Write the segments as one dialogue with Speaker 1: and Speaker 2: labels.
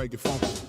Speaker 1: make it funky.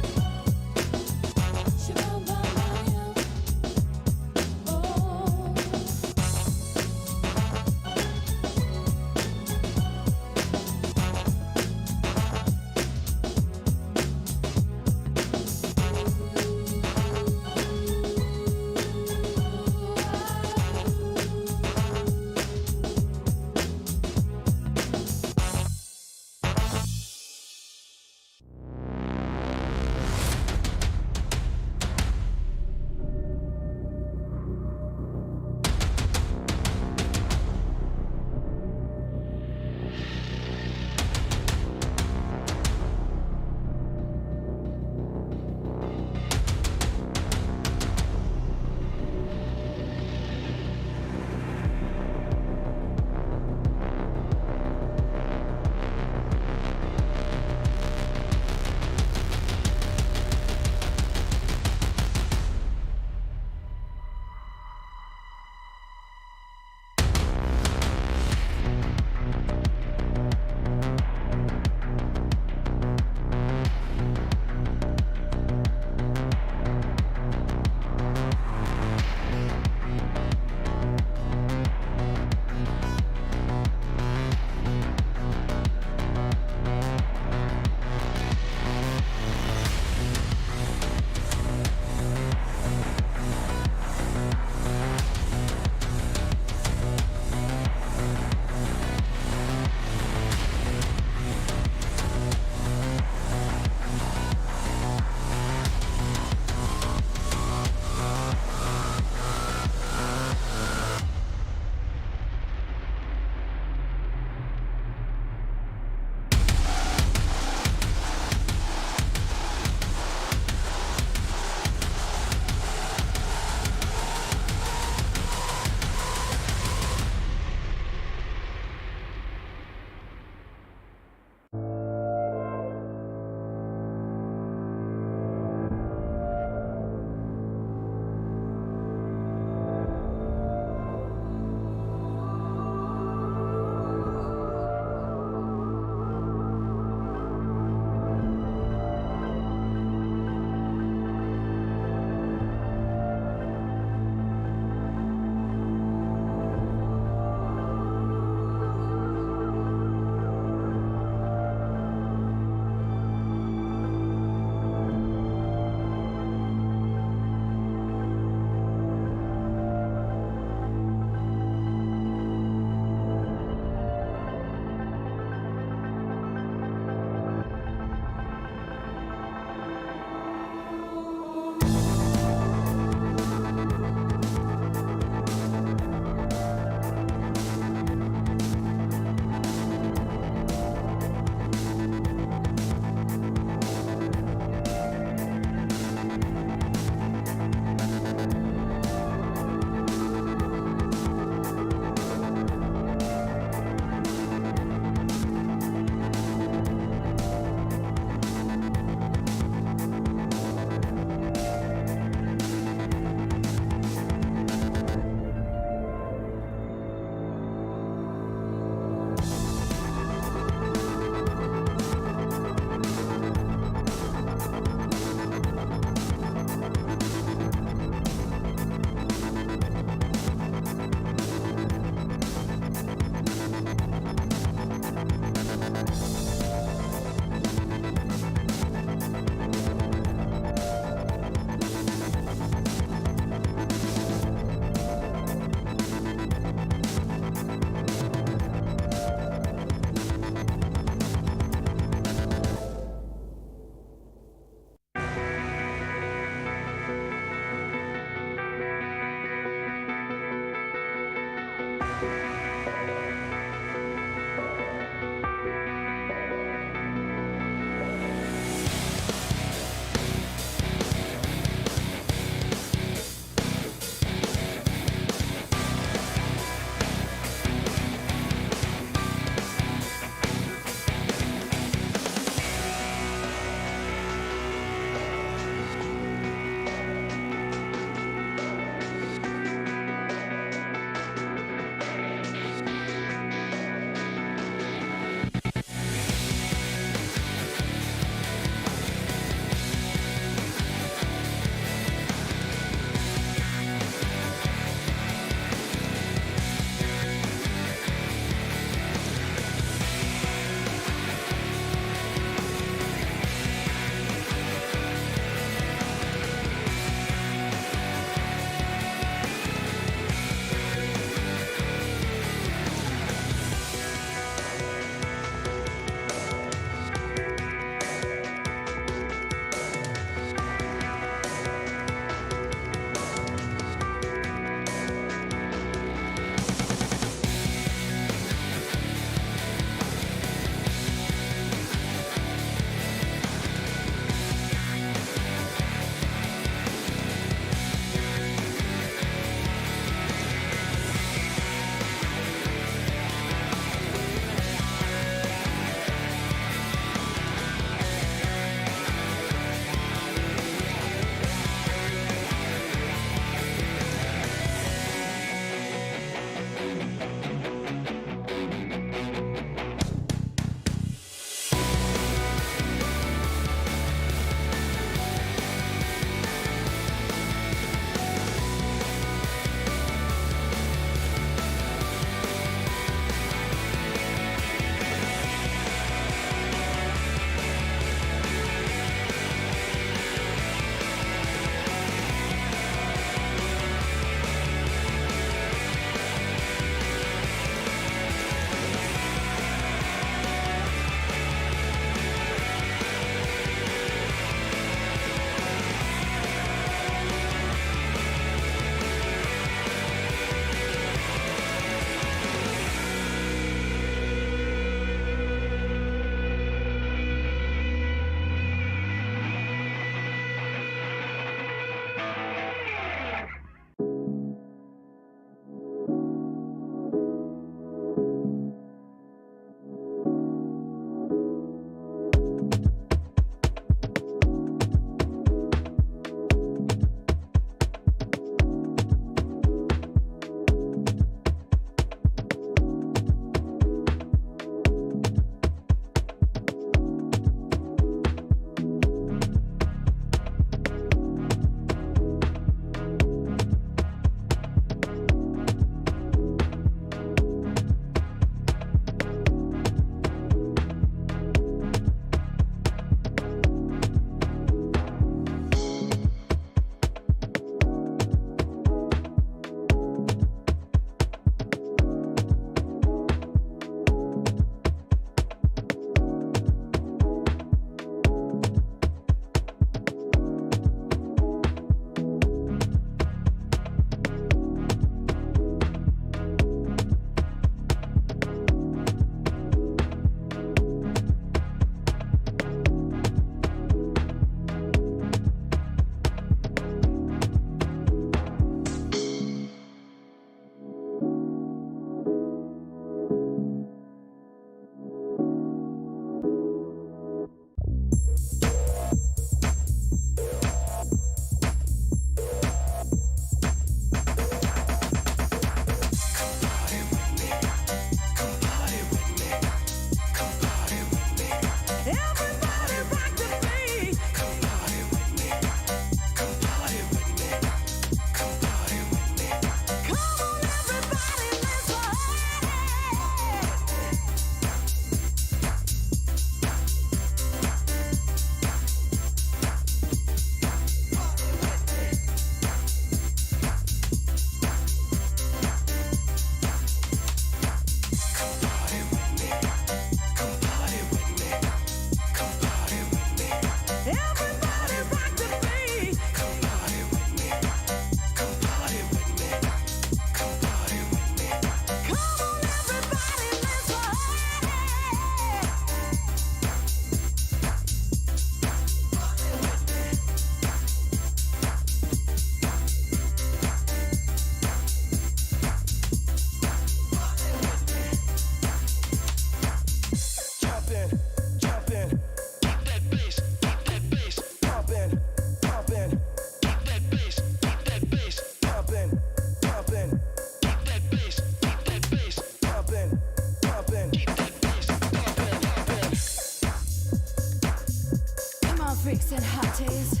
Speaker 1: freaks and hotties.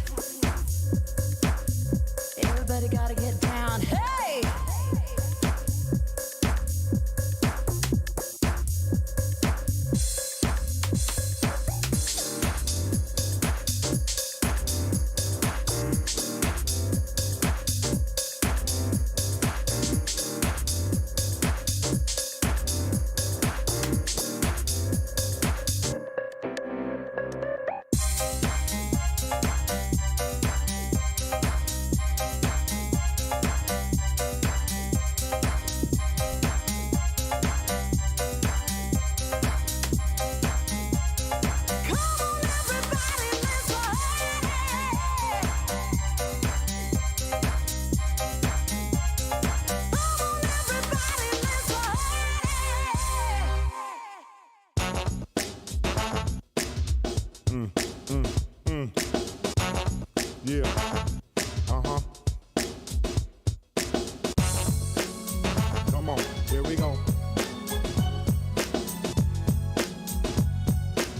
Speaker 1: Everybody gotta get down. Hey!
Speaker 2: Yeah. Come on, here we go.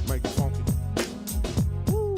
Speaker 2: Make it funky. Woo.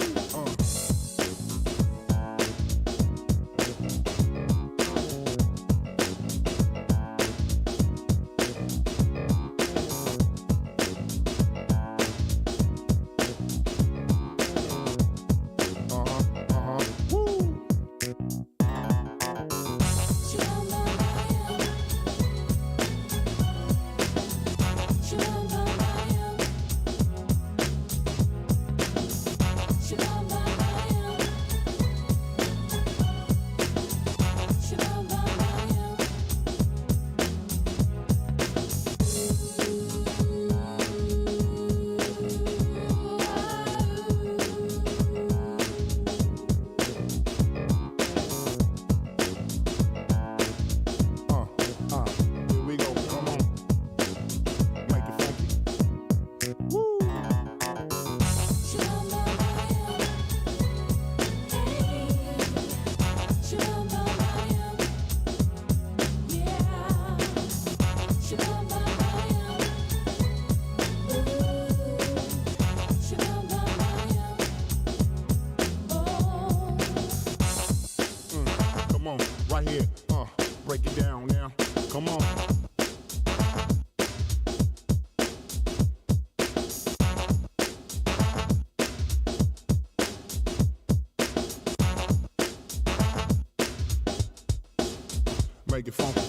Speaker 2: Come on, right here, break it down now. Come on. Make it funky.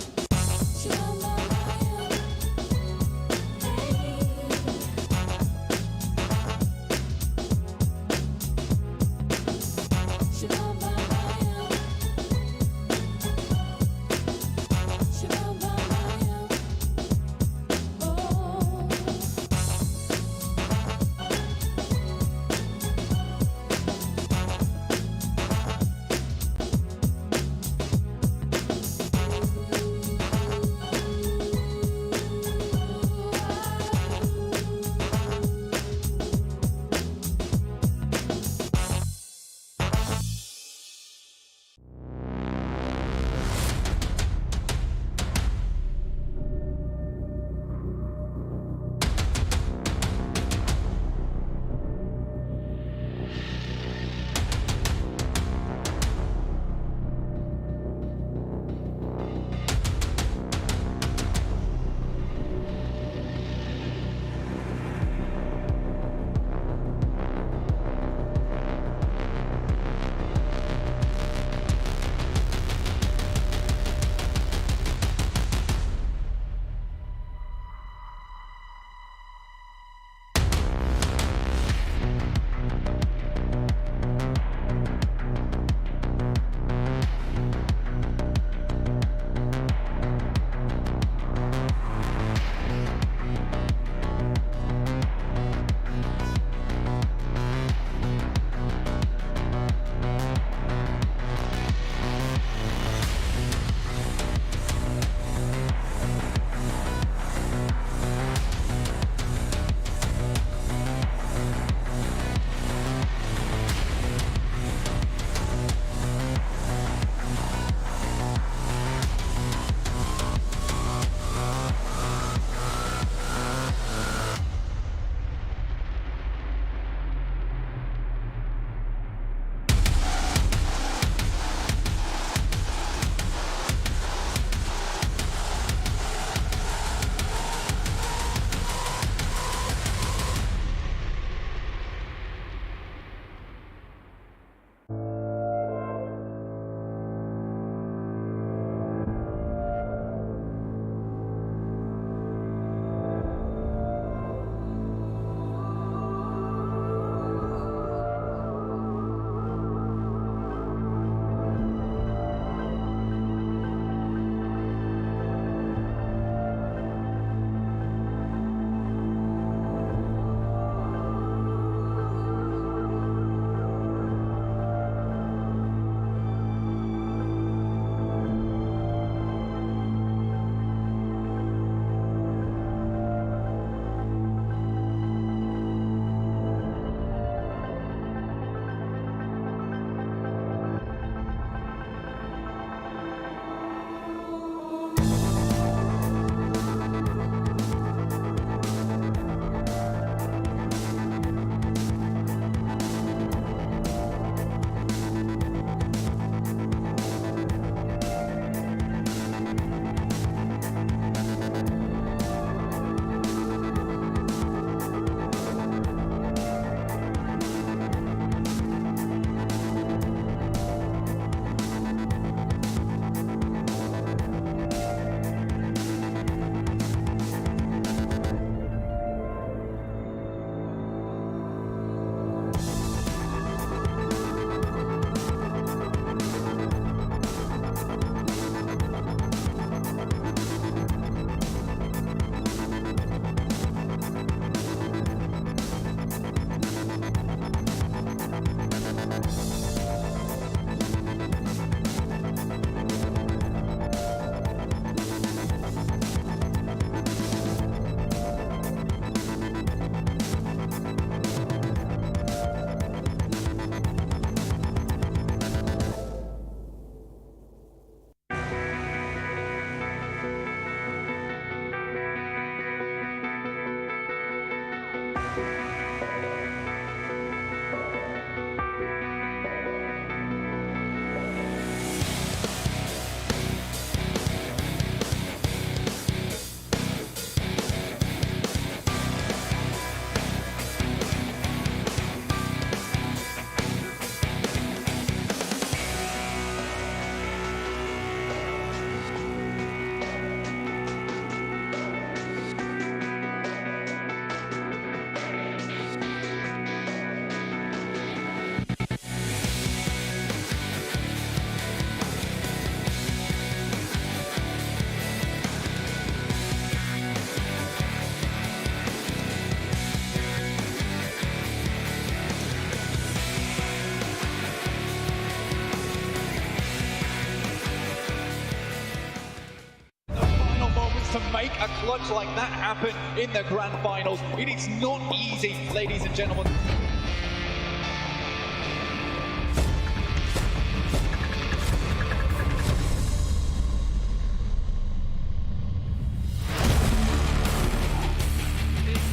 Speaker 3: To make a clutch like that happen in the grand finals. It is not easy, ladies and gentlemen.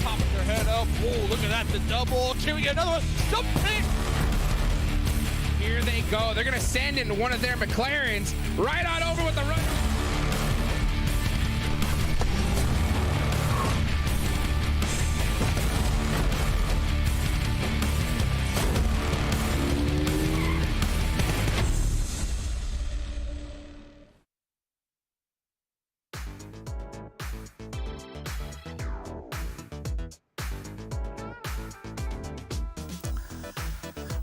Speaker 4: Popping their head up. Whoa, look at that, the double. Can we get another one? Something! Here they go. They're going to send in one of their McLarens right on over with the run.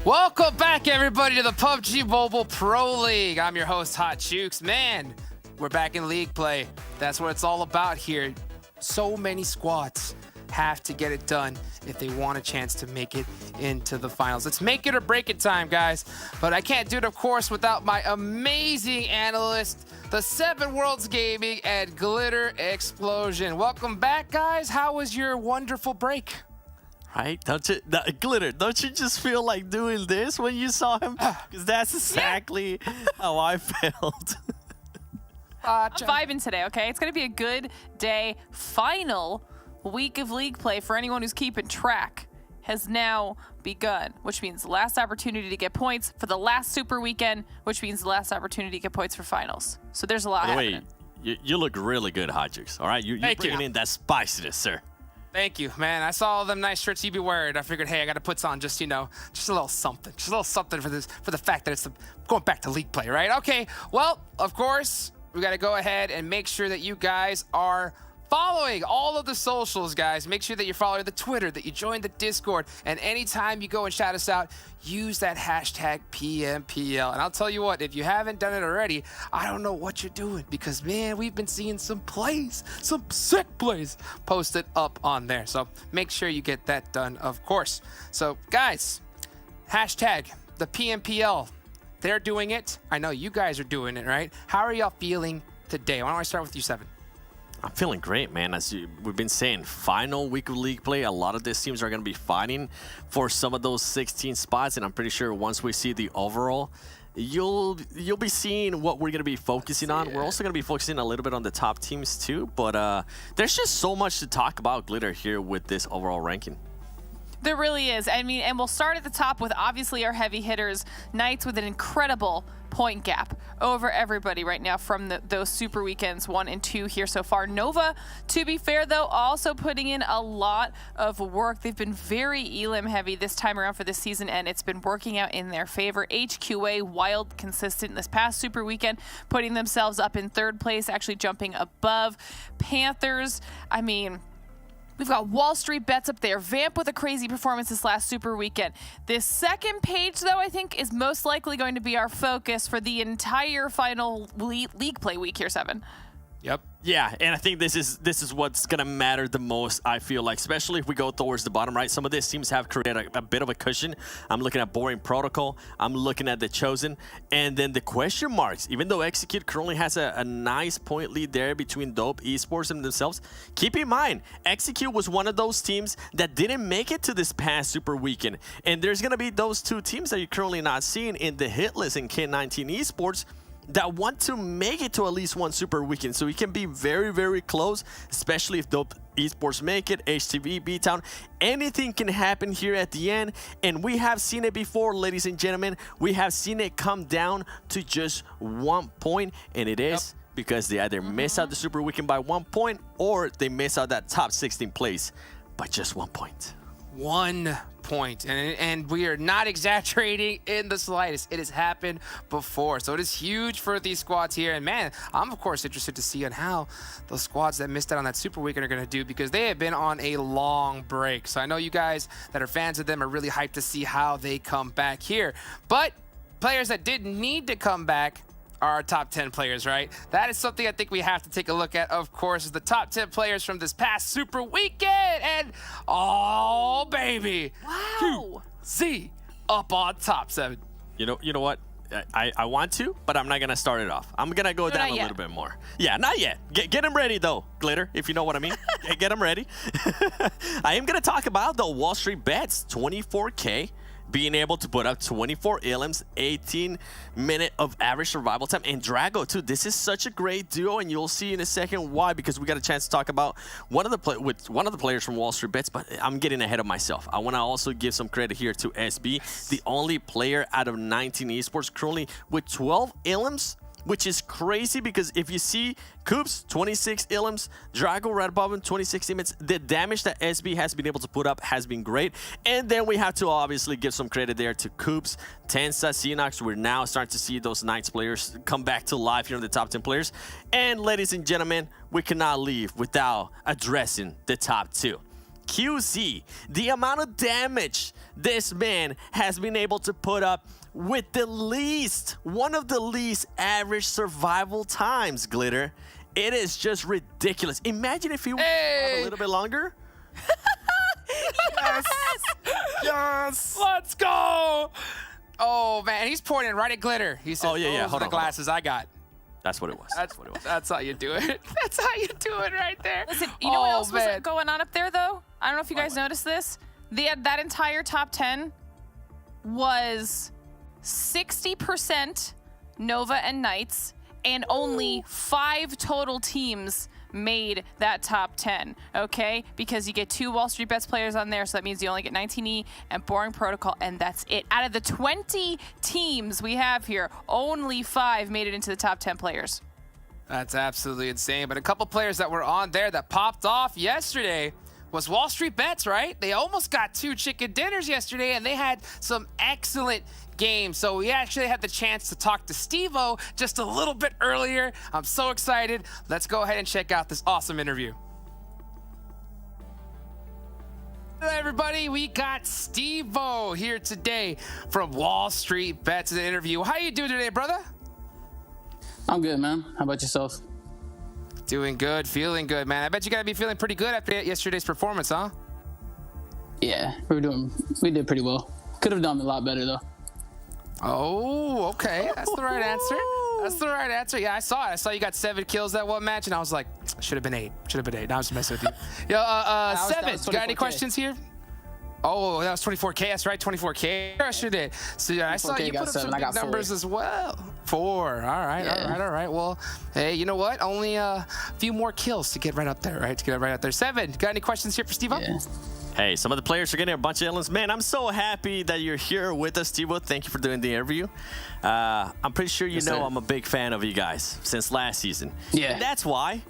Speaker 5: Welcome back, everybody, to the PUBG Mobile Pro League. I'm your host, Hot Chooks. Man, we're back in league play. That's what it's all about here. So many squads have to get it done if they want a chance to make it into the finals. It's make it or break it time, guys. But I can't do it, of course, without my amazing analyst, the 7 Worlds Gaming and Glitter Explosion. Welcome back, guys. How was your wonderful break?
Speaker 6: Right? Don't you, Glitter, don't you just feel like doing this when you saw him? Because that's exactly how I felt.
Speaker 7: I'm vibing today, okay? It's going to be a good day. Final week of league play for anyone who's keeping track has now begun, which means the last opportunity to get points for the last super weekend, which means the last opportunity to get points for finals. So there's a lot happening.
Speaker 6: Wait, you look really good, Hodgix. All right? You're bringing in that spiciness, sir.
Speaker 5: Thank you, man. I saw all them nice shirts you'd be wearing. I figured, hey, I got to put on just, you know, just a little something. Just a little something for this, for the fact that it's going back to league play, right? Okay, well, of course, we got to go ahead and make sure that you guys are following all of the socials, guys. Make sure that you're following the Twitter, that you join the Discord, and anytime you go and shout us out, use that hashtag PMPL. And I'll tell you what, if you haven't done it already, I don't know what you're doing, because, man, we've been seeing some plays, some sick plays posted up on there. So make sure you get that done, of course. So, guys, hashtag the PMPL. They're doing it. I know you guys are doing it, right? How are y'all feeling today? Why don't I start with you, Seven?
Speaker 6: I'm feeling great, man. As we've been saying, final week of league play, a lot of these teams are going to be fighting for some of those 16 spots, and I'm pretty sure once we see the overall, you'll be seeing what we're going to be focusing on. We're also going to be focusing a little bit on the top teams too, but there's just so much to talk about, Glitter, here with this overall ranking.
Speaker 7: There really is. I mean, and we'll start at the top with obviously our heavy hitters. Knights with an incredible point gap over everybody right now from those super weekends 1 and 2 here so far. Nova, to be fair though, also putting in a lot of work. They've been very Elim heavy this time around for this season, and it's been working out in their favor. HQA, wild consistent this past super weekend, putting themselves up in 3rd place, actually jumping above. Panthers, I mean, we've got WallStreetBets up there. Vamp with a crazy performance this last super weekend. This second page, though, I think is most likely going to be our focus for the entire final league play week here, Seven.
Speaker 5: Yep.
Speaker 6: Yeah, and I think this is what's going to matter the most, I feel like, especially if we go towards the bottom right. Some of these teams have created a bit of a cushion. I'm looking at Boring Protocol. I'm looking at the Chosen. And then the question marks, even though Execute currently has a nice point lead there between Dope Esports and themselves, keep in mind, Execute was one of those teams that didn't make it to this past Super Weekend. And there's going to be those 2 teams that you're currently not seeing in the Hitlist and K19 Esports, that want to make it to at least one super weekend. So it can be very, very close, especially if Dope Esports make it, HTV, BTOWN. Anything can happen here at the end. And we have seen it before, ladies and gentlemen. We have seen it come down to just 1 point. And it is because they either miss out the super weekend by 1 point or they miss out that top 16 place by just 1 point.
Speaker 5: 1 point, and we are not exaggerating in the slightest. It has happened before, so it is huge for these squads here. And man, I'm of course interested to see on how those squads that missed out on that super weekend are going to do, because they have been on a long break. So I know you guys that are fans of them are really hyped to see how they come back here. But players that didn't need to come back are our top 10 players, right? That is something I think we have to take a look at, of course, is the top 10 players from this past super weekend. And, oh, baby.
Speaker 7: Wow.
Speaker 5: QZ up on top 7.
Speaker 6: You know what? I want to, but I'm not going to start it off. I'm going to go down a little bit more. Yeah, not yet. Get them ready, though, Glitter, if you know what I mean. Get them ready. I am going to talk about the WallStreetBets 24K. Being able to put up 24 elims, 18-minute of average survival time, and Drago too. This is such a great duo, and you'll see in a second why, because we got a chance to talk about one of the players from WallStreetBets. But I'm getting ahead of myself. I want to also give some credit here to SB, the only player out of 19 Esports currently with 12 elims, which is crazy, because if you see Coops, 26 elims, Drago right above him, 26 elims, the damage that SB has been able to put up has been great. And then we have to obviously give some credit there to Coops, Tensa, Xenox. We're now starting to see those Knights players come back to life here in the top 10 players. And ladies and gentlemen, we cannot leave without addressing the top 2. QZ, the amount of damage this man has been able to put up with one of the least average survival times, Glitter. It is just ridiculous. Imagine if he would have a little bit longer.
Speaker 5: Yes. Yes. Let's go. Oh, man. He's pointing right at Glitter. He said,
Speaker 6: oh, yeah.
Speaker 5: Hold on, the glasses I got.
Speaker 6: That's what it was.
Speaker 5: That's what it was. That's how you do it. That's how you do it right there.
Speaker 7: Listen, you know what else was going on up there, though? I don't know if you guys noticed this. That entire top 10 was 60% Nova and Knights, and only 5 total teams made that top 10, okay? Because you get 2 WallStreetBets players on there, so that means you only get 19E and Boring Protocol, and that's it. Out of the 20 teams we have here, only 5 made it into the top 10 players.
Speaker 5: That's absolutely insane. But a couple players that were on there that popped off yesterday was WallStreetBets, right? They almost got 2 chicken dinners yesterday, and they had some excellent games. So we actually had the chance to talk to Steve-O just a little bit earlier. I'm so excited. Let's go ahead and check out this awesome interview. Hello, everybody. We got Steve-O here today from WallStreetBets in the interview. How you doing today, brother?
Speaker 8: I'm good, man. How about yourself?
Speaker 5: Doing good, feeling good, man. I bet you gotta be feeling pretty good after yesterday's performance, huh?
Speaker 8: Yeah, we did pretty well. Could have done a lot better though.
Speaker 5: Oh, okay. That's the right answer. That's the right answer. Yeah, I saw it. I saw you got 7 kills that one match, and I was like, should have been 8. Should have been 8. Now I was just messing with you. Yo, 7. You got any questions here? Oh, that was 24K. That's right, 24K. I sure did. So yeah, I saw you put up some big numbers as well. 4. All right, yeah. All right. Well, hey, you know what? Only a few more kills to get right up there, right? To get right up there. 7. Got any questions here for Steve-O?
Speaker 8: Yeah.
Speaker 6: Hey, some of the players are getting a bunch of elements. Man, I'm so happy that you're here with us, Steve-O. Thank you for doing the interview. I'm pretty sure you know I'm a big fan of you guys since last season.
Speaker 8: Yeah.
Speaker 6: And that's why,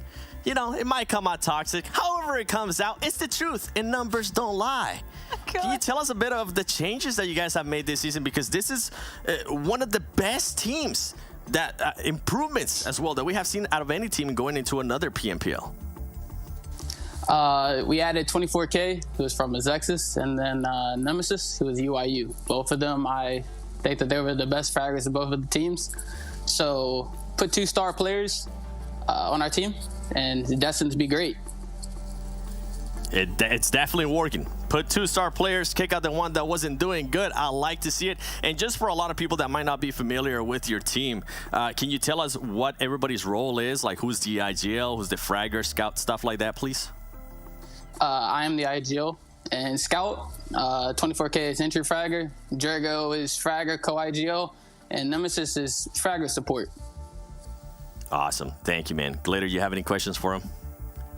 Speaker 6: you know, it might come out toxic. However it comes out, it's the truth, and numbers don't lie. Can you tell us a bit of the changes that you guys have made this season? Because this is one of the best teams, that improvements as well that we have seen out of any team going into another PMPL.
Speaker 8: We added 24K, who was from Mezexis, and then Nemesis, who was UIU. Both of them, I think that they were the best fraggers of both of the teams. So put 2 star players on our team, and it's destined to be great.
Speaker 6: It's definitely working. Put 2 star players, kick out the one that wasn't doing good. I like to see it. And just for a lot of people that might not be familiar with your team, can you tell us what everybody's role is? Like who's the IGL, who's the fragger, scout, stuff like that, please?
Speaker 8: I am the IGL and scout. 24K is entry fragger. Drago is fragger, co-IGL, and Nemesis is fragger support.
Speaker 6: Awesome. Thank you, man. Glitter, you have any questions for him?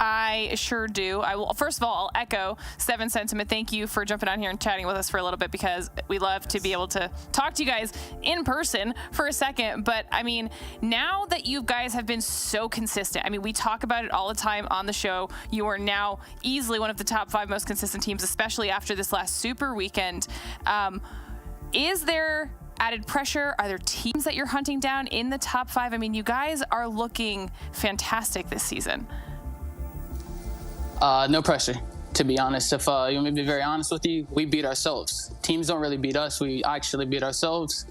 Speaker 7: I sure do. I will. First of all, I'll echo Seven's sentiment. Thank you for jumping on here and chatting with us for a little bit, because we love to be able to talk to you guys in person for a second. But I mean, now that you guys have been so consistent, I mean, we talk about it all the time on the show. You are now easily one of the top 5 most consistent teams, especially after this last Super Weekend. Is there added pressure? Are there teams that you're hunting down in the top 5? I mean, you guys are looking fantastic this season.
Speaker 8: No pressure, to be honest. If you want me to be very honest with you, we beat ourselves. Teams don't really beat us. We actually beat ourselves.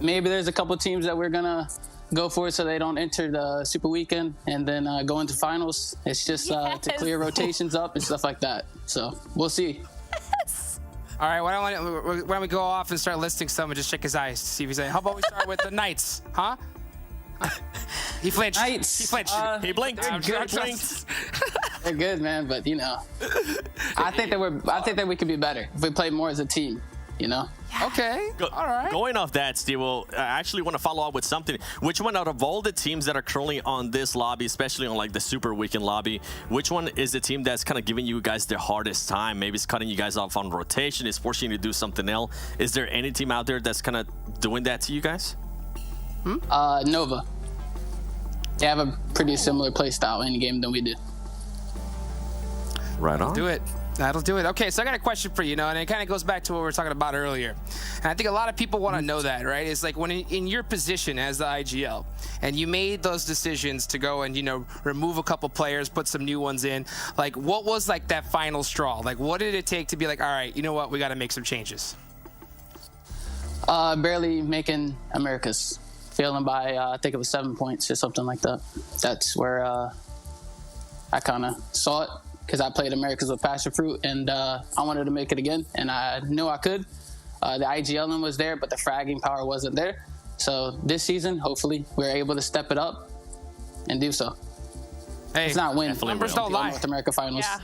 Speaker 8: Maybe there's a couple teams that we're going to go for so they don't enter the Super Weekend and then go into finals. It's just to clear rotations up and stuff like that. So we'll see.
Speaker 5: All right, why don't we go off and start listing some and just check his eyes to see if he's like, how about we start with the Knights, huh? He flinched.
Speaker 8: Knights.
Speaker 5: He flinched.
Speaker 6: He blinked.
Speaker 8: They're good. They're good, man. But you know, I think that we could be better if we play more as a team. You know.
Speaker 5: Okay. All right.
Speaker 6: Going off that, Steve, I actually want to follow up with something. Which one out of all the teams that are currently on this lobby, especially on like the Super Weekend lobby, which one is the team that's kind of giving you guys the hardest time? Maybe it's cutting you guys off on rotation, it's forcing you to do something else. Is there any team out there that's kind of doing that to you guys?
Speaker 8: Nova. They have a pretty similar play style in the game than we do.
Speaker 6: Right on.
Speaker 5: Do it. That'll do it. Okay, so I got a question for you, and it kind of goes back to what we were talking about earlier. And I think a lot of people want to know that, right? It's like when in your position as the IGL, and you made those decisions to go and, remove a couple players, put some new ones in, like what was like that final straw? Like what did it take to be like, all right, you know what, we got to make some changes?
Speaker 8: Barely making Americas. Failing by, I think it was 7 points or something like that. That's where I kind of saw it, because I played Americas with Passion Fruit, and I wanted to make it again, and I knew I could. The IGLing was there, but the fragging power wasn't there. So this season, hopefully, we're able to step it up and do so.
Speaker 5: Hey,
Speaker 8: it's not win.
Speaker 5: Numbers don't lie.
Speaker 8: North America Finals.
Speaker 7: Yeah.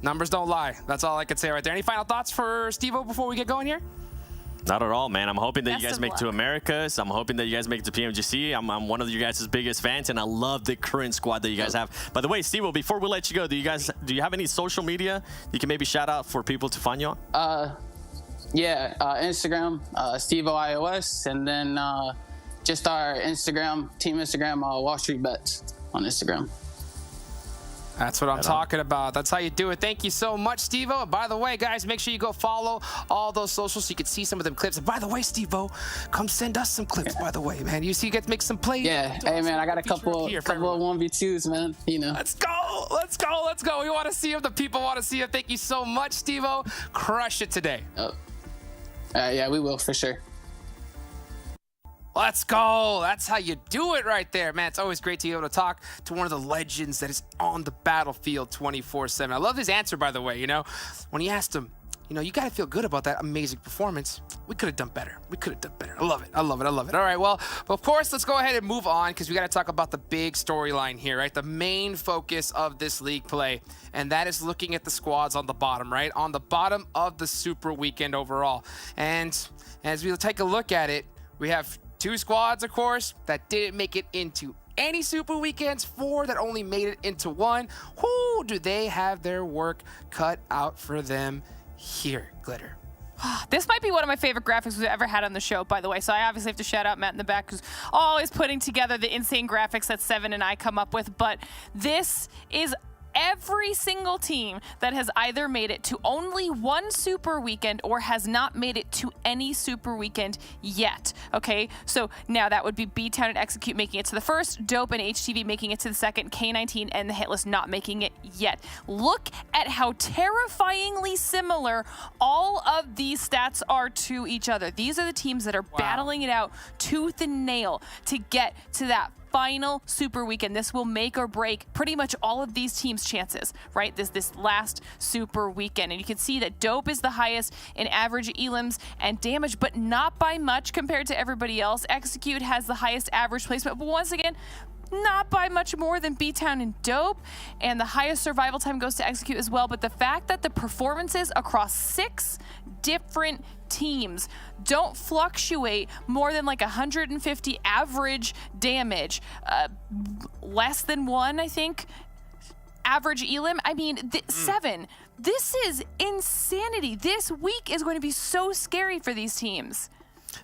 Speaker 5: Numbers don't lie. That's all I could say right there. Any final thoughts for Steve-O before we get going here?
Speaker 6: Not at all, man. I'm hoping that
Speaker 7: Best
Speaker 6: you guys
Speaker 7: of
Speaker 6: make it to
Speaker 7: luck.
Speaker 6: Americas. I'm hoping that you guys make it to PMGC. I'm one of you guys' biggest fans, and I love the current squad that you guys have. By the way, Steve, before we let you go, do you have any social media you can maybe shout out for people to find you on?
Speaker 8: Yeah, Instagram, Steve-O iOS, and then just our Instagram, team Instagram, WallStreetBets on Instagram.
Speaker 5: That's what I'm talking about. That's how you do it. Thank you so much, Steve-O. And by the way, guys, make sure you go follow all those socials so you can see some of them clips. And by the way, Steve-O, come send us some clips, by the way, man. You see, you get to make some plays.
Speaker 8: Yeah, hey, man, I got a couple of 1v2s, man,
Speaker 5: Let's go. Let's go. Let's go. We want to see them. The people want to see them. Thank you so much, Steve-O. Crush it today.
Speaker 8: Yeah, we will, for sure.
Speaker 5: Let's go. That's how you do it right there, man. It's always great to be able to talk to one of the legends that is on the battlefield 24/7. I love his answer, by the way. When he asked him, you got to feel good about that amazing performance. We could have done better. We could have done better. I love it. I love it. I love it. All right, well, of course, let's go ahead and move on, because we got to talk about the big storyline here, right? The main focus of this league play, and that is looking at the squads on the bottom, right? On the bottom of the Super Weekend overall. And as we take a look at it, we have 2 squads, of course, that didn't make it into any Super Weekends, 4 that only made it into 1. Who do they have their work cut out for them here, Glitter?
Speaker 7: This might be one of my favorite graphics we've ever had on the show, by the way. So I obviously have to shout out Matt in the back, who's always putting together the insane graphics that Seven and I come up with. But this is every single team that has either made it to only 1 Super Weekend or has not made it to any Super Weekend yet. Okay, so now that would be BTOWN and XSET making it to the first, Dope and HTV making it to the second, K19 and the Hitlist not making it yet. Look at how terrifyingly similar all of these stats are to each other. These are the teams that are battling it out tooth and nail to get to that final Super Weekend. This will make or break pretty much all of these teams' chances, right? This last Super Weekend. And you can see that Dope is the highest in average elims and damage, but not by much compared to everybody else. XSET has the highest average placement, but once again, not by much more than BTOWN and Dope, and the highest survival time goes to Execute as well. But the fact that the performances across 6 different teams don't fluctuate more than like 150 average damage, less than 1, I think, average elim. I mean, 7. This is insanity. This week is going to be so scary for these teams.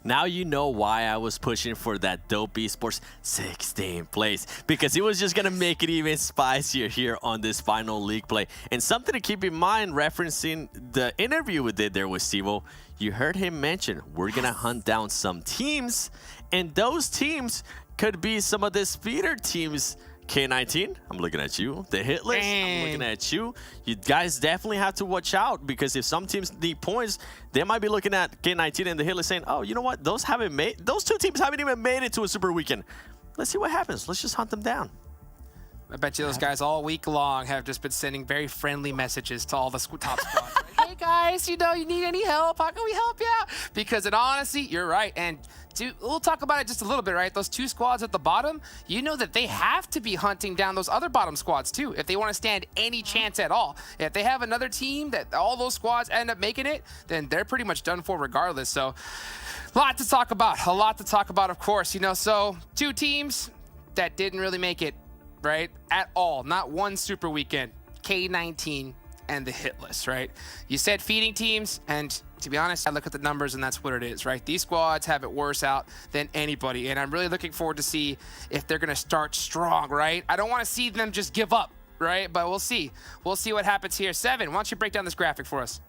Speaker 6: Now you know why I was pushing for that Dope Esports 16th place, because it was just going to make it even spicier here on this final league play. And something to keep in mind, referencing the interview we did there with Stevo, you heard him mention we're going to hunt down some teams, and those teams could be some of the feeder teams. K19, I'm looking at you. The Hitlist, I'm looking at you. You guys definitely have to watch out, because if some teams need points, they might be looking at K19 and the Hitlist saying, oh, you know what? Those two teams haven't even made it to a super weekend. Let's see what happens. Let's just hunt them down.
Speaker 5: I bet you those guys all week long have just been sending very friendly messages to all the top squads. Like, hey guys, you need any help? How can we help you out? Because in honesty, you're right. And we'll talk about it just a little bit, right? Those 2 squads at the bottom, you know that they have to be hunting down those other bottom squads too, if they want to stand any chance at all. If they have another team that all those squads end up making it, then they're pretty much done for regardless. So a lot to talk about, of course. So 2 teams that didn't really make it, right, at all. Not one super weekend. K19 and the Hitlist, right? You said feeding teams, and to be honest, I look at the numbers and that's what it is, right? These squads have it worse out than anybody, and I'm really looking forward to see if they're going to start strong, right? I don't want to see them just give up, right? But we'll see. We'll see what happens here. Seven, why don't you break down this graphic for us?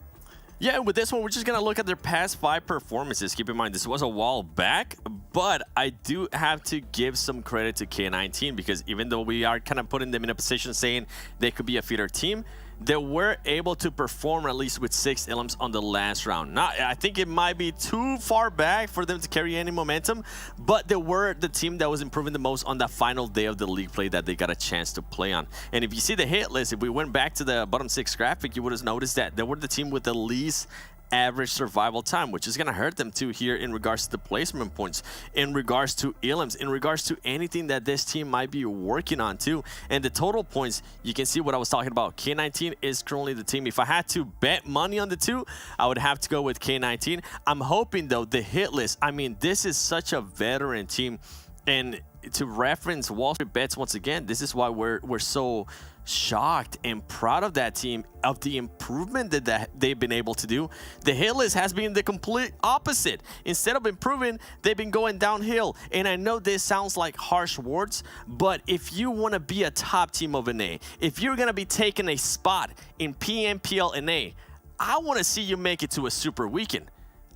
Speaker 6: Yeah, with this one, we're just going to look at their past 5 performances. Keep in mind, this was a while back, but I do have to give some credit to K19, because even though we are kind of putting them in a position saying they could be a feeder team, they were able to perform at least with 6 elims on the last round. Now, I think it might be too far back for them to carry any momentum, but they were the team that was improving the most on that final day of the league play that they got a chance to play on. And if you see the hit list, if we went back to the bottom 6 graphic, you would have noticed that they were the team with the least average survival time, which is going to hurt them too here in regards to the placement points, in regards to elims, in regards to anything that this team might be working on too. And the total points, you can see what I was talking about. K19 is currently the team. If I had to bet money on the 2, I would have to go with K19. I'm hoping though the hit list, I mean, this is such a veteran team, and to reference WallStreetBets once again, this is why we're so shocked and proud of that team, of the improvement that they've been able to do. The hit list has been the complete opposite. Instead of improving, they've been going downhill. And I know this sounds like harsh words, but if you want to be a top team of NA, if you're going to be taking a spot in PMPL NA, I want to see you make it to a super weekend.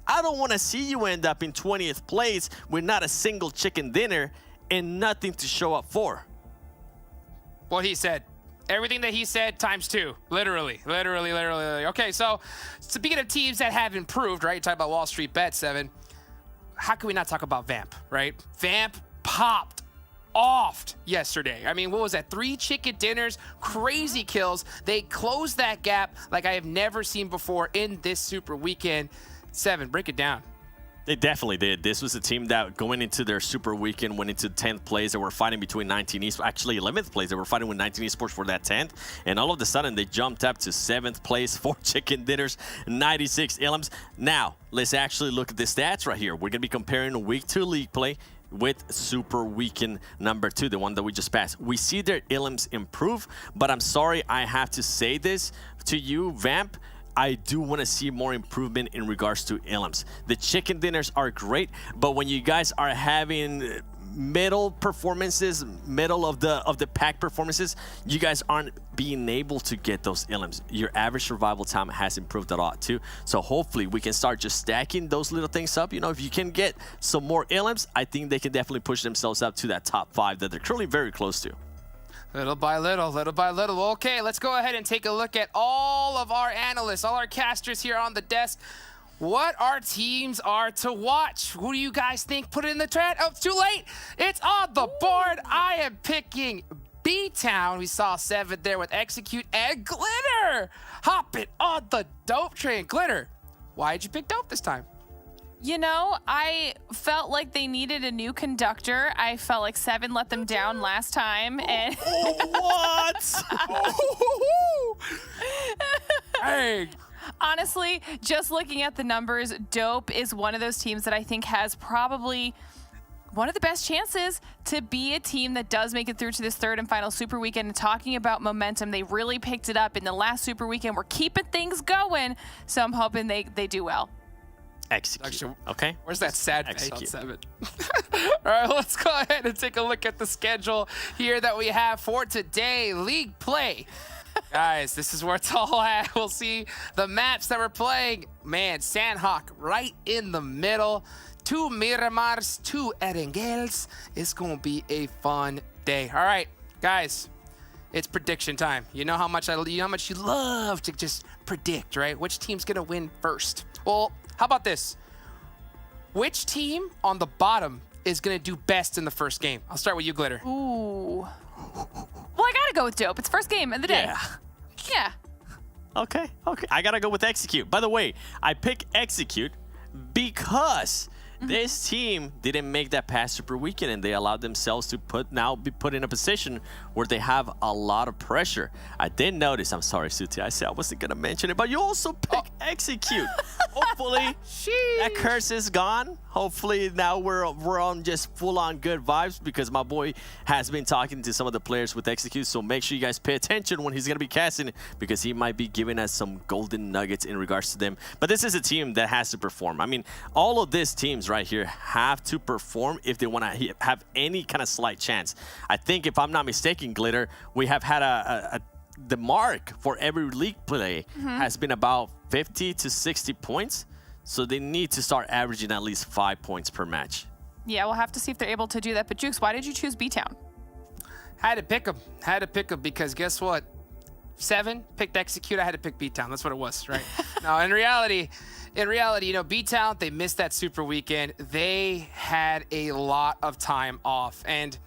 Speaker 6: I don't want to see you end up in 20th place with not a single chicken dinner and nothing to show up for.
Speaker 5: What he said. Everything that he said times 2. Literally. Okay, so speaking of teams that have improved, right? You talk about WallStreetBets, 7. How can we not talk about Vamp, right? Vamp popped off yesterday. I mean, what was that? 3 chicken dinners, crazy kills. They closed that gap like I have never seen before in this super weekend. 7, break it down.
Speaker 6: They definitely did. This was a team that going into their super weekend went into 10th place. They were fighting between 19 Esports, actually 11th place. They were fighting with 19 Esports for that 10th. And all of a sudden, they jumped up to 7th place, 4 chicken dinners, 96 elims. Now, let's actually look at the stats right here. We're going to be comparing week 2 league play with super weekend number 2, the one that we just passed. We see their elims improve, but I'm sorry I have to say this to you, Vamp. I do want to see more improvement in regards to elims. The chicken dinners are great, but when you guys are having middle performances, middle of the pack performances, you guys aren't being able to get those elims. Your average survival time has improved a lot too. So hopefully we can start just stacking those little things up. You know, if you can get some more elims, I think they can definitely push themselves up to that top 5 that they're currently very close to.
Speaker 5: Little by little. Okay, let's go ahead and take a look at all of our analysts, all our casters here on the desk. What our teams are to watch. Who do you guys think? Put it in the chat. Oh, it's too late. It's on the board. I am picking BTOWN. We saw 7 there with Execute and Glitter. Hopping on the Dope train. Glitter, why did you pick Dope this time?
Speaker 7: You know, I felt like they needed a new conductor. I felt like Seven let them down last time. And
Speaker 6: What?
Speaker 5: Hey.
Speaker 7: honestly, just looking at the numbers, Dope is one of those teams that I think has probably one of the best chances to be a team that does make it through to this third and final Super Weekend. And talking about momentum, they really picked it up in the last Super Weekend. We're keeping things going, so I'm hoping they do well.
Speaker 6: Execute.
Speaker 5: Actually,
Speaker 6: Okay.
Speaker 5: Where's that sad face on
Speaker 6: Execute.
Speaker 5: 7? All right, let's go ahead and take a look at the schedule here that we have for today. League play. Guys, this is where it's all at. We'll see the maps that we're playing. Man, Sanhok right in the middle. 2 Miramars, 2 Erangels. It's going to be a fun day. All right, guys, it's prediction time. You know how much you love to just predict, right? Which team's going to win first? Well, how about this? Which team on the bottom is going to do best in the first game? I'll start with you, Glitter.
Speaker 7: Ooh. Well, I gotta go with Dope. It's first game of the day. Yeah.
Speaker 6: Okay. I gotta go with Execute. By the way, I pick Execute because this team didn't make that past Super Weekend, and they allowed themselves to be put in a position where they have a lot of pressure. I did notice. I'm sorry, Suti. I said I wasn't gonna mention it, but you also pick Execute. Hopefully, that curse is gone. Hopefully, now we're on just full-on good vibes because my boy has been talking to some of the players with Execute. So make sure you guys pay attention when he's gonna be casting because he might be giving us some golden nuggets in regards to them. But this is a team that has to perform. I mean, all of these teams right here have to perform if they want to have any kind of slight chance. I think, if I'm not mistaken, Glitter, we have had the mark for every league play has been about 50 to 60 points. So they need to start averaging at least 5 points per match.
Speaker 7: Yeah, we'll have to see if they're able to do that. But Jukes, why did you choose BTOWN?
Speaker 5: Had to pick them because guess what? 7 picked Execute. I had to pick BTOWN. That's what it was, right? No, in reality, you know, BTOWN, they missed that Super Weekend. They had a lot of time off. And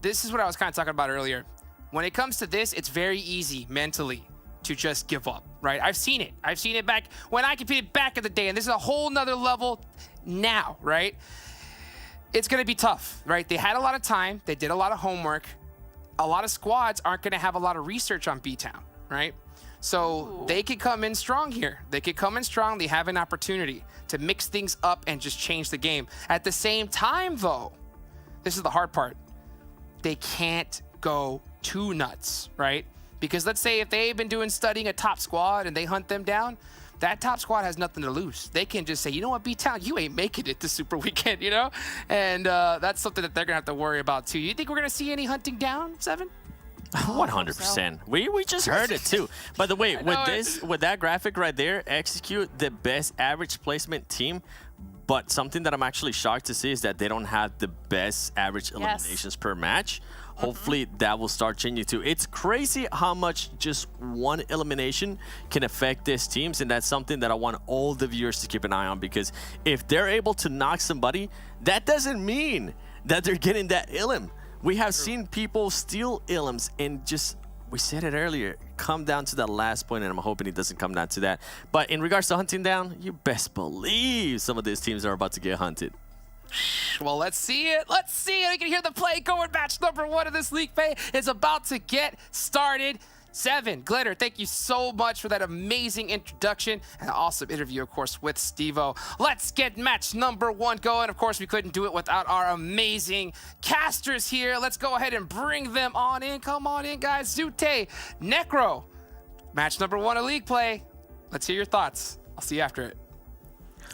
Speaker 5: this is what I was kind of talking about earlier. When it comes to this, it's very easy mentally to just give up, right? I've seen it back when I competed back in the day, and this is a whole nother level now, right? It's gonna be tough, right? They had a lot of time, they did a lot of homework. A lot of squads aren't gonna have a lot of research on BTOWN, right? So they could come in strong here. They could come in strong, they have an opportunity to mix things up and just change the game. At the same time though, this is the hard part, they can't go too nuts, right? Because let's say if they've been studying a top squad and they hunt them down, that top squad has nothing to lose. They can just say, you know what, BTOWN, you ain't making it this Super Weekend, you know? And that's something that they're going to have to worry about too. You think we're going to see any hunting down, 7?
Speaker 6: 100%. We just heard it too. By the way, with that graphic right there, Execute the best average placement team. But something that I'm actually shocked to see is that they don't have the best average eliminations per match. Hopefully that will start changing too. It's crazy how much just one elimination can affect these teams, and that's something that I want all the viewers to keep an eye on, because if they're able to knock somebody, that doesn't mean that they're getting that illim. We have seen people steal illims and just, we said it earlier, come down to that last point, and I'm hoping it doesn't come down to that. But in regards to hunting down, you best believe some of these teams are about to get hunted.
Speaker 5: Well, let's see it. Let's see it. You can hear the play going. Match number 1 of this league play is about to get started. 7, Glitter, thank you so much for that amazing introduction and an awesome interview, of course, with Steve-O. Let's get match number 1 going. Of course, we couldn't do it without our amazing casters here. Let's go ahead and bring them on in. Come on in, guys. Zute, Necro, match number 1 of league play. Let's hear your thoughts. I'll see you after it.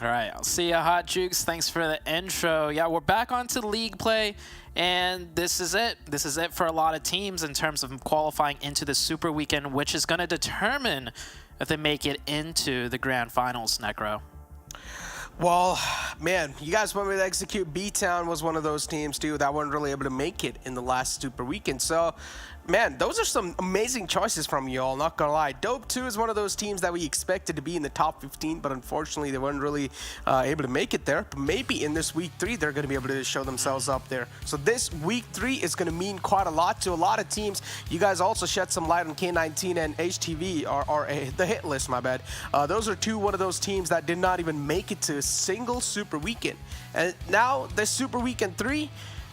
Speaker 9: All right, I'll see you, Hot Jukes. Thanks for the intro. Yeah, we're back onto league play, and this is it. This is it for a lot of teams in terms of qualifying into the Super Weekend, which is going to determine if they make it into the Grand Finals, Necro.
Speaker 10: Well, man, you guys want me to execute? BTOWN was one of those teams, too, that weren't really able to make it in the last Super Weekend. So, man, those are some amazing choices from you all, not gonna lie. Dope 2 is one of those teams that we expected to be in the top 15, but unfortunately they weren't really able to make it there. But maybe in this week 3, they're gonna be able to show themselves up there. So this week 3 is gonna mean quite a lot to a lot of teams. You guys also shed some light on K19 and HTV, or the Hitlist, my bad. Those are one of those teams that did not even make it to a single Super Weekend. And now the Super Weekend 3,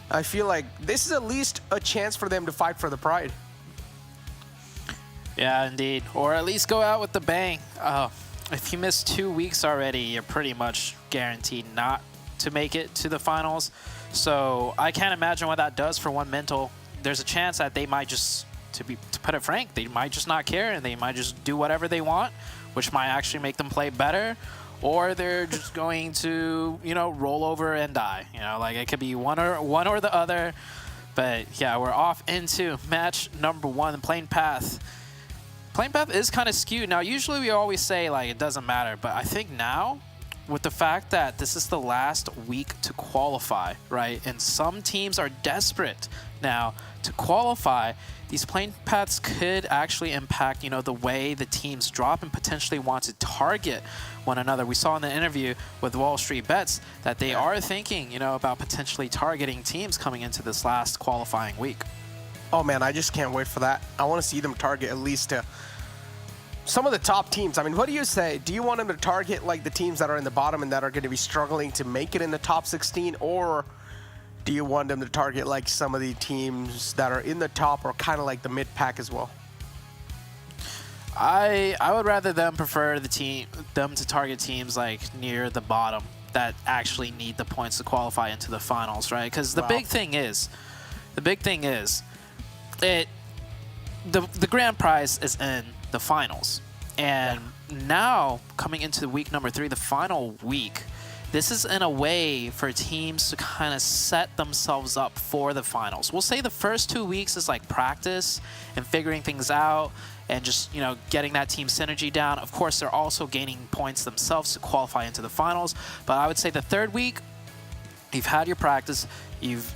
Speaker 10: I feel like this is at least a chance for them to fight for the pride.
Speaker 9: Yeah, indeed. Or at least go out with the bang. If you miss 2 weeks already, you're pretty much guaranteed not to make it to the finals. So I can't imagine what that does for one mental. There's a chance that they might just, to put it frank, they might just not care and they might just do whatever they want, which might actually make them play better. Or they're just going to, you know, roll over and die. You know, like it could be one or the other. But yeah, we're off into match number 1, the Playing Path. Playing Path is kind of skewed. Now, usually we always say like it doesn't matter, but I think now, with the fact that this is the last week to qualify, right? And some teams are desperate now to qualify. These playing paths could actually impact, you know, the way the teams drop and potentially want to target one another. We saw in the interview with WallStreetBets that they are thinking, you know, about potentially targeting teams coming into this last qualifying week.
Speaker 10: Oh man, I just can't wait for that. I want to see them target at least some of the top teams. I mean, what do you say? Do you want them to target like the teams that are in the bottom and that are going to be struggling to make it in the top 16, or do you want them to target like some of the teams that are in the top or kind of like the mid-pack as well?
Speaker 9: I would rather them prefer them to target teams like near the bottom that actually need the points to qualify into the finals, right? Because the big thing is, the grand prize is in the finals, and now coming into week number 3, the final week. This is in a way for teams to kind of set themselves up for the finals. We'll say the first 2 weeks is like practice and figuring things out and just, you know, getting that team synergy down. Of course, they're also gaining points themselves to qualify into the finals. But I would say the 3rd week, you've had your practice, you've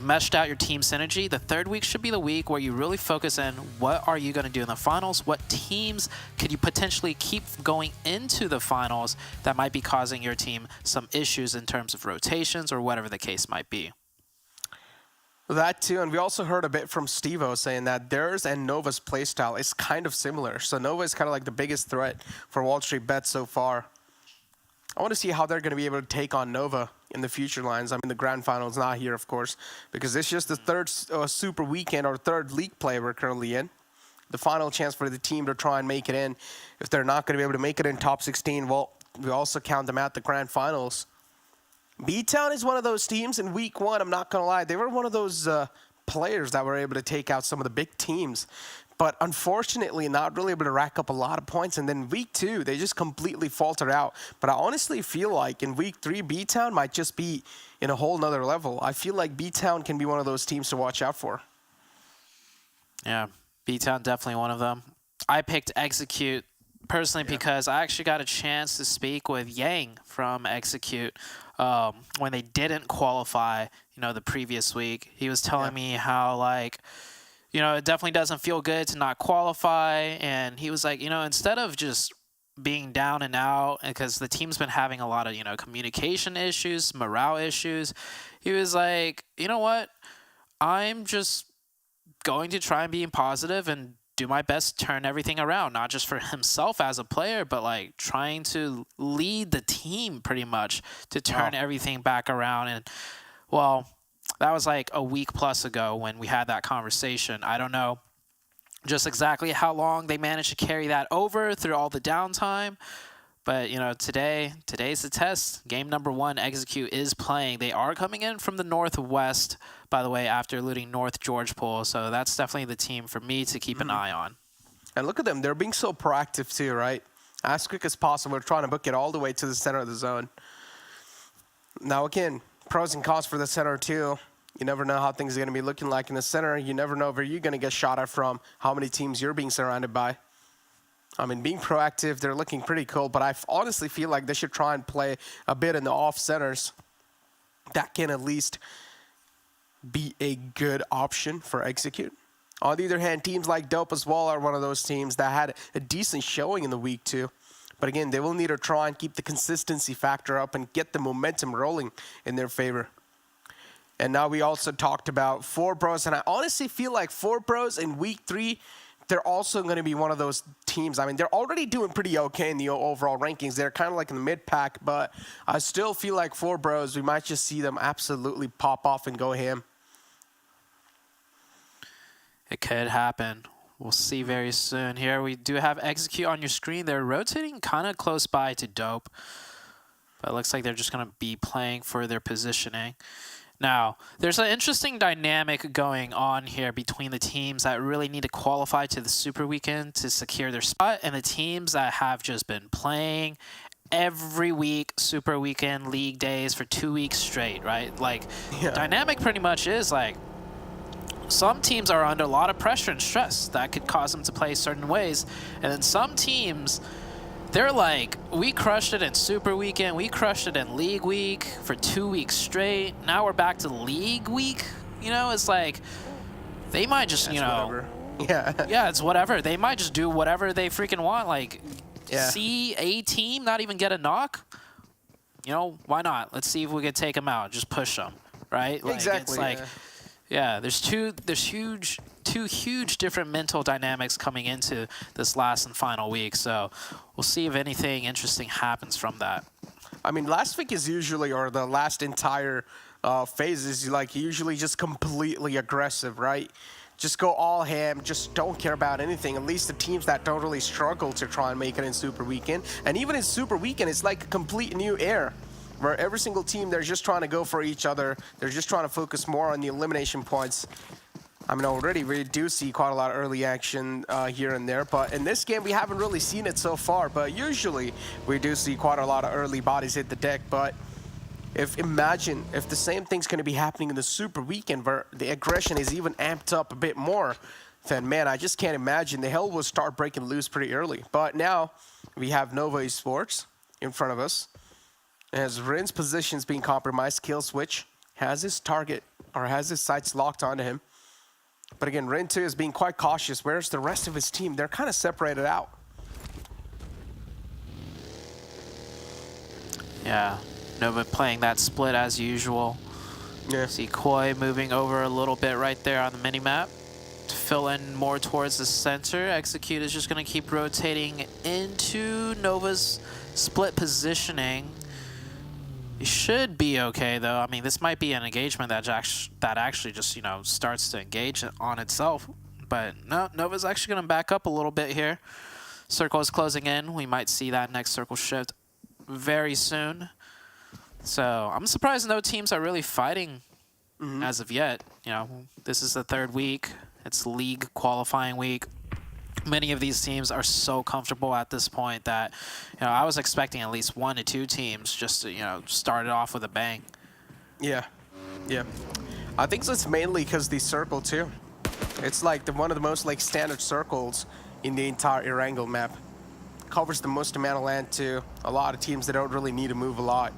Speaker 9: meshed out your team synergy. The 3rd week should be the week where you really focus in what are you going to do in the finals, what teams could you potentially keep going into the finals that might be causing your team some issues in terms of rotations or whatever the case might be.
Speaker 10: That too, and we also heard a bit from Steve-O saying that theirs and Nova's playstyle is kind of similar. So Nova is kind of like the biggest threat for WallStreetBets so far. I want to see how they're going to be able to take on Nova in the future lines. I mean, the grand final's not here, of course, because it's just the 3rd super weekend or 3rd league play we're currently in. The final chance for the team to try and make it in. If they're not going to be able to make it in top 16, well, we also count them at the grand finals. BTOWN is one of those teams in week 1, I'm not going to lie. They were one of those players that were able to take out some of the big teams. But unfortunately, not really able to rack up a lot of points. And then week 2, they just completely faltered out. But I honestly feel like in week 3, BTOWN might just be in a whole nother level. I feel like BTOWN can be one of those teams to watch out for.
Speaker 9: Yeah, BTOWN definitely one of them. I picked Execute personally because I actually got a chance to speak with Yang from Execute when they didn't qualify, you know, the previous week. He was telling me how, like, you know, it definitely doesn't feel good to not qualify. And he was like, you know, instead of just being down and out, because the team's been having a lot of, you know, communication issues, morale issues, he was like, you know what? I'm just going to try and be positive and do my best to turn everything around, not just for himself as a player, but like trying to lead the team pretty much to turn everything back around. And, well, that was like a week plus ago when we had that conversation. I don't know just exactly how long they managed to carry that over through all the downtime. But, you know, today's the test. Game number 1, Execute is playing. They are coming in from the Northwest, by the way, after looting North George Pool. So that's definitely the team for me to keep an eye on.
Speaker 10: And look at them. They're being so proactive too, right? As quick as possible. They're trying to book it all the way to the center of the zone. Now, again, pros and cons for the center too. You never know how things are going to be looking like in the center. You never know where you're going to get shot at from, how many teams you're being surrounded by. I mean, being proactive, they're looking pretty cool, but I honestly feel like they should try and play a bit in the off centers. That can at least be a good option for Execute. On the other hand, teams like Dope as well are one of those teams that had a decent showing in the week 2. But again, they will need to try and keep the consistency factor up and get the momentum rolling in their favor. And now we also talked about 4Pros, and I honestly feel like 4Pros in week 3, they're also going to be one of those teams. I mean, they're already doing pretty okay in the overall rankings. They're kind of like in the mid-pack, but I still feel like 4Pros, we might just see them absolutely pop off and go ham.
Speaker 9: It could happen. We'll see very soon. Here we do have Execute on your screen. They're rotating kind of close by to Dope, but it looks like they're just going to be playing for their positioning. Now, there's an interesting dynamic going on here between the teams that really need to qualify to the Super Weekend to secure their spot and the teams that have just been playing every week, Super Weekend, League days for 2 weeks straight, right? Like, the dynamic pretty much is like, some teams are under a lot of pressure and stress that could cause them to play certain ways. And then some teams, they're like, we crushed it in Super Weekend, we crushed it in League Week for 2 weeks straight. Now we're back to League Week. You know, it's like, they might just, you know.
Speaker 10: Whatever.
Speaker 9: Yeah, it's whatever. They might just do whatever they freaking want. Like,
Speaker 10: Yeah.
Speaker 9: see a team not even get a knock. You know, why not? Let's see if we could take them out. Just push them, right? Like,
Speaker 10: Exactly.
Speaker 9: It's like, yeah, there's two huge different mental dynamics coming into this last and final week. So we'll see if anything interesting happens from that.
Speaker 10: I mean, last week is usually, or the last entire phase is like usually just completely aggressive, right? Just go all ham, just don't care about anything. At least the teams that don't really struggle to try and make it in Super Weekend. And even in Super Weekend, it's like a complete new era, where every single team, they're just trying to go for each other. They're just trying to focus more on the elimination points. I mean, already we do see quite a lot of early action here and there, but in this game, we haven't really seen it so far. But usually, we do see quite a lot of early bodies hit the deck. But imagine if the same thing's going to be happening in the Super Weekend, where the aggression is even amped up a bit more, then, man, I just can't imagine. The hell will start breaking loose pretty early. But now, we have Nova Esports in front of us. As Rin's position's being compromised, Kill Switch has his target, or has his sights locked onto him. But again, Rin too is being quite cautious. Where's the rest of his team? They're kind of separated out.
Speaker 9: Yeah, Nova playing that split as usual.
Speaker 10: Yeah.
Speaker 9: See Koi moving over a little bit right there on the mini-map to fill in more towards the center. Execute is just going to keep rotating into Nova's split positioning. He should be okay, though. I mean, this might be an engagement that actually just, you know, starts to engage on itself. But no, Nova's actually going to back up a little bit here. Circle is closing in. We might see that next circle shift very soon. So I'm surprised no teams are really fighting as of yet. You know, this is the 3rd week. It's league qualifying week. Many of these teams are so comfortable at this point that, you know, I was expecting at least 1 to 2 teams just to, you know, start it off with a bang.
Speaker 10: Yeah. Yeah. I think it's mainly because the circle, too. It's like one of the most like standard circles in the entire Erangel map. Covers the most amount of land, too. A lot of teams that don't really need to move a lot.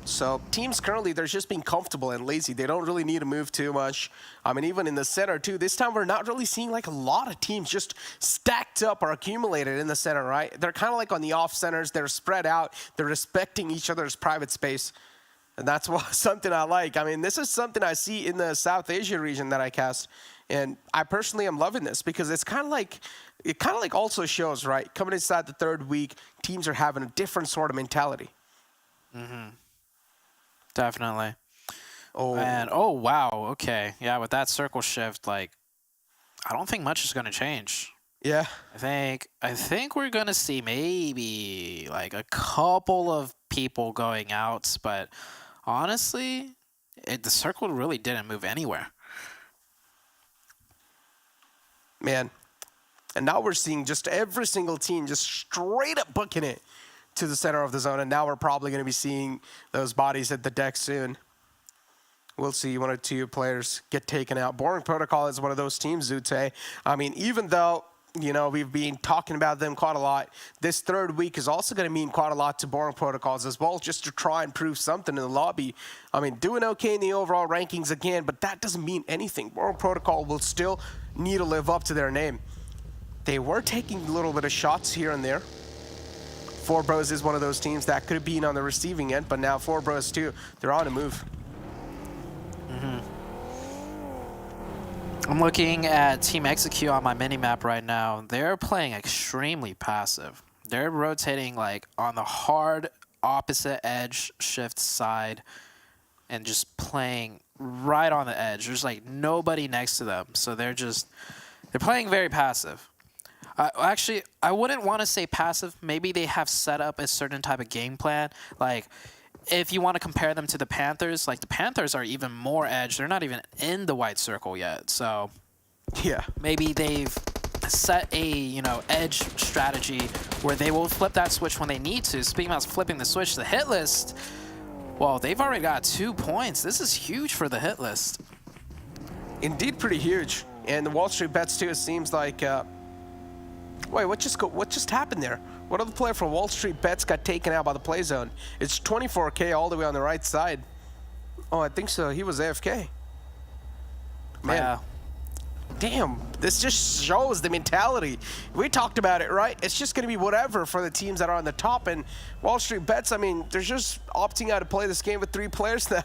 Speaker 10: So teams currently, they're just being comfortable and lazy. They don't really need to move too much. I mean, even in the center too, this time we're not really seeing like a lot of teams just stacked up or accumulated in the center, right? They're kind of like on the off centers. They're spread out. They're respecting each other's private space. And that's something I like. I mean, this is something I see in the South Asia region that I cast. And I personally am loving this because it's kind of like, it kind of like also shows, right? Coming inside the 3rd week, teams are having a different sort of mentality.
Speaker 9: Definitely.
Speaker 10: Oh,
Speaker 9: And, oh, wow. Okay. Yeah, with that circle shift, like, I don't think much is going to change.
Speaker 10: yeah.
Speaker 9: I think we're going to see maybe like a couple of people going out, but honestly, the circle really didn't move anywhere.
Speaker 10: Man. And now we're seeing just every single team just straight up booking it to the center of the zone. And now we're probably going to be seeing those bodies at the deck soon. We'll see 1 or 2 players get taken out. Boring Protocol is one of those teams, Zute. I mean, even though You know, we've been talking about them quite a lot. This third week is also going to mean quite a lot to Boring Protocols as well, just to try and prove something in the lobby. I mean, doing okay in the overall rankings again, but that doesn't mean anything. Boring Protocol will still need to live up to their name. They were taking a little bit of shots here and there. 4Bros is one of those teams that could have been on the receiving end, but now 4Bros too, they're on a move.
Speaker 9: I'm looking at Team Execute on my mini-map right now. They're playing extremely passive. They're rotating like on the hard opposite edge shift side and just playing right on the edge. There's like nobody next to them. So they're playing very passive. Actually, I wouldn't want to say passive. Maybe they have set up a certain type of game plan. Like, if you want to compare them to the Panthers, like the Panthers are even more edge. They're not even in the white circle yet. So
Speaker 10: yeah,
Speaker 9: maybe they've set a, you know, edge strategy where they will flip that switch when they need to. Speaking about flipping the switch, the hit list, well, they've already got 2 points. This is huge for the hit list.
Speaker 10: Indeed, pretty huge. And the WallStreetBets too, it seems like, wait, what just happened there? What other player from WallStreetBets got taken out by the play zone? It's 24K all the way on the right side. Oh, I think so. He was AFK. Man.
Speaker 9: Yeah.
Speaker 10: Damn, this just shows the mentality. We talked about it, right? It's just going to be whatever for the teams that are on the top. And WallStreetBets, I mean, they're just opting out to play this game with 3 players now.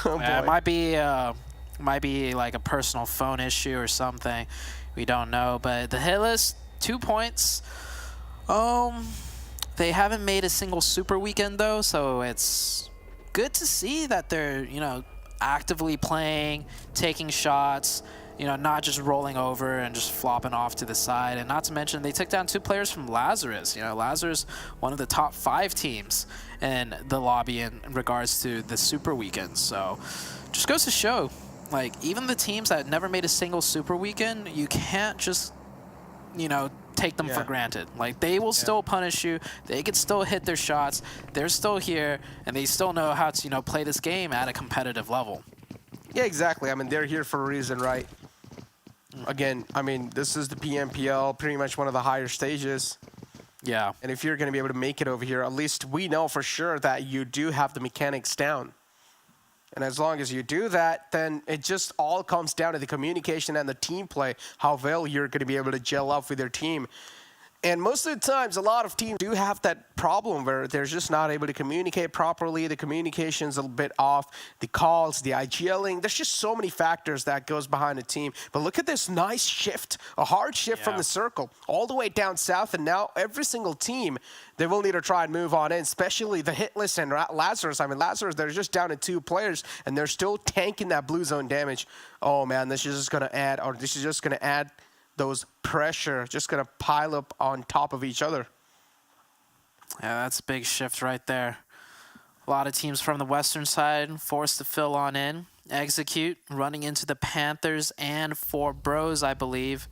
Speaker 10: Oh,
Speaker 9: Yeah,
Speaker 10: boy.
Speaker 9: it might be like a personal phone issue or something. We don't know. But the hit list, 2 points. They haven't made a single super weekend though, so it's good to see that they're, you know, actively playing, taking shots, you know, not just rolling over and just flopping off to the side. And not to mention, they took down 2 players from Lazarus. You know, Lazarus, one of the top 5 teams in the lobby in regards to the super weekend. So just goes to show, like, even the teams that never made a single super weekend, you can't just, you know, take them for granted. Like, they will still punish you. They can still hit their shots. They're still here, and they still know how to, you know, play this game at a competitive level.
Speaker 10: Yeah, exactly. I mean, they're here for a reason, right? Again, I mean, this is the PMPL, pretty much one of the higher stages.
Speaker 9: Yeah.
Speaker 10: And if you're going to be able to make it over here, at least we know for sure that you do have the mechanics down. And as long as you do that, then it just all comes down to the communication and the team play, how well you're going to be able to gel up with your team. And most of the times, a lot of teams do have that problem where they're just not able to communicate properly. The communication's a little bit off. The calls, the IGLing. There's just so many factors that goes behind a team. But look at this nice shift, a hard shift from the circle all the way down south. And now every single team, they will need to try and move on in, especially the Hitlist and Lazarus. I mean, Lazarus, they're just down to 2 players, and they're still tanking that blue zone damage. Oh, man, this is just going to add, those pressure, just going to pile up on top of each other.
Speaker 9: Yeah, that's a big shift right there. A lot of teams from the western side forced to fill on in. Execute, running into the Panthers and 4Bros, I believe.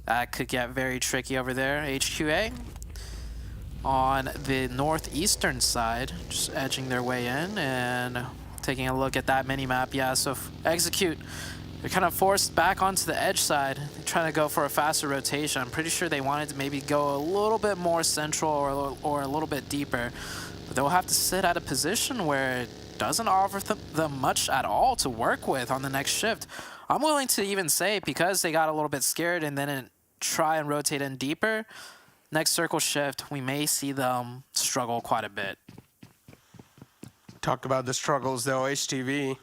Speaker 9: That could get very tricky over there. HQA on the northeastern side, just edging their way in and taking a look at that mini-map. Yeah, so Execute, they're kind of forced back onto the edge side. They're trying to go for a faster rotation. I'm pretty sure they wanted to maybe go a little bit more central or a little bit deeper. But they'll have to sit at a position where it doesn't offer them much at all to work with on the next shift. I'm willing to even say, because they got a little bit scared and then try and rotate in deeper, next circle shift, we may see them struggle quite a bit.
Speaker 10: Talk about the struggles, though, HTV.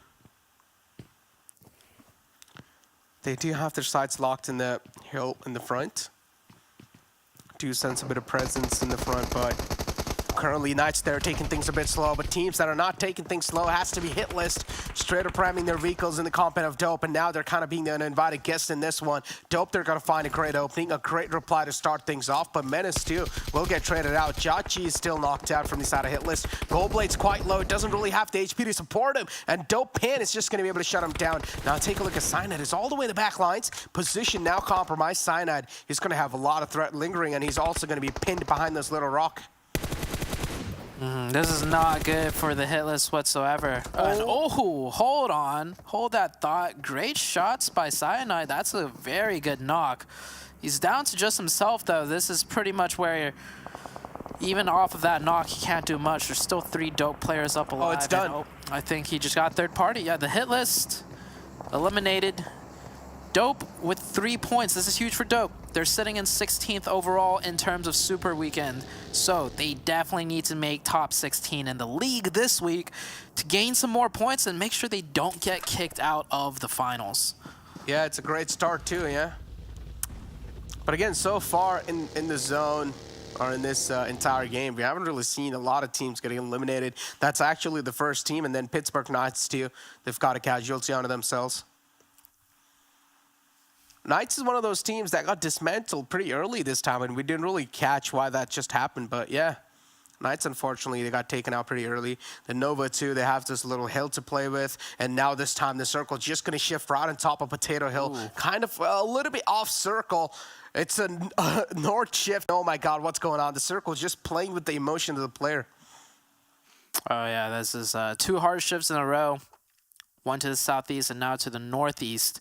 Speaker 10: They do have their sights locked in the hill in the front. Do sense a bit of presence in the front, but currently Knights there taking things a bit slow, but teams that are not taking things slow has to be Hitlist, straight up ramming their vehicles in the compound of Dope, and now they're kind of being an invited guest in this one. Dope, they're going to find a great opening, a great reply to start things off, but Menace too will get traded out. Jachi is still knocked out from the side of Hitlist. Goldblade's quite low, doesn't really have the HP to support him, and Dope Pan is just going to be able to shut him down. Now take a look at Cyanide, is all the way in the back lines, position now compromised. Cyanide is going to have a lot of threat lingering, and he's also going to be pinned behind this little rock.
Speaker 9: This is not good for the Hitlist whatsoever. Oh, hold on. Hold that thought. Great shots by Cyanide. That's a very good knock. He's down to just himself, though. This is pretty much where, even off of that knock, he can't do much. There's still 3 dope players up alive.
Speaker 10: Oh, it's done.
Speaker 9: And, I think he just got third party. Yeah, the hit list eliminated. Dope with 3 points. This is huge for Dope. They're sitting in 16th overall in terms of Super Weekend. So they definitely need to make top 16 in the league this week to gain some more points and make sure they don't get kicked out of the finals.
Speaker 10: Yeah, it's a great start too, yeah. But again, so far in the zone, or in this entire game, we haven't really seen a lot of teams getting eliminated. That's actually the first team, and then Pittsburgh Knights too. They've got a casualty onto themselves. Knights is one of those teams that got dismantled pretty early this time, and we didn't really catch why that just happened. But yeah, Knights, unfortunately, they got taken out pretty early. The Nova, too, they have this little hill to play with. And now this time, the circle just going to shift right on top of Potato Hill. Ooh. Kind of a little bit off circle. It's a north shift. Oh, my God, what's going on? The circle is just playing with the emotion of the player.
Speaker 9: Oh, yeah, this is 2 hard shifts in a row. One to the southeast and now to the northeast.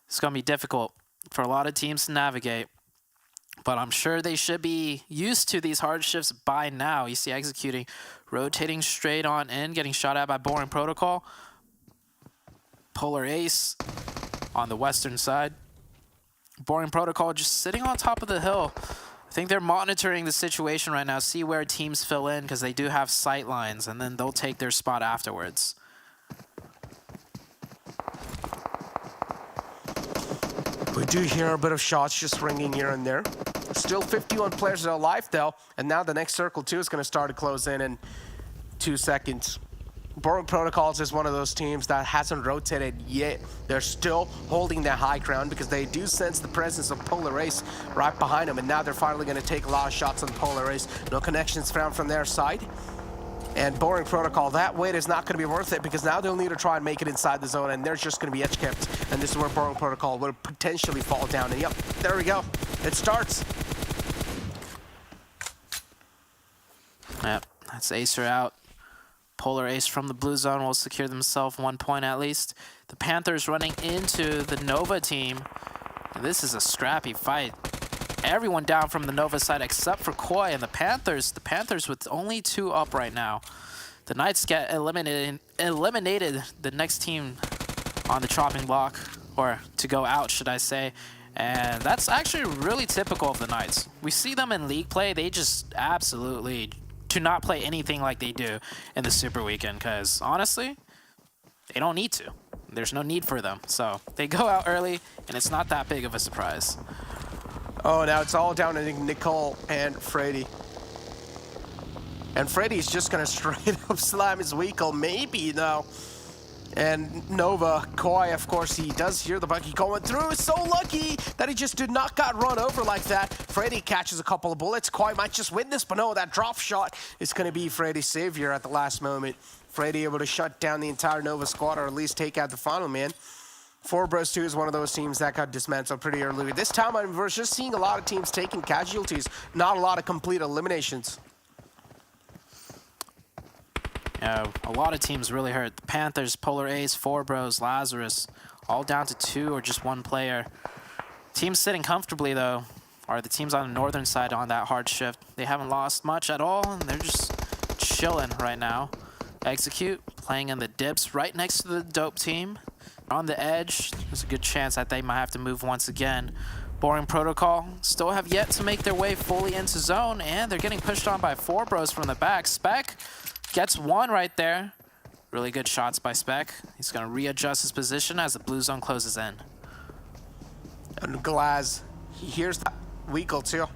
Speaker 9: It's going to be difficult for a lot of teams to navigate, but I'm sure they should be used to these hard shifts by now. You see executing, rotating straight on in, getting shot at by Boring Protocol. Polar Ace on the western side. Boring Protocol just sitting on top of the hill. I think they're monitoring the situation right now, see where teams fill in, because they do have sight lines, and then they'll take their spot afterwards.
Speaker 10: We do hear a bit of shots just ringing here and there. Still 51 players are alive, though. And now the next circle, too, is going to start to close in 2 seconds. Boring Protocols is one of those teams that hasn't rotated yet. They're still holding their high ground because they do sense the presence of Polar Ace right behind them. And now they're finally going to take a lot of shots on Polar Ace. No connections found from their side. And Boring Protocol, that wait is not going to be worth it because now they'll need to try and make it inside the zone, and they're just going to be edge kept. And this is where Boring Protocol would potentially fall down. And yep, there we go. It starts.
Speaker 9: Yep, that's Acer out. Polar Ace from the blue zone will secure themselves 1 point at least. The Panthers running into the Nova team. And this is a scrappy fight. Everyone down from the Nova side except for Koi and the Panthers. The Panthers with only 2 up right now. The Knights get eliminated the next team on the chopping block, or to go out, should I say. And that's actually really typical of the Knights. We see them in league play. They just absolutely do not play anything like they do in the Super Weekend because, honestly, they don't need to. There's no need for them. So they go out early, and it's not that big of a surprise.
Speaker 10: Oh, now it's all down to Nicole and Freddy. And Freddy's just going to straight up slam his vehicle, maybe, though. And Nova, Koi, of course, he does hear the buggy going through. Is so lucky that he just did not got run over like that. Freddy catches a couple of bullets. Koi might just win this, but no, that drop shot is going to be Freddy's savior at the last moment. Freddy able to shut down the entire Nova squad, or at least take out the final man. 4Bros 2 is one of those teams that got dismantled pretty early. This time, we're just seeing a lot of teams taking casualties, not a lot of complete eliminations.
Speaker 9: Yeah, a lot of teams really hurt. The Panthers, Polar Ace, 4Bros, Lazarus, all down to 2 or just 1 player. Teams sitting comfortably, though, are the teams on the northern side on that hard shift. They haven't lost much at all, and they're just chilling right now. Execute, playing in the dips right next to the dope team. On the edge, there's a good chance that they might have to move once again. Boring Protocol still have yet to make their way fully into zone, and they're getting pushed on by 4Bros from the back. Spec gets 1 right there. Really good shots by Spec. He's going to readjust his position as the blue zone closes in.
Speaker 10: And Glaz, he hears that vehicle too.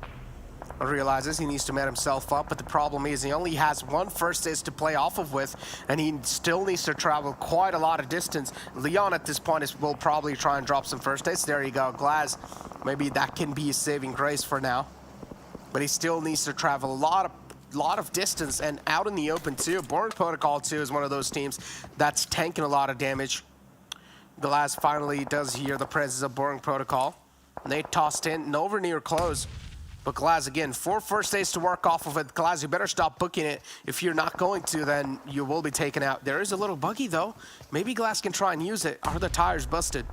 Speaker 10: Realizes he needs to man himself up, but the problem is he only has 1 first ace to play off of with, and he still needs to travel quite a lot of distance. Leon at this point will probably try and drop some first ace. There you go, Glaz. Maybe that can be his saving grace for now. But he still needs to travel a lot of distance and out in the open too. Boring Protocol too is one of those teams that's tanking a lot of damage. Glaz finally does hear the presence of Boring Protocol. Nate tossed in, nowhere near close. But Glaz, again, 4 first ace to work off of it. Glaz, you better stop booking it. If you're not going to, then you will be taken out. There is a little buggy, though. Maybe Glaz can try and use it. Are the tires busted?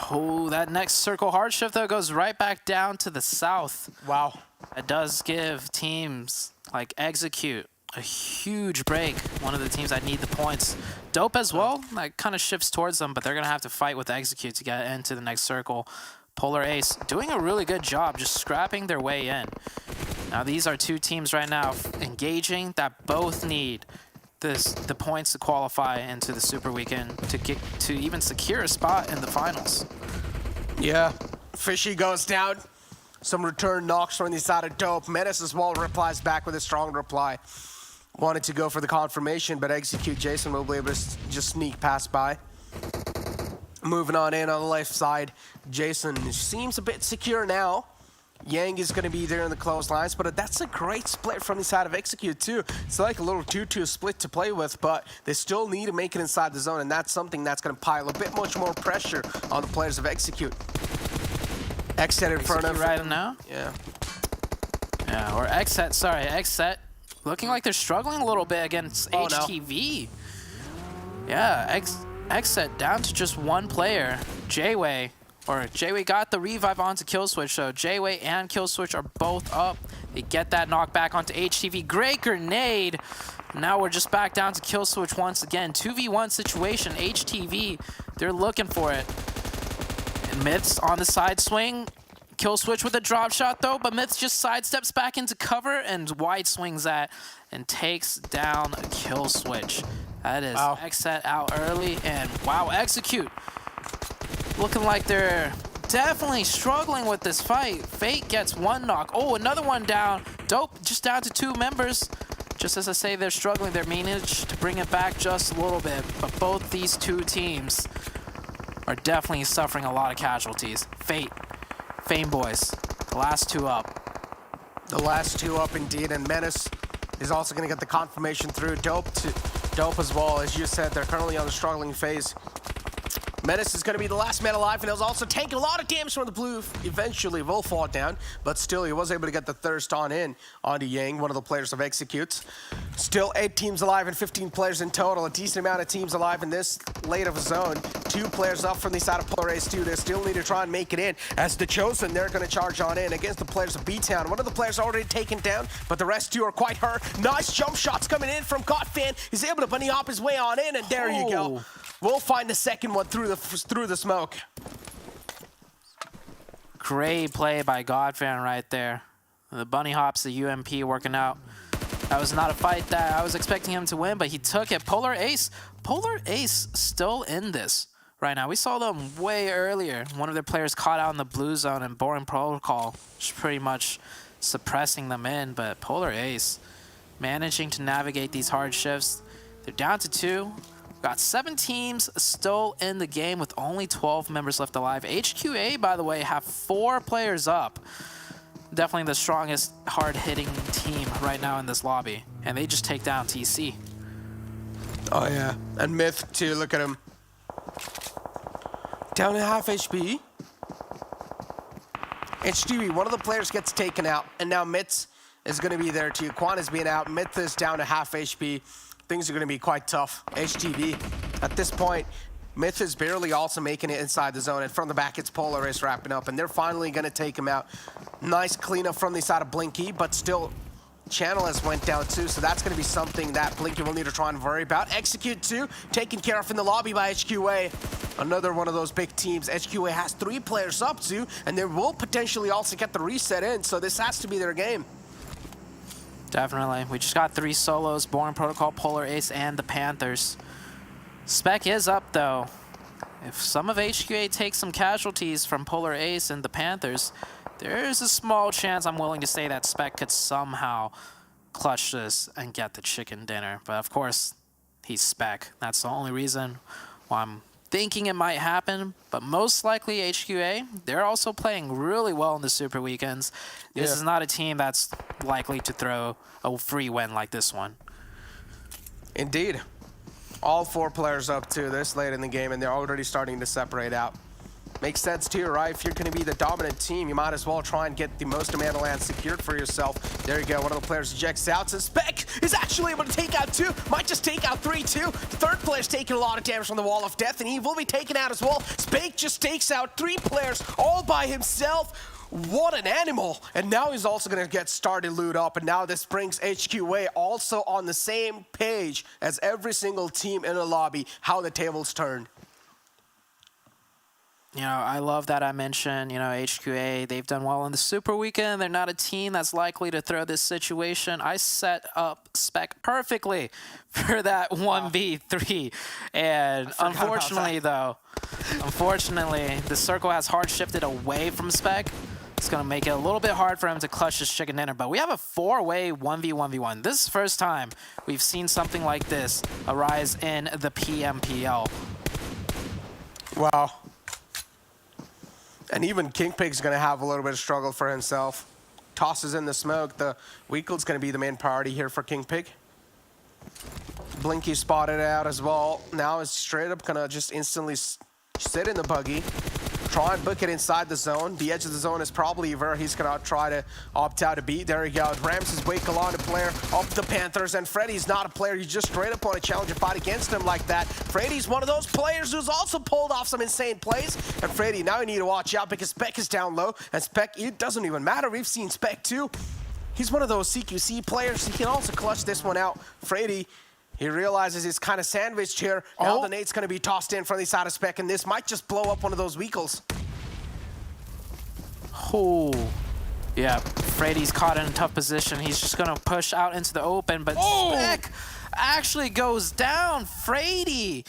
Speaker 9: Oh, that next circle hard shift, though, goes right back down to the south.
Speaker 10: Wow.
Speaker 9: It does give teams like Execute a huge break. One of the teams that need the points. Dope as well. That kind of shifts towards them, but they're going to have to fight with Execute to get into the next circle. Polar Ace doing a really good job just scrapping their way in. Now, these are two teams right now engaging that both need the points to qualify into the Super Weekend to even secure a spot in the finals.
Speaker 10: Yeah. Fishy goes down. Some return knocks from the side of Dope. Menace as well replies back with a strong reply. Wanted to go for the confirmation, but Execute Jason will be able to just sneak past by. Moving on in on the left side, Jason seems a bit secure now. Yang is going to be there in the close lines, but that's a great split from the side of Execute too. It's like a little 2-2 split to play with, but they still need to make it inside the zone, and that's something that's going to pile a bit much more pressure on the players of Execute. XSET in front of
Speaker 9: right now.
Speaker 10: Yeah.
Speaker 9: Yeah, or XSET, sorry, XSET. Looking like they're struggling a little bit against HTV. No. Yeah, XSET down to just one player, Jayway. Or Jayway got the revive onto Killswitch, so Jayway and Killswitch are both up. They get that knockback onto HTV. Great grenade. Now we're just back down to Killswitch once again. 2v1 situation. HTV, they're looking for it. And Myths on the side swing. Killswitch with a drop shot though, but Myths just sidesteps back into cover and wide swings that and takes down Killswitch. That is XSET out early, and wow, Execute. Looking like they're definitely struggling with this fight. Fate gets one knock. Oh, another one down. Dope, just down to 2 members. Just as I say, they're struggling. They're managed to bring it back just a little bit. But both these two teams are definitely suffering a lot of casualties. Fate, Fame Boys, the last 2 up.
Speaker 10: The last 2 up indeed, and Menace is also going to get the confirmation through. Dope as well. As you said, they're currently on the struggling phase. Menace is going to be the last man alive, and he'll also take a lot of damage from the blue. Eventually will fall down, but still he was able to get the thirst on onto Yang, one of the players of Executes. Still 8 teams alive and 15 players in total. A decent amount of teams alive in this late of a zone. 2 players up from the side of Polar Ace 2. They still need to try and make it in. As the Chosen, they're going to charge on in against the players of BTOWN. One of the players already taken down, but the rest 2 are quite hurt. Nice jump shots coming in from Godfan. He's able to bunny hop his way on in, and there you go. We'll find the second one through the smoke.
Speaker 9: Great play by Godfan right there. The bunny hops, the UMP working out. That was not a fight that I was expecting him to win, but he took it. Polar Ace still in this right now. We saw them way earlier. One of their players caught out in the blue zone, and Boring Protocol just pretty much suppressing them in, but Polar Ace managing to navigate these hard shifts. They're down to 2. Got 7 teams still in the game with only 12 members left alive. HQA, by the way, have 4 players up. Definitely the strongest hard-hitting team right now in this lobby. And they just take down TC.
Speaker 10: Oh, yeah. And Myth, too. Look at him. Down to half HP. HTV, one of the players gets taken out. And now Myth is going to be there, too. Quan is being out. Myth is down to half HP. Things are going to be quite tough. HTV, at this point, Myth is barely also making it inside the zone, and from the back, it's Polar Ace wrapping up, and they're finally going to take him out. Nice cleanup from the side of Blinky, but still, Channel has went down too, so that's going to be something that Blinky will need to try and worry about. Execute 2, taken care of in the lobby by HQA. Another one of those big teams. HQA has 3 players up too, and they will potentially also get the reset in, so this has to be their game.
Speaker 9: Definitely. We just got 3 solos, Boring Protocol, Polar Ace, and the Panthers. Spec is up, though. If some of HQA takes some casualties from Polar Ace and the Panthers, there's a small chance I'm willing to say that Spec could somehow clutch this and get the chicken dinner. But of course, he's Spec. That's the only reason why I'm thinking it might happen, but most likely HQA, they're also playing really well in the Super Weekends. This is not a team that's likely to throw a free win like this one.
Speaker 10: Indeed. All 4 players up to this late in the game, and they're already starting to separate out. Makes sense too, right? If you're going to be the dominant team, you might as well try and get the most amount of land secured for yourself. There you go. One of the players ejects out. So Spec is actually able to take out 2. Might just take out 3 too. The third player's taking a lot of damage from the Wall of Death, and he will be taken out as well. Spec just takes out 3 players all by himself. What an animal. And now he's also going to get started loot up. And now this brings HQA also on the same page as every single team in the lobby. How the tables turn.
Speaker 9: You know, I love that I mentioned, you know, HQA, they've done well in the Super Weekend. They're not a team that's likely to throw this situation. I set up Spec perfectly for that 1v3. And unfortunately, though, the circle has hard shifted away from Spec. It's going to make it a little bit hard for him to clutch his chicken dinner. But we have a 4-way 1v1v1. This is the first time we've seen something like this arise in the PMPL.
Speaker 10: Wow. And even King Pig's going to have a little bit of struggle for himself. Tosses in the smoke. The Weekle's going to be the main priority here for King Pig. Blinky spotted out as well. Now it's straight up going to just instantly sit in the buggy. Try and book it inside the zone. The edge of the zone is probably where he's going to try to opt out a beat. There he goes. Rams is Wakelon, a player of the Panthers, and Freddy's not a player. He's just straight up on a challenger fight against him like that. Freddy's one of those players who's also pulled off some insane plays. And Freddy, now you need to watch out because Spec is down low. And Spec, it doesn't even matter. We've seen Spec too. He's one of those CQC players. He can also clutch this one out. Freddy, he realizes he's kind of sandwiched here. Now the nade's going to be tossed in from the side of Spec, and this might just blow up one of those Weekles.
Speaker 9: Oh, yeah, Freddy's caught in a tough position. He's just going to push out into the open, but Spec actually goes down. Freddy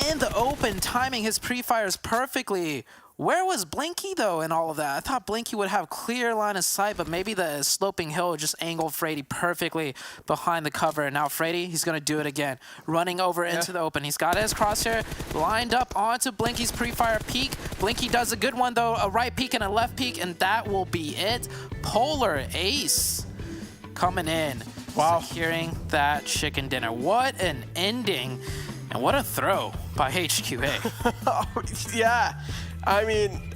Speaker 9: in the open, timing his pre-fires perfectly. Where was Blinky, though, in all of that? I thought Blinky would have clear line of sight, but maybe the sloping hill just angled Freddy perfectly behind the cover. And now Freddy, he's going to do it again. Running over into the open. He's got his crosshair lined up onto Blinky's pre-fire peek. Blinky does a good one, though. A right peek and a left peek, and that will be it. Polar Ace coming in. Wow. Securing that chicken dinner. What an ending, and what a throw by HQA.
Speaker 10: Yeah. I mean,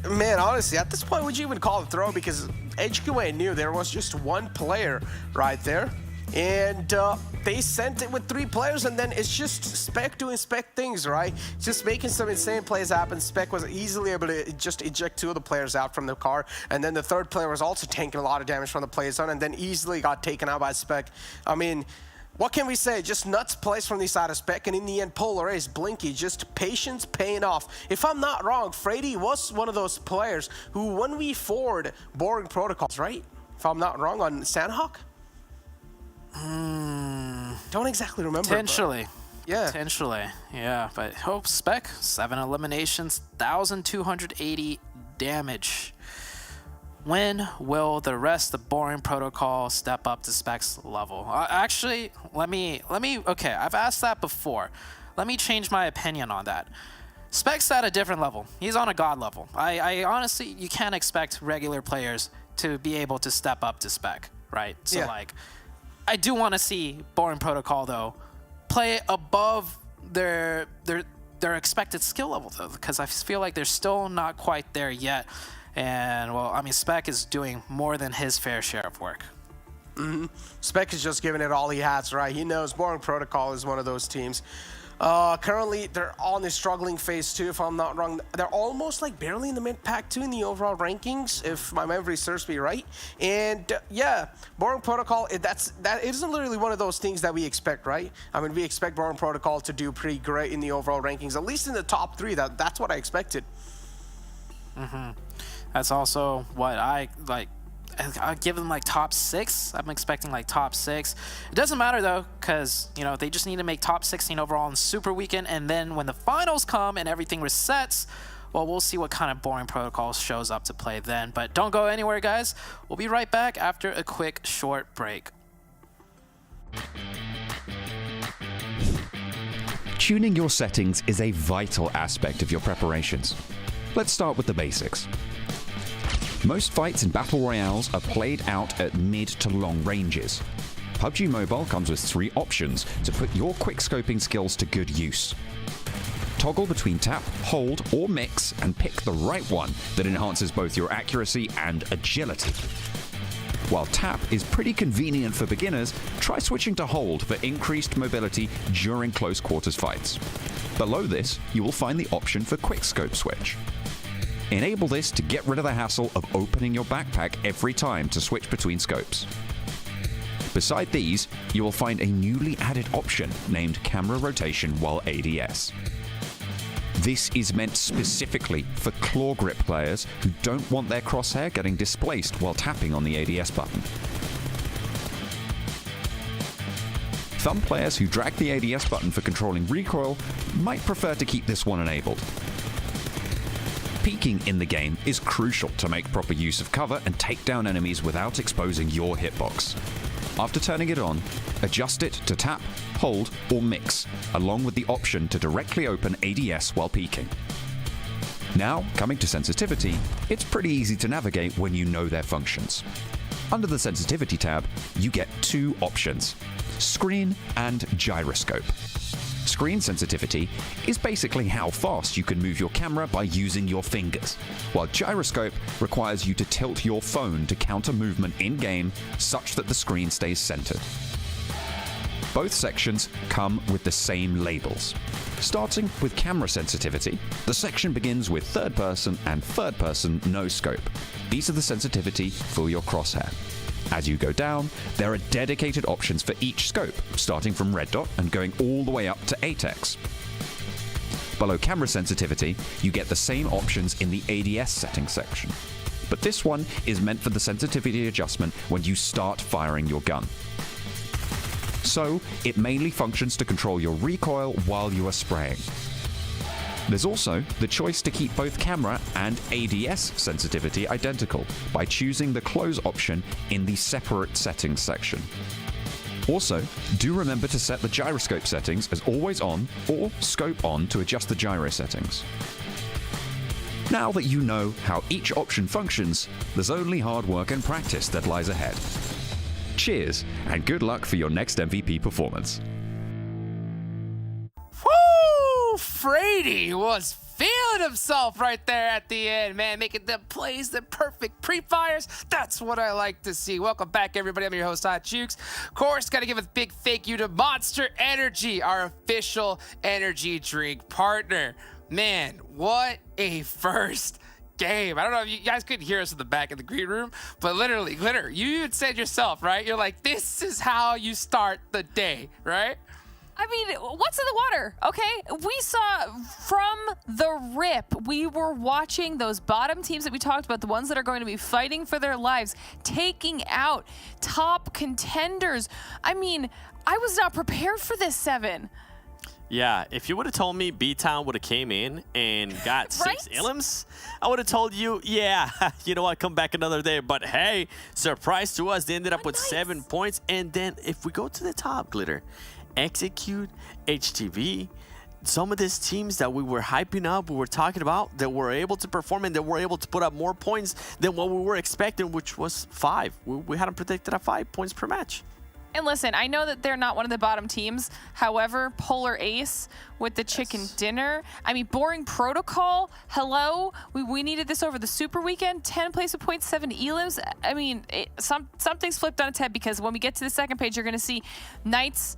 Speaker 10: man, honestly, at this point, would you even call it a throw? Because HQA knew there was just one player right there. And they sent it with 3 players, and then it's just Spec doing Spec things, right? Just making some insane plays happen. Spec was easily able to just eject 2 of the players out from the car. And then the third player was also taking a lot of damage from the play zone, and then easily got taken out by Spec. I mean, what can we say? Just nuts plays from the side of Spec, and in the end, Polar Ace, Blinky, just patience paying off. If I'm not wrong, Freddy was one of those players who, when we forward boring protocols, right? If I'm not wrong, on Sanhok? Don't exactly remember.
Speaker 9: Potentially.
Speaker 10: Yeah.
Speaker 9: Potentially. Yeah, but hope Spec, 7 eliminations, 1,280 damage. When will the rest of Boring Protocol step up to Spec's level? Actually, okay, I've asked that before. Let me change my opinion on that. Spec's at a different level. He's on a god level. I honestly, you can't expect regular players to be able to step up to Spec, right? So like, I do want to see Boring Protocol though play above their expected skill level though, because I feel like they're still not quite there yet. And, well, I mean, Spec is doing more than his fair share of work.
Speaker 10: Spec is just giving it all he has, right? He knows Boring Protocol is one of those teams. Currently, they're on the struggling phase too, if I'm not wrong. They're almost like barely in the mid-pack too in the overall rankings, if my memory serves me right. And yeah, Boring Protocol, that isn't literally one of those things that we expect, right? I mean, we expect Boring Protocol to do pretty great in the overall rankings, at least in the top 3. That's what I expected.
Speaker 9: That's also what I like. I'll give them like top 6. I'm expecting like top 6. It doesn't matter though, because you know they just need to make top 16 overall in Super Weekend, and then when the finals come and everything resets, well, we'll see what kind of Boring Protocol shows up to play then. But don't go anywhere, guys. We'll be right back after a quick short break.
Speaker 11: Tuning your settings is a vital aspect of your preparations. Let's start with the basics. Most fights in Battle Royales are played out at mid to long ranges. PUBG Mobile comes with 3 options to put your quick scoping skills to good use. Toggle between tap, hold, or mix and pick the right one that enhances both your accuracy and agility. While tap is pretty convenient for beginners, try switching to hold for increased mobility during close quarters fights. Below this, you will find the option for quickscope switch. Enable this to get rid of the hassle of opening your backpack every time to switch between scopes. Beside these, you will find a newly added option named camera rotation while ADS. This is meant specifically for claw grip players who don't want their crosshair getting displaced while tapping on the ADS button. Thumb players who drag the ADS button for controlling recoil might prefer to keep this one enabled. Peeking in the game is crucial to make proper use of cover and take down enemies without exposing your hitbox. After turning it on, adjust it to tap, hold, or mix, along with the option to directly open ADS while peeking. Now, coming to sensitivity, it's pretty easy to navigate when you know their functions. Under the sensitivity tab, you get two options: screen and gyroscope. Screen sensitivity is basically how fast you can move your camera by using your fingers, while gyroscope requires you to tilt your phone to counter movement in-game such that the screen stays centered. Both sections come with the same labels. Starting with camera sensitivity, the section begins with third person and third person no scope. These are the sensitivity for your crosshair. As you go down, there are dedicated options for each scope, starting from red dot and going all the way up to 8x. Below camera sensitivity, you get the same options in the ADS settings section. But this one is meant for the sensitivity adjustment when you start firing your gun. So, it mainly functions to control your recoil while you are spraying. There's also the choice to keep both camera and ADS sensitivity identical by choosing the close option in the separate settings section. Also, do remember to set the gyroscope settings as always on or scope on to adjust the gyro settings. Now that you know how each option functions, there's only hard work and practice that lies ahead. Cheers, and good luck for your next MVP performance.
Speaker 5: Frady was feeling himself right there at the end, man, making the plays, the perfect pre-fires. That's what I like to see. Welcome back, everybody. I'm your host, Hot Jukes. Of course, got to give a big thank you to Monster Energy, our official energy drink partner. Man, what a first game. I don't know if you guys could hear us in the back of the green room, but literally, you even said yourself, right? You're like, this is how you start the day, right?
Speaker 7: I mean, what's in the water, okay? We saw from the rip, we were watching those bottom teams that we talked about, the ones that are going to be fighting for their lives, taking out top contenders. I mean, I was not prepared for this, Seven.
Speaker 6: Yeah, if you would have told me BTOWN would have came in and got
Speaker 7: Right?
Speaker 6: 6 Illims, I would have told you, yeah, you know what, come back another day. But hey, surprise to us, they ended up with 7 points. And then if we go to the top, Glitter, Execute, HTV, some of these teams that we were hyping up, we were talking about, that were able to perform and that were able to put up more points than what we were expecting, which was 5. We had them predicted at 5 points per match.
Speaker 7: And listen, I know that they're not one of the bottom teams. However, Polar Ace with the chicken dinner. I mean, Boring Protocol, hello. We needed this over the Super Weekend. 10 place of points, 7 elims. I mean, something's flipped on its head, because when we get to the second page, you're going to see Knights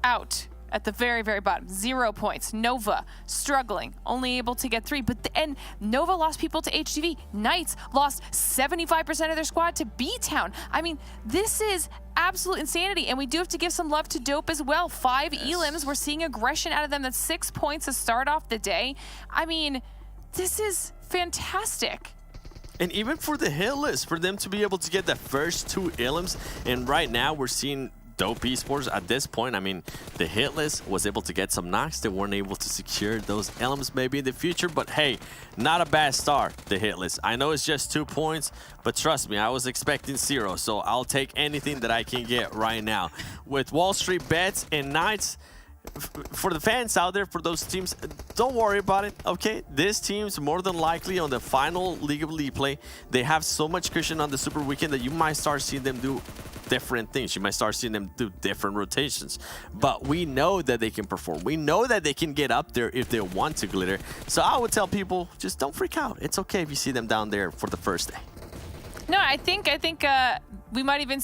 Speaker 7: out at the very, very bottom. 0 points. Nova struggling, only able to get 3. And Nova lost people to HTV. Knights lost 75% of their squad to BTOWN. I mean, this is absolute insanity. And we do have to give some love to Dope as well. 5 elims. We're seeing aggression out of them. That's 6 points to start off the day. I mean, this is fantastic.
Speaker 6: And even for the Hitlist, for them to be able to get the first 2 elims, and right now we're seeing Dope Esports at this point. I mean, the Hitlist was able to get some knocks. They weren't able to secure those elements maybe in the future, but hey, not a bad start, the Hitlist. I know it's just 2 points, but trust me, I was expecting 0, so I'll take anything that I can get right now. With WallStreetBets and Knights, for the fans out there, for those teams, don't worry about it, okay? These teams, more than likely on the final League of League play, they have so much cushion on the Super Weekend that you might start seeing them do different things. You might start seeing them do different rotations. But we know that they can perform. We know that they can get up there if they want to, Glitter. So I would tell people, just don't freak out. It's okay if you see them down there for the first day.
Speaker 7: No, I think we might even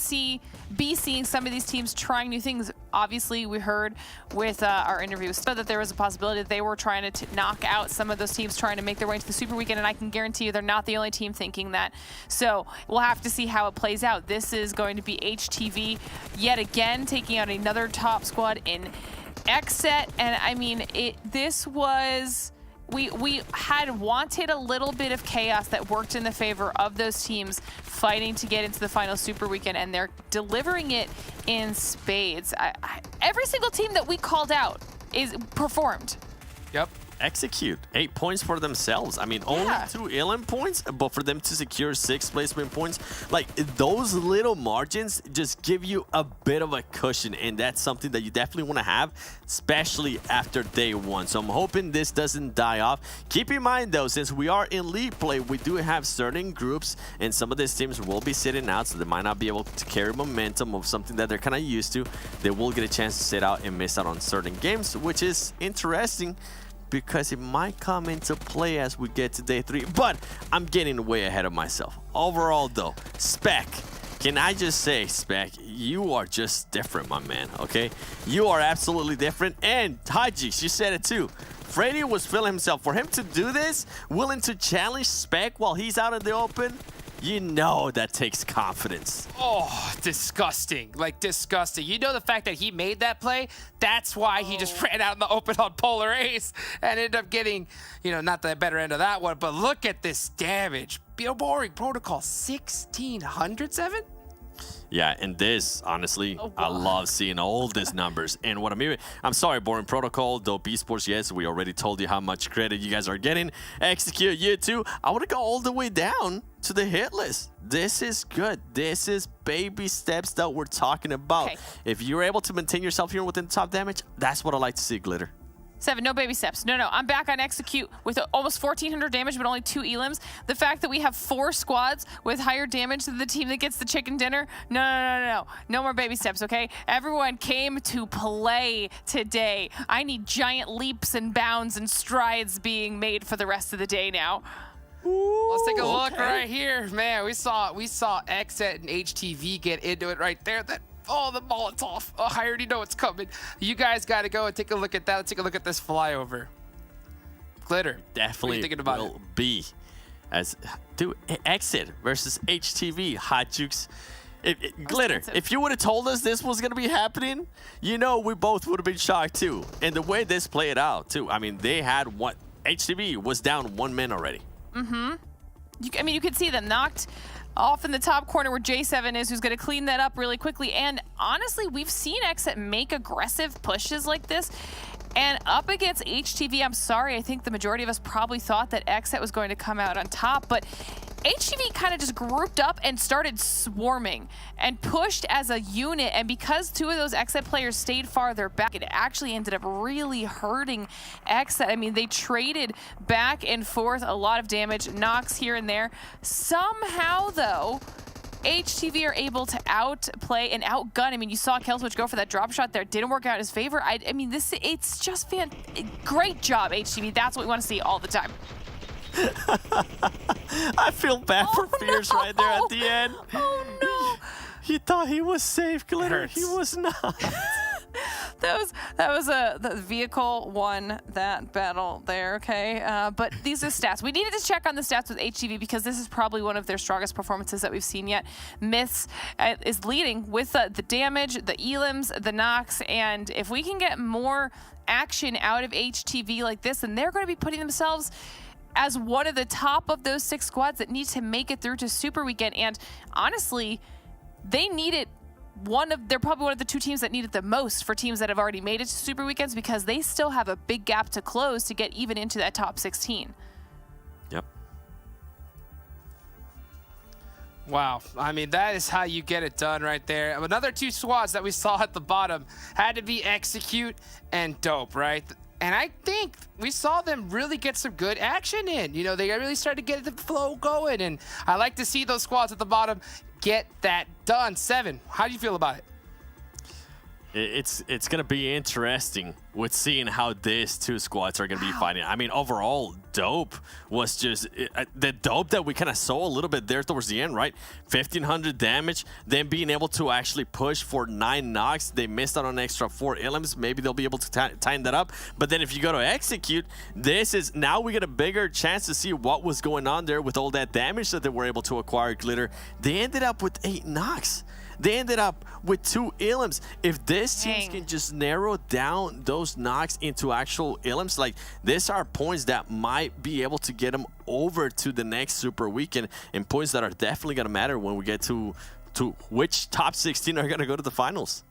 Speaker 7: be seeing some of these teams trying new things. Obviously, we heard with our interview that there was a possibility that they were trying to knock out some of those teams trying to make their way into the Super Weekend, and I can guarantee you they're not the only team thinking that. So we'll have to see how it plays out. This is going to be HTV yet again taking out another top squad in XSET, and I mean, this was... We had wanted a little bit of chaos that worked in the favor of those teams fighting to get into the final Super Weekend, and they're delivering it in spades. Every single team that we called out is performed.
Speaker 5: Yep.
Speaker 6: Execute 8 points for themselves. I mean, only 2 Elim points, but for them to secure 6 placement points, like those little margins just give you a bit of a cushion, and that's something that you definitely want to have, especially after day 1. So I'm hoping this doesn't die off. Keep in mind though, since we are in league play, we do have certain groups, and some of these teams will be sitting out, so they might not be able to carry momentum of something that they're kind of used to. They will get a chance to sit out and miss out on certain games, which is interesting, because it might come into play as we get to day 3. But I'm getting way ahead of myself. Overall, though, Spec, can I just say, Spec, you are just different, my man, okay? You are absolutely different. And Haji, she said it too. Freddy was feeling himself. For him to do this, willing to challenge Spec while he's out in the open, you know that takes confidence.
Speaker 5: Oh, disgusting. Like, disgusting. You know the fact that he made that play? That's why he just ran out in the open on Polar Ace and ended up getting, you know, not the better end of that one, but look at this damage. Boring protocol, 1607?
Speaker 6: Yeah, and this, honestly, I love seeing all these numbers. And what I'm sorry, Boring Protocol, Dope Esports, yes, we already told you how much credit you guys are getting. Execute, you too. I want to go all the way down to the hit list. This is good. This is baby steps that we're talking about.
Speaker 7: Okay.
Speaker 6: If you're able to maintain yourself here within top damage, that's what I like to see, Glitter.
Speaker 7: 7, no baby steps. No, I'm back on Execute with almost 1,400 damage, but only 2 elims. The fact that we have 4 squads with higher damage than the team that gets the chicken dinner. No. No more baby steps, okay? Everyone came to play today. I need giant leaps and bounds and strides being made for the rest of the day now.
Speaker 5: Let's take a look right here. Man, we saw XSET and HTV get into it right there. Oh, the Molotov. Oh, I already know it's coming. You guys got to go and take a look at that. Let's take a look at this flyover. Glitter.
Speaker 6: Definitely
Speaker 5: what are you thinking about
Speaker 6: will be. Dude, XSET versus HTV. Hot Jukes. Glitter, if you would have told us this was going to be happening, you know we both would have been shocked too. And the way this played out too. I mean, they had what? HTV was down 1 man already.
Speaker 7: Mm-hmm. I mean, you could see them knocked off in the top corner where J7 is, who's going to clean that up really quickly. And honestly, we've seen XSET make aggressive pushes like this. And up against HTV, I'm sorry, I think the majority of us probably thought that XSET was going to come out on top, but HTV kind of just grouped up and started swarming and pushed as a unit. And because 2 of those XSET players stayed farther back, it actually ended up really hurting XSET. I mean, they traded back and forth a lot of damage, knocks here and there. Somehow, though, HTV are able to outplay and outgun. I mean, you saw Killswitch go for that drop shot there. Didn't work out in his favor. I mean, it's just great job, HTV. That's what we want to see all the time.
Speaker 6: I feel bad for Fierce right there at the end.
Speaker 7: Oh, no.
Speaker 6: He thought he was safe, Glitter. He was not.
Speaker 7: That was the vehicle won that battle there, okay? But these are stats. We needed to check on the stats with HTV because this is probably one of their strongest performances that we've seen yet. Myths is leading with the damage, the elims, the knocks, and if we can get more action out of HTV like this, then they're going to be putting themselves as one of the top of those 6 squads that need to make it through to Super Weekend. And honestly, they need it. They're probably one of the 2 teams that need it the most for teams that have already made it to Super Weekends, because they still have a big gap to close to get even into that top 16.
Speaker 6: Yep.
Speaker 5: Wow. I mean, that is how you get it done right there. Another 2 squads that we saw at the bottom had to be Execute and Dope, right? And I think we saw them really get some good action in. You know, they really started to get the flow going. And I like to see those squads at the bottom get that done. 7, how do you feel about it?
Speaker 6: It's going to be interesting with seeing how these two squads are going to be fighting. I mean, overall, Dope was just the Dope that we kind of saw a little bit there towards the end, right? 1,500 damage, then being able to actually push for 9 knocks. They missed out on an extra 4 elims. Maybe they'll be able to tighten that up. But then if you go to execute, this is now we get a bigger chance to see what was going on there with all that damage that they were able to acquire. Glitter, they ended up with 8 knocks. They ended up with 2 elims. If this team can just narrow down those knocks into actual elims, like these are points that might be able to get them over to the next Super Weekend, and points that are definitely going to matter when we get to which top 16 are going to go to the finals.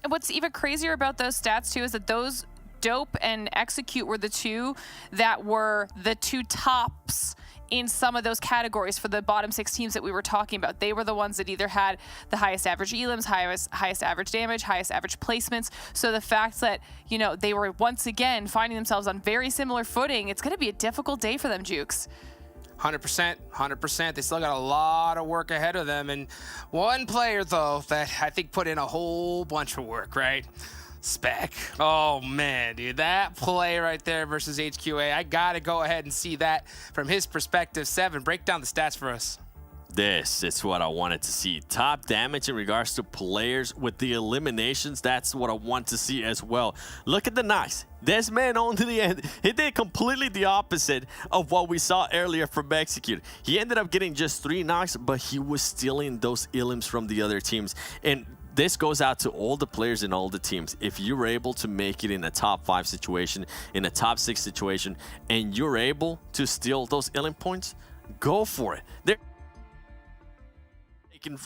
Speaker 7: And what's even crazier about those stats too is that those Dope and Execute were the 2 that were the 2 tops in some of those categories for the bottom 6 teams that we were talking about. They were the ones that either had the highest average elims, highest average damage, highest average placements. So the fact that, you know, they were once again finding themselves on very similar footing, it's going to be a difficult day for them, Jukes.
Speaker 5: 100%, 100%. They still got a lot of work ahead of them. And one player, though, that I think put in a whole bunch of work, right? Spec. Oh, man, dude. That play right there versus HQA, I got to go ahead and see that from his perspective. 7, break down the stats for us.
Speaker 6: This is what I wanted to see. Top damage in regards to players with the eliminations. That's what I want to see as well. Look at the knocks. This man on to the end, he did completely the opposite of what we saw earlier from Execute. He ended up getting just 3 knocks, but he was stealing those elims from the other teams. And this goes out to all the players in all the teams. If you're able to make it in a top 5 situation, in a top 6 situation, and you're able to steal those elim points, go for it. They can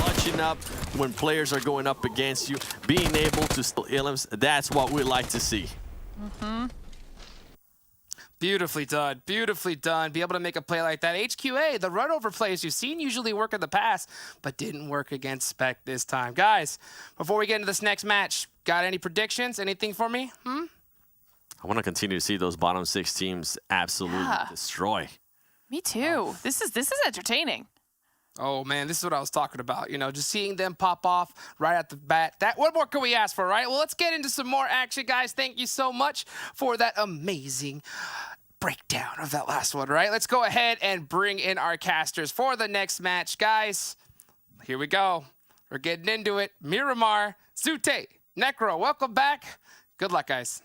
Speaker 6: watching up when players are going up against you, being able to steal elims, that's what we like to see.
Speaker 5: Beautifully done. Beautifully done. Be able to make a play like that. HQA, the runover plays you've seen usually work in the past, but didn't work against Spec this time. Guys, before we get into this next match, got any predictions? Anything for me?
Speaker 6: I want to continue to see those bottom 6 teams absolutely destroy.
Speaker 7: Me too. This is entertaining.
Speaker 5: Oh, man, this is what I was talking about. You know, just seeing them pop off right at the bat. What more can we ask for, right? Well, let's get into some more action, guys. Thank you so much for that amazing breakdown of that last one, right? Let's go ahead and bring in our casters for the next match. Guys, here we go. We're getting into it. Miramar, Zute, Necro, welcome back. Good luck, guys.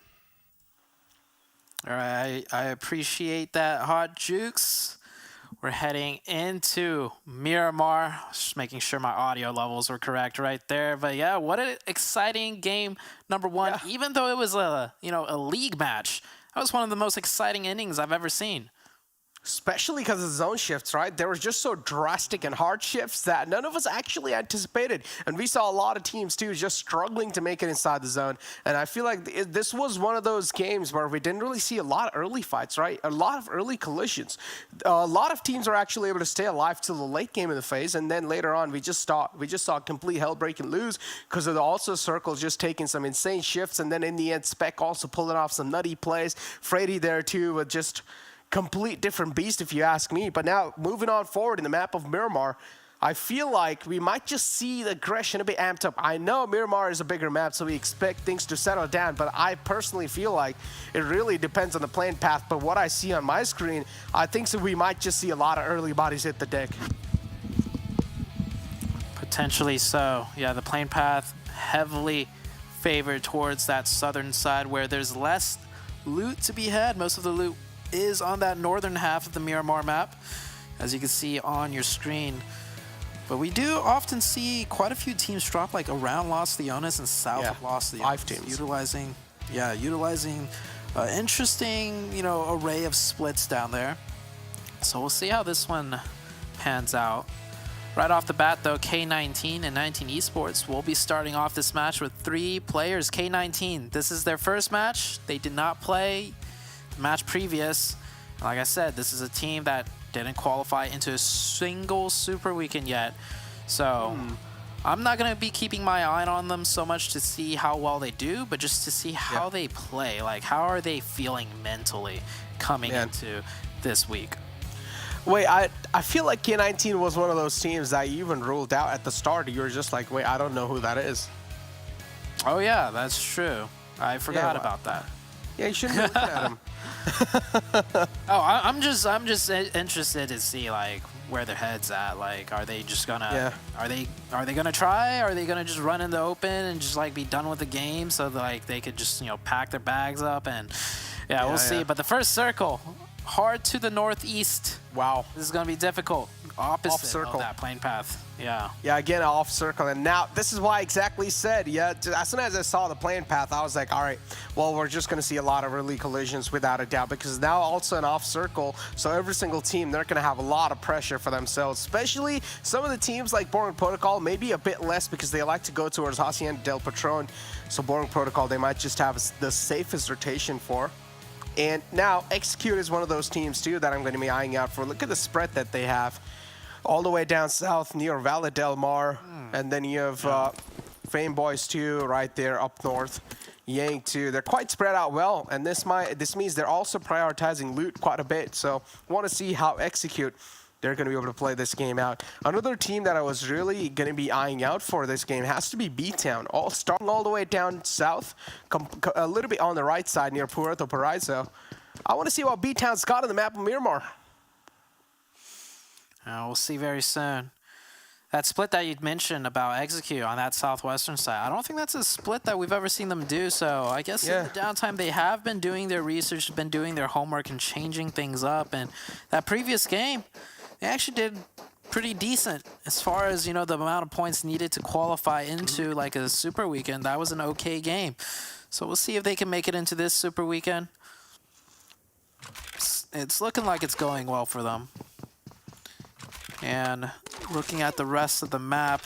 Speaker 9: All right, I appreciate that, Hot Jukes. We're heading into Miramar, just making sure my audio levels were correct right there. But yeah, what an exciting game, number 1. Yeah. Even though it was a league match, that was one of the most exciting innings I've ever seen.
Speaker 10: Especially because of zone shifts, right? They were just so drastic and hard shifts that none of us actually anticipated. And we saw a lot of teams, too, just struggling to make it inside the zone. And I feel like this was one of those games where we didn't really see a lot of early fights, right? A lot of early collisions. A lot of teams were actually able to stay alive till the late game of the phase. And then later on, we just saw complete hell-breaking lose because of the also circles just taking some insane shifts. And then in the end, Spec also pulling off some nutty plays. Freddy there, too, with just complete different beast, if you ask me. But now, moving on forward in the map of Miramar, I feel like we might just see the aggression a bit amped up. I know Miramar is a bigger map, so we expect things to settle down, but I personally feel like it really depends on the playing path. But what I see on my screen, I think so we might just see a lot of early bodies hit the deck.
Speaker 9: Potentially so. Yeah, the playing path heavily favored towards that southern side where there's less loot to be had. Most of the loot is on that northern half of the Miramar map, as you can see on your screen. But we do often see quite a few teams drop like around Los Leones and south of Los Leones.
Speaker 10: 5 teams.
Speaker 9: Utilizing interesting, array of splits down there. So we'll see how this one pans out. Right off the bat, though, K19 and 19 Esports will be starting off this match with 3 players. K19, this is their first match. They did not play the match previous. Like I said, this is a team that didn't qualify into a single Super Weekend yet. So I'm not going to be keeping my eye on them so much to see how well they do, but just to see how they play. Like, how are they feeling mentally coming into this week?
Speaker 10: Wait, I feel like K19 was one of those teams that you even ruled out at the start. You were just like, wait, I don't know who that is.
Speaker 9: Oh, yeah, that's true. I forgot about that.
Speaker 10: Yeah, you shouldn't be looking at him.
Speaker 9: I'm just interested to see like where their heads at. Like, are they just gonna are they gonna try? Are they gonna just run in the open and just like be done with the game so that, like they could just pack their bags up and we'll see. But the first circle, hard to the northeast.
Speaker 10: Wow,
Speaker 9: this is gonna be difficult. Opposite
Speaker 10: off circle.
Speaker 9: of that plane path. Yeah,
Speaker 10: again, off circle. And now this is why I exactly said, as soon as I saw the plane path, I was like, all right, well, we're just going to see a lot of early collisions without a doubt, because now also an off circle, so every single team, they're going to have a lot of pressure for themselves, especially some of the teams like Boring Protocol, maybe a bit less because they like to go towards Hacienda del Patron. So Boring Protocol, they might just have the safest rotation for. And now Execute is one of those teams too that I'm going to be eyeing out for. Look at the spread that they have. All the way down south near Valle del Mar, and then you have Fame Boys too right there up north. Yang too. They're quite spread out well, and this means they're also prioritizing loot quite a bit. So want to see how Execute they're going to be able to play this game out. Another team that I was really going to be eyeing out for this game has to be BTOWN. Starting all the way down south, a little bit on the right side near Puerto Paraiso. I want to see what BTOWN's got on the map of Miramar.
Speaker 9: We'll see very soon. That split that you'd mentioned about Execute on that southwestern side, I don't think that's a split that we've ever seen them do. So I guess in the downtime, they have been doing their research, been doing their homework and changing things up. And that previous game, they actually did pretty decent as far as, the amount of points needed to qualify into like a super weekend. That was an okay game. So we'll see if they can make it into this super weekend. It's looking like it's going well for them. And looking at the rest of the map,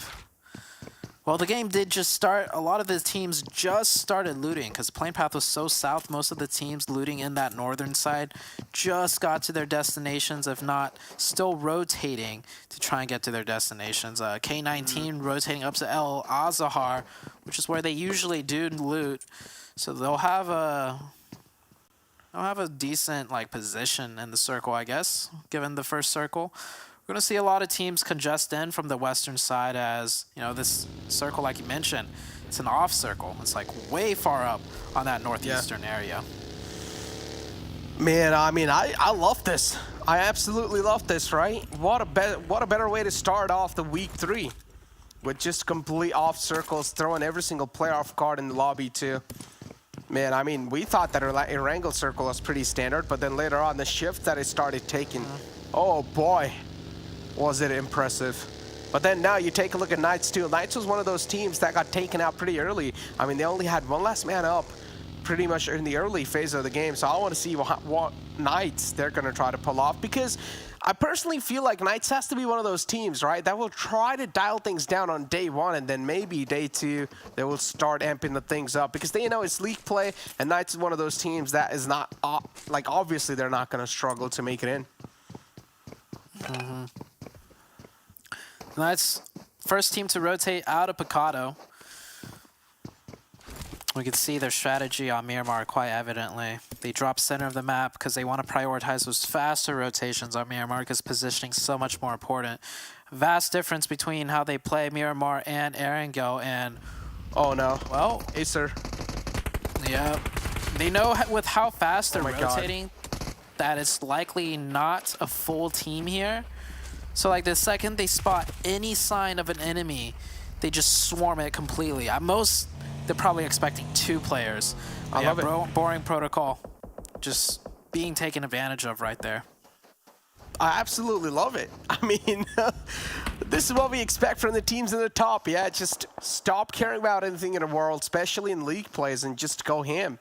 Speaker 9: well, the game did just start. A lot of the teams just started looting because plane path was so south. Most of the teams looting in that northern side just got to their destinations, if not still rotating to try and get to their destinations. K19 rotating up to El Azahar, which is where they usually do loot. So they'll have a decent position in the circle, I guess, given the first circle. We're going to see a lot of teams congest in from the western side as, this circle, like you mentioned, it's an off circle. It's like way far up on that northeastern area.
Speaker 10: Man, I mean, I love this. I absolutely love this, right? What a better way to start off the week 3 with just complete off circles, throwing every single player off guard in the lobby too. Man, I mean, we thought that Erangel circle was pretty standard, but then later on the shift that it started taking, oh boy, was it impressive. But then now you take a look at Knights too. Knights was one of those teams that got taken out pretty early. I mean, they only had one last man up pretty much in the early phase of the game. So I want to see what Knights they're going to try to pull off, because I personally feel like Knights has to be one of those teams, right, that will try to dial things down on day 1, and then maybe day 2 they will start amping the things up, because they know it's league play, and Knights is one of those teams that is not, obviously they're not going to struggle to make it in.
Speaker 9: Knights, first team to rotate out of Picado. We can see their strategy on Miramar quite evidently. They drop center of the map because they want to prioritize those faster rotations on Miramar because positioning is so much more important. Vast difference between how they play Miramar and Erangel, and
Speaker 10: oh no,
Speaker 9: well,
Speaker 10: Acer.
Speaker 9: Yeah, they know with how fast they're rotating that it's likely not a full team here. So like the second they spot any sign of an enemy, they just swarm it completely. At most, they're probably expecting 2 players.
Speaker 10: I love it.
Speaker 9: Boring Protocol just being taken advantage of right there.
Speaker 10: I absolutely love it. I mean, this is what we expect from the teams in the top. Yeah, just stop caring about anything in the world, especially in league plays, and just go ham.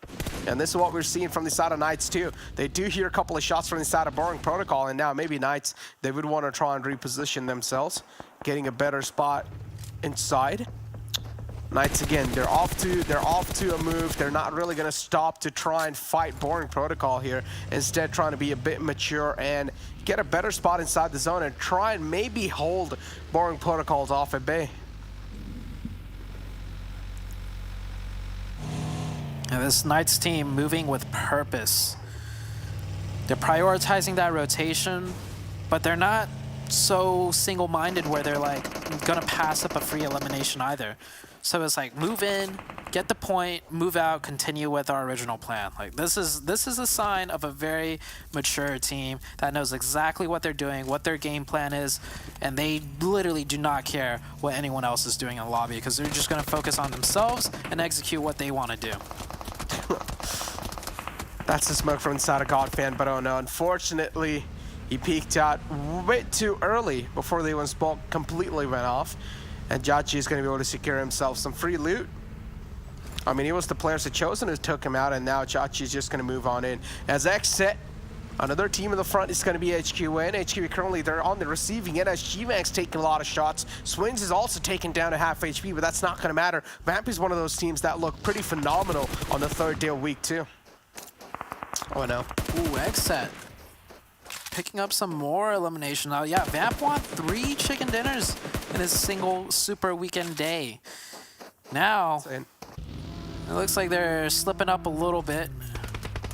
Speaker 10: And this is what we're seeing from the side of Knights too. They do hear a couple of shots from the side of Boring Protocol, and now maybe Knights, they would want to try and reposition themselves, getting a better spot inside. Knights again, they're off to a move. They're not really going to stop to try and fight Boring Protocol here. Instead, trying to be a bit mature and get a better spot inside the zone and try and maybe hold Boring Protocols off at bay.
Speaker 9: And this Knights team moving with purpose. They're prioritizing that rotation, but they're not so single-minded where they're like gonna pass up a free elimination either. So it's like move in, get the point, move out, continue with our original plan. Like this is a sign of a very mature team that knows exactly what they're doing, what their game plan is, and they literally do not care what anyone else is doing in the lobby because they're just gonna focus on themselves and execute what they want to do.
Speaker 10: That's the smoke from inside a God fan, but oh no, unfortunately, he peeked out way too early before the one smoke completely went off. And Jachi is going to be able to secure himself some free loot. I mean, he was the players that chosen who took him out, and now Jachi is just going to move on in. As XSET, another team in the front is going to be HQN. HQN currently, they're on the receiving end as G-Max taking a lot of shots. Swings is also taken down to half HP, but that's not going to matter. Vamp is one of those teams that look pretty phenomenal on the third day of week 2. Oh no.
Speaker 9: Ooh, XSET. Picking up some more elimination now. Yeah, Vamp won 3 chicken dinners in a single super weekend day. Now, it looks like they're slipping up a little bit.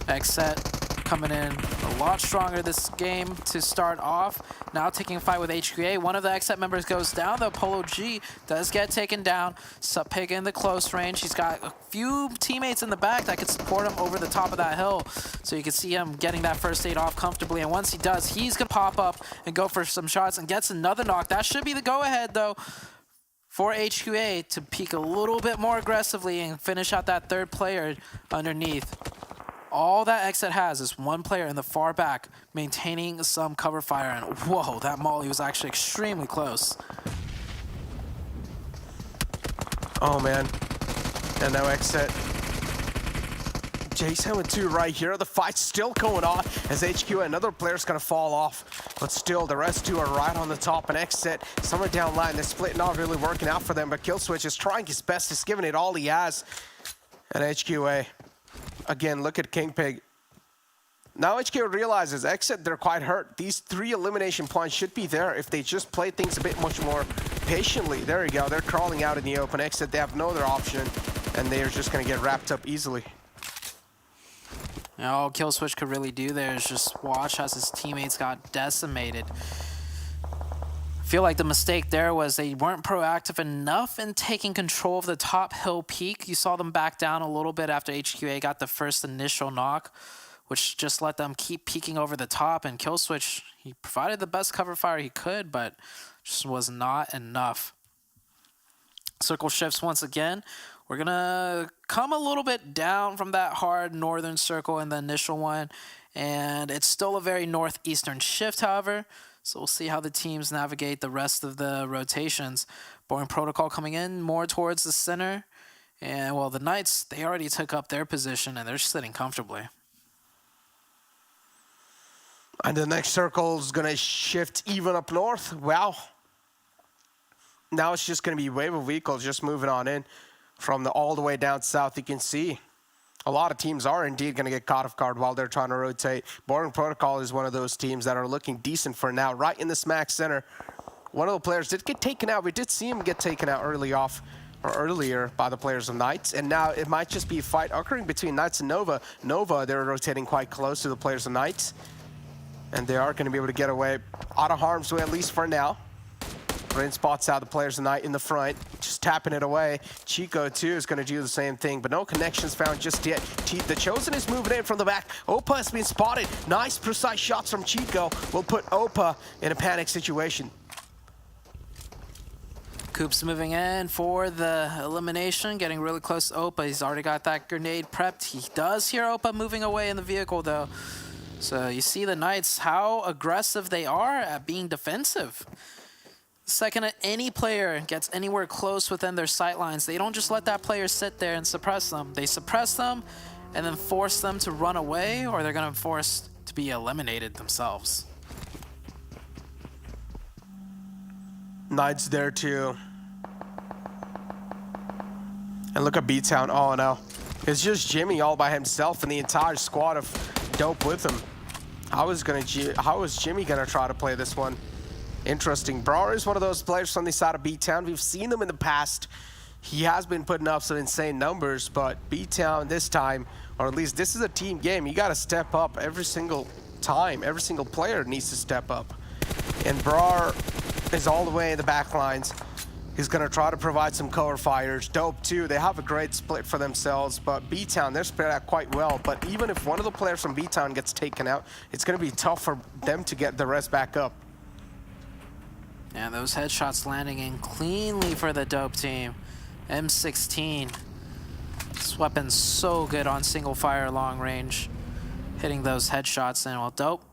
Speaker 9: XSET coming in a lot stronger this game to start off. Now taking a fight with HQA. One of the XSET members goes down, though. Polo G does get taken down. Sup-Pig in the close range. He's got a few teammates in the back that could support him over the top of that hill. So you can see him getting that first aid off comfortably. And once he does, he's going to pop up and go for some shots and gets another knock. That should be the go-ahead, though, for HQA to peek a little bit more aggressively and finish out that third player underneath. All that XSET has is one player in the far back maintaining some cover fire, and whoa, that molly was actually extremely close.
Speaker 10: Oh man, and now XSET. Jason with 2 right here. The fight's still going on as HQ, another player's gonna fall off. But still, the rest 2 are right on the top, and XSET, somewhere down line, the split not really working out for them, but Killswitch is trying his best, he's giving it all he has. And HQA. Again, look at Kingpig. Now HQ realizes XSET, they're quite hurt. These 3 elimination points should be there if they just play things a bit much more patiently. There you go, they're crawling out in the open. XSET, they have no other option, and they're just gonna get wrapped up easily.
Speaker 9: Now, all Killswitch could really do there is just watch as his teammates got decimated. I feel like the mistake there was they weren't proactive enough in taking control of the top hill peak. You saw them back down a little bit after HQA got the first initial knock, which just let them keep peeking over the top. And Killswitch, he provided the best cover fire he could, but just was not enough. Circle shifts once again. We're going to come a little bit down from that hard northern circle in the initial one. And it's still a very northeastern shift, however. So we'll see how the teams navigate the rest of the rotations. Boring Protocol coming in more towards the center. And, well, the Knights, they already took up their position, and they're sitting comfortably.
Speaker 10: And the next circle is going to shift even up north. Wow. Now it's just going to be wave of vehicles just moving on in from all the way down south. You can see a lot of teams are indeed going to get caught off guard while they're trying to rotate. Boring Protocol is one of those teams that are looking decent for now, right in the smack center. One of the players did get taken out. We did see him get taken out earlier by the players of Knights, and now it might just be a fight occurring between Knights and Nova. Nova, they're rotating quite close to the players of Knights, and they are going to be able to get away out of harm's way, at least for now. Rain spots out the players of Knight in the front, just tapping it away. Chico, too, is going to do the same thing, but no connections found just yet. The Chosen is moving in from the back. Opa has been spotted. Nice, precise shots from Chico will put Opa in a panic situation.
Speaker 9: Coop's moving in for the elimination, getting really close to Opa. He's already got that grenade prepped. He does hear Opa moving away in the vehicle, though. So you see the Knights, how aggressive they are at being defensive. The second any player gets anywhere close within their sight lines, they don't just let that player sit there and suppress them. They suppress them and then force them to run away, or they're going to force to be eliminated themselves.
Speaker 10: Knights there too. And look at BTOWN. Oh no. It's just Jimmy all by himself and the entire squad of dope with him. How is Jimmy gonna try to play this one? Interesting. Brawler is one of those players from the side of BTOWN. We've seen them in the past he has been putting up some insane numbers, but BTOWN this time, or at least this is a team game, you got to step up every single time. Every single player needs to step up. And Brar is all the way in the back lines. He's going to try to provide some cover fires. Dope too, they have a great split for themselves, but BTOWN, they're spread out quite well. But even if one of the players from BTOWN gets taken out, it's going to be tough for them to get the rest back up.
Speaker 9: And those headshots landing in cleanly for the Dope team. M16. This weapon's so good on single fire long range. Hitting those headshots in. Well, Dope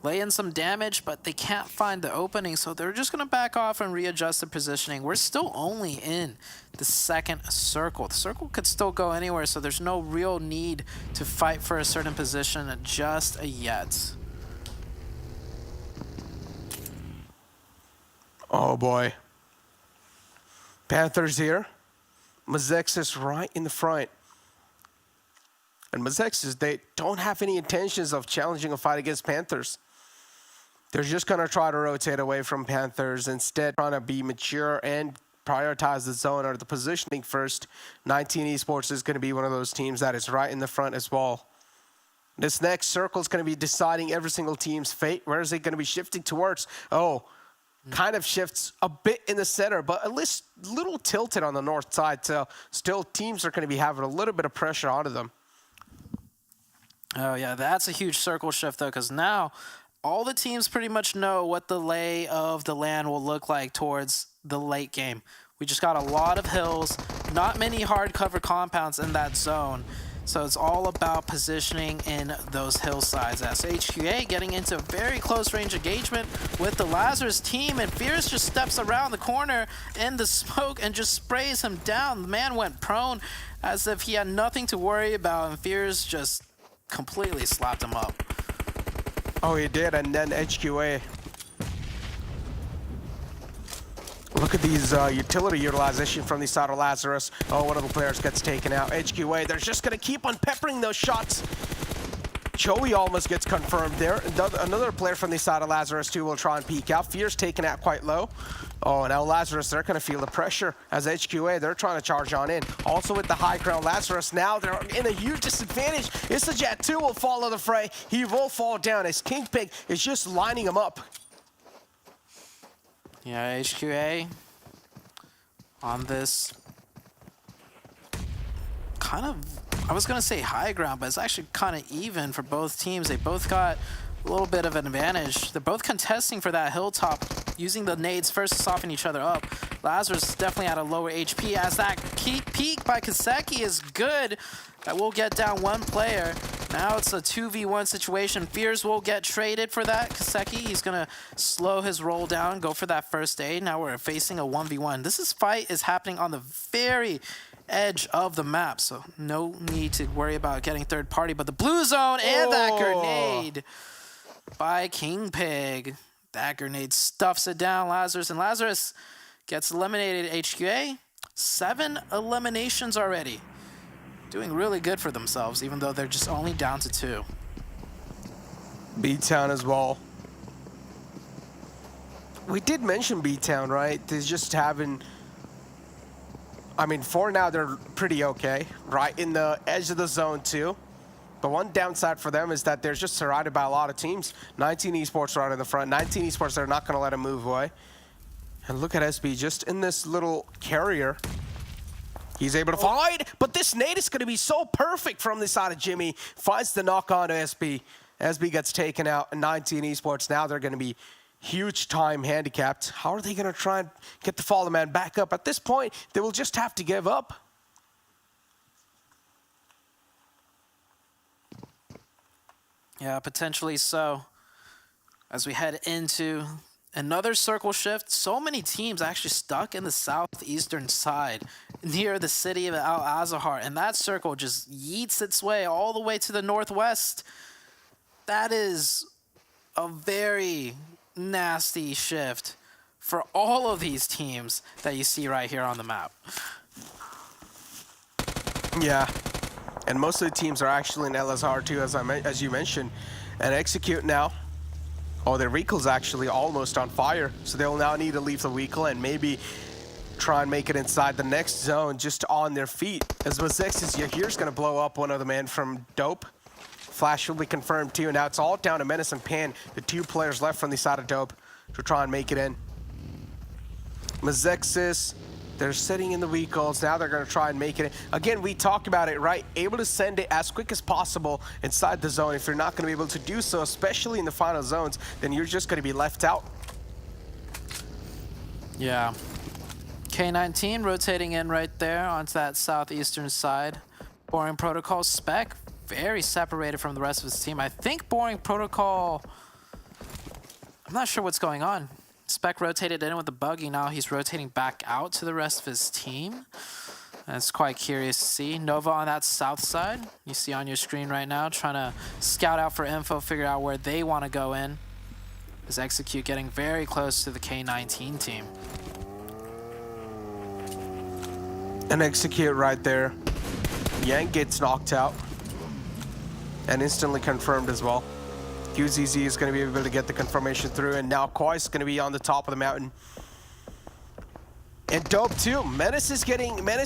Speaker 9: lay in some damage, but they can't find the opening, so they're just going to back off and readjust the positioning. We're still only in the second circle. The circle could still go anywhere, so there's no real need to fight for a certain position just yet.
Speaker 10: Oh boy. Panthers here. Mezexis right in the front. And Mezexis, they don't have any intentions of challenging a fight against Panthers. They're just going to try to rotate away from Panthers, instead trying to be mature and prioritize the zone or the positioning first. 19 Esports is going to be one of those teams that is right in the front as well. This next circle is going to be deciding every single team's fate. Where is it going to be shifting towards? Oh, kind of shifts a bit in the center, but at least a little tilted on the north side. So still teams are going to be having a little bit of pressure onto them.
Speaker 9: Oh yeah, that's a huge circle shift though, because now all the teams pretty much know what the lay of the land will look like towards the late game. We just got a lot of hills, not many hard cover compounds in that zone. So it's all about positioning in those hillsides. As HQA getting into a very close range engagement with the Lazarus team, and Fierce just steps around the corner in the smoke and just sprays him down. The man went prone as if he had nothing to worry about, and Fierce just completely slapped him up.
Speaker 10: Oh, he did, and then HQA. Look at these utility utilization from the side of Lazarus. Oh, one of the players gets taken out. HQA, they're just going to keep on peppering those shots. Joey almost gets confirmed there. Another player from the side of Lazarus, too, will try and peek out. Fierce taken out quite low. Oh, now Lazarus, they're going to feel the pressure. As HQA, they're trying to charge on in. Also with the high ground, Lazarus, now they're in a huge disadvantage. Jet 2 will follow the fray. He will fall down as Kingpig is just lining him up.
Speaker 9: Yeah, HQA on this kind of, I was going to say high ground, but it's actually kind of even for both teams. They both got a little bit of an advantage. They're both contesting for that hilltop, using the nades first to soften each other up. Lazarus is definitely at a lower HP, as that peak by Kaseki is good. That will get down one player. Now it's a 2v1 situation. Fears will get traded for that. Kaseki, he's going to slow his roll down, go for that first aid. Now we're facing a 1v1. This fight is happening on the very edge of the map, so no need to worry about getting third party. But the blue zone and that grenade by Kingpig. That grenade stuffs it down Lazarus, and Lazarus gets eliminated. HQA, 7 eliminations already. Doing really good for themselves, even though they're just only down to 2.
Speaker 10: BTOWN as well. We did mention BTOWN, right? They're just having, I mean, for now, they're pretty okay, right? In the edge of the zone, too. But one downside for them is that they're just surrounded by a lot of teams. 19 Esports right in the front. 19 Esports, they're not going to let them move away. And look at SB just in this little carrier. He's able to fight, but this nade is going to be so perfect from the side of Jimmy. Finds the knock on to SB. SB gets taken out. 19 Esports, now they're going to be huge time handicapped. How are they going to try and get the Fallen Man back up? At this point, they will just have to give up.
Speaker 9: Yeah, potentially so. As we head into another circle shift, so many teams actually stuck in the southeastern side near the city of Al-Azhar, and that circle just yeets its way all the way to the northwest. That is a very nasty shift for all of these teams that you see right here on the map.
Speaker 10: Yeah, and most of the teams are actually in Al-Azhar too, as you mentioned. And Execute now. Oh, their vehicle's actually almost on fire, so they'll now need to leave the vehicle and maybe try and make it inside the next zone just on their feet. As Mezexis here's going to blow up one of the men from Dope. Flash will be confirmed too. Now it's all down to Menace and Pan, the 2 players left from the side of Dope, to try and make it in. Mezexis, they're sitting in the vehicles. Now they're going to try and make it in. Again, we talked about it, right? Able to send it as quick as possible inside the zone. If you're not going to be able to do so, especially in the final zones, then you're just going to be left out.
Speaker 9: Yeah. K19 rotating in right there onto that southeastern side. Boring Protocol Spec, very separated from the rest of his team. I think Boring Protocol, I'm not sure what's going on. Spec rotated in with the buggy, now he's rotating back out to the rest of his team. That's quite curious to see. Nova on that south side, you see on your screen right now, trying to scout out for info, figure out where they want to go in. Is Execute getting very close to the K19 team.
Speaker 10: And Execute right there. Yang gets knocked out. And instantly confirmed as well. QZZ is going to be able to get the confirmation through, and now Koi is going to be on the top of the mountain. And Dope too. Menace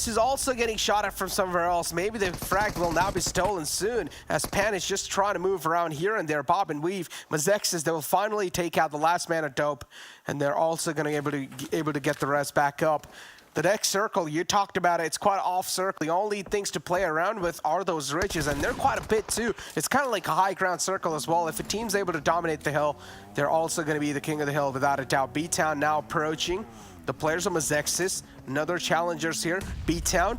Speaker 10: is also getting shot at from somewhere else. Maybe the frag will now be stolen soon, as Pan is just trying to move around here and there, bob and weave. Mezexis, they will finally take out the last man of Dope, and they're also going to be able to get the rest back up. The next circle, you talked about it, it's quite off circle. The only things to play around with are those ridges, and they're quite a bit too. It's kind of like a high ground circle as well. If a team's able to dominate the hill, they're also going to be the king of the hill without a doubt. BTOWN now approaching. The players of Mezexis, another challengers here. BTOWN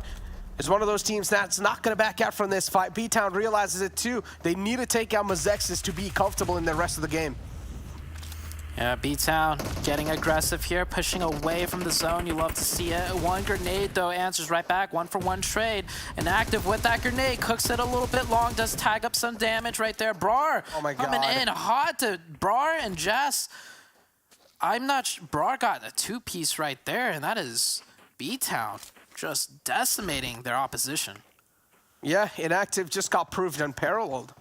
Speaker 10: is one of those teams that's not going to back out from this fight. BTOWN realizes it too. They need to take out Mezexis to be comfortable in the rest of the game.
Speaker 9: Yeah, BTOWN getting aggressive here, pushing away from the zone. You love to see it. One grenade, though, answers right back. 1-for-1 trade. And active with that grenade. Cooks it a little bit long, does tag up some damage right there. Brar coming in hot to Brar and Jess. I'm not sure. Brar got a 2-piece right there, and that is BTOWN just decimating their opposition.
Speaker 10: Yeah, Inactive just got proved unparalleled.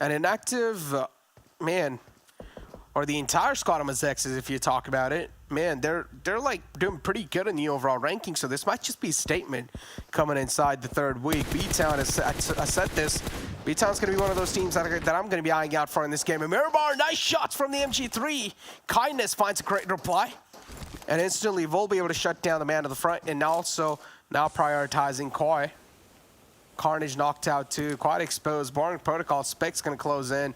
Speaker 10: And Inactive, man, or the entire squad of Mezexis, if you talk about it, man, they're like doing pretty good in the overall ranking. So this might just be a statement coming inside the 3rd week. BTOWN has said this. BTOWN's going to be one of those teams that I'm going to be eyeing out for in this game. And Miramar, nice shots from the MG3. Kindness finds a great reply. And instantly, Vol be able to shut down the man to the front. And also now prioritizing Koi. Carnage knocked out too. Quite exposed. Boring Protocol. Spec's going to close in.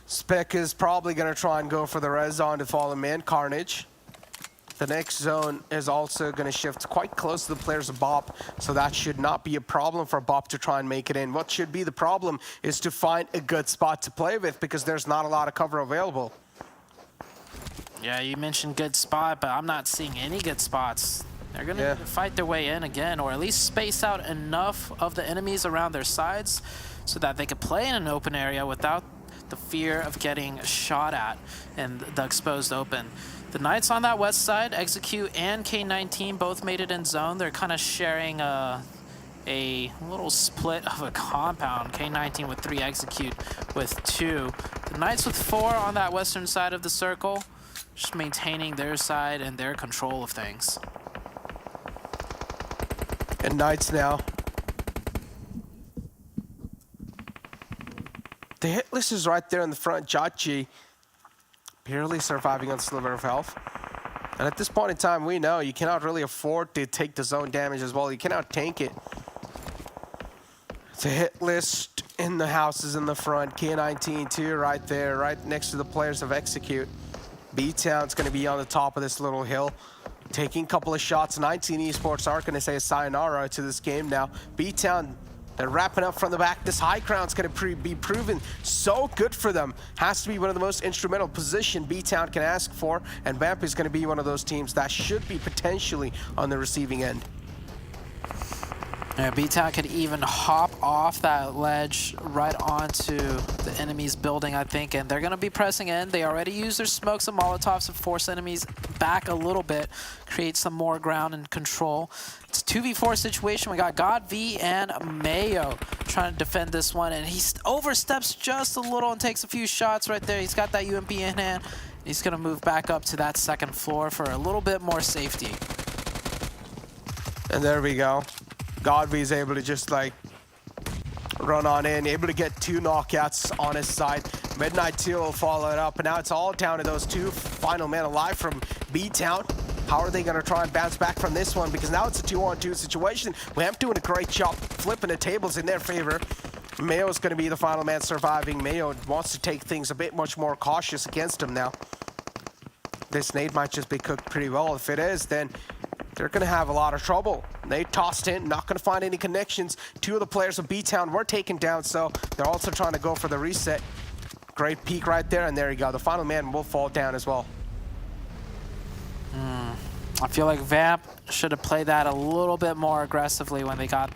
Speaker 10: Spec is probably going to try and go for the res on to follow him in. Carnage. The next zone is also going to shift quite close to the players of Bop, so that should not be a problem for Bop to try and make it in. What should be the problem is to find a good spot to play with, because there's not a lot of cover available.
Speaker 9: Yeah, you mentioned good spot, but I'm not seeing any good spots. They're going to fight their way in again, or at least space out enough of the enemies around their sides so that they could play in an open area without the fear of getting shot at in the exposed open. The Knights on that west side, Execute and K19 both made it in zone. They're kind of sharing a little split of a compound. K19 with 3, Execute with 2. The Knights with 4 on that western side of the circle, just maintaining their side and their control of things.
Speaker 10: And Knights now. The hit list is right there in the front. Jachi barely surviving on sliver of health. And at this point in time, we know you cannot really afford to take the zone damage as well. You cannot tank it. It's a hit list in the houses in the front. K19 too, right there, right next to the players of Execute. BTOWN's going to be on the top of this little hill, taking a couple of shots. 19 Esports are going to say sayonara to this game now. BTOWN, they're wrapping up from the back. This high ground's going to be proven so good for them. Has to be one of the most instrumental position BTOWN can ask for, and Vamp is going to be one of those teams that should be potentially on the receiving end.
Speaker 9: Yeah, BTOWN could even hop off that ledge right onto the enemy's building, I think, and they're going to be pressing in. They already used their smokes and molotovs to force enemies back a little bit, create some more ground and control. It's a 2v4 situation. We got God V and Mayo trying to defend this one, and he oversteps just a little and takes a few shots right there. He's got that UMP in hand. He's going to move back up to that 2nd floor for a little bit more safety.
Speaker 10: And there we go. Godby's able to just like run on in, able to get 2 knockouts on his side. Midnight 2 will follow it up, and now it's all down to those 2 final men alive from BTOWN. How are they going to try and bounce back from this one? Because now it's a 2-on-2 situation. Vamp doing a great job flipping the tables in their favor. Mayo's going to be the final man surviving. Mayo wants to take things a bit much more cautious against him now. This nade might just be cooked pretty well. If it is, then they're going to have a lot of trouble. Nade tossed in, not going to find any connections. 2 of the players of BTOWN were taken down, so they're also trying to go for the reset. Great peek right there, and there you go. The final man will fall down as well.
Speaker 9: I feel like Vamp should have played that a little bit more aggressively when they got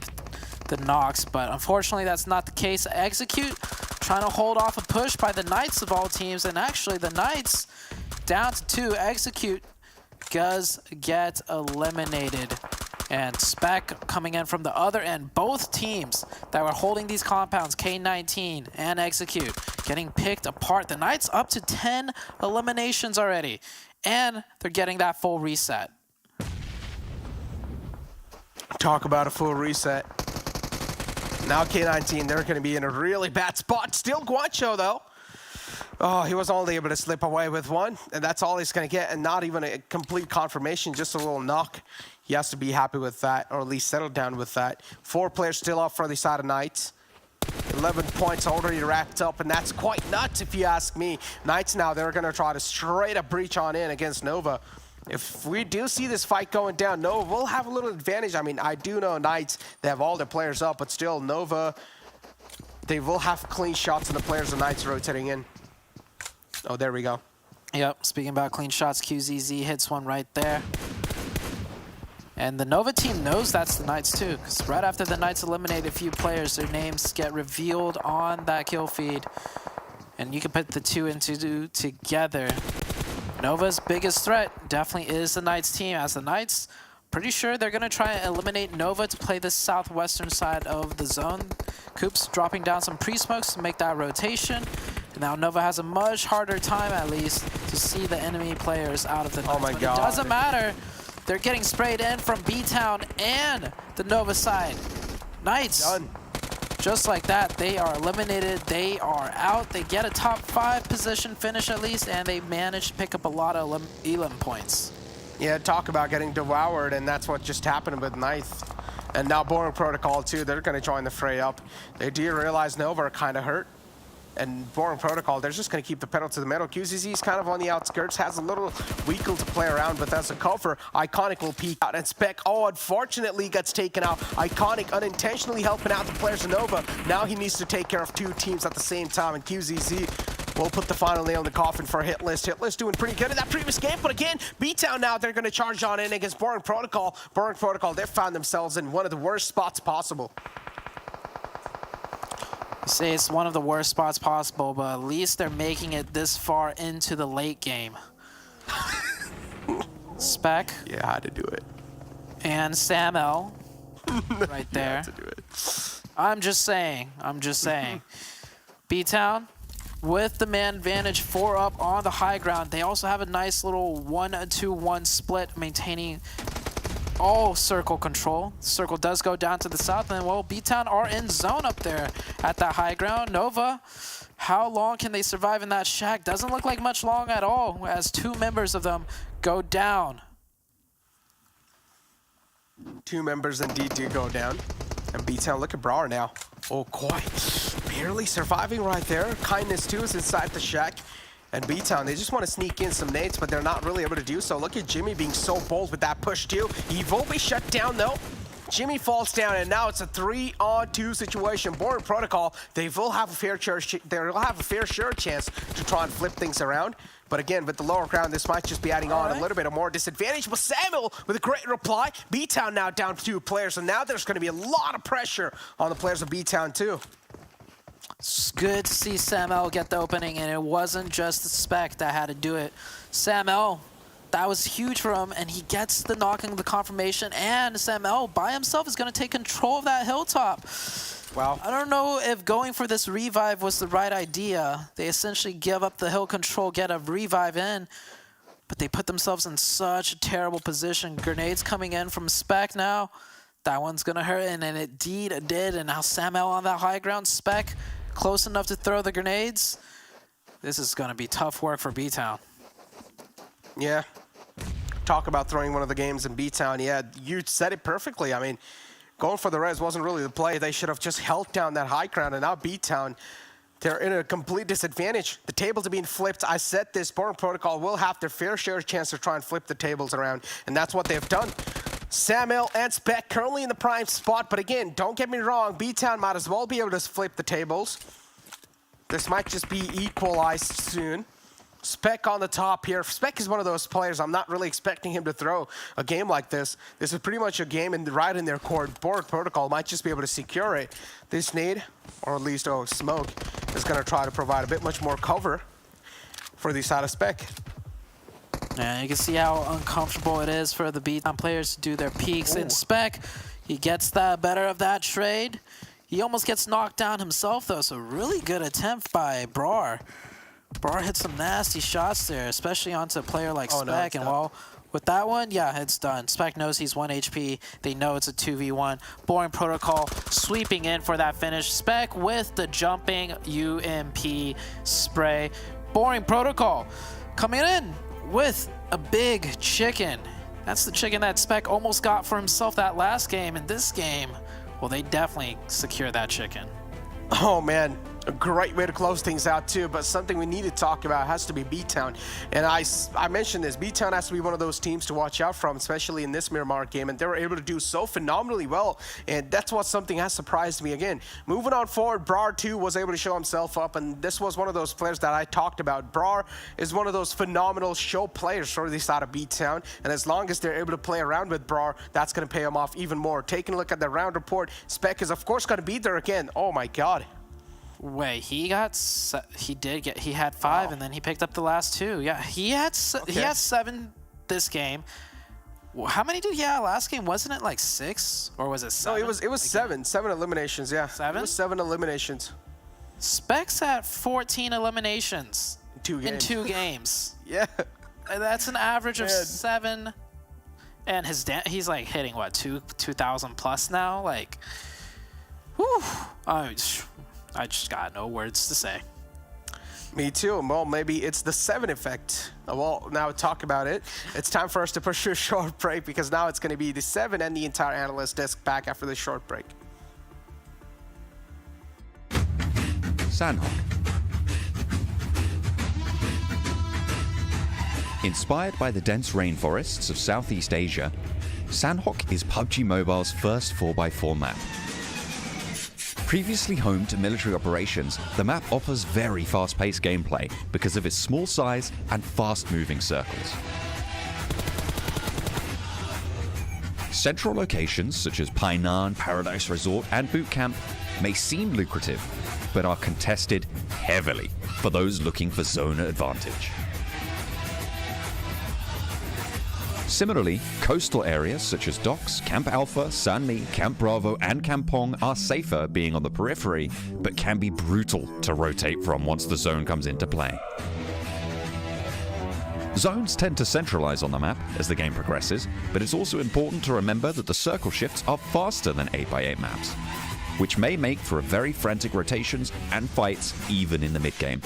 Speaker 9: the knocks, but unfortunately that's not the case. Execute trying to hold off a push by the Knights of all teams, and actually the Knights down to 2. Execute does get eliminated. And Spec coming in from the other end. Both teams that were holding these compounds, K19 and Execute, getting picked apart. The Knights up to 10 eliminations already. And they're getting that full reset.
Speaker 10: Talk about a full reset. Now K19, they're going to be in a really bad spot. Still Guancho, though. Oh, he was only able to slip away with 1, and that's all he's going to get, and not even a complete confirmation, just a little knock. He has to be happy with that, or at least settle down with that. 4 players still up for the side of Knights. 11 points already wrapped up, and that's quite nuts if you ask me. Knights now, they're going to try to straight up breach on in against Nova. If we do see this fight going down, Nova will have a little advantage. I mean, I do know Knights, they have all their players up, but still Nova, they will have clean shots and the players of Knights rotating in. Oh, there we go.
Speaker 9: Yep, speaking about clean shots, QZZ hits one right there. And the Nova team knows that's the Knights too, because right after the Knights eliminate a few players, their names get revealed on that kill feed. And you can put the 2 and 2 together. Nova's biggest threat definitely is the Knights team, as the Knights, pretty sure they're going to try and eliminate Nova to play the southwestern side of the zone. Coops dropping down some pre-smokes to make that rotation. And now Nova has a much harder time, at least, to see the enemy players out of the Knights.
Speaker 10: Oh my
Speaker 9: but
Speaker 10: God.
Speaker 9: It doesn't matter. They're getting sprayed in from BTOWN and the Nova side. Knights,
Speaker 10: done.
Speaker 9: Just like that, they are eliminated. They are out. They get a top 5 position finish at least, and they manage to pick up a lot of elim points.
Speaker 10: Yeah, talk about getting devoured, and that's what just happened with Knights. And now Boring Protocol too, they're going to join the fray up. They do realize Nova are kind of hurt. And Boring Protocol, they're just going to keep the pedal to the metal. QZZ is kind of on the outskirts, has a little weakle to play around, but that's a cover. Iconic will peek out, and Spec, oh, unfortunately gets taken out. Iconic unintentionally helping out the players of Nova. Now he needs to take care of 2 teams at the same time, and QZZ will put the final nail in the coffin for Hitlist. Hitlist doing pretty good in that previous game, but again, BTOWN now, they're going to charge on in against Boring Protocol. Boring Protocol, they found themselves in one of the worst spots possible.
Speaker 9: Say it's one of the worst spots possible, but at least they're making it this far into the late game. Spec.
Speaker 10: Yeah, how to do it.
Speaker 9: And Sam L. right there.
Speaker 10: To do it.
Speaker 9: I'm just saying. BTOWN with the man advantage, 4 up on the high ground. They also have a nice little 1-2-1 split, maintaining all circle control. Circle does go down to the south, and well, BTOWN are in zone up there at that high ground. Nova, how long can they survive in that shack? Doesn't look like much long at all, as 2 members of them go down.
Speaker 10: 2 members indeed do go down. And BTOWN, look at Brawler now. Oh, quite. Barely surviving right there. Kindness 2 is inside the shack. And BTOWN, they just want to sneak in some nades, but they're not really able to do so. Look at Jimmy being so bold with that push too. He will be shut down though. Jimmy falls down, and now it's a 3-on-2 situation. Boring Protocol, they will have a fair share chance to try and flip things around. But again, with the lower ground, this might just be adding on a little bit of more disadvantage. But Samuel with a great reply. BTOWN now down to 2 players, and now there's going to be a lot of pressure on the players of BTOWN too.
Speaker 9: It's good to see Sam L get the opening, and it wasn't just the Spec that had to do it. Sam L, that was huge for him, and he gets the knocking, the confirmation, and Sam L by himself is going to take control of that hilltop.
Speaker 10: Wow.
Speaker 9: I don't know if going for this revive was the right idea. They essentially give up the hill control, get a revive in, but they put themselves in such a terrible position. Grenades coming in from Spec now. That one's going to hurt, and indeed it did. And now Sam-El on that high ground. Spec close enough to throw the grenades. This is going to be tough work for BTOWN.
Speaker 10: Yeah. Talk about throwing one of the games in BTOWN. Yeah, you said it perfectly. I mean, going for the res wasn't really the play. They should have just held down that high ground, and now BTOWN, they're in a complete disadvantage. The tables are being flipped. I said this, Boring Protocol will have their fair share chance to try and flip the tables around, and that's what they've done. Sam-El and Spec currently in the prime spot, but again, don't get me wrong, BTOWN might as well be able to flip the tables. This might just be equalized soon. Spec on the top here. Spec is one of those players I'm not really expecting him to throw a game like this. This is pretty much a game right in their court. Board Protocol might just be able to secure it. This nade, or at least smoke, is going to try to provide a bit much more cover for the side of Spec.
Speaker 9: Yeah, you can see how uncomfortable it is for the BTOWN players to do their peeks. In Spec, he gets the better of that trade. He almost gets knocked down himself, though, so really good attempt by Brar. Brar hit some nasty shots there, especially onto a player like Spec. And well, with that one, yeah, it's done. Spec knows he's 1 HP. They know it's a 2v1. Boring Protocol sweeping in for that finish. Spec with the jumping UMP spray. Boring Protocol coming in with a big chicken. That's the chicken that Spec almost got for himself that last game. In this game, well, they definitely secure that chicken.
Speaker 10: Oh, man. A great way to close things out, too, but something we need to talk about has to be BTOWN. And I mentioned this, BTOWN has to be one of those teams to watch out from, especially in this Miramar game, and they were able to do so phenomenally well, and that's what something has surprised me again. Moving on forward, Brar, too, was able to show himself up, and this was one of those players that I talked about. Brar is one of those phenomenal show players for this side of BTOWN, and as long as they're able to play around with Brar, that's going to pay him off even more. Taking a look at the round report, Spec is, of course, going to be there again. Oh, my God.
Speaker 9: Wait, he had 5, and then he picked up the last 2. Yeah, he had 7 this game. Well, how many did he have last game? Wasn't it like 6, or was it 7?
Speaker 10: No, it was 7. 7 eliminations. Yeah,
Speaker 9: 7.
Speaker 10: It was 7 eliminations.
Speaker 9: Spec's at 14 eliminations in 2 games.
Speaker 10: Yeah,
Speaker 9: that's an average of 7. And he's like hitting what 2,000 plus now. Like, whew. I just got no words to say.
Speaker 10: Me too. Well, maybe it's the 7 effect. Well, now talk about it. It's time for us to push a short break because now it's going to be the 7 and the entire analyst desk back after this short break.
Speaker 11: Sanhok. Inspired by the dense rainforests of Southeast Asia, Sanhok is PUBG Mobile's first 4x4 map. Previously home to military operations, the map offers very fast-paced gameplay because of its small size and fast-moving circles. Central locations such as Painan, Paradise Resort, and Boot Camp may seem lucrative, but are contested heavily for those looking for zone advantage. Similarly, coastal areas such as Docks, Camp Alpha, Sanli, Camp Bravo, and Kampong are safer being on the periphery, but can be brutal to rotate from once the zone comes into play. Zones tend to centralize on the map as the game progresses, but it's also important to remember that the circle shifts are faster than 8x8 maps, which may make for very frantic rotations and fights even in the mid-game.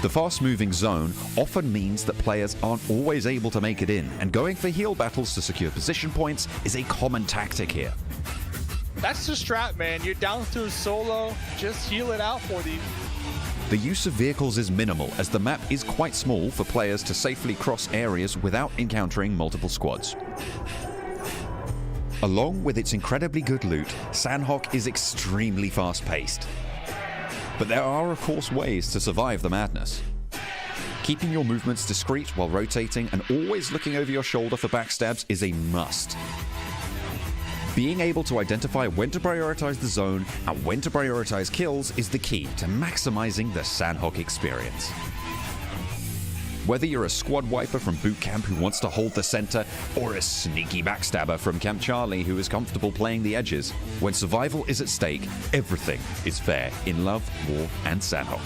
Speaker 11: The fast-moving zone often means that players aren't always able to make it in, and going for heal battles to secure position points is a common tactic here.
Speaker 12: That's the strat, man. You're down to solo, just heal it out for them.
Speaker 11: The use of vehicles is minimal, as the map is quite small for players to safely cross areas without encountering multiple squads. Along with its incredibly good loot, Sanhok is extremely fast-paced. But there are, of course, ways to survive the madness. Keeping your movements discreet while rotating and always looking over your shoulder for backstabs is a must. Being able to identify when to prioritize the zone and when to prioritize kills is the key to maximizing the Sanhok experience. Whether you're a squad wiper from Boot Camp who wants to hold the center, or a sneaky backstabber from Camp Charlie who is comfortable playing the edges, when survival is at stake, everything is fair in love, war, and Sanhok.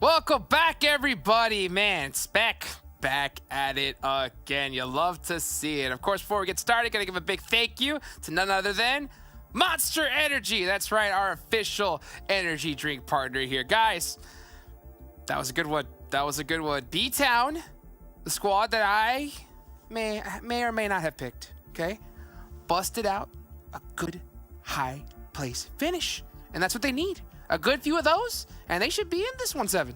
Speaker 5: Welcome back, everybody. Man, Spec back at it again. You love to see it. Of course, before we get started, gotta give a big thank you to none other than Monster Energy. That's right, our official energy drink partner here. Guys, that was a good one. That was a good one. BTOWN, the squad that I may or may not have picked, okay? Busted out a good high place finish. And that's what they need. A good few of those, and they should be in this 1-7.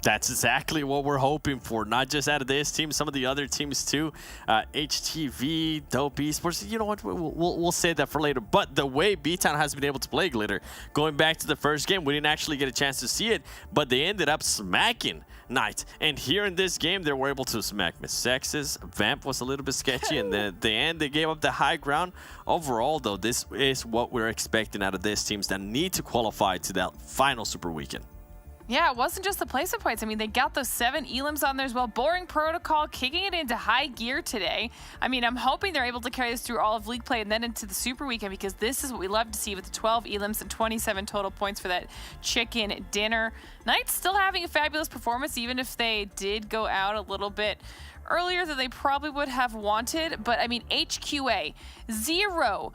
Speaker 6: That's exactly what we're hoping for, not just out of this team, some of the other teams too. HTV, Dope Esports, you know what, we'll save that for later. But the way BTOWN has been able to play, Glitter, going back to the first game, we didn't actually get a chance to see it, but they ended up smacking Knight. And here in this game, they were able to smack Mezexis. Vamp was a little bit sketchy, and then at the end, they gave up the high ground. Overall, though, this is what we're expecting out of these teams that need to qualify to that final Super Weekend.
Speaker 7: Yeah, it wasn't just the placement points. I mean, they got those 7 elims on there as well. Boring Protocol kicking it into high gear today. I mean, I'm hoping they're able to carry this through all of League play and then into the Super Weekend, because this is what we love to see with the 12 elims and 27 total points for that chicken dinner. Knight's still having a fabulous performance, even if they did go out a little bit earlier than they probably would have wanted. But I mean, HQA, zero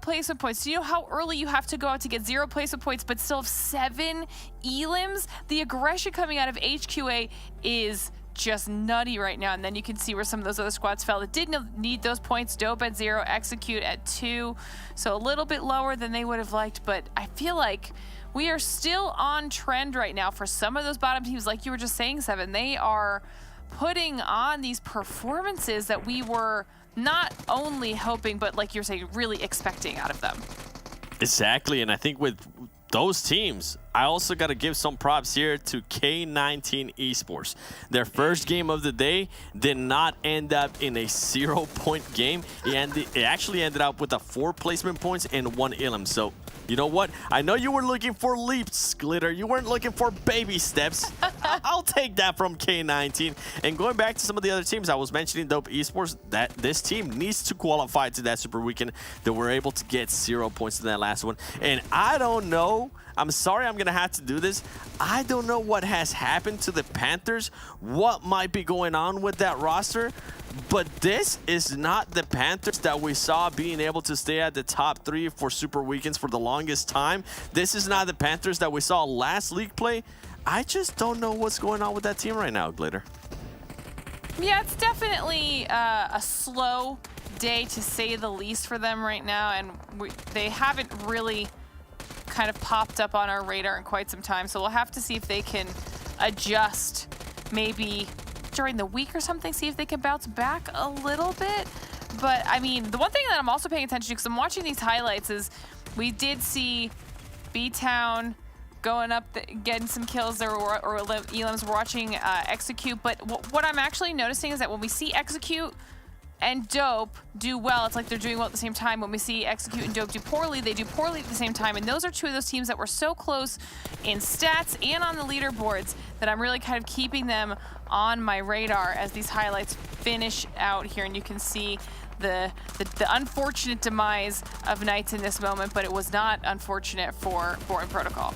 Speaker 7: placement points. Do you know how early you have to go out to get 0 placement points but still have 7 elims? The aggression coming out of HQA is just nutty right now. And then you can see where some of those other squads fell that didn't need those points. Dope at 0, Execute at 2, so a little bit lower than they would have liked. But I feel like we are still on trend right now for some of those bottom teams, like you were just saying, Seven. They are putting on these performances that we were not only hoping, but like you're saying, really expecting out of them.
Speaker 6: Exactly, and I think with those teams, I also got to give some props here to K19 Esports. Their first game of the day did not end up in a 0-point game. It actually ended up with 4 placement points and 1 elim. So, you know what? I know you were looking for leaps, Glitter. You weren't looking for baby steps. I'll take that from K19. And going back to some of the other teams, I was mentioning Dope Esports, that this team needs to qualify to that Super Weekend. They were able to get 0 points in that last one. And I don't know, I'm sorry I'm going to have to do this. I don't know what has happened to the Panthers, what might be going on with that roster, but this is not the Panthers that we saw being able to stay at the top 3 for Super Weekends for the longest time. This is not the Panthers that we saw last League play. I just don't know what's going on with that team right now, Glitter.
Speaker 7: Yeah, it's definitely a slow day to say the least for them right now, and they haven't really kind of popped up on our radar in quite some time, so we'll have to see if they can adjust maybe during the week or something, see if they can bounce back a little bit. But I mean, the one thing that I'm also paying attention to, because I'm watching these highlights, is we did see BTOWN going up, getting some kills there, or elims. We're watching Execute, but what I'm actually noticing is that when we see Execute and Dope do well, it's like they're doing well at the same time. When we see Execute and Dope do poorly, they do poorly at the same time. And those are 2 of those teams that were so close in stats and on the leaderboards that I'm really kind of keeping them on my radar as these highlights finish out here. And you can see the unfortunate demise of Knights in this moment, but it was not unfortunate for Boring Protocol.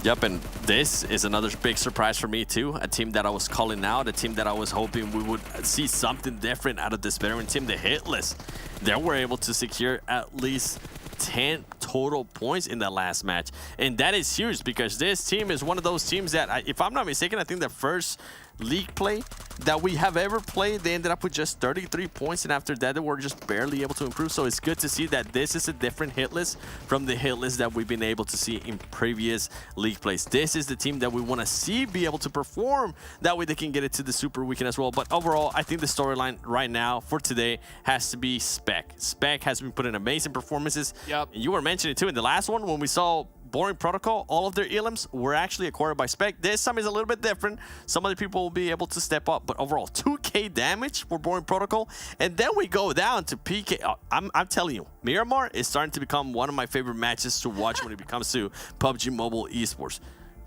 Speaker 6: Yep, and this is another big surprise for me too. A team that I was calling out, a team that I was hoping we would see something different out of this veteran team, the Hitlist. They were able to secure at least 10 total points in that last match. And that is huge, because this team is one of those teams that, if I'm not mistaken, I think the first League play that we have ever played, they ended up with just 33 points, and after that they were just barely able to improve. So it's good to see that this is a different hit list from the hit list that we've been able to see in previous League plays. This is the team that we want to see be able to perform, that way they can get it to the Super Weekend as well. But overall, I think the storyline right now for today has to be Spec. Spec has been putting amazing performances.
Speaker 5: Yep.
Speaker 6: And you were mentioning too in the last one when we saw Boring Protocol, all of their elims were actually acquired by Spec. This time is a little bit different. Some other people will be able to step up, but overall 2k damage for Boring Protocol. And then we go down to PK. I'm telling you, Miramar is starting to become one of my favorite matches to watch when it comes to PUBG Mobile Esports.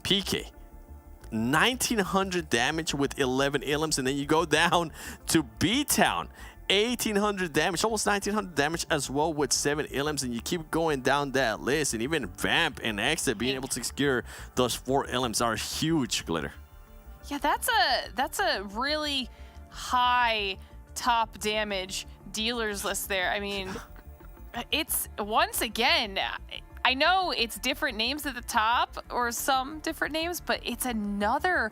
Speaker 6: PK, 1900 damage with 11 elims, and then you go down to BTOWN 1,800 damage, almost 1,900 damage as well with 7 elims, and you keep going down that list, and even Vamp and XSET being able to secure those 4 elims are huge, Glitter.
Speaker 7: Yeah, that's a really high top damage dealers list there. I mean, it's once again, I know it's different names at the top or some different names, but it's another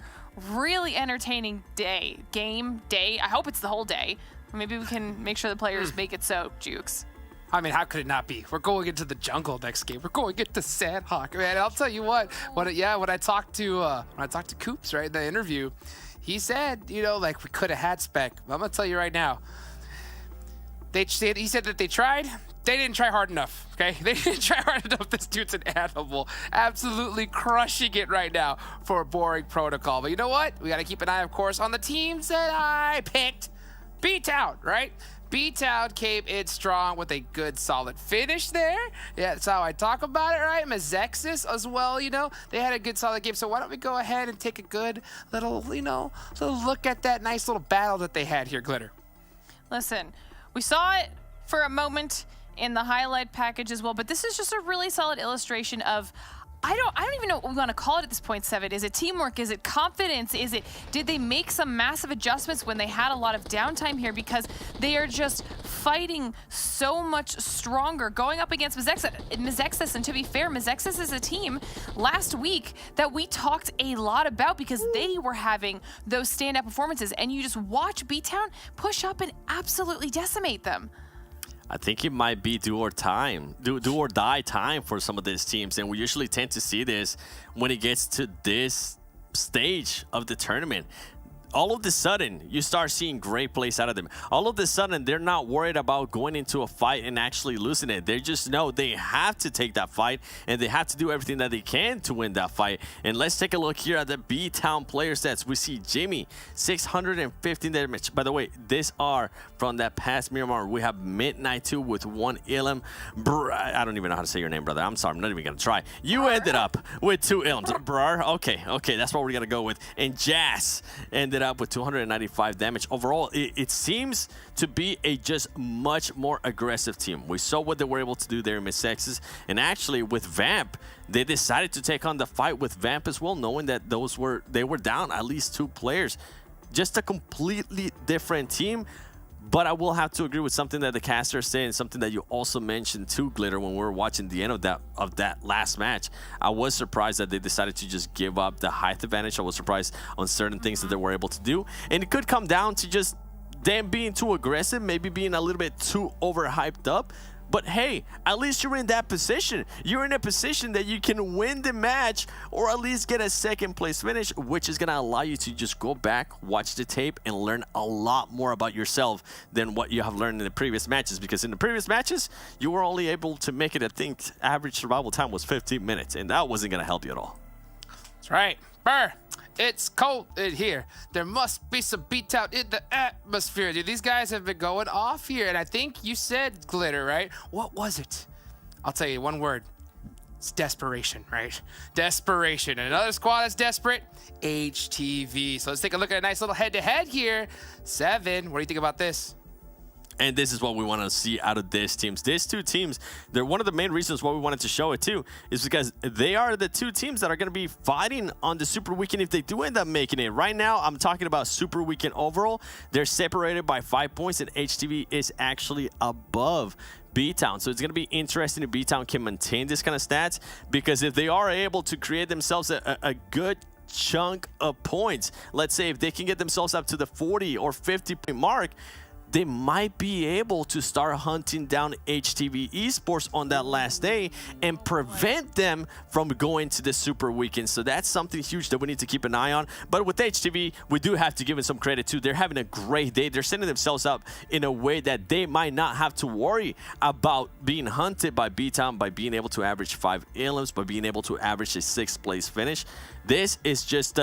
Speaker 7: really entertaining game day. I hope it's the whole day. Maybe we can make sure the players make it so, Jukes.
Speaker 5: I mean, how could it not be? We're going into the jungle next game. We're going into Sanhok, man. I'll tell you what. When I talked to Coops, right, in the interview, he said, you know, like we could have had spec. I'm gonna tell you right now. He said that they tried. They didn't try hard enough, okay? They didn't try hard enough. This dude's an animal. Absolutely crushing it right now for a boring protocol. But you know what? We got to keep an eye, of course, on the teams that I picked. BTOWN, right? BTOWN came in strong with a good, solid finish there. Yeah, that's how I talk about it, right? Mezexis as well, you know, they had a good, solid game. So why don't we go ahead and take a good little, you know, little look at that nice little battle that they had here, Glitter.
Speaker 7: Listen, we saw it for a moment in the highlight package as well, but this is just a really solid illustration of, I don't even know what we want to call it at this point, Seven. Is it teamwork? Is it confidence? Did they make some massive adjustments when they had a lot of downtime here, because they are just fighting so much stronger going up against Mezexis. And to be fair, Mezexis is a team last week that we talked a lot about because they were having those standout performances, and you just watch BTOWN push up and absolutely decimate them.
Speaker 6: I think it might be do or die time for some of these teams, and we usually tend to see this when it gets to this stage of the tournament. All of a sudden, you start seeing great plays out of them. All of a sudden, they're not worried about going into a fight and actually losing it. They just know they have to take that fight, and they have to do everything that they can to win that fight. And let's take a look here at the BTOWN player stats. We see Jimmy, 615 damage. By the way, these are from that past Miramar. We have Midnight 2 with 1 Ilum. I don't even know how to say your name, brother. I'm sorry. I'm not even going to try. You ended up with 2 Ilums. Brar. Okay. That's what we're going to go with. And Jazz ended up with 295 damage. Overall, it seems to be a just much more aggressive team. We saw what they were able to do there in Mezexis, and actually with Vamp, they decided to take on the fight with Vamp as well, knowing that they were down at least 2 players. Just a completely different team. But I will have to agree with something that the caster is saying, something that you also mentioned too, Glitter, when we were watching the end of that last match. I was surprised that they decided to just give up the height advantage. I was surprised on certain things that they were able to do. And it could come down to just them being too aggressive, maybe being a little bit too overhyped up. But hey, at least you're in that position. You're in a position that you can win the match or at least get a second place finish, which is going to allow you to just go back, watch the tape, and learn a lot more about yourself than what you have learned in the previous matches. Because in the previous matches, you were only able to make it, I think, average survival time was 15 minutes, and that wasn't going to help you at all.
Speaker 5: That's right. Burr. It's cold in here. There must be some BTOWN in the atmosphere. Dude, these guys have been going off here, and I think you said, Glitter, right? What was it? I'll tell you one word. It's desperation, right? Desperation. And another squad that's desperate, HTV. So let's take a look at a nice little head-to-head here. Seven, what do you think about this?
Speaker 6: And this is what we want to see out of these teams. These 2 teams, they're one of the main reasons why we wanted to show it too, is because they are the 2 teams that are going to be fighting on the Super Weekend if they do end up making it. Right now, I'm talking about Super Weekend overall. They're separated by 5 points, and HTV is actually above BTOWN. So it's going to be interesting if BTOWN can maintain this kind of stats, because if they are able to create themselves a good chunk of points, let's say if they can get themselves up to the 40 or 50 point mark, they might be able to start hunting down HTV Esports on that last day and prevent them from going to the Super Weekend. So that's something huge that we need to keep an eye on. But with HTV, we do have to give them some credit too. They're having a great day. They're setting themselves up in a way that they might not have to worry about being hunted by BTOWN by being able to average 5 elims, by being able to average a 6th place finish. This is just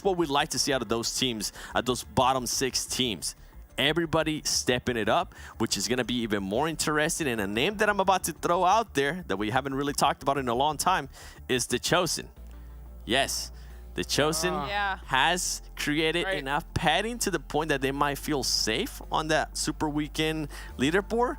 Speaker 6: what we'd like to see out of those teams, those bottom 6 teams. Everybody stepping it up, which is going to be even more interesting. And a name that I'm about to throw out there that we haven't really talked about in a long time is The Chosen. Yes, The Chosen has created enough padding to the point that they might feel safe on that Super Weekend leaderboard,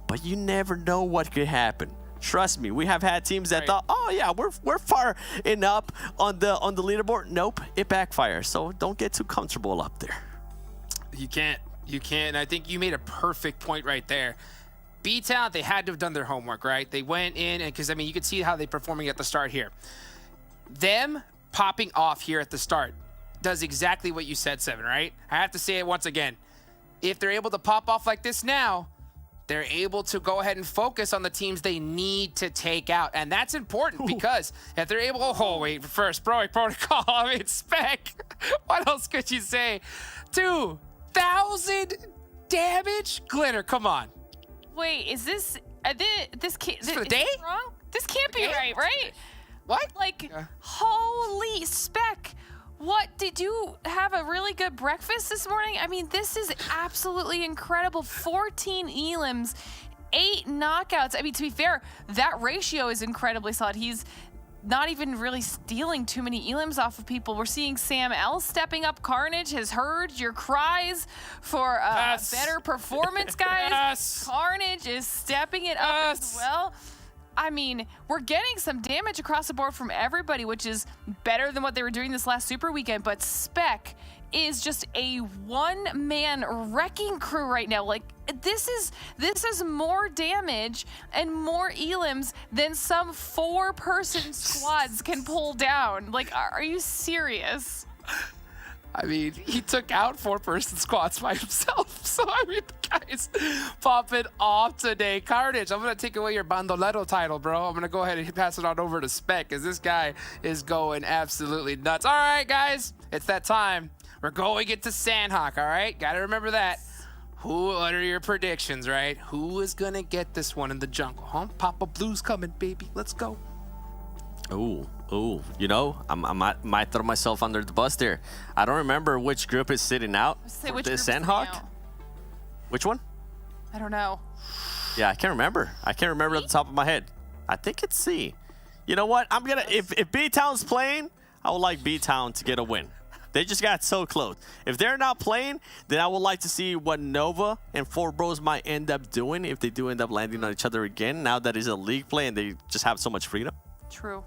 Speaker 6: but you never know what could happen. Trust me, we have had teams that thought, oh yeah, we're far enough on the leaderboard. Nope, it backfires. So don't get too comfortable up there.
Speaker 5: You can't. You can't. I think you made a perfect point right there. BTOWN, they had to have done their homework, right? They went in, and because I mean, you could see how they're performing at the start here. Them popping off here at the start does exactly what you said, Seven, right? I have to say it once again. If they're able to pop off like this now, they're able to go ahead and focus on the teams they need to take out. And that's important because if they're able to, oh, wait, first, protocol, I mean, Spec, what else could you say? 2,000 damage? Glitter, come on.
Speaker 7: Wait, is this, this
Speaker 5: for the day?
Speaker 7: wrong? This can't be right?
Speaker 5: What?
Speaker 7: Like, holy Spec. What, did you have a really good breakfast this morning? I mean, this is absolutely incredible. 14 elims, 8 knockouts. I mean, to be fair, that ratio is incredibly solid. He's not even really stealing too many elims off of people. We're seeing Sam L stepping up. Carnage has heard your cries for better performance, guys. Carnage is stepping it up as well. I mean, we're getting some damage across the board from everybody, which is better than what they were doing this last Super Weekend, but Spec is just a one-man wrecking crew right now. Like, this is more damage and more elims than some 4-person squads can pull down. Like, are you serious?
Speaker 5: I mean, he took out 4-person squads by himself. So, I mean, the guy's popping off today. Carnage, I'm going to take away your Bandoleto title, bro. I'm going to go ahead and pass it on over to Spec because this guy is going absolutely nuts. All right, guys, it's that time. We're going into Sanhok, all right? Got to remember that. What are your predictions, right? Who is going to get this one in the jungle, huh? Papa Blue's coming, baby. Let's go.
Speaker 6: Ooh, you know, I might throw myself under the bus there. I don't remember which group is sitting out for this Sanhok. Which one?
Speaker 7: I don't know.
Speaker 6: Yeah, I can't remember. I can't remember at the top of my head. I think it's C. You know what? I'm gonna if BTOWN's playing, I would like BTOWN to get a win. They just got so close. If they're not playing, then I would like to see what Nova and 4Bros might end up doing if they do end up landing on each other again. Now that it's a league play and they just have so much freedom.
Speaker 7: True.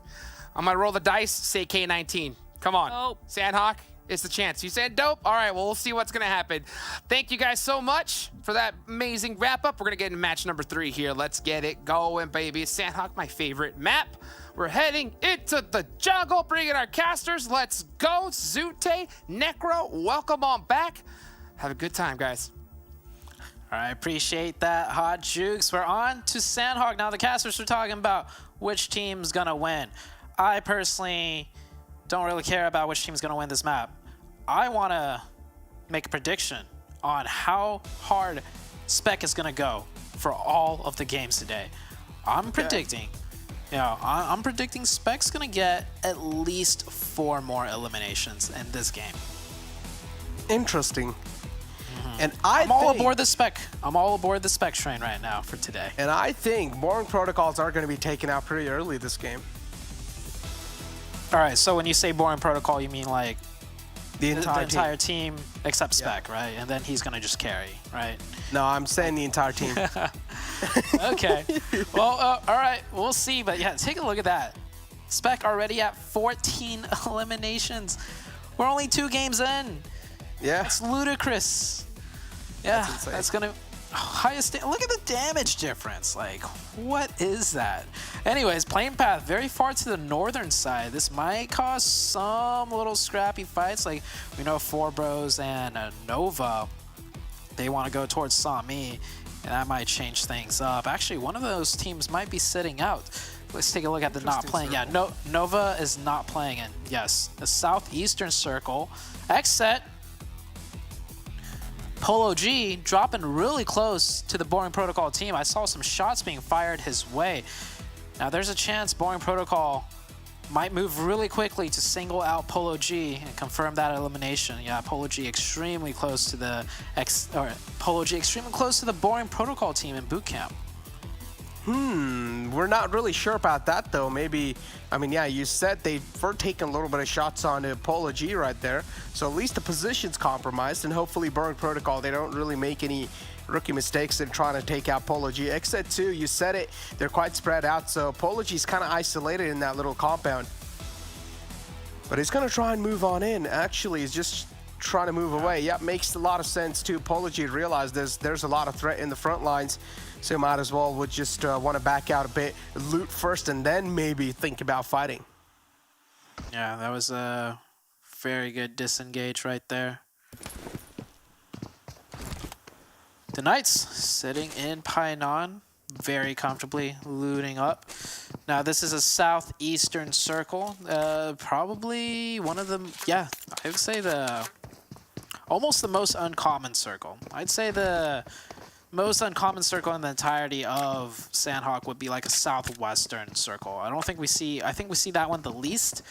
Speaker 5: I'm going to roll the dice, say K19. Come on.
Speaker 7: Dope.
Speaker 5: Sanhok, it's the chance. You said dope? All right, well, we'll see what's going to happen. Thank you guys so much for that amazing wrap-up. We're going to get into match number 3 here. Let's get it going, baby. Sanhok, my favorite map. We're heading into the jungle, bringing our casters. Let's go. Zute, Necro, welcome on back. Have a good time, guys.
Speaker 9: All right, appreciate that, Hot Jukes. We're on to Sanhok. Now the casters are talking about which team's going to win. I personally don't really care about which team's going to win this map. I want to make a prediction on how hard Spec is going to go for all of the games today. I'm predicting, I'm predicting Spec's going to get at least 4 more eliminations in this game.
Speaker 10: Interesting. And
Speaker 9: I'm all aboard the Spec. I'm all aboard the Spec train right now for today.
Speaker 10: And I think Boring Protocols are going to be taken out pretty early this game.
Speaker 9: All right, so when you say Boring Protocol, you mean like
Speaker 10: the entire
Speaker 9: team except Spec, right? And then he's going to just carry, right?
Speaker 10: No, I'm saying the entire team.
Speaker 9: Okay. Well, all right, we'll see. But yeah, take a look at that. Spec already at 14 eliminations. We're only 2 games in.
Speaker 10: Yeah.
Speaker 9: It's ludicrous. Yeah, that's going to... highest... Look at the damage difference. Like, what is that? Anyways, playing path very far to the northern side. This might cause some little scrappy fights. Like, we know 4Bros and Nova, they want to go towards Sami, and that might change things up. Actually, one of those teams might be sitting out. Let's take a look at the not playing. Yeah, Nova is not playing in. Yes, the southeastern circle. XSET, Polo G dropping really close to the Boring Protocol team. I saw some shots being fired his way. Now there's a chance Boring Protocol might move really quickly to single out Polo G and confirm that elimination. Yeah, Polo G extremely close to the Boring Protocol team in boot camp.
Speaker 10: We're not really sure about that, though. Maybe, I mean, yeah, you said they were taking a little bit of shots on Polo G right there. So at least the position's compromised, and hopefully Burn Protocol, they don't really make any rookie mistakes in trying to take out Polo G. XSET 2, you said it, they're quite spread out, so Polo G's kind of isolated in that little compound. But he's going to try and move on in. Actually, he's just trying to move away. Yep, makes a lot of sense too. Polo G realized there's a lot of threat in the front lines, so might as well would just want to back out a bit, loot first, and then maybe think about fighting.
Speaker 9: Yeah, that was a very good disengage right there. The Knights sitting in Painan very comfortably, looting up. Now this is a southeastern circle, probably one of them. Yeah, I would say almost the most uncommon circle. I'd say the most uncommon circle in the entirety of Sanhok would be like a southwestern circle. I think we see that one the least.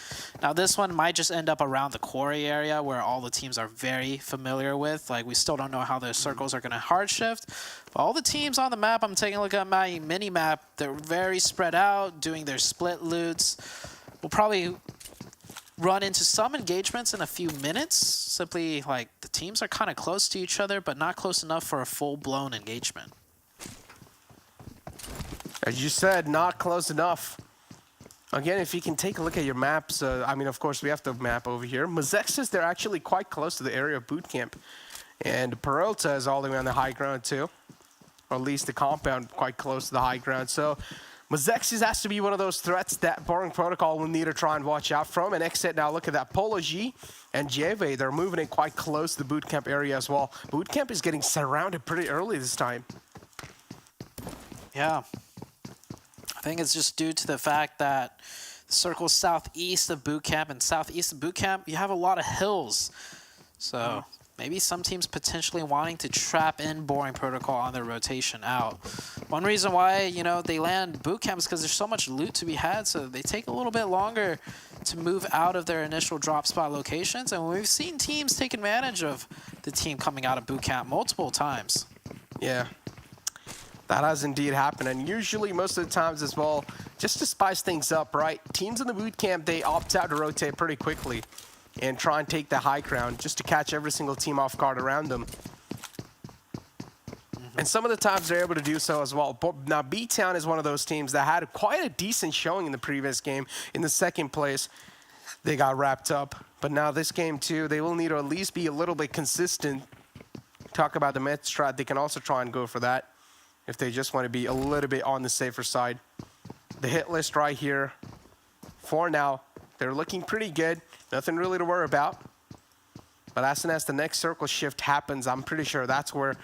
Speaker 9: Now this one might just end up around the quarry area where all the teams are very familiar with. Like, we still don't know how the circles are going to hard shift. But all the teams on the map, I'm taking a look at my mini map, they're very spread out, doing their split loots. We'll probably run into some engagements in a few minutes. Simply, like, the teams are kind of close to each other, but not close enough for a full-blown engagement.
Speaker 10: As you said, not close enough. Again, if you can take a look at your maps, I mean, of course, we have the map over here. Mezexis, they're actually quite close to the area of boot camp. And Peralta is all the way on the high ground, too. Or at least the compound quite close to the high ground. So Mezexis has to be one of those threats that Boring Protocol will need to try and watch out from. And XSET, now look at that. Polo G and JV, they're moving in quite close to the boot camp area as well. Boot camp is getting surrounded pretty early this time.
Speaker 9: Yeah. I think it's just due to the fact that the circle southeast of boot camp, and southeast of boot camp, you have a lot of hills. So maybe some teams potentially wanting to trap in Boring Protocol on their rotation out. One reason why, you know, they land boot camp is because there's so much loot to be had, so they take a little bit longer to move out of their initial drop spot locations. And we've seen teams take advantage of the team coming out of boot camp multiple times.
Speaker 10: Yeah, that has indeed happened. And usually, most of the times as well, just to spice things up, right? Teams in the boot camp, they opt out to rotate pretty quickly and try and take the high ground just to catch every single team off guard around them. And some of the times they're able to do so as well. But now BTOWN is one of those teams that had quite a decent showing in the previous game. In the second place, they got wrapped up. But now this game too, they will need to at least be a little bit consistent. Talk about the mid strat, they can also try and go for that if they just want to be a little bit on the safer side. The hit list right here, for now, they're looking pretty good. Nothing really to worry about. But as soon as the next circle shift happens, I'm pretty sure that's where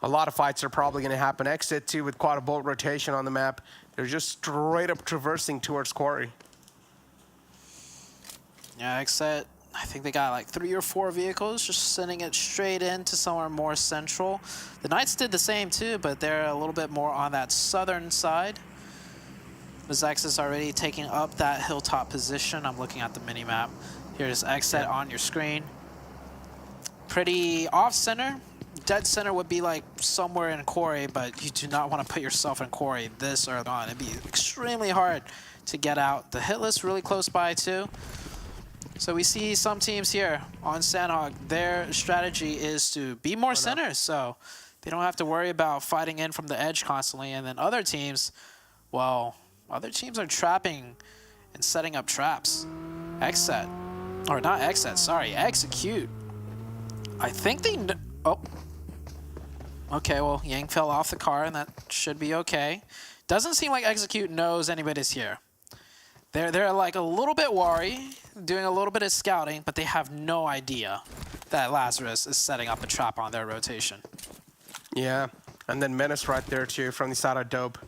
Speaker 10: a lot of fights are probably going to happen. XSET 2 with quad a bolt rotation on the map. They're just straight up traversing towards quarry.
Speaker 9: Yeah, XSET, I think they got like 3 or 4 vehicles just sending it straight into somewhere more central. The Knights did the same too, but they're a little bit more on that southern side. Mezexis already taking up that hilltop position. I'm looking at the mini-map. Here's XSET on your screen. Pretty off-center. Dead center would be like somewhere in quarry, but you do not want to put yourself in quarry this early on. It'd be extremely hard to get out. The hit list really close by too. So we see some teams here on Sanhok, their strategy is to be more center, so they don't have to worry about fighting in from the edge constantly. And then other teams, well, other teams are trapping and setting up traps. XSET, or not XSET, sorry, Execute. I think they, oh. Okay, well, Yang fell off the car, and that should be okay. Doesn't seem like Execute knows anybody's here. They're like a little bit worried, doing a little bit of scouting, but they have no idea that Lazarus is setting up a trap on their rotation.
Speaker 10: Yeah, and then Menace right there too from the side of Dope.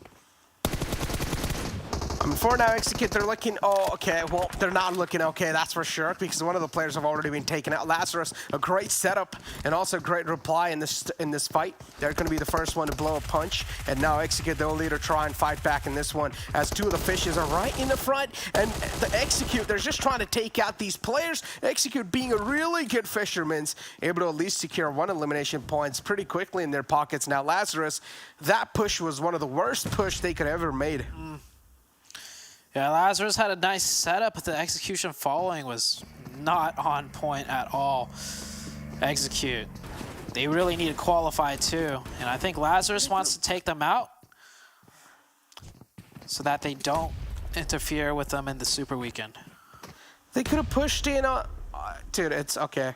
Speaker 10: For now, Execute, they're looking, oh, okay, well, they're not looking okay, that's for sure, because one of the players have already been taken out. Lazarus, a great setup, and also great reply in this fight. They're going to be the first one to blow a punch, and now Execute, they'll need to try and fight back in this one, as 2 of the fishes are right in the front, and the Execute, they're just trying to take out these players. Execute being a really good fisherman, able to at least secure 1 elimination points pretty quickly in their pockets. Now, Lazarus, that push was one of the worst push they could ever made.
Speaker 9: Yeah, Lazarus had a nice setup, but the execution following was not on point at all. Execute. They really need to qualify too. And I think Lazarus wants to take them out so that they don't interfere with them in the Super Weekend.
Speaker 10: They could have pushed in on... dude, it's okay.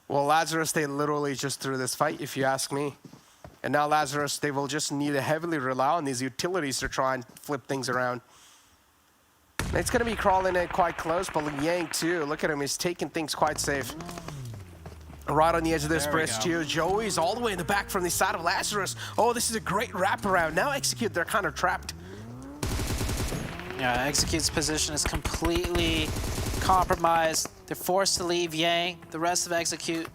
Speaker 10: Well, Lazarus, they literally just threw this fight, if you ask me. And now Lazarus, they will just need to heavily rely on these utilities to try and flip things around. It's going to be crawling in quite close, but Yang, too, look at him. He's taking things quite safe. Right on the edge of this bridge, too. Joey's all the way in the back from the side of Lazarus. Oh, this is a great wraparound. Now Execute, they're kind of trapped.
Speaker 9: Yeah, Execute's position is completely compromised. They're forced to leave Yang. The rest of Execute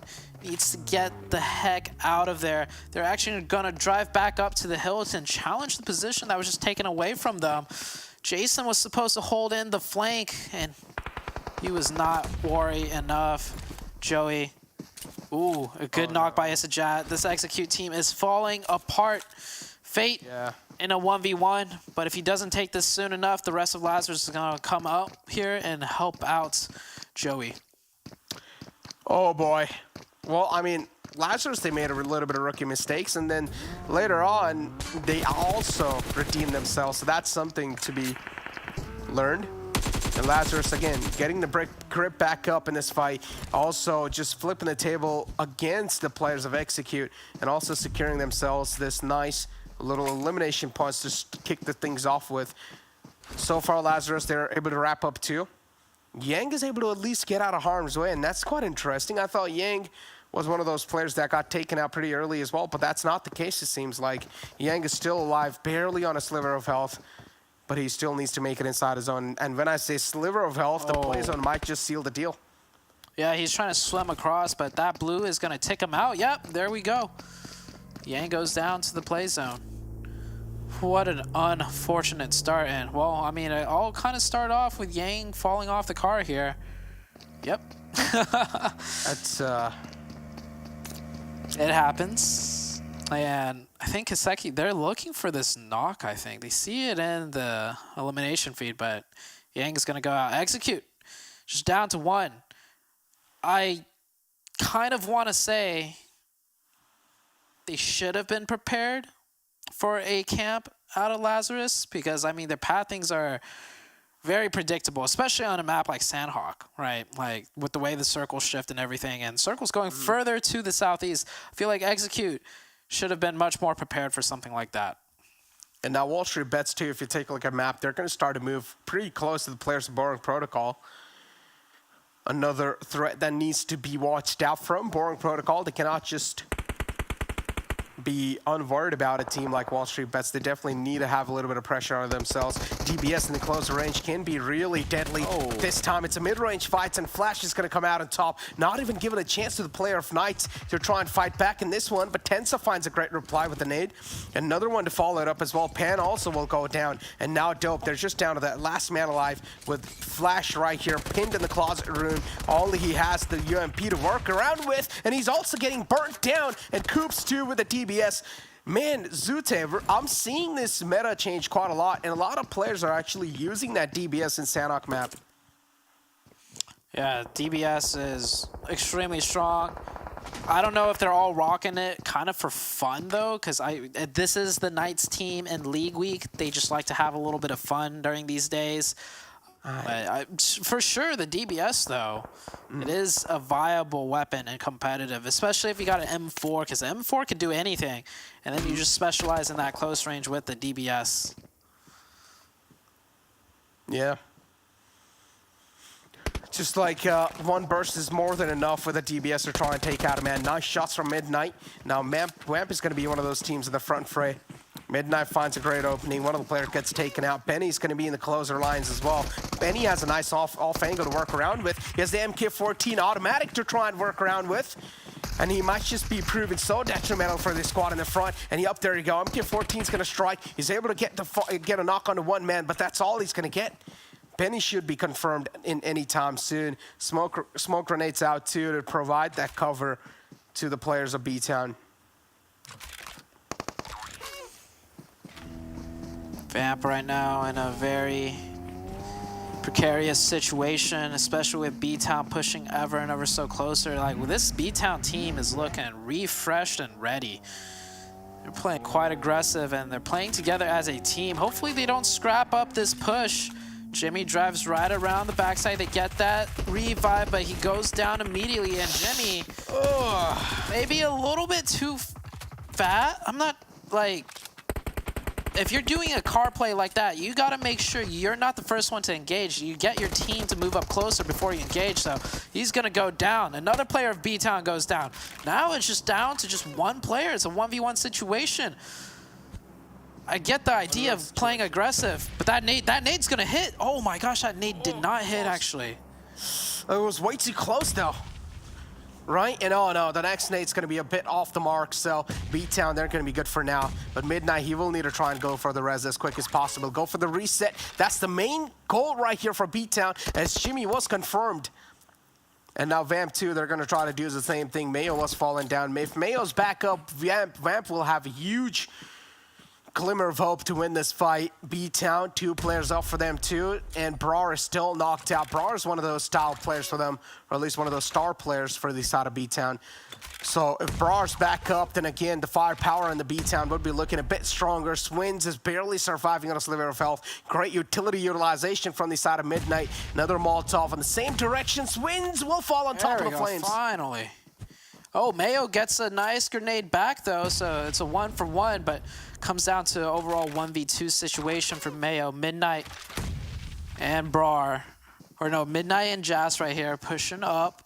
Speaker 9: needs to get the heck out of there. They're actually gonna drive back up to the hills and challenge the position that was just taken away from them. Jason was supposed to hold in the flank, and he was not wary enough. Joey, ooh, a good knock by Isajat. This Execute team is falling apart. Fate in a 1v1, but if he doesn't take this soon enough, the rest of Lazarus is gonna come up here and help out Joey.
Speaker 10: Oh boy. Well, I mean, Lazarus, they made a little bit of rookie mistakes, and then later on, they also redeemed themselves. So that's something to be learned. And Lazarus, again, getting the grip back up in this fight. Also, just flipping the table against the players of Execute, and also securing themselves this nice little elimination points to kick the things off with. So far, Lazarus, they're able to wrap up too. Yang is able to at least get out of harm's way, and that's quite interesting. I thought Yang was one of those players that got taken out pretty early as well, but that's not the case, it seems like. Yang is still alive, barely on a sliver of health, but he still needs to make it inside his zone. And when I say sliver of health, the play zone might just seal the deal.
Speaker 9: Yeah, he's trying to swim across, but that blue is going to tick him out. Yep, there we go. Yang goes down to the play zone. What an unfortunate start. And, well, I mean, it all kind of started off with Yang falling off the car here. Yep.
Speaker 10: That's,
Speaker 9: It happens. And I think Hiseki, they're looking for this knock, I think. They see it in the elimination feed, but Yang is going to go out. Execute. Just down to one. I kind of want to say they should have been prepared for a camp out of Lazarus, because, I mean, their pathings are very predictable, especially on a map like Sanhok, right? Like, with the way the circles shift and everything, and circles going further to the southeast. I feel like Execute should have been much more prepared for something like that.
Speaker 10: And now WallStreetBets, too, if you take a look at map, they're going to start to move pretty close to the players of Boring Protocol. Another threat that needs to be watched out from Boring Protocol. They cannot just be unworried about a team like WallStreetBets. They definitely need to have a little bit of pressure on themselves. DBS in the closer range can be really deadly. This time it's a mid-range fight, and Flash is going to come out on top, not even giving a chance to the player of Knights to try and fight back in this one, but Tensa finds a great reply with the nade. Another one to follow it up as well. Pan also will go down, and now Dope, they're just down to that last man alive with Flash right here, pinned in the closet room. Only he has the UMP to work around with, and he's also getting burnt down, and Coops too with the DBS. Man, Zute, I'm seeing this meta change quite a lot, and a lot of players are actually using that DBS in Sanhok map.
Speaker 9: Yeah, DBS is extremely strong. I don't know if they're all rocking it kind of for fun, though, because this is the Knights team in League Week. They just like to have a little bit of fun during these days. For sure, the DBS, though, it is a viable weapon and competitive, especially if you got an M4, because the M4 can do anything, and then you just specialize in that close range with the DBS.
Speaker 10: Yeah. Just like one burst is more than enough with a DBS to try and take out a man. Nice shots from Midnight. Now, Vamp is going to be one of those teams in the front fray. Midnight finds a great opening. One of the players gets taken out. Benny's going to be in the closer lines as well. Benny has a nice off angle to work around with. He has the MK14 automatic to try and work around with. And he might just be proven so detrimental for this squad in the front. And up there you go. MK14's going to strike. He's able to get a knock onto one man, but that's all he's going to get. Benny should be confirmed in any time soon. Smoke grenades out too to provide that cover to the players of BTOWN.
Speaker 9: Vamp right now in a very precarious situation, especially with BTOWN pushing ever and ever so closer. Like, this BTOWN team is looking refreshed and ready. They're playing quite aggressive, and they're playing together as a team. Hopefully they don't scrap up this push. Jimmy drives right around the backside. They get that revive, but he goes down immediately, and Jimmy, maybe a little bit too fat. I'm not, like, if you're doing a car play like that, you got to make sure you're not the first one to engage. You get your team to move up closer before you engage, so he's going to go down. Another player of BTOWN goes down. Now it's just down to just one player. It's a 1v1 situation. I get the idea of playing aggressive, but that nade's going to hit. Oh my gosh, that nade did not hit, actually.
Speaker 10: It was way too close, though. Right? And oh no, the next nade's going to be a bit off the mark, so BTOWN, they're going to be good for now. But Midnight, he will need to try and go for the res as quick as possible. Go for the reset. That's the main goal right here for BTOWN, as Jimmy was confirmed. And now Vamp too, they're going to try to do the same thing. Mayo was falling down. If Mayo's back up, Vamp will have a huge glimmer of hope to win this fight. BTOWN, 2 players up for them too, and Brar is still knocked out. Brar is one of those style players for them, or at least one of those star players for the side of BTOWN. So if Brar's back up, then again, the firepower in the BTOWN would be looking a bit stronger. Swins is barely surviving on a sliver of health. Great utility utilization from the side of Midnight. Another Molotov in the same direction. Swins will fall on top of the flames.
Speaker 9: Finally. Oh, Mayo gets a nice grenade back, though, so it's a 1-for-1, but comes down to overall 1v2 situation for Mayo. Midnight and Brar, or no, Midnight and Jas right here pushing up.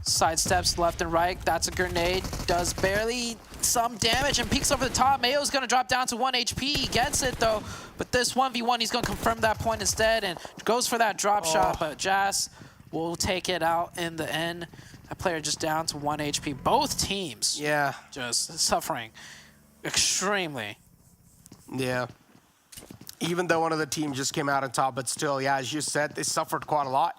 Speaker 9: Sidesteps left and right. That's a grenade. Does barely some damage and peeks over the top. Mayo's going to drop down to 1 HP. He gets it, though. But this 1v1, he's going to confirm that point instead and goes for that drop shot. But Jas will take it out in the end. That player just down to 1 HP. Both teams just suffering extremely.
Speaker 10: Yeah. Even though one of the teams just came out on top, but still, yeah, as you said, they suffered quite a lot.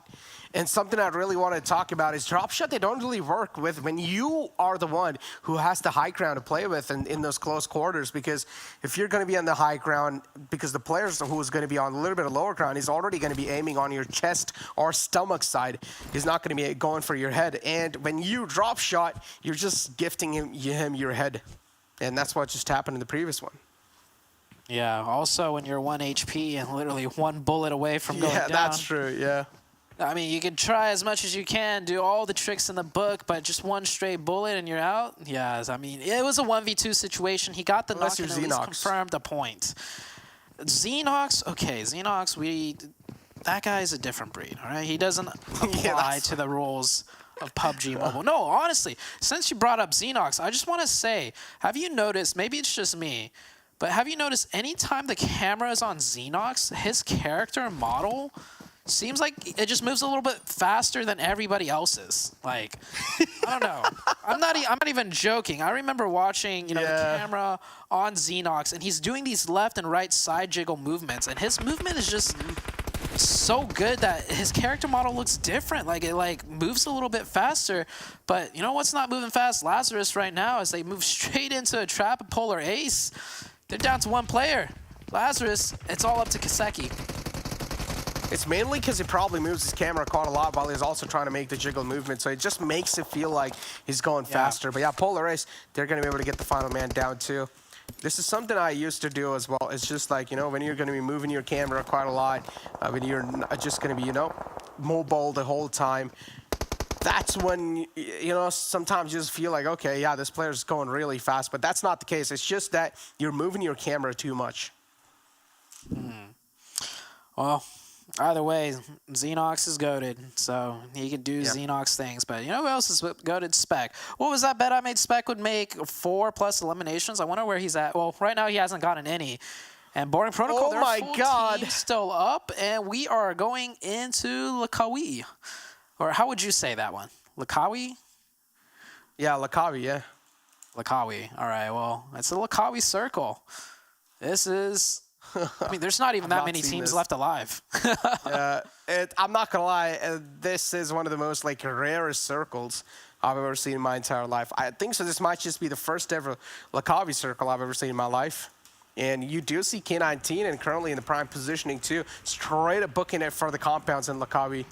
Speaker 10: And something I really want to talk about is drop shot. They don't really work with when you are the one who has the high ground to play with in those close quarters. Because if you're going to be on the high ground, because the players who is going to be on a little bit of lower ground, he's already going to be aiming on your chest or stomach side. He's not going to be going for your head. And when you drop shot, you're just gifting him your head. And that's what just happened in the previous one.
Speaker 9: Yeah, also when you're 1 HP and literally 1 bullet away from going down.
Speaker 10: Yeah, that's true, yeah.
Speaker 9: I mean, you can try as much as you can, do all the tricks in the book, but just 1 straight bullet and you're out? Yeah, I mean, it was a 1v2 situation. He got the knock and at least confirmed a point. Xenox, okay, Xenox, that guy's a different breed, all right? He doesn't apply to the rules of PUBG Mobile. No, honestly, since you brought up Xenox, I just want to say, have you noticed, maybe it's just me, but have you noticed anytime the camera is on Xenox, his character model seems like it just moves a little bit faster than everybody else's. Like, I don't know. I'm not even joking. I remember watching, the camera on Xenox, and he's doing these left and right side jiggle movements, and his movement is just so good that his character model looks different. Like, it moves a little bit faster. But you know what's not moving fast? Lazarus right now, as they move straight into a trap of Polar Ace. They're down to 1 player. Lazarus, it's all up to Kaseki.
Speaker 10: It's mainly because he probably moves his camera quite a lot while he's also trying to make the jiggle movement, so it just makes it feel like he's going faster. But yeah, Polar Ace, they're going to be able to get the final man down too. This is something I used to do as well. It's just like, when you're going to be moving your camera quite a lot, when you're just going to be, mobile the whole time, that's when, sometimes you just feel like, okay, yeah, this player's going really fast, but that's not the case. It's just that you're moving your camera too much.
Speaker 9: Well, either way, Xenox is goated, so he can do Xenox things. But you know who else is goated? Spec. What was that bet I made? Spec would make 4+ eliminations. I wonder where he's at. Well, right now he hasn't gotten any. And Boring Protocol, their full team still up, and we are going into Lakawi. Or how would you say that one? Lakawi?
Speaker 10: Yeah, Lakawi, yeah.
Speaker 9: Lakawi. All right, well, it's a Lakawi circle. This is... I mean, there's not even that many teams left alive.
Speaker 10: I'm not going to lie. This is one of the most, rarest circles I've ever seen in my entire life. I think so. This might just be the first ever Lakawi circle I've ever seen in my life. And you do see K19 and currently in the prime positioning too, straight up booking it for the compounds in Lakawi.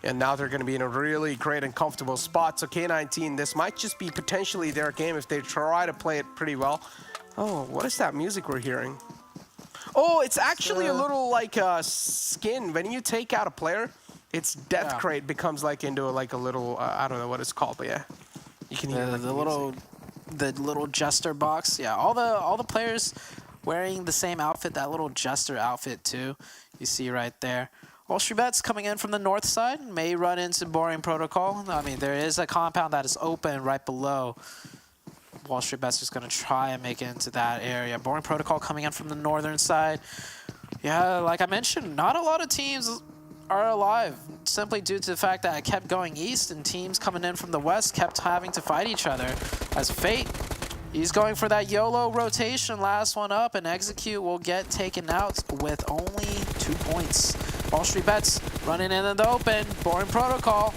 Speaker 10: And now they're going to be in a really great and comfortable spot. So K19, this might just be potentially their game if they try to play it pretty well. Oh, what is that music we're hearing? Oh, it's actually a little like skin. When you take out a player, its death crate becomes like into like a little, I don't know what it's called, but yeah. You can hear
Speaker 9: the little jester box. Yeah, all the players wearing the same outfit, that little jester outfit too. You see right there. WallStreetBets coming in from the north side may run into boring protocol. I mean, there is a compound that is open right below. WallStreetBets is going to try and make it into that area. Boring protocol coming in from the northern side. Yeah, like I mentioned, not a lot of teams are alive simply due to the fact that it kept going east and teams coming in from the west kept having to fight each other. As Fate, he's going for that YOLO rotation, last one up, and Execute will get taken out with only 2 points. WallStreetBets running in the open, boring protocol.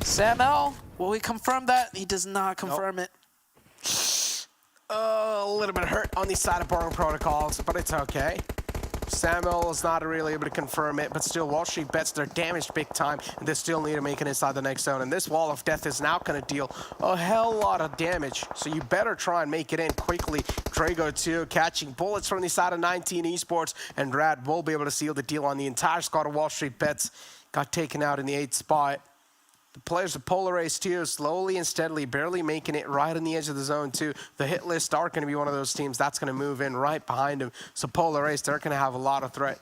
Speaker 9: Sam L, will he confirm that? He does not confirm it.
Speaker 10: A little bit hurt on the side of boring protocols, but it's okay. Samuel is not really able to confirm it, but still, WallStreetBets, they're damaged big time, and they still need to make it inside the next zone. And this wall of death is now going to deal a hell lot of damage, so you better try and make it in quickly. Drago, too, catching bullets from the side of 19 Esports, and Rad will be able to seal the deal on the entire squad of WallStreetBets. Got taken out in the 8th spot. The players of Polar Ace, too, slowly and steadily, barely making it right on the edge of the zone, too. The Hitlist are going to be one of those teams that's going to move in right behind them. So Polar Ace, they're going to have a lot of threat.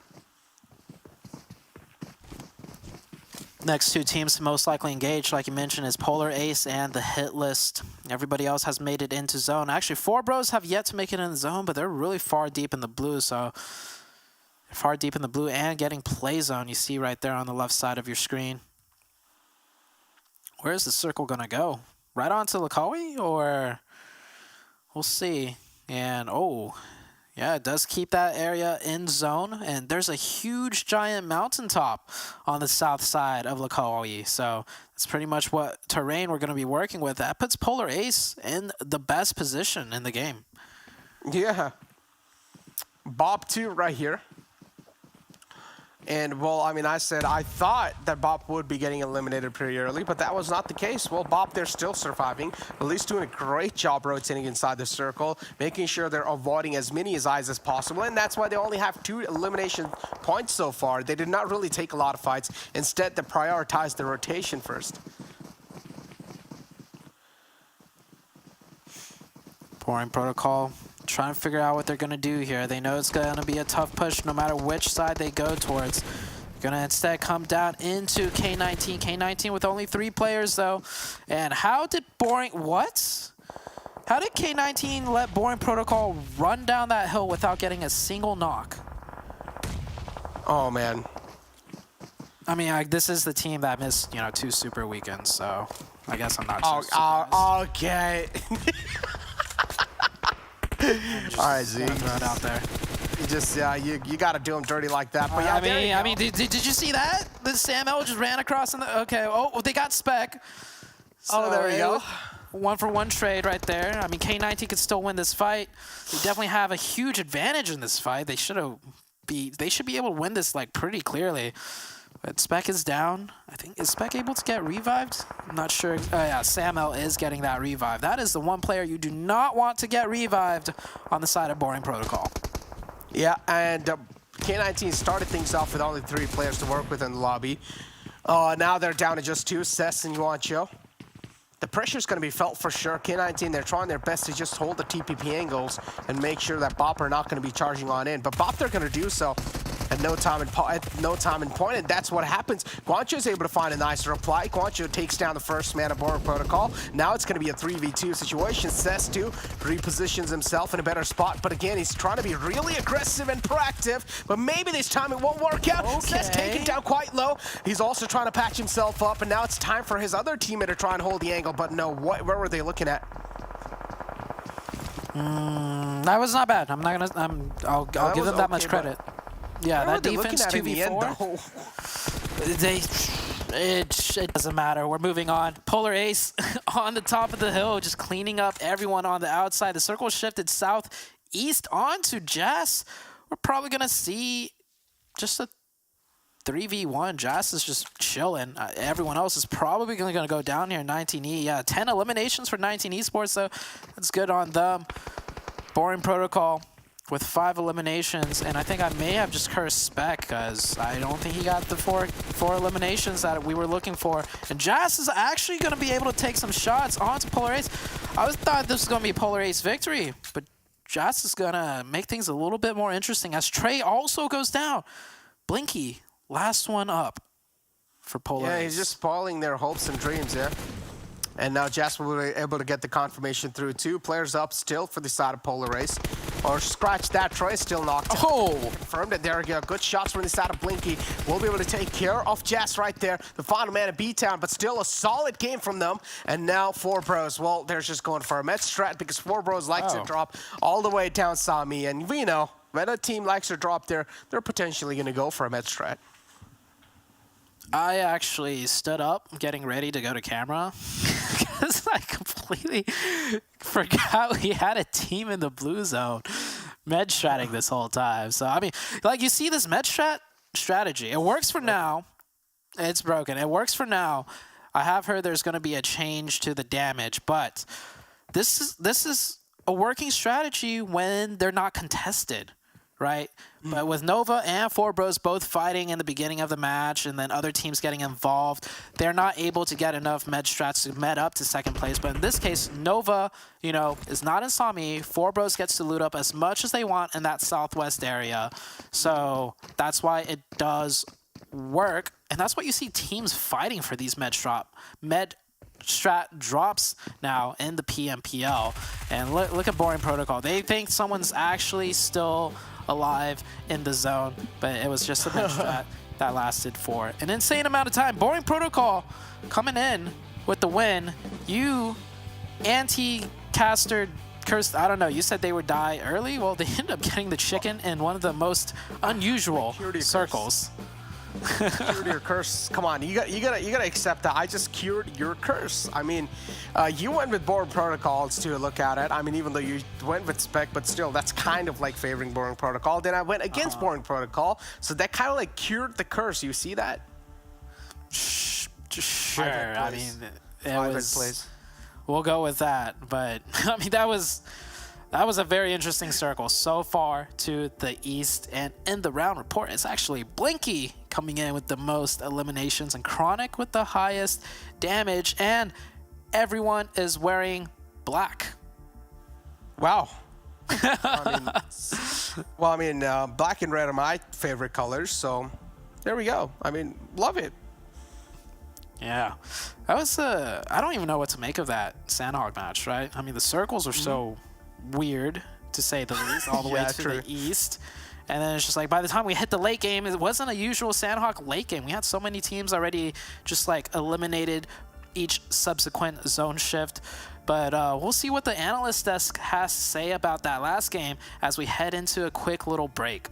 Speaker 9: Next 2 teams to most likely engage, like you mentioned, is Polar Ace and the Hitlist. Everybody else has made it into zone. Actually, 4 Bros have yet to make it in the zone, but they're really far deep in the blue, so far deep in the blue and getting play zone. You see right there on the left side of your screen. Where's the circle going to go? Right onto Lakawi, or we'll see. And, oh, yeah, it does keep that area in zone. And there's a huge giant mountaintop on the south side of Lakawi. So that's pretty much what terrain we're going to be working with. That puts Polar Ace in the best position in the game.
Speaker 10: Yeah. Bob, too, right here. And, well, I mean, I thought that Bop would be getting eliminated pretty early, but that was not the case. Well, Bop, they're still surviving, at least doing a great job rotating inside the circle, making sure they're avoiding as many eyes as possible, and that's why they only have 2 elimination points so far. They did not really take a lot of fights. Instead, they prioritized the rotation first.
Speaker 9: Boring protocol. Trying to figure out what they're going to do here. They know it's going to be a tough push no matter which side they go towards. They're going to instead come down into K19. K19 with only 3 players, though. And how did Boring... What? How did K19 let Boring Protocol run down that hill without getting a single knock?
Speaker 10: Oh, man.
Speaker 9: I mean, this is the team that missed, 2 super weekends, so I guess I'm not too surprised.
Speaker 10: Okay. All right, Z.
Speaker 9: Throw it out there.
Speaker 10: You just, you got to do them dirty like that. But yeah,
Speaker 9: I mean, did you see that? The Sam L just ran across in the. Okay. Oh, they got Spec.
Speaker 10: So there we go.
Speaker 9: 1-for-1 trade right there. I mean, K19 could still win this fight. They definitely have a huge advantage in this fight. They should be able to win this like pretty clearly. But Spec is down. I think, is Spec able to get revived? I'm not sure. Oh yeah, Sam L is getting that revive. That is the one player you do not want to get revived on the side of Boring Protocol.
Speaker 10: Yeah, and K19 started things off with only 3 players to work with in the lobby. Now they're down to just 2, Cess and Yuancho. The pressure's going to be felt for sure. K19, they're trying their best to just hold the TPP angles and make sure that Bop are not going to be charging on in. But Bop, they're going to do so at no time and point, and that's what happens. Guancho's able to find a nice reply. Guancho takes down the first man of Boring Protocol. Now it's going to be a 3v2 situation. Cess, too, repositions himself in a better spot, but again, he's trying to be really aggressive and proactive, but maybe this time it won't work out. Okay. Cess taken down quite low. He's also trying to patch himself up, and now it's time for his other teammate to try and hold the angle, but no, where were they looking at?
Speaker 9: That was not bad. I'm not gonna. I'll give them that much credit. Yeah, that defense 2v4. It doesn't matter. We're moving on. Polar Ace on the top of the hill, just cleaning up everyone on the outside. The circle shifted south East on to Jazz. We're probably going to see just a 3v1. Jazz is just chilling. Everyone else is probably going to go down here. 19E, yeah, 10 eliminations for 19 Esports, so that's good on them. Boring Protocol with 5 eliminations, and I think I may have just cursed Spec because I don't think he got the four eliminations that we were looking for. And Jazz is actually going to be able to take some shots onto Polar Ace. I thought this was going to be a Polar Ace victory, but Jazz is going to make things a little bit more interesting as Trey also goes down. Blinky, last one up for Polar Ace.
Speaker 10: Yeah, he's just spoiling their hopes and dreams, yeah. And now Jasper will be able to get the confirmation through. 2 players up still for the side of Polar Ace. Or scratch that, Troy still knocked out.
Speaker 9: Oh!
Speaker 10: Confirmed that there are good shots from the side of Blinky. We'll be able to take care of Jazz right there. The final man of BTOWN, but still a solid game from them. And now 4 Bros, well, they're just going for a med strat because 4 Bros likes to drop all the way down Sami. And we know, when a team likes to drop there, they're potentially going to go for a med strat.
Speaker 9: I actually stood up getting ready to go to camera because I completely forgot we had a team in the blue zone med stratting this whole time. So, I mean, like you see this med strat strategy. It works for now. It's broken. It works for now. I have heard there's going to be a change to the damage, but this is a working strategy when they're not contested. Right? But with Nova and 4 Bros both fighting in the beginning of the match and then other teams getting involved, they're not able to get enough med strats to med up to second place. But in this case, Nova, you know, is not in Sami. 4 Bros gets to loot up as much as they want in that southwest area. So that's why it does work. And that's why you see teams fighting for these med strat drops now in the PMPL. And look at Boring Protocol. They think someone's actually still alive in the zone, but it was just a med strat that lasted for an insane amount of time. Boring Protocol coming in with the win. You anti-caster cursed, I don't know, you said they would die early? Well, they ended up getting the chicken in one of the most unusual circles.
Speaker 10: Cured your curse. Come on, you gotta accept that. I just cured your curse. I mean, you went with Boring Protocols to look at it. I mean, even though you went with Spec, but still, that's kind of like favoring Boring Protocol. Then I went against Boring Protocol, so that kind of like cured the curse. You see that?
Speaker 9: Sure. I mean, it was. We'll go with that. But I mean, that was a very interesting circle so far to the east. And in the round report, it's actually Blinky coming in with the most eliminations and Chronic with the highest damage. And everyone is wearing black.
Speaker 10: Wow. I mean, black and red are my favorite colors. So there we go. I mean, love it.
Speaker 9: Yeah. That was, I don't even know what to make of that Sanhok match, right? I mean, the circles are so weird, to say the least, all the way to the east. And then it's just like, by the time we hit the late game, it wasn't a usual Sanhok late game. We had so many teams already just like eliminated each subsequent zone shift. But we'll see what the analyst desk has to say about that last game as we head into a quick little break.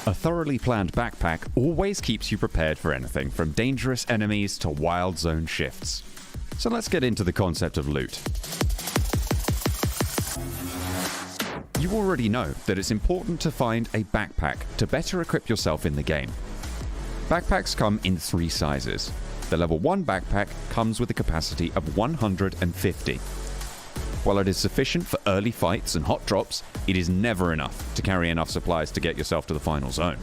Speaker 11: A thoroughly planned backpack always keeps you prepared for anything from dangerous enemies to wild zone shifts. So let's get into the concept of loot. You already know that it's important to find a backpack to better equip yourself in the game. Backpacks come in 3 sizes. The level 1 backpack comes with a capacity of 150. While it is sufficient for early fights and hot drops, it is never enough to carry enough supplies to get yourself to the final zone.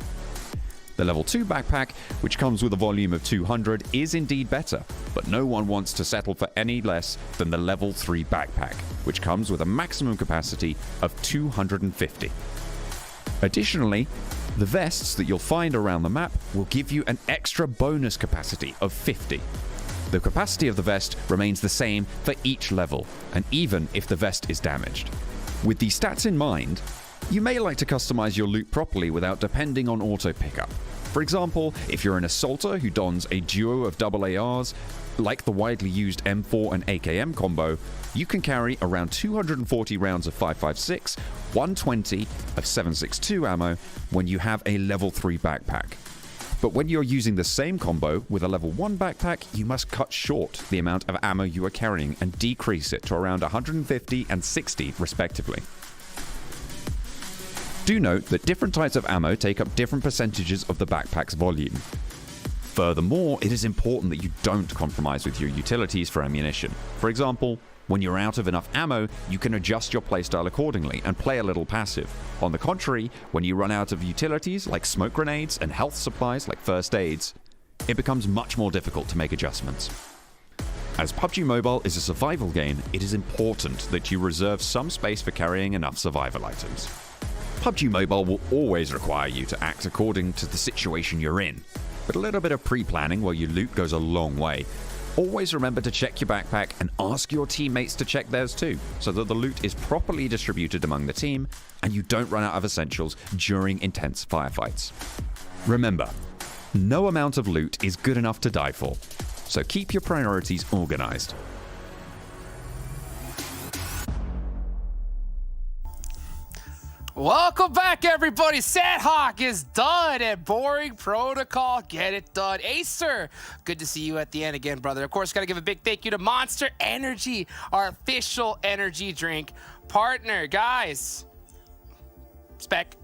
Speaker 11: The level 2 backpack, which comes with a volume of 200, is indeed better, but no one wants to settle for any less than the level 3 backpack, which comes with a maximum capacity of 250. Additionally, the vests that you'll find around the map will give you an extra bonus capacity of 50. The capacity of the vest remains the same for each level, and even if the vest is damaged. With these stats in mind, you may like to customize your loot properly without depending on auto pickup. For example, if you're an assaulter who dons a duo of AARs, like the widely used M4 and AKM combo, you can carry around 240 rounds of 5.56, 120 of 7.62 ammo when you have a level 3 backpack. But when you're using the same combo with a level 1 backpack, you must cut short the amount of ammo you are carrying and decrease it to around 150 and 60 respectively. Do note that different types of ammo take up different percentages of the backpack's volume. Furthermore, it is important that you don't compromise with your utilities for ammunition. For example, when you're out of enough ammo, you can adjust your playstyle accordingly and play a little passive. On the contrary, when you run out of utilities like smoke grenades and health supplies like first aids, it becomes much more difficult to make adjustments. As PUBG Mobile is a survival game, it is important that you reserve some space for carrying enough survival items. PUBG Mobile will always require you to act according to the situation you're in, but a little bit of pre-planning while you loot goes a long way. Always remember to check your backpack and ask your teammates to check theirs too, so that the loot is properly distributed among the team and you don't run out of essentials during intense firefights. Remember, no amount of loot is good enough to die for, so keep your priorities organized.
Speaker 5: Welcome back, everybody. Sanhok is done at Boring Protocol. Get it done. Acer, good to see you at the end again, brother. Of course, got to give a big thank you to Monster Energy, our official energy drink partner. Guys, Spec,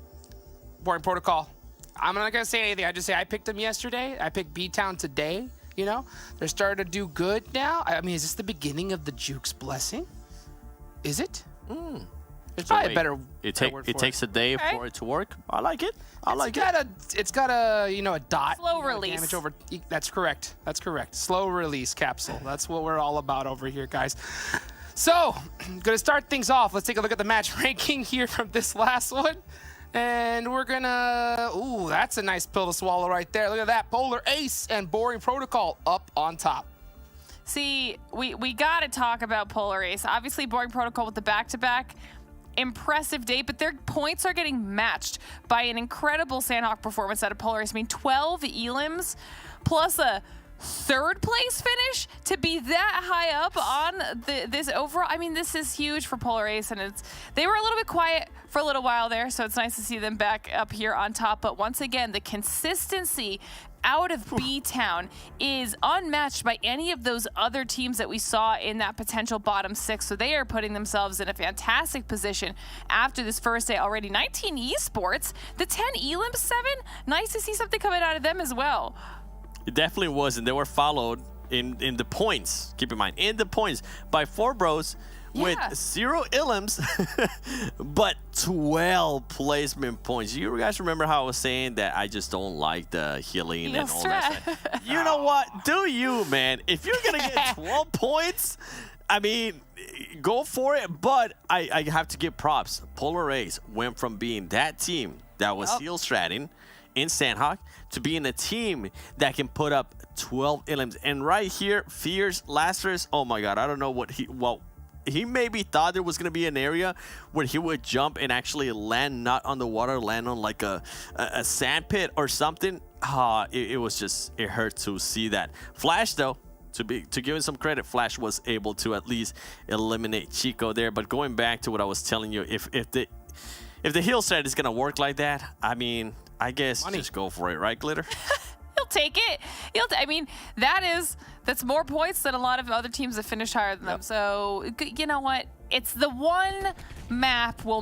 Speaker 5: Boring Protocol. I'm not going to say anything. I just say I picked them yesterday. I picked BTOWN today. You know, they're starting to do good now. I mean, is this the beginning of the Juke's blessing? Is it? It's probably a better.
Speaker 6: It takes a day for it to work. I like it.
Speaker 5: It's got a you know, a dot.
Speaker 7: Slow release.
Speaker 5: Damage over. That's correct. That's correct. Slow release capsule. That's what we're all about over here, guys. So, gonna start things off. Let's take a look at the match ranking here from this last one. And we're gonna, ooh, that's a nice pill to swallow right there. Look at that, Polar Ace and Boring Protocol up on top.
Speaker 7: See, we got to talk about Polar Ace. Obviously, Boring Protocol with the back-to-back. Impressive day, but their points are getting matched by an incredible Sanhok performance out of Polar Ace. I mean, 12 elims plus a third place finish to be that high up on this overall. I mean, this is huge for Polar Ace, and they were a little bit quiet for a little while there, so it's nice to see them back up here on top. But once again, the consistency out of BTOWN is unmatched by any of those other teams that we saw in that potential bottom 6. So they are putting themselves in a fantastic position after this first day already. 19 Esports, the 10 elims, 7. Nice to see something coming out of them as well.
Speaker 6: It definitely was, and they were followed in the points. Keep in mind, in the points by 4 bros with 0 elims, but 12 placement points. You guys remember how I was saying that I just don't like the healing and all that stuff? You know what? Do you, man? If you're going to get 12 points, I mean, go for it. But I have to give props. Polar Ace went from being that team that was heal stratting in Sanhok to being a team that can put up 12 elims. And right here, Fierce, Lazarus, oh my God, I don't know what he maybe thought there was going to be an area where he would jump and actually land not on the water, land on like a sand pit or something. It was just, it hurt to see that. Flash, though, to give him some credit, Flash was able to at least eliminate Chico there. But going back to what I was telling you, if the heal strat is going to work like that, I mean, I guess just go for it, right, Glitter?
Speaker 7: He'll take it. I mean, that's more points than a lot of other teams that finished higher than them. So, you know what? It's the one map we'll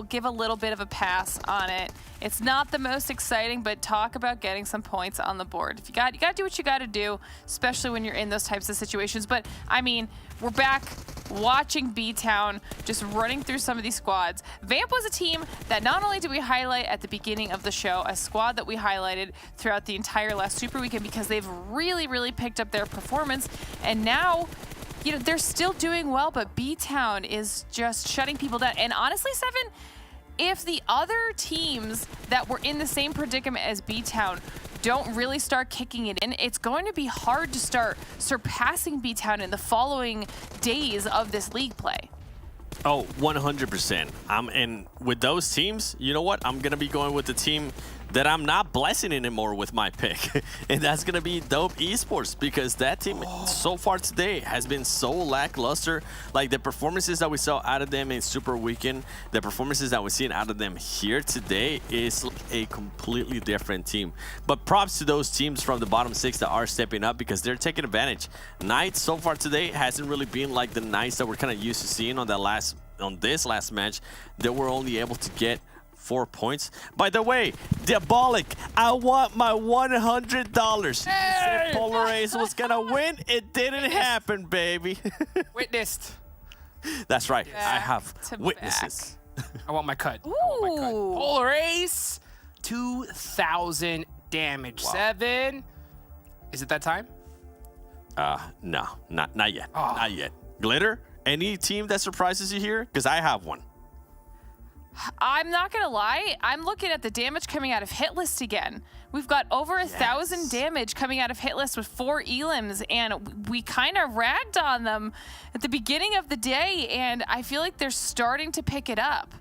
Speaker 7: give a little bit of a pass on it. It's not the most exciting, but talk about getting some points on the board. If you got to do what you got to do, especially when you're in those types of situations. But I mean, we're back watching BTOWN just running through some of these squads. Vamp was a team that not only did we highlight at the beginning of the show, a squad that we highlighted throughout the entire last Super Weekend because they've really, really picked up their performance. And now, you know, they're still doing well, but BTOWN is just shutting people down. And honestly, Seven, if the other teams that were in the same predicament as BTOWN don't really start kicking it in, it's going to be hard to start surpassing BTOWN in the following days of this league play.
Speaker 6: Oh, 100%. And with those teams, you know what? I'm going to be going with the team that I'm not blessing anymore with my pick, and that's gonna be PWN Esports, because that team so far today has been so lackluster. Like the performances that we saw out of them in Super Weekend, the performances that we're seeing out of them here today is a completely different team. But props to those teams from the bottom 6 that are stepping up, because they're taking advantage. Knights so far today hasn't really been like the Knights that we're kind of used to seeing on this last match. They were only able to get 4 points. By the way, Diabolic, I want my $100. Hey! You said Polar Ace was gonna win. It didn't happen, baby.
Speaker 5: Witnessed.
Speaker 6: That's right.
Speaker 7: Back
Speaker 6: I have
Speaker 7: to
Speaker 6: witnesses.
Speaker 5: I want my cut.
Speaker 7: Ooh.
Speaker 5: I want my cut. Polar Ace, 2,000 damage.
Speaker 6: Wow.
Speaker 5: 7. Is it that time?
Speaker 6: No, not yet.
Speaker 5: Oh.
Speaker 6: Not yet. Glitter, any team that surprises you here? Because I have one.
Speaker 7: I'm not gonna lie, I'm looking at the damage coming out of Hitlist again. We've got over 1,000 damage coming out of Hitlist with 4 elims, and we kind of ragged on them at the beginning of the day, and I feel like they're starting to pick it up.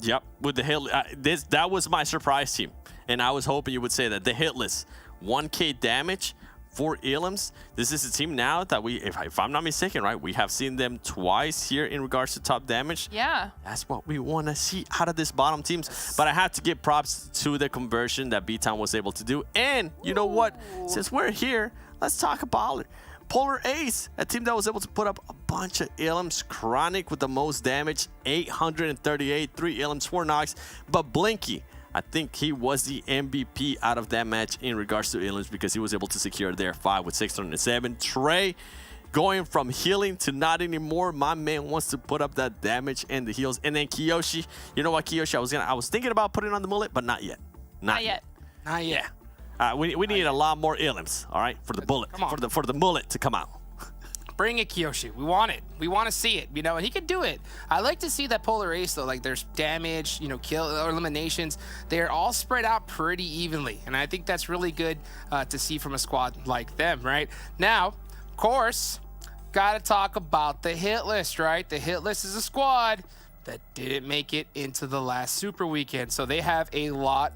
Speaker 6: Yep, with the hit, that was my surprise team, and I was hoping you would say that the Hitlist, 1K damage, 4 elims. This is a team now that if I'm not mistaken, right, we have seen them twice here in regards to top damage.
Speaker 7: Yeah.
Speaker 6: That's what we want to see out of this bottom teams. But I have to give props to the conversion that BTOWN was able to do. And you know what? Since we're here, let's talk about it. Polar Ace, a team that was able to put up a bunch of elims. Chronic with the most damage, 838, 3 elims, 4 knocks. But Blinky, I think he was the MVP out of that match in regards to elims, because he was able to secure their 5 with 607. Trey going from healing to not anymore. My man wants to put up that damage and the heals. And then Kiyoshi, you know what, Kiyoshi, I was thinking about putting on the mullet, but not yet.
Speaker 7: Not yet.
Speaker 5: Not yet.
Speaker 6: We need a lot more elims, all right, for the bullet, for the mullet to come out.
Speaker 5: Bring it, Kiyoshi. We want it. We want to see it, you know, and he could do it. I like to see that Polar Ace, though. Like, there's damage, you know, kill or eliminations. They're all spread out pretty evenly, and I think that's really good to see from a squad like them, right? Now, of course, got to talk about the hit list, right? The hit list is a squad that didn't make it into the last Super Weekend, so they have a lot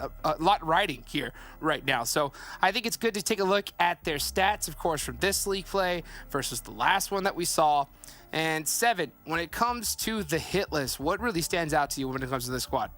Speaker 5: riding here right now. So I think it's good to take a look at their stats, of course, from this league play versus the last one that we saw. And 7, when it comes to the hit list, what really stands out to you when it comes to this squad?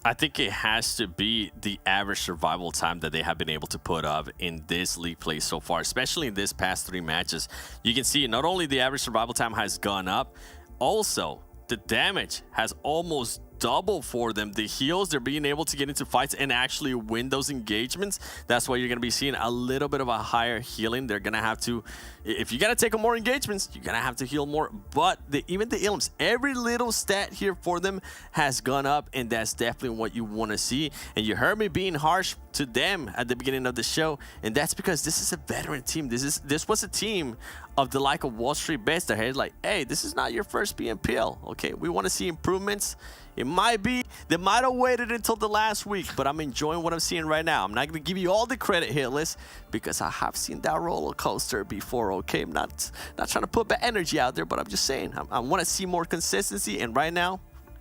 Speaker 6: I think it has to be the average survival time that they have been able to put up in this league play so far, especially in this past 3 matches. You can see not only the average survival time has gone up, also the damage has almost doubled for them. The heals, they're being able to get into fights and actually win those engagements. That's why you're going to be seeing a little bit of a higher healing. They're going to have to, if you got to take on more engagements, you're going to have to heal more. But even the elims, every little stat here for them has gone up, and that's definitely what you want to see. And you heard me being harsh to them at the beginning of the show, and that's because this is a veteran team. This was a team of the like of WallStreetBets that had like, hey, this is not your first PMPL. Okay, we want to see improvements. It might be, they might have waited until the last week, but I'm enjoying what I'm seeing right now. I'm not going to give you all the credit, Hitlist, because I have seen that roller coaster before, okay? I'm not trying to put bad energy out there, but I'm just saying, I want to see more consistency, and right now,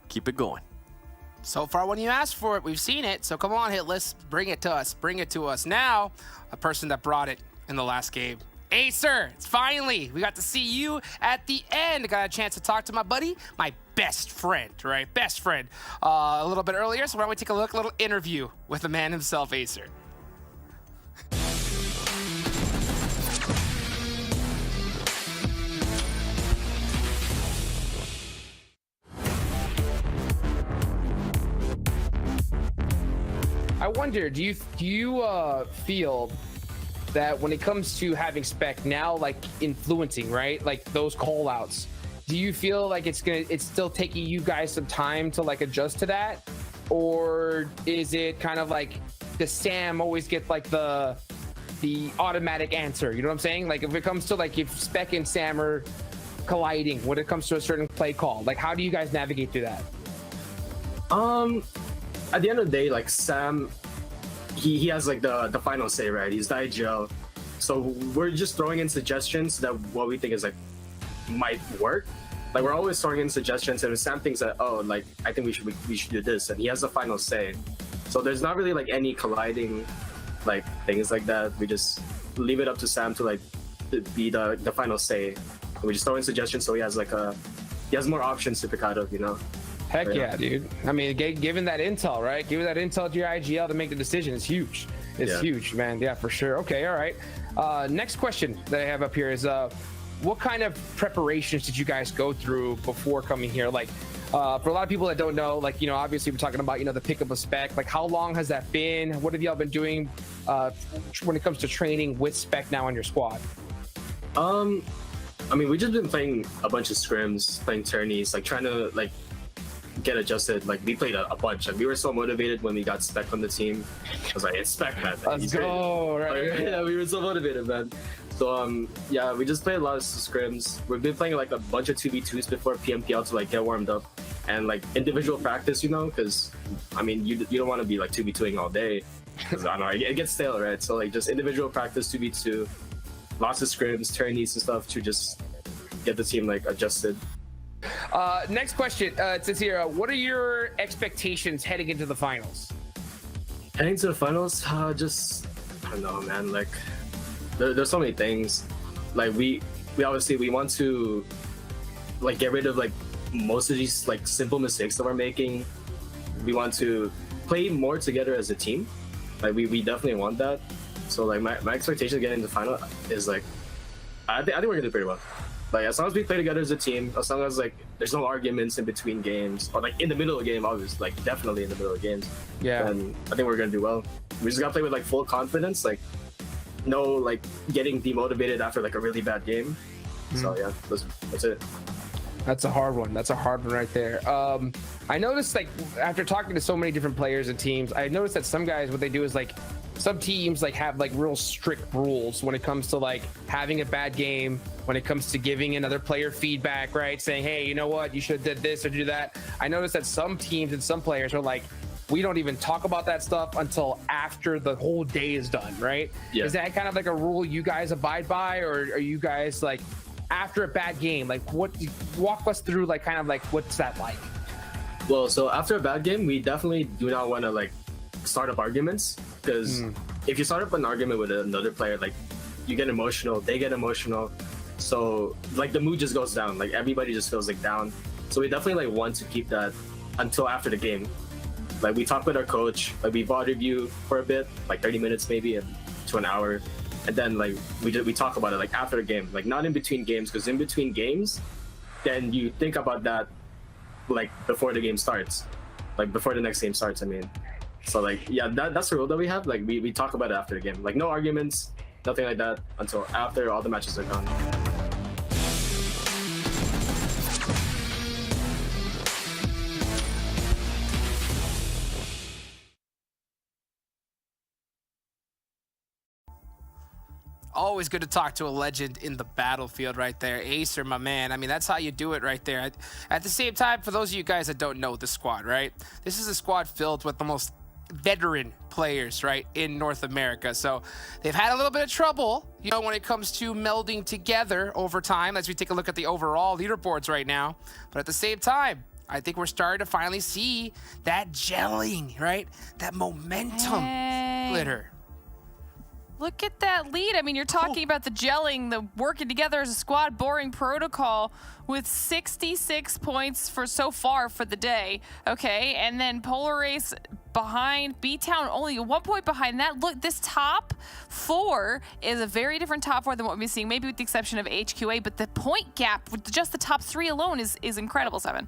Speaker 6: keep it going.
Speaker 5: So far, when you asked for it, we've seen it. So come on, Hitlist, bring it to us. Bring it to us. Now, a person that brought it in the last game. Acer, it's finally, we got to see you at the end. Got a chance to talk to my buddy, my best friend, right? Best friend, a little bit earlier. So why don't we take a look, a little interview with the man himself, Acer.
Speaker 13: I wonder, do you feel that when it comes to having spec now, like influencing, right, like those call outs, do you feel like it's still taking you guys some time to like adjust to that, or is it kind of like the Sam always get like the automatic answer? You know what I'm saying? Like if it comes to like if spec and Sam are colliding when it comes to a certain play call, like how do you guys navigate through that?
Speaker 14: At the end of the day, like Sam, he has like the final say, right? He's the IGL, so we're just throwing in suggestions that what we think is like might work. Like we're always throwing in suggestions, and if Sam thinks that, oh, like I think we should do this, and he has the final say. So there's not really like any colliding like things like that. We just leave it up to Sam to like be the final say. We just throw in suggestions so he has more options to pick out of, you know.
Speaker 13: Heck yeah, dude. I mean, given that intel, right? Giving that intel to your IGL to make the decision is huge. It's huge, man. Yeah, for sure. Okay, all right. Next question that I have up here is, what kind of preparations did you guys go through before coming here? Like, for a lot of people that don't know, like, you know, obviously we're talking about, you know, the pickup of spec. Like, how long has that been? What have y'all been doing when it comes to training with spec now on your squad?
Speaker 14: I mean, we just been playing a bunch of scrims, playing tourneys, like trying to like get adjusted. Like we played a bunch. Like we were so motivated when we got spec on the team. I was like, it's spec, man.
Speaker 13: Let's go, right?
Speaker 14: Like, yeah, we were so motivated, man. So yeah, we just played a lot of scrims. We've been playing like a bunch of 2v2s before PMPL to like get warmed up, and like individual practice, you know, because I mean, you don't want to be like 2v2ing all day, because I don't know, it gets stale, right? So like just individual practice 2v2, lots of scrims, tourneys and stuff to just get the team like adjusted.
Speaker 13: Next question, it says here, what are your expectations heading into the finals?
Speaker 14: Heading to the finals, just I don't know, man. Like there's so many things. Like we obviously we want to like get rid of like most of these like simple mistakes that we're making. We want to play more together as a team. Like we definitely want that. So like my expectation getting to the final is like I think we're gonna do pretty well. Like as long as we play together as a team, as long as like there's no arguments in between games or like in the middle of the game, obviously, like definitely in the middle of games.
Speaker 13: Yeah.
Speaker 14: And I think we're gonna do well. We just gotta play with like full confidence, like no like getting demotivated after like a really bad game. So yeah, that's it.
Speaker 13: That's a hard one. That's a hard one right there. I noticed like after talking to so many different players and teams, I noticed that some guys, what they do is like some teams like have like real strict rules when it comes to like having a bad game, when it comes to giving another player feedback, right? Saying, hey, you know what, you should have did this or do that. I noticed that some teams and some players are like, we don't even talk about that stuff until after the whole day is done, right?
Speaker 14: Yeah.
Speaker 13: Is that kind of like a rule you guys abide by, or are you guys like after a bad game, like walk us through like kind of like what's that like?
Speaker 14: Well, so after a bad game, we definitely do not want to like start up arguments, because if you start up an argument with another player, like you get emotional, they get emotional, so like the mood just goes down, like everybody just feels like down. So we definitely like want to keep that until after the game. Like we talk with our coach, like we VOD review for a bit, like 30 minutes maybe to an hour, and then like we talk about it like after the game, like not in between games, because in between games then you think about that like before the game starts, like before the next game starts, I mean. So like yeah, that's the rule that we have. Like we talk about it after the game, like no arguments, nothing like that until after all the matches are done.
Speaker 5: Always good to talk to a legend in the battlefield right there. Acer, my man. I mean, that's how you do it right there. At the same time, for those of you guys that don't know the squad, right? This is a squad filled with the most veteran players, right, in North America. So they've had a little bit of trouble, you know, when it comes to melding together over time as we take a look at the overall leaderboards right now. But at the same time, I think we're starting to finally see that gelling, right? That momentum glitter.
Speaker 7: Look at that lead. I mean, you're talking about the gelling, the working together as a squad, boring protocol with 66 points for so far for the day. Okay, and then Polar Race behind, BTOWN only 1 point behind that. Look, this top four is a very different top four than what we've been seeing, maybe with the exception of HQA, but the point gap with just the top three alone is incredible, Seven.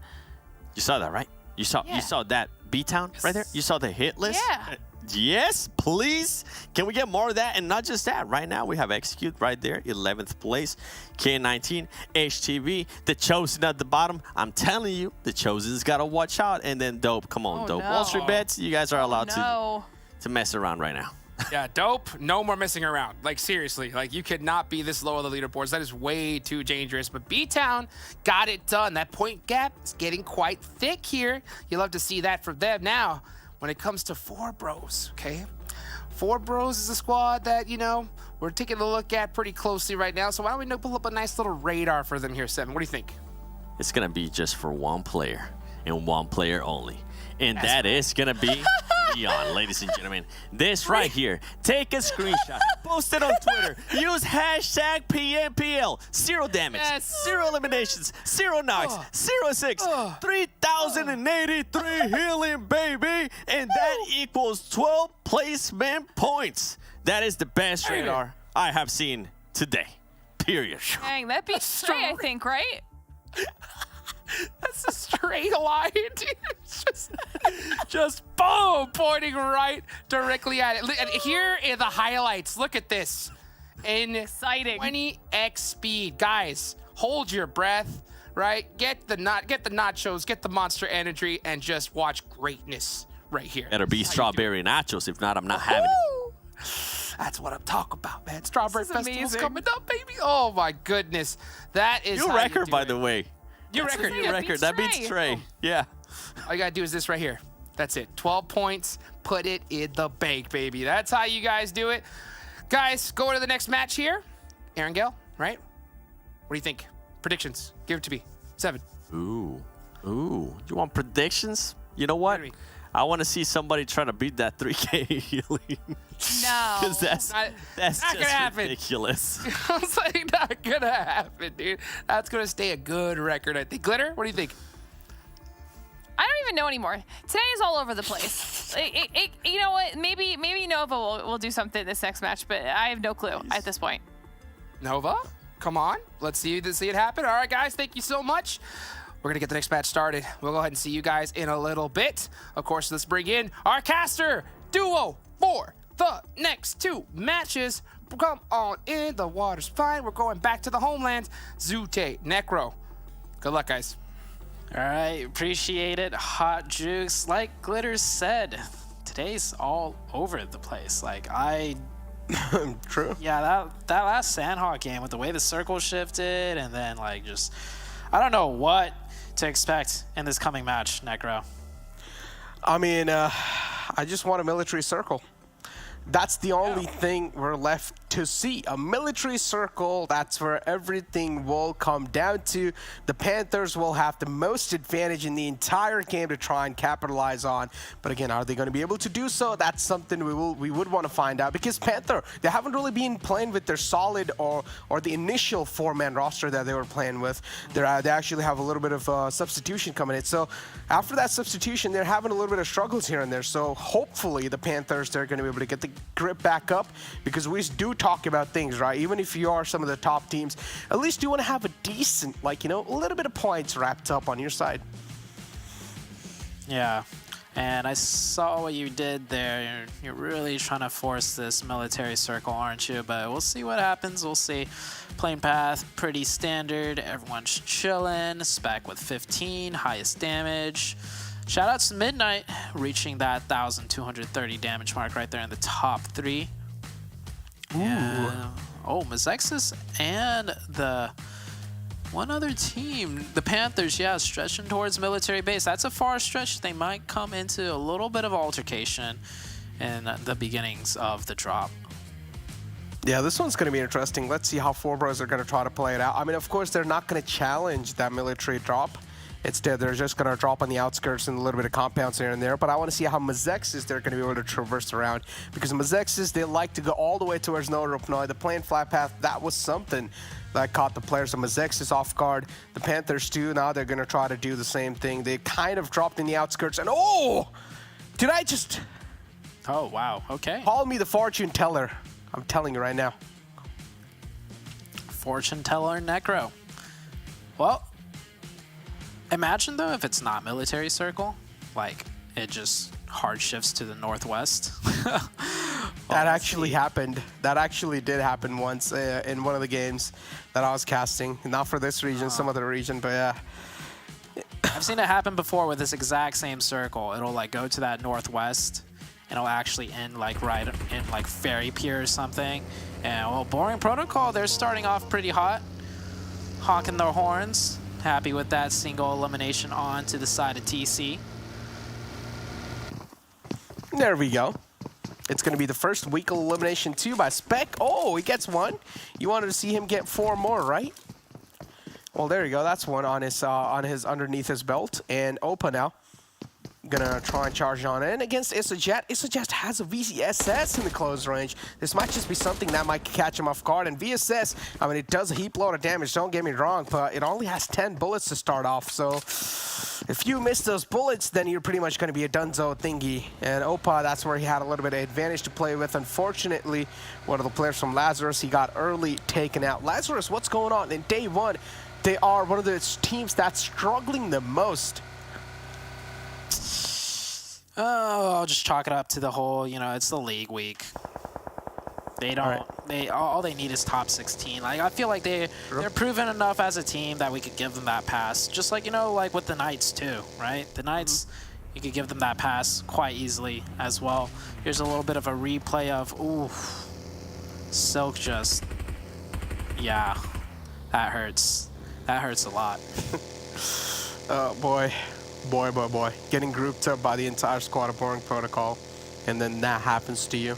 Speaker 6: You saw that, right? You saw that BTOWN right there? You saw the hit list?
Speaker 7: Yeah.
Speaker 6: Yes, please. Can we get more of that? And not just that. Right now, we have Execute right there, 11th place. K19, HTV, the Chosen at the bottom. I'm telling you, the Chosen's got to watch out. And then Dope. Come on, Dope.
Speaker 7: No.
Speaker 6: WallStreetBets, you guys are allowed to mess around right now.
Speaker 5: Yeah, Dope, no more messing around. Like, seriously, like, you could not be this low on the leaderboards. That is way too dangerous. But BTOWN got it done. That point gap is getting quite thick here. You love to see that from them. Now, when it comes to Four Bros, okay? Four Bros is a squad that, you know, we're taking a look at pretty closely right now. So why don't we pull up a nice little radar for them here, Seven? What do you think?
Speaker 6: It's going to be just for one player and one player only. And that is going to be BTOWN, ladies and gentlemen. This right here. Take a screenshot. Post it on Twitter. Use hashtag PMPL. 0 damage.
Speaker 7: Yes.
Speaker 6: 0 eliminations. 0 knocks. 0 6. 3,083 healing, baby. And that equals 12 placement points. That is the best radar I have seen today. Period.
Speaker 7: Dang, that beats Stray, I think, right?
Speaker 5: That's a straight line, dude. It's just boom, pointing right directly at it. And here are the highlights. Look at this.
Speaker 7: Exciting.
Speaker 5: 20x speed. Guys, hold your breath, right? Get the nachos, get the monster energy, and just watch greatness right here.
Speaker 6: Better be strawberry nachos. If not, I'm not having it.
Speaker 5: That's what I'm talking about, man. Strawberry Festival's
Speaker 7: amazing.
Speaker 5: coming up, baby. Oh my goodness. That is
Speaker 6: New
Speaker 5: how
Speaker 6: record,
Speaker 5: you do
Speaker 6: by
Speaker 5: it.
Speaker 6: the way.
Speaker 5: New record.
Speaker 6: New record. That beats Trey. Yeah.
Speaker 5: All you gotta do is this right here. That's it. 12 points. Put it in the bank, baby. That's how you guys do it. Guys, go to the next match here. Erangel, right? What do you think? Predictions. Give it to me. 7.
Speaker 6: Ooh. You want predictions? You know what? I want to see somebody trying to beat that 3K healing.
Speaker 7: No.
Speaker 6: Because that's
Speaker 5: not
Speaker 6: just
Speaker 5: gonna happen.
Speaker 6: ridiculous.
Speaker 5: I was like, not gonna happen, dude. That's gonna stay a good record, I think. Glitter, what do you think?
Speaker 7: I don't even know anymore. Today is all over the place. You know what? Maybe Nova will do something this next match, but I have no clue at this point.
Speaker 5: Nova, come on. Let's see it happen. All right, guys, thank you so much. We're going to get the next match started. We'll go ahead and see you guys in a little bit. Of course, let's bring in our caster duo for the next 2 matches. Come on in. The water's fine. We're going back to the homeland. Zute, Necro. Good luck, guys.
Speaker 9: All right, appreciate it, Hot Jukes. Like Glitter said, today's all over the place. Like,
Speaker 10: True.
Speaker 9: Yeah, that last Sanhok game with the way the circle shifted and then, like, just, I don't know what to expect in this coming match, Necro.
Speaker 10: I mean, I just want a military circle. That's the only thing we're left to see. A military circle, that's where everything will come down to. The Panthers will have the most advantage in the entire game to try and capitalize on. But again, are they going to be able to do so? That's something we would want to find out, because Panther, they haven't really been playing with their solid or the initial 4-man roster that they were playing with. They actually have a little bit of substitution coming in. So after that substitution, they're having a little bit of struggles here and there. So hopefully the Panthers, they're going to be able to get the grip back up, because we do talk about things, right? Even if you are some of the top teams, at least you want to have a decent, like, you know, a little bit of points wrapped up on your side.
Speaker 9: Yeah, and I saw what you did there. You're really trying to force this military circle, aren't you? But we'll see what happens. We'll see. Playing path, pretty standard. Everyone's chilling. Spec with 15, highest damage. Shoutouts to Midnight, reaching that 1,230 damage mark right there in the top 3.
Speaker 10: Ooh.
Speaker 9: Yeah. Oh, Mezexis and the one other team, the Panthers, yeah, stretching towards military base. That's a far stretch. They might come into a little bit of altercation in the beginnings of the drop.
Speaker 10: Yeah, this one's going to be interesting. Let's see how 4Bros are going to try to play it out. I mean, of course, they're not going to challenge that military drop. Instead, they're just going to drop on the outskirts and a little bit of compounds here and there. But I want to see how Mezexis, they're going to be able to traverse around. Because Mezexis, they like to go all the way towards Noropnoi. The planned flat path, that was something that caught the players of Mezexis off guard. The Panthers, too, now they're going to try to do the same thing. They kind of dropped in the outskirts. And, oh! Did I just...
Speaker 9: Oh, wow. Okay.
Speaker 10: Call me the fortune teller. I'm telling you right now.
Speaker 9: Fortune teller Necro. Well... Imagine, though, if it's not military circle, like, it just hard shifts to the northwest.
Speaker 10: That actually happened. That actually did happen once in one of the games that I was casting. Not for this region, some other region, but yeah.
Speaker 9: I've seen it happen before with this exact same circle. It'll, like, go to that northwest, and it'll actually end, like, right in, like, Fairy Pier or something. And, well, Boring Protocol, they're starting off pretty hot, honking their horns. Happy with that single elimination on to the side of TC.
Speaker 10: There we go. It's going to be the first week elimination too by Spec. Oh, he gets one. You wanted to see him get 4 more, right? Well, there you go. That's one on his underneath his belt. And Opa now. gonna try and charge on in against Isojet. Isojet has a VSS in the close range. This might just be something that might catch him off guard. And VSS, I mean, it does a heap load of damage, don't get me wrong, but it only has 10 bullets to start off. So if you miss those bullets, then you're pretty much gonna be a dunzo thingy. And Opa, that's where he had a little bit of advantage to play with. Unfortunately, one of the players from Lazarus, he got early taken out. Lazarus, what's going on? In day one, they are one of the teams that's struggling the most.
Speaker 9: Oh, I'll just chalk it up to the whole, you know, it's the league week. They don't, all they need is top 16. Like, I feel like they're proven enough as a team that we could give them that pass. Just like, you know, like with the Knights too, right? The Knights, you could give them that pass quite easily as well. Here's a little bit of a replay of, ooh, Silk just, yeah, that hurts. That hurts a lot.
Speaker 10: Oh, boy. Boy. Getting grouped up by the entire squad of Boring Protocol, and then that happens to you.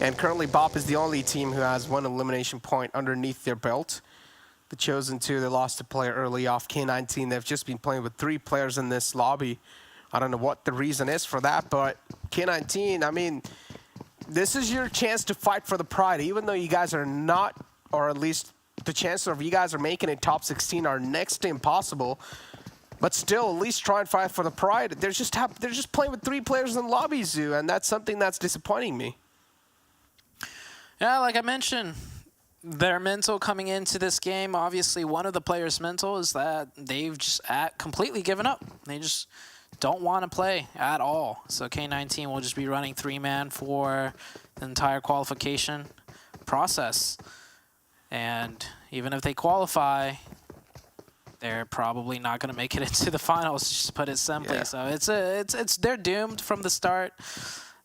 Speaker 10: And currently, BOP is the only team who has one elimination point underneath their belt. The Chosen 2, they lost a player early off. K19, they've just been playing with 3 players in this lobby. I don't know what the reason is for that, but K19, I mean, this is your chance to fight for the pride, even though you guys are not, or at least the chances of you guys are making it top 16 are next to impossible. But still, at least try and fight for the pride. They're just playing with 3 players in the lobby, Zoo, and that's something that's disappointing me.
Speaker 9: Yeah, like I mentioned, their mental coming into this game, obviously one of the players' mental is that they've just completely given up. They just don't want to play at all. So K19 will just be running 3-man for the entire qualification process. And even if they qualify, they're probably not going to make it into the finals, just to put it simply. Yeah. So they're doomed from the start.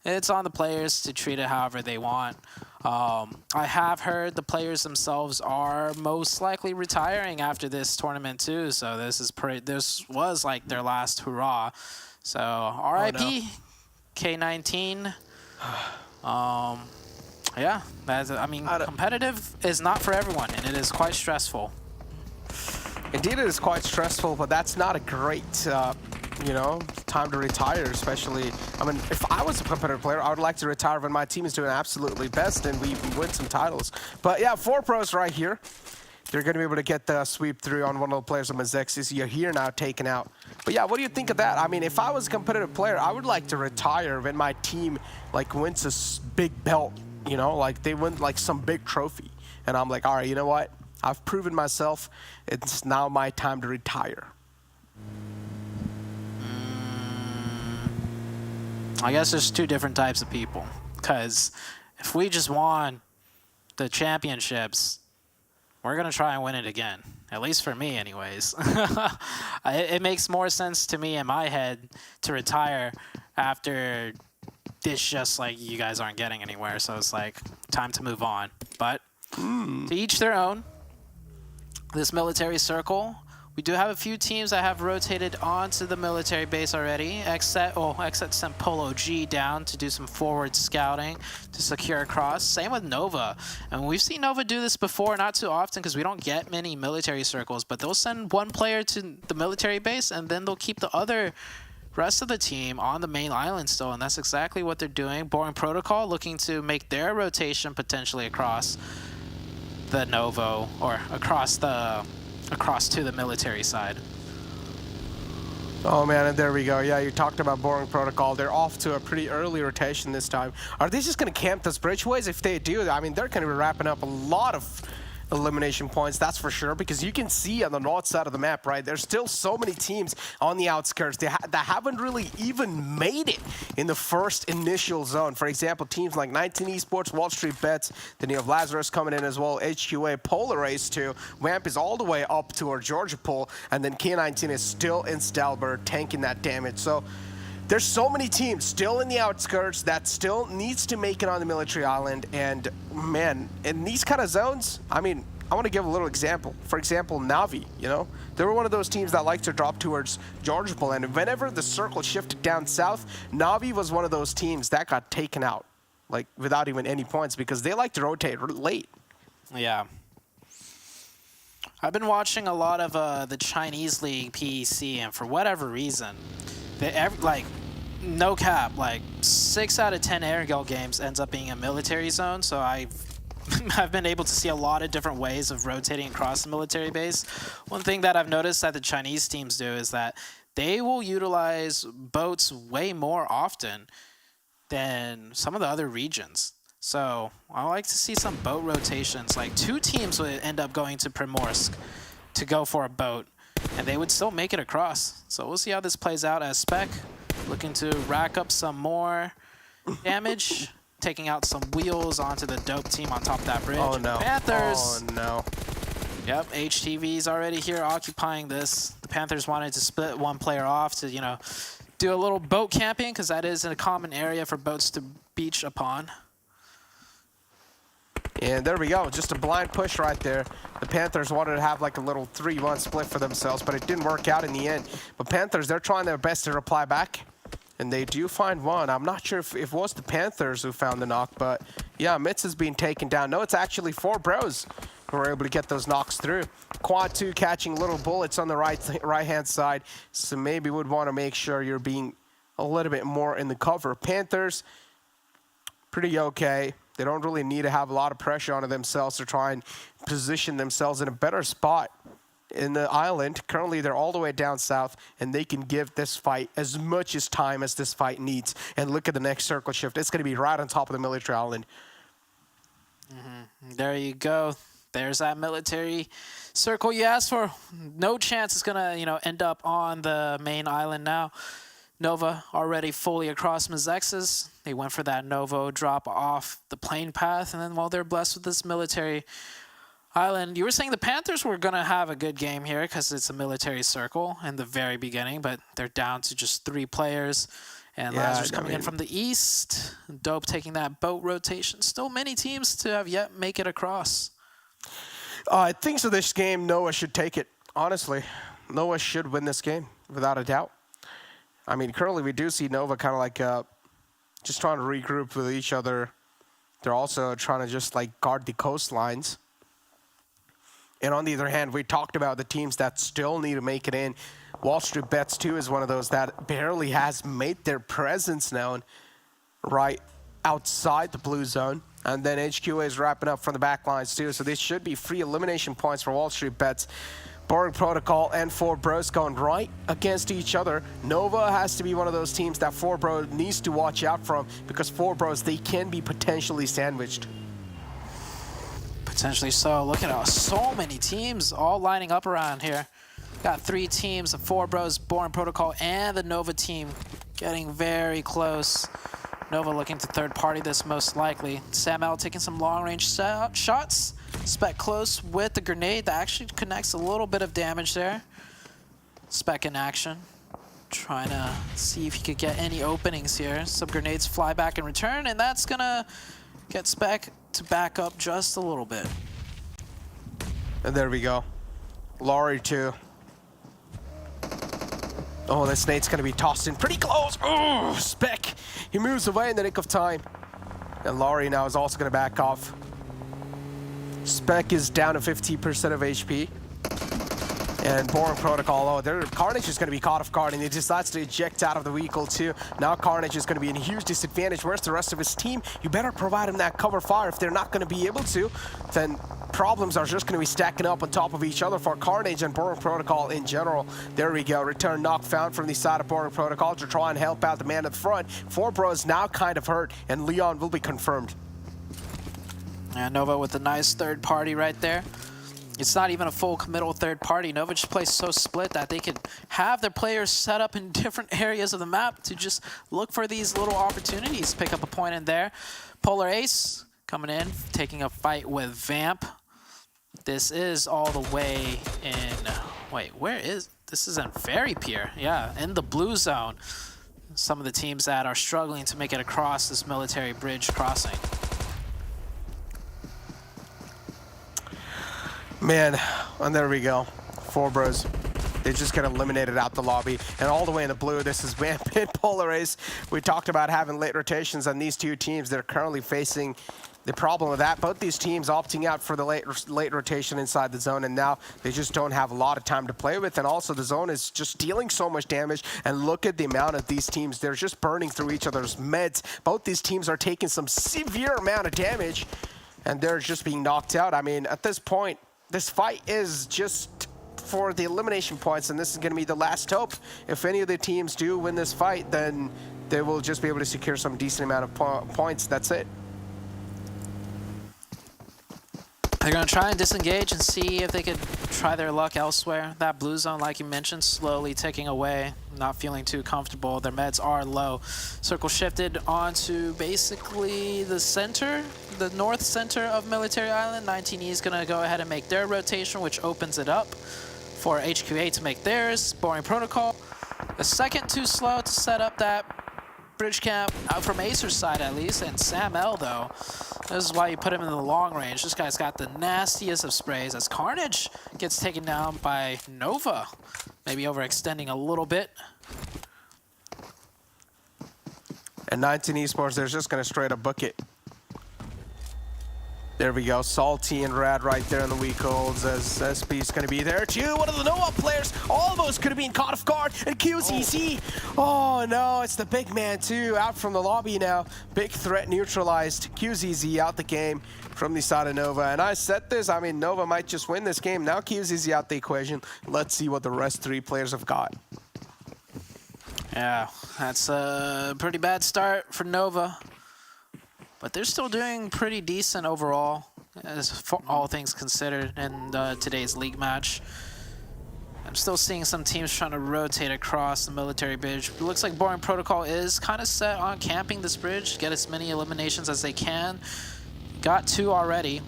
Speaker 9: It's on the players to treat it however they want. I have heard the players themselves are most likely retiring after this tournament too. So this was like their last hurrah. So RIP, oh, no. K19. Yeah, I mean, competitive is not for everyone, and it is quite stressful.
Speaker 10: Indeed, it is quite stressful, but that's not a great, you know, time to retire, especially, I mean, if I was a competitive player, I would like to retire when my team is doing absolutely best and we win some titles. But yeah, 4 pros right here. They're going to be able to get the sweep through on one of the players of Mezexis. You're here now, taken out. But yeah, what do you think of that? I mean, if I was a competitive player, I would like to retire when my team, like, wins a big belt, you know, like, they win, like, some big trophy. And I'm like, all right, you know what? I've proven myself. It's now my time to retire.
Speaker 9: I guess there's 2 different types of people. Because if we just won the championships, we're going to try and win it again. At least for me, anyways. It makes more sense to me in my head to retire after this, just like you guys aren't getting anywhere. So it's like time to move on. But to each their own. This military circle, we do have a few teams that have rotated onto the military base already. XSET sent Polo G down to do some forward scouting to secure across. Same with Nova. And we've seen Nova do this before, not too often because we don't get many military circles, but they'll send one player to the military base and then they'll keep the rest of the team on the main island still, and that's exactly what they're doing. Boring Protocol looking to make their rotation potentially across the Novo, or across to the military side.
Speaker 10: Oh man, and there we go. Yeah, you talked about Boring Protocol. They're off to a pretty early rotation this time. Are they just going to camp those bridgeways? If they do, I mean, they're going to be wrapping up a lot of elimination points, that's for sure, because you can see on the north side of the map, right, there's still so many teams on the outskirts that haven't really even made it in the first initial zone. For example, teams like K19 Esports, WallStreetBets, then you have Lazarus coming in as well, HQA, Polar Ace 2, Vamp is all the way up toward Georgia Pool, and then K19 is still in Stalber tanking that damage. So there's so many teams still in the outskirts that still needs to make it on the military island. And man, in these kind of zones, I mean, I want to give a little example. For example, Navi, you know, they were one of those teams that like to drop towards Georgia Pool. And whenever the circle shifted down south, Navi was one of those teams that got taken out, like without even any points, because they like to rotate late.
Speaker 9: Yeah. I've been watching a lot of the Chinese League PEC, and for whatever reason, like, no cap, like 6 out of 10 Erangel games ends up being a military zone. So I've been able to see a lot of different ways of rotating across the military base. One thing that I've noticed that the Chinese teams do is that they will utilize boats way more often than some of the other regions. So I like to see some boat rotations. Like 2 teams would end up going to Primorsk to go for a boat, and they would still make it across. So we'll see how this plays out as Spec looking to rack up some more damage, taking out some wheels onto the dope team on top of that bridge.
Speaker 10: Oh no.
Speaker 9: Panthers.
Speaker 10: Oh no.
Speaker 9: Yep, HTV's already here occupying this. The Panthers wanted to split one player off to, you know, do a little boat camping, because that is a common area for boats to beach upon.
Speaker 10: And there we go, just a blind push right there. The Panthers wanted to have like a little 3-1 split for themselves, but it didn't work out in the end. But Panthers, they're trying their best to reply back, and they do find one. I'm not sure if it was the Panthers who found the knock, but yeah, Mitz is being taken down. No, it's actually 4 bros who were able to get those knocks through. Quad 2 catching little bullets on the right-hand side, so maybe would want to make sure you're being a little bit more in the cover. Panthers, pretty okay. They don't really need to have a lot of pressure onto themselves to try and position themselves in a better spot in the island. Currently, they're all the way down south, and they can give this fight as much as time as this fight needs. And look at the next circle shift. It's going to be right on top of the military island.
Speaker 9: There you go. There's that military circle you asked for. No chance it's going to, you know, end up on the main island now. Nova already fully across Mezexis. They went for that Novo drop off the plane path, and then, well, they're blessed with this military island. You were saying the Panthers were going to have a good game here because it's a military circle in the very beginning, but they're down to just 3 players. And
Speaker 10: Yeah,
Speaker 9: Lazarus coming in from the east. Dope taking that boat rotation. Still many teams to have yet make it across.
Speaker 10: I think so this game, Noah should take it. Honestly, Noah should win this game, without a doubt. I mean, currently we do see Nova kind of like just trying to regroup with each other. They're also trying to just like guard the coastlines. And on the other hand, we talked about the teams that still need to make it in. WallStreetBets too is one of those that barely has made their presence known right outside the blue zone. And then HQA is wrapping up from the back lines too. So this should be free elimination points for WallStreetBets. Boring Protocol and 4 Bros going right against each other. Nova has to be one of those teams that 4 Bros needs to watch out from, because 4 Bros, they can be potentially sandwiched.
Speaker 9: Potentially so. Look at how so many teams all lining up around here. Got 3 teams, the 4 Bros, Boring Protocol, and the Nova team getting very close. Nova looking to third party this most likely. Sam L taking some long range shots. Spec close with the grenade that actually connects a little bit of damage there. Spec in action. Trying to see if he could get any openings here. Some grenades fly back in return, and that's gonna get Spec to back up just a little bit.
Speaker 10: And there we go. Laurie too. Oh, this nade's gonna be tossed in pretty close. Oh, Spec. He moves away in the nick of time. And Laurie now is also gonna back off. Spec is down to 50% of HP. And Boring Protocol, Carnage is going to be caught off guard, and he decides to eject out of the vehicle too. Now Carnage is going to be in a huge disadvantage. Where's the rest of his team? You better provide him that cover fire. If they're not going to be able to, then problems are just going to be stacking up on top of each other for Carnage and Boring Protocol in general. There we go. Return knock found from the side of Boring Protocol to try and help out the man at the front. 4 Bros now kind of hurt, and Leon will be confirmed.
Speaker 9: And Nova with a nice third party right there. It's not even a full committal third party. Nova just plays so split that they could have their players set up in different areas of the map to just look for these little opportunities, pick up a point in there. Polar Ace coming in, taking a fight with Vamp. This is all the way in, wait, where is, this is in Fairy Pier. Yeah, in the blue zone. Some of the teams that are struggling to make it across this military bridge crossing.
Speaker 10: Man, and there we go. 4 Bros. They just get eliminated out the lobby. And all the way in the blue, this is Vamp and Polar Ace. We talked about having late rotations on these 2 teams. They're currently facing the problem with that, both these teams opting out for the late rotation inside the zone, and now they just don't have a lot of time to play with, and also the zone is just dealing so much damage, and look at the amount of these teams. They're just burning through each other's meds. Both these teams are taking some severe amount of damage, and they're just being knocked out. I mean, at this point, this fight is just for the elimination points, and this is going to be the last hope. If any of the teams do win this fight, then they will just be able to secure some decent amount of points. That's it.
Speaker 9: They're going to try and disengage and see if they could try their luck elsewhere. That blue zone, like you mentioned, slowly ticking away, not feeling too comfortable. Their meds are low. Circle shifted onto basically the center, the north center of Military Island. 19E is going to go ahead and make their rotation, which opens it up for HQA to make theirs. Boring protocol. A second too slow to set up that bridge camp out from Acer's side at least, and Sam L though, this is why you put him in the long range. This guy's got the nastiest of sprays as Carnage gets taken down by Nova, maybe overextending a little bit.
Speaker 10: And 19 Esports, they're just going to straight up book it. There we go, Salty and Rad right there in the weak holds as SP's going to be there too. One of the Nova players almost could have been caught off guard, and QZZ. Oh no, it's the big man too, out from the lobby now. Big threat neutralized. QZZ out the game from the side of Nova. And I said this, I mean, Nova might just win this game. Now QZZ out the equation. Let's see what the rest three players have got.
Speaker 9: Yeah, that's a pretty bad start for Nova. But they're still doing pretty decent overall, as for all things considered, in today's league match. I'm still seeing some teams trying to rotate across the military bridge. It looks like Boring Protocol is kind of set on camping this bridge, get as many eliminations as they can. Got 2 already.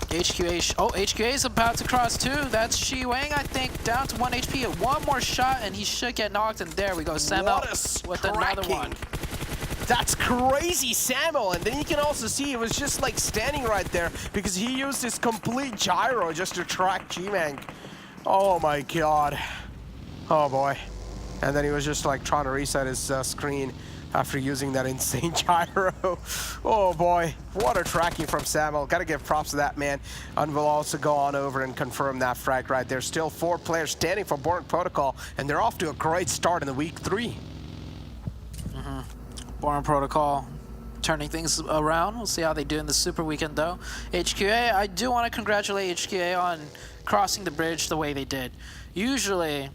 Speaker 9: HQA is about to cross 2. That's Shi Wang, I think, down to 1 HP. One more shot, and he should get knocked. And there we go, Samuel with another one.
Speaker 10: That's crazy, Samuel. And then you can also see it was just like standing right there because he used his complete gyro just to track G-Man. Oh my god. Oh boy. And then he was just like trying to reset his screen after using that insane gyro. Oh boy, what a tracking from Samuel. Gotta give props to that man. And we'll also go on over and confirm that frag right there. Still 4 players standing for Boring Protocol, and they're off to a great start in the week 3.
Speaker 9: Boring Protocol turning things around. We'll see how they do in the Super Weekend though. HQA, I do want to congratulate HQA on crossing the bridge the way they did. Usually,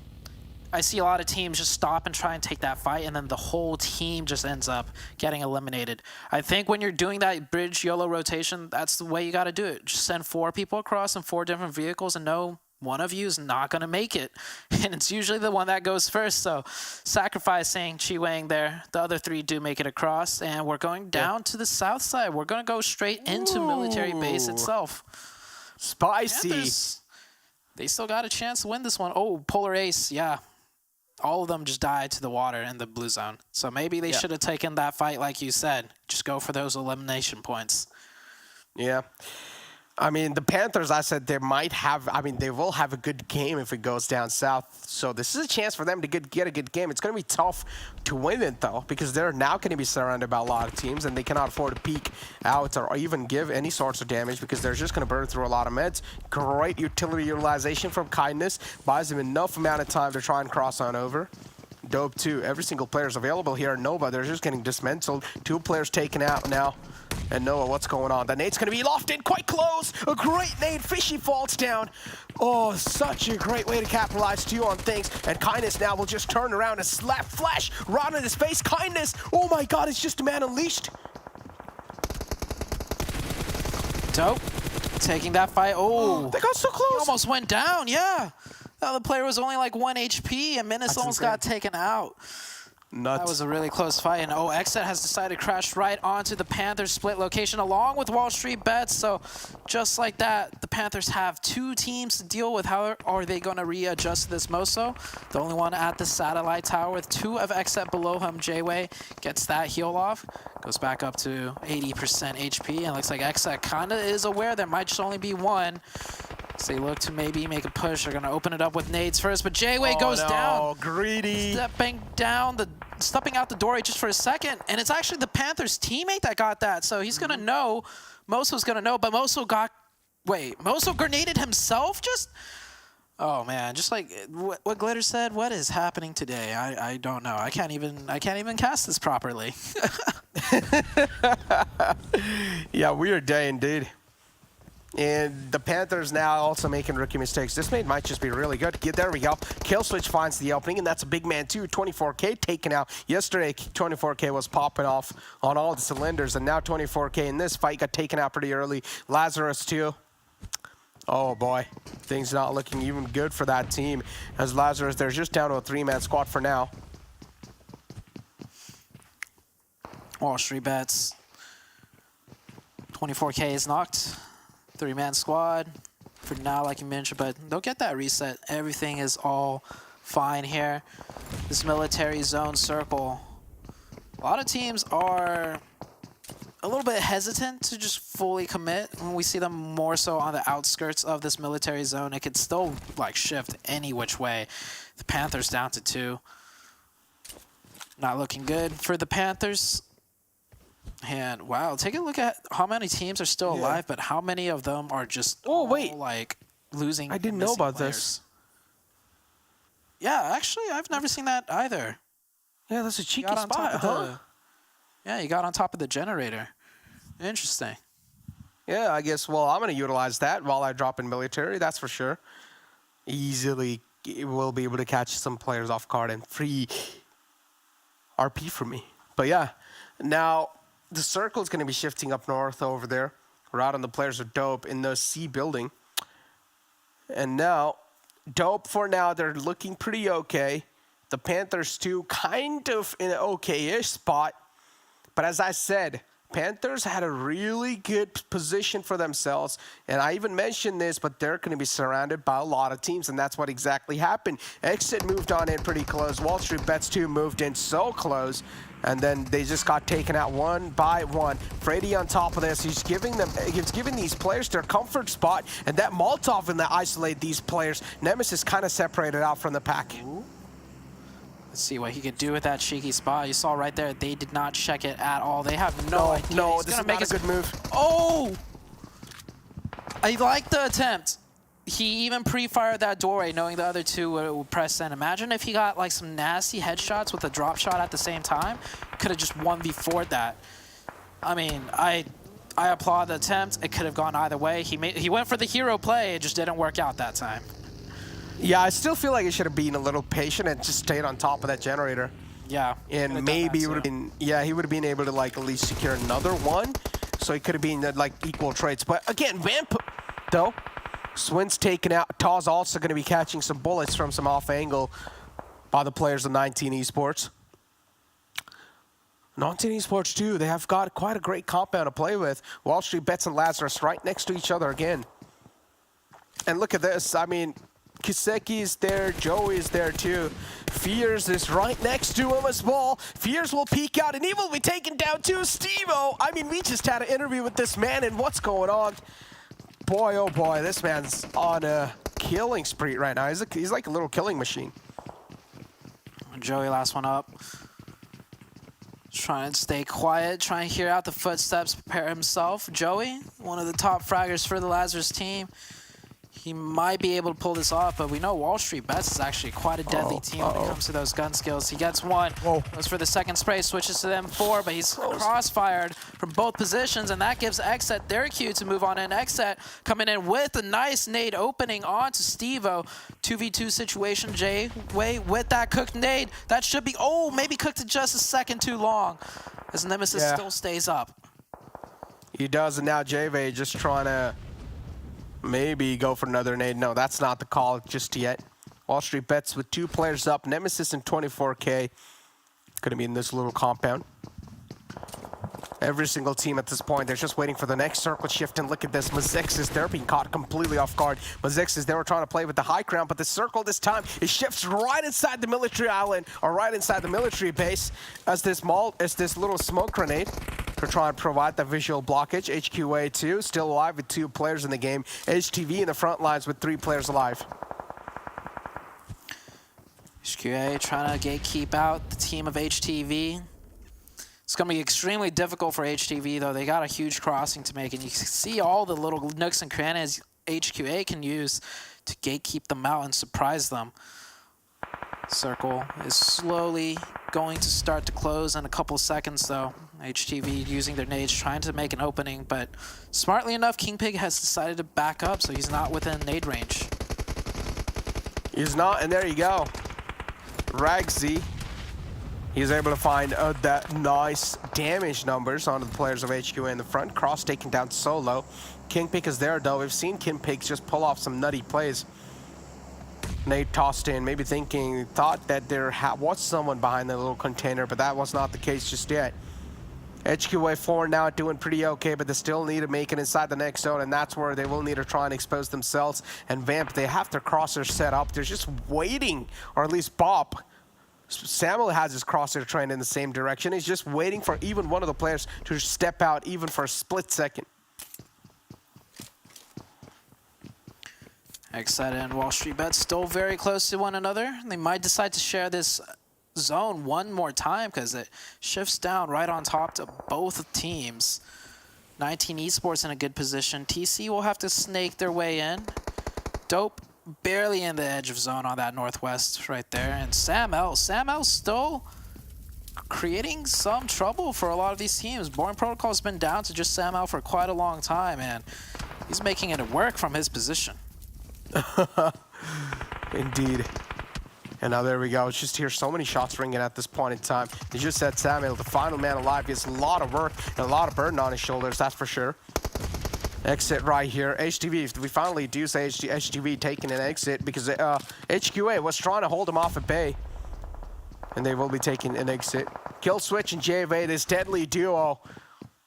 Speaker 9: I see a lot of teams just stop and try and take that fight, and then the whole team just ends up getting eliminated. I think when you're doing that bridge YOLO rotation, that's the way you got to do it. Just send 4 people across in 4 different vehicles and know one of you is not going to make it. And it's usually the one that goes first. So sacrificing Chi Wang there. The other 3 do make it across. And we're going down to the south side. We're going to go straight into military base itself.
Speaker 10: Spicy.
Speaker 9: Panthers, they still got a chance to win this one. Oh, Polar Ace. Yeah. All of them just died to the water in the blue zone. So maybe they should have taken that fight like you said. Just go for those elimination points.
Speaker 10: Yeah. I mean, the Panthers, I said they might have, I mean, they will have a good game if it goes down south. So this is a chance for them to get a good game. It's going to be tough to win it, though, because they're now going to be surrounded by a lot of teams, and they cannot afford to peek out or even give any sorts of damage because they're just going to burn through a lot of meds. Great utility utilization from Kindness. Buys them enough amount of time to try and cross on over. Dope, too. Every single player is available here at Nova. They're just getting dismantled. 2 players taken out now. And Noah, what's going on? The nade's going to be lofted quite close. A great nade. Fishy falls down. Oh, such a great way to capitalize, too, on things. And Kindness now will just turn around and slap Flash right in his face. Kindness. Oh, my God. It's just a man unleashed.
Speaker 9: Dope. Taking that fight. Oh.
Speaker 10: They got so close.
Speaker 9: He almost went down. Yeah. The other player was only like 1 HP, and Menace almost got taken out.
Speaker 10: Nuts.
Speaker 9: That was a really close fight, and XSET has decided to crash right onto the Panthers split location along with WallStreetBets. So just like that, the Panthers have 2 teams to deal with. How are they going to readjust this Moso? The only one at the satellite tower with 2 of XSET below him. J-Way gets that heal off, goes back up to 80% HP, and looks like XSET kind of is aware there might just only be 1. So they look to maybe make a push. They're going to open it up with nades first, but J-Way goes down.
Speaker 10: Greedy.
Speaker 9: Stepping down, the stepping out the door just for a second, and it's actually the Panthers teammate that got that. So he's gonna know. Moso's gonna know, but Moso got. Wait, Moso grenaded himself? Just. Oh man, just like what Glitter said. What is happening today? I don't know. I can't even cast this properly.
Speaker 10: Yeah, weird day indeed. And the Panthers now also making rookie mistakes. This might just be really good. There we go. Kill switch finds the opening, and that's a big man too. 24K taken out. Yesterday, 24K was popping off on all the cylinders, and now 24K in this fight got taken out pretty early. Lazarus too. Oh boy, things not looking even good for that team. As Lazarus, they're just down to a 3-man squad for now.
Speaker 9: WallStreetBets. 24K is knocked. 3-man squad for now, like you mentioned, but they'll get that reset. Everything is all fine here. This military zone circle. A lot of teams are a little bit hesitant to just fully commit. When we see them more so on the outskirts of this military zone, it could still like shift any which way. The Panthers down to 2. Not looking good for the Panthers. And wow, take a look at how many teams are still alive, but how many of them are just like losing.
Speaker 10: I didn't know about
Speaker 9: this. Yeah, actually, I've never seen that either.
Speaker 10: Yeah, that's a cheeky spot, huh?
Speaker 9: Yeah, you got on top of the generator. Interesting.
Speaker 10: Yeah, I guess, well, I'm going to utilize that while I drop in military, that's for sure. Easily will be able to catch some players off guard and free RP for me. But yeah, now the circle is going to be shifting up north over there. Route on the players are dope in the C building. And now, dope for now, they're looking pretty okay. The Panthers too, kind of in an okay-ish spot. But as I said, Panthers had a really good position for themselves. And I even mentioned this, but they're going to be surrounded by a lot of teams, and that's what exactly happened. XSET moved on in pretty close. WallStreetBets too moved in so close. And then they just got taken out one by one. Freddy on top of this, he's giving these players their comfort spot, and that Molotov in the isolate these players. Nemesis kind of separated out from the pack.
Speaker 9: Let's see what he could do with that cheeky spot. You saw right there, they did not check it at all. They have no idea.
Speaker 10: No, this is not a good move.
Speaker 9: Oh! I like the attempt. He even pre-fired that doorway, knowing the other two would press in. Imagine if he got like some nasty headshots with a drop shot at the same time. Could have just 1v4'd that. I mean, I applaud the attempt. It could have gone either way. He went for the hero play. It just didn't work out that time.
Speaker 10: Yeah, I still feel like he should have been a little patient and just stayed on top of that generator.
Speaker 9: Yeah.
Speaker 10: And maybe he would have been, he would have been able to like at least secure another one. So it could have been like equal traits. But again, Vamp, though, Swin's taken out. Taw's also going to be catching some bullets from some off angle by the players of 19 Esports. 19 Esports too, they have got quite a great compound to play with. WallStreetBets and Lazarus right next to each other again. And look at this, I mean, Kiseki is there, Joey is there too. Fears is right next to him as well. Fears will peek out and he will be taken down too. Steve-O, I mean, we just had an interview with this man and what's going on? Boy, oh boy, this man's on a killing spree right now. He's like a little killing machine.
Speaker 9: Joey, last one up. Trying to stay quiet, trying to hear out the footsteps, prepare himself. Joey, one of the top fraggers for the Lazarus team. He might be able to pull this off, but we know WallStreetBets is actually quite a deadly team when it comes to those gun skills. He gets one, goes for the second spray, switches to them 4, but he's crossfired from both positions, and that gives XSET their cue to move on in. XSET coming in with a nice nade opening onto Steve-O. 2v2 situation, Jay. Wait, with that cooked nade, that should be, maybe cooked it just a second too long, as Nemesis still stays up.
Speaker 10: He does, and now JV just trying to maybe go for another nade. No, that's not the call just yet. WallStreetBets with 2 players up. Nemesis and 24K. Going to be in this little compound. Every single team at this point, they're just waiting for the next circle shift. And look at this. Mezexis, they're being caught completely off guard. Mezexis, they were trying to play with the high ground, but the circle this time, it shifts right inside the military island, or right inside the military base, as this little smoke grenade. For trying to provide the visual blockage. HQA 2 still alive with 2 players in the game. HTV in the front lines with 3 players alive.
Speaker 9: HQA trying to gatekeep out the team of HTV. It's going to be extremely difficult for HTV, though. They got a huge crossing to make, and you can see all the little nooks and crannies HQA can use to gatekeep them out and surprise them. Circle is slowly going to start to close in a couple of seconds, though. HTV using their nades, trying to make an opening, but smartly enough, King Pig has decided to back up, so he's not within nade range.
Speaker 10: He's not, and there you go. Ragsy, he's able to find that nice damage numbers onto the players of HQA in the front. Cross taken down solo. King Pig is there, though. We've seen King Pig just pull off some nutty plays. Nade tossed in, maybe thought that there was someone behind the little container, but that was not the case just yet. HQA 4 now doing pretty okay, but they still need to make it inside the next zone, and that's where they will need to try and expose themselves. And Vamp, they have their crossers set up. They're just waiting, or at least Bob. Samuel has his crosshair trained in the same direction. He's just waiting for even one of the players to step out, even for a split second.
Speaker 9: XSET and WallStreetBets still very close to one another. They might decide to share this zone one more time because it shifts down right on top to both teams. 19 Esports in a good position. TC will have to snake their way in. Dope barely in the edge of zone on that northwest right there. And Sam L still creating some trouble for a lot of these teams. Boring Protocol has been down to just Sam L for quite a long time, and he's making it work from his position.
Speaker 10: Indeed. And now there we go. It's just here so many shots ringing at this point in time. You just said Samuel, the final man alive. He has a lot of work and a lot of burden on his shoulders, that's for sure. Exit right here. HTV, we finally do say HTV taking an exit because HQA was trying to hold him off at bay. And they will be taking an exit. Kill Switch and JV, this deadly duo,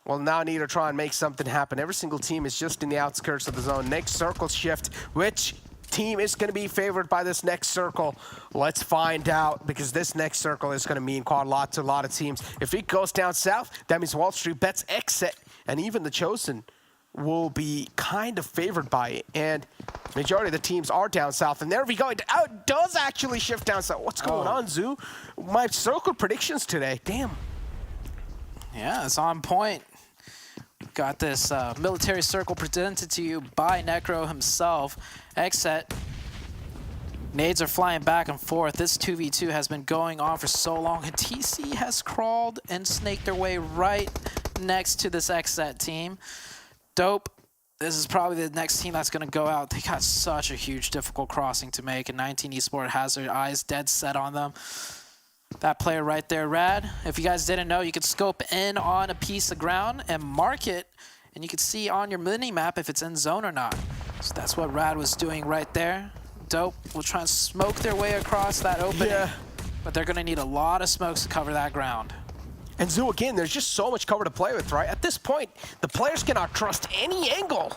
Speaker 10: will now need to try and make something happen. Every single team is just in the outskirts of the zone. Next circle shift. Which team is going to be favored by this next circle? Let's find out, because this next circle is going to mean quite a lot to a lot of teams. If it goes down south, that means WallStreetBets exit, and even the Chosen will be kind of favored by it. And majority of the teams are down south, and there we go. It does actually shift down south. What's going on, Zoo? My circle predictions today. Damn.
Speaker 9: Yeah, it's on point. Got this military circle presented to you by Necro himself. XSET. Nades are flying back and forth. This 2v2 has been going on for so long, and TC has crawled and snaked their way right next to this XSET team. Dope. This is probably the next team that's going to go out. They got such a huge, difficult crossing to make, and 19 Esports has their eyes dead set on them. That player right there, Rad. If you guys didn't know, you could scope in on a piece of ground and mark it, and you could see on your mini-map if it's in zone or not. So that's what Rad was doing right there. Dope will try and smoke their way across that opening, but they're going to need a lot of smokes to cover that ground.
Speaker 10: And Zoo, again, there's just so much cover to play with, right? At this point, the players cannot trust any angle.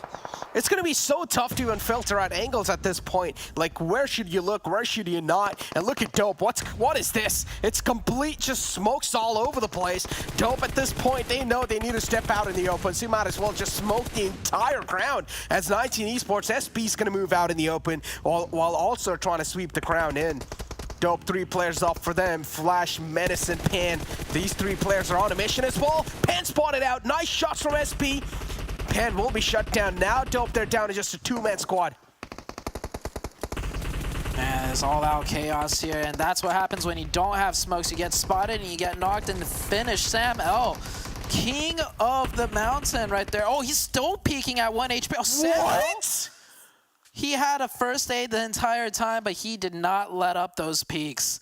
Speaker 10: It's going to be so tough to even filter out angles at this point. Like, where should you look? Where should you not? And look at Dope. What is this? It's complete just smokes all over the place. Dope, at this point, they know they need to step out in the open, so you might as well just smoke the entire ground. As 19 Esports, SB is going to move out in the open while also trying to sweep the ground in. Dope, 3 players up for them. Flash, Menace, and Pan. These 3 players are on a mission as well. Pan spotted out. Nice shots from SP. Pan will be shut down now. Dope, they're down to just a 2-man squad.
Speaker 9: Man, it's all out chaos here, and that's what happens when you don't have smokes. You get spotted and you get knocked in the finish. Sam L, king of the mountain right there. Oh, he's still peeking at 1 HP. Oh, Sam
Speaker 10: what?
Speaker 9: He had a first aid the entire time, but he did not let up those peaks.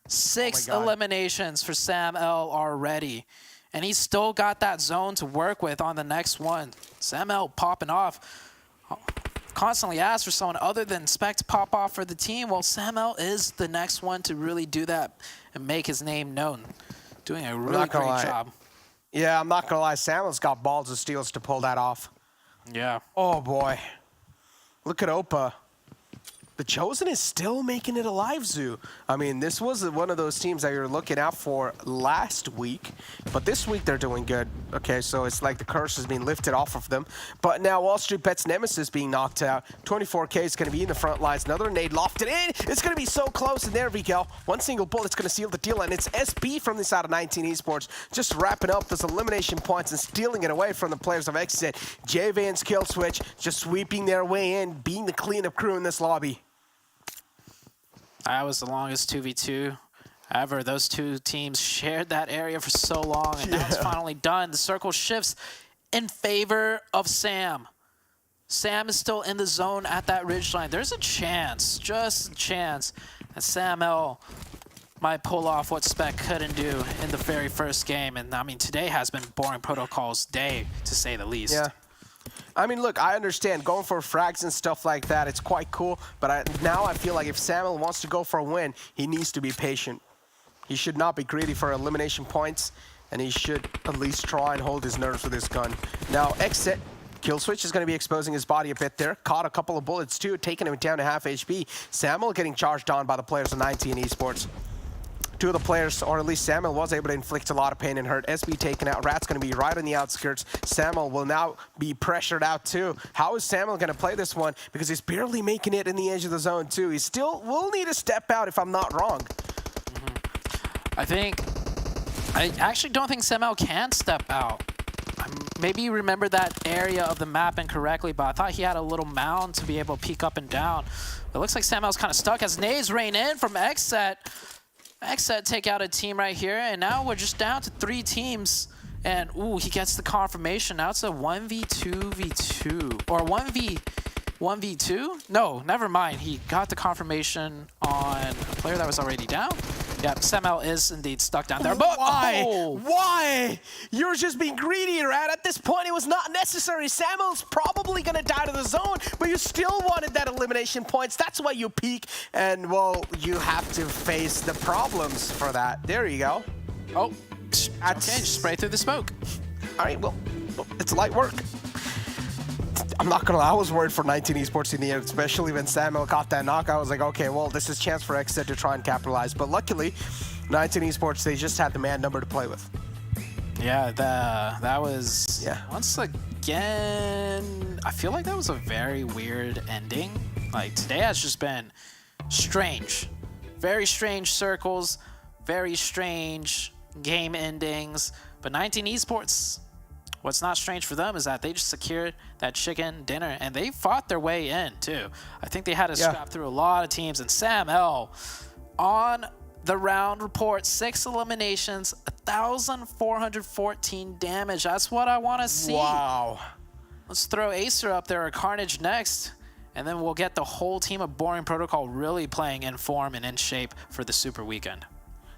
Speaker 9: 6 eliminations for Sam L already. And he's still got that zone to work with on the next one. Sam L popping off. Constantly asks for someone other than Spec to pop off for the team. Well, Sam L is the next one to really do that and make his name known. Doing a really great job.
Speaker 10: Yeah, I'm not going to lie. Samuel's got balls of steels to pull that off.
Speaker 9: Yeah.
Speaker 10: Oh, boy. Look at Opa. The Chosen is still making it alive, Zoo. I mean, this was one of those teams that you're looking out for last week, but this week they're doing good. Okay, so it's like the curse is being lifted off of them. But now WallStreetBets Nemesis being knocked out. 24K is going to be in the front lines. Another nade lofted in. It's going to be so close, and there we go. One single bullet's going to seal the deal, and it's SB from the side of 19 Esports just wrapping up those elimination points and stealing it away from the players of XSET. JVan's kill switch just sweeping their way in, being the cleanup crew in this lobby.
Speaker 9: That was the longest 2v2 ever. Those two teams shared that area for so long, and now it's finally done. The circle shifts in favor of Sam. Sam is still in the zone at that ridgeline. There's a chance, just a chance, that Sam L might pull off what Spec couldn't do in the very first game. And I mean, today has been Boring Protocol's day, to say the least.
Speaker 10: Yeah. I mean, look, I understand going for frags and stuff like that. It's quite cool. But now I feel like if Samuel wants to go for a win, he needs to be patient. He should not be greedy for elimination points, and he should at least try and hold his nerves with his gun. Now, XSET kill switch is going to be exposing his body a bit there. Caught a couple of bullets too, taking him down to half HP. Samuel getting charged on by the players of 19 Esports. Two of the players, or at least Samuel, was able to inflict a lot of pain and hurt. SB taken out. Rat's going to be right on the outskirts. Samuel will now be pressured out too. How is Samuel going to play this one? Because he's barely making it in the edge of the zone too. He still will need to step out if I'm not wrong.
Speaker 9: I actually don't think Samuel can step out. Maybe you remember that area of the map incorrectly, but I thought he had a little mound to be able to peek up and down. It looks like Samuel's kind of stuck as nades rain in from XSET. XSET take out a team right here, and now we're just down to 3 teams. And, ooh, he gets the confirmation. Now it's a 1v2v2. Or 1v2? No, never mind. He got the confirmation on a player that was already down. Yep, Samuel is indeed stuck down there. But
Speaker 10: why?
Speaker 9: Oh!
Speaker 10: Why? You're just being greedy, Rat. At this point, it was not necessary. Samuel's probably going to die to the zone, but you still wanted that elimination points. That's why you peek, and, well, you have to face the problems for that. There you go.
Speaker 9: Oh, okay, just spray through the smoke.
Speaker 10: All right, well, it's light work. I'm not gonna lie, I was worried for 19 Esports in the end, especially when Samuel got that knock. I was like, okay, well, this is a chance for XSET to try and capitalize. But luckily, 19 Esports, they just had the man number to play with.
Speaker 9: Yeah, that was, once again, I feel like that was a very weird ending. Like, today has just been strange. Very strange circles, very strange game endings. But 19 Esports, what's not strange for them is that they just secured that chicken dinner, and they fought their way in, too. I think they had to scrap through a lot of teams, and Sam L on the round report, 6 eliminations, 1,414 damage. That's what I want to see.
Speaker 10: Wow.
Speaker 9: Let's throw Acer up there or Carnage next, and then we'll get the whole team of Boring Protocol really playing in form and in shape for the Super Weekend.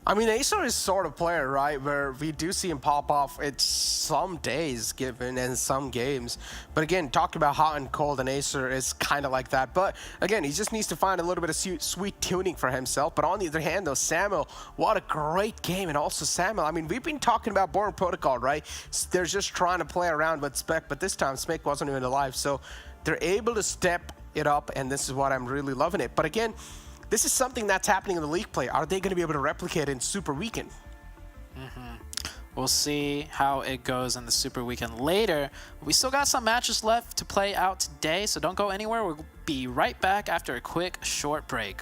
Speaker 10: I mean, Acer is sort of player, right, where we do see him pop off. It's some days given and some games. But again, talking about hot and cold, and Acer is kind of like that. But again, he just needs to find a little bit of sweet tuning for himself. But on the other hand, though, Samuel, what a great game. And also Samuel, I mean, we've been talking about Boring Protocol, right? They're just trying to play around with Spec, but this time Spec wasn't even alive. So they're able to step it up, and this is what I'm really loving it. But again, this is something that's happening in the league play. Are they going to be able to replicate it in Super Weekend?
Speaker 9: We'll see how it goes in the Super Weekend later. We still got some matches left to play out today, so don't go anywhere. We'll be right back after a quick, short break.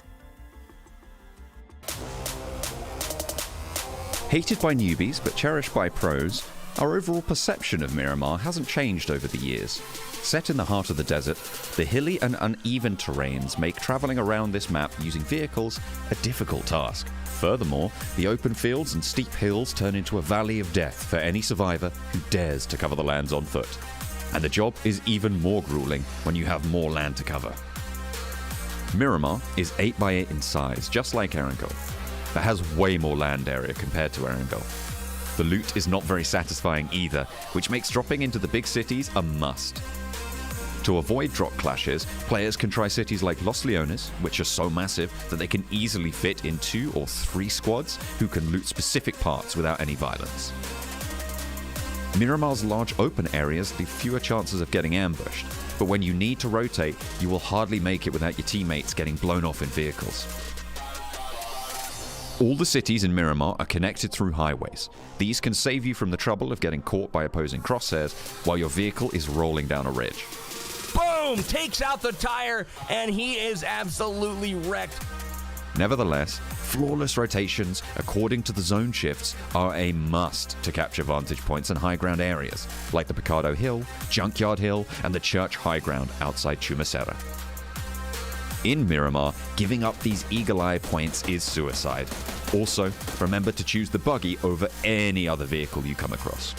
Speaker 11: Hated by newbies but cherished by pros, our overall perception of Miramar hasn't changed over the years. Set in the heart of the desert, the hilly and uneven terrains make travelling around this map using vehicles a difficult task. Furthermore, the open fields and steep hills turn into a valley of death for any survivor who dares to cover the lands on foot. And the job is even more grueling when you have more land to cover. Miramar is 8x8 in size, just like Erangel, but has way more land area compared to Erangel. The loot is not very satisfying either, which makes dropping into the big cities a must. To avoid drop clashes, players can try cities like Los Leones, which are so massive that they can easily fit in 2 or 3 squads who can loot specific parts without any violence. Miramar's large open areas leave fewer chances of getting ambushed, but when you need to rotate, you will hardly make it without your teammates getting blown off in vehicles. All the cities in Miramar are connected through highways. These can save you from the trouble of getting caught by opposing crosshairs while your vehicle is rolling down a ridge.
Speaker 15: Boom! Takes out the tire, and he is absolutely wrecked.
Speaker 11: Nevertheless, flawless rotations, according to the zone shifts, are a must to capture vantage points in high ground areas, like the Picado Hill, Junkyard Hill, and the Church High Ground outside Chumacera. In Miramar, giving up these eagle eye points is suicide. Also, remember to choose the buggy over any other vehicle you come across.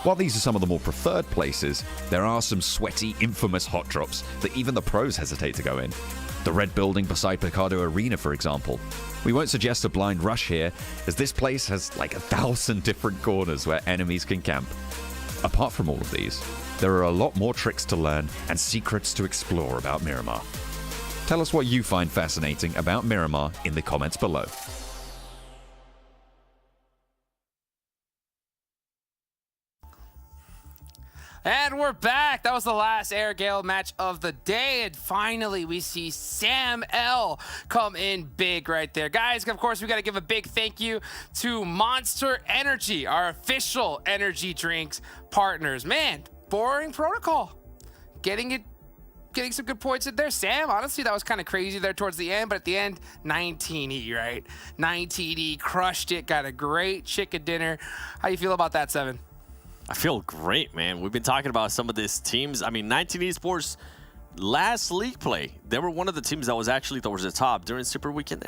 Speaker 11: While these are some of the more preferred places, there are some sweaty, infamous hot drops that even the pros hesitate to go in. The red building beside Picado Arena, for example. We won't suggest a blind rush here, as this place has like 1,000 different corners where enemies can camp. Apart from all of these, there are a lot more tricks to learn and secrets to explore about Miramar. Tell us what you find fascinating about Miramar in the comments below.
Speaker 5: And we're back. That was the last Erangel match of the day. And finally, we see Sam L come in big right there. Guys, of course, we got to give a big thank you to Monster Energy, our official energy drinks partners. Man, boring protocol. Getting some good points in there. Sam, honestly, that was kind of crazy there towards the end, but at the end, 19E, right? 19E, crushed it, got a great chicken dinner. How you feel about that, Seven?
Speaker 6: I feel great, man. We've been talking about some of these teams. I mean, 19 Esports, last league play, they were one of the teams that was actually towards the top during Super Weekend.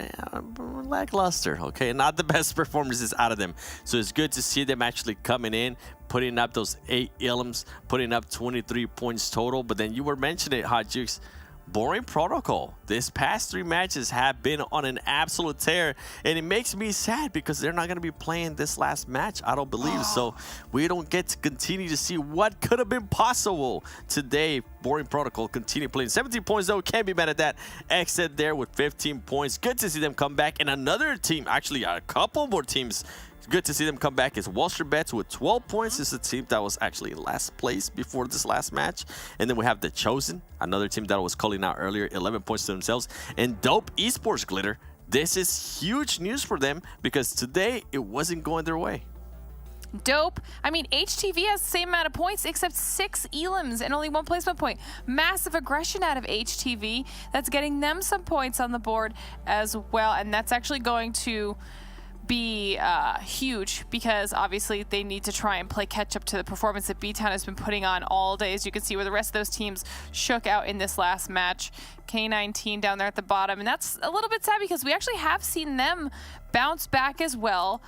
Speaker 6: Lackluster, okay? Not the best performances out of them. So it's good to see them actually coming in, putting up those 8 ilms, putting up 23 points total. But then you were mentioning it, Hot Jukes. Boring protocol. This past 3 matches have been on an absolute tear, and it makes me sad because they're not going to be playing this last match, I don't believe. So we don't get to continue to see what could have been possible today. Boring protocol continue playing. 17 points though, can't be mad at that. XSET there with 15 points. Good to see them come back. And another team, actually a couple more teams, good to see them come back, is WallStreetBets with 12 points. It's a team that was actually in last place before this last match. And then we have The Chosen, another team that I was calling out earlier, 11 points to themselves. And Dope Esports, Glitter, this is huge news for them because today it wasn't going their way.
Speaker 7: Dope. I mean, HTV has the same amount of points except 6 elims and only 1 placement point. Massive aggression out of HTV. That's getting them some points on the board as well. And that's actually going to be huge because obviously they need to try and play catch up to the performance that BTOWN has been putting on all day. As you can see where the rest of those teams shook out in this last match. K19 down there at the bottom, and that's a little bit sad because we actually have seen them bounce back as well.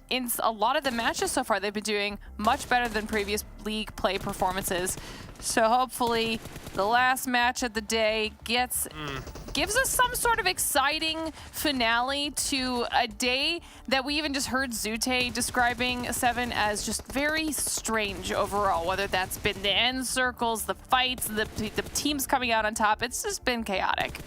Speaker 7: In a lot of the matches so far, they've been doing much better than previous league play performances. So hopefully the last match of the day gives us some sort of exciting finale to a day that we even just heard Zute describing, Seven, as just very strange overall, whether that's been the end circles, the fights, the teams coming out on top. It's just been chaotic.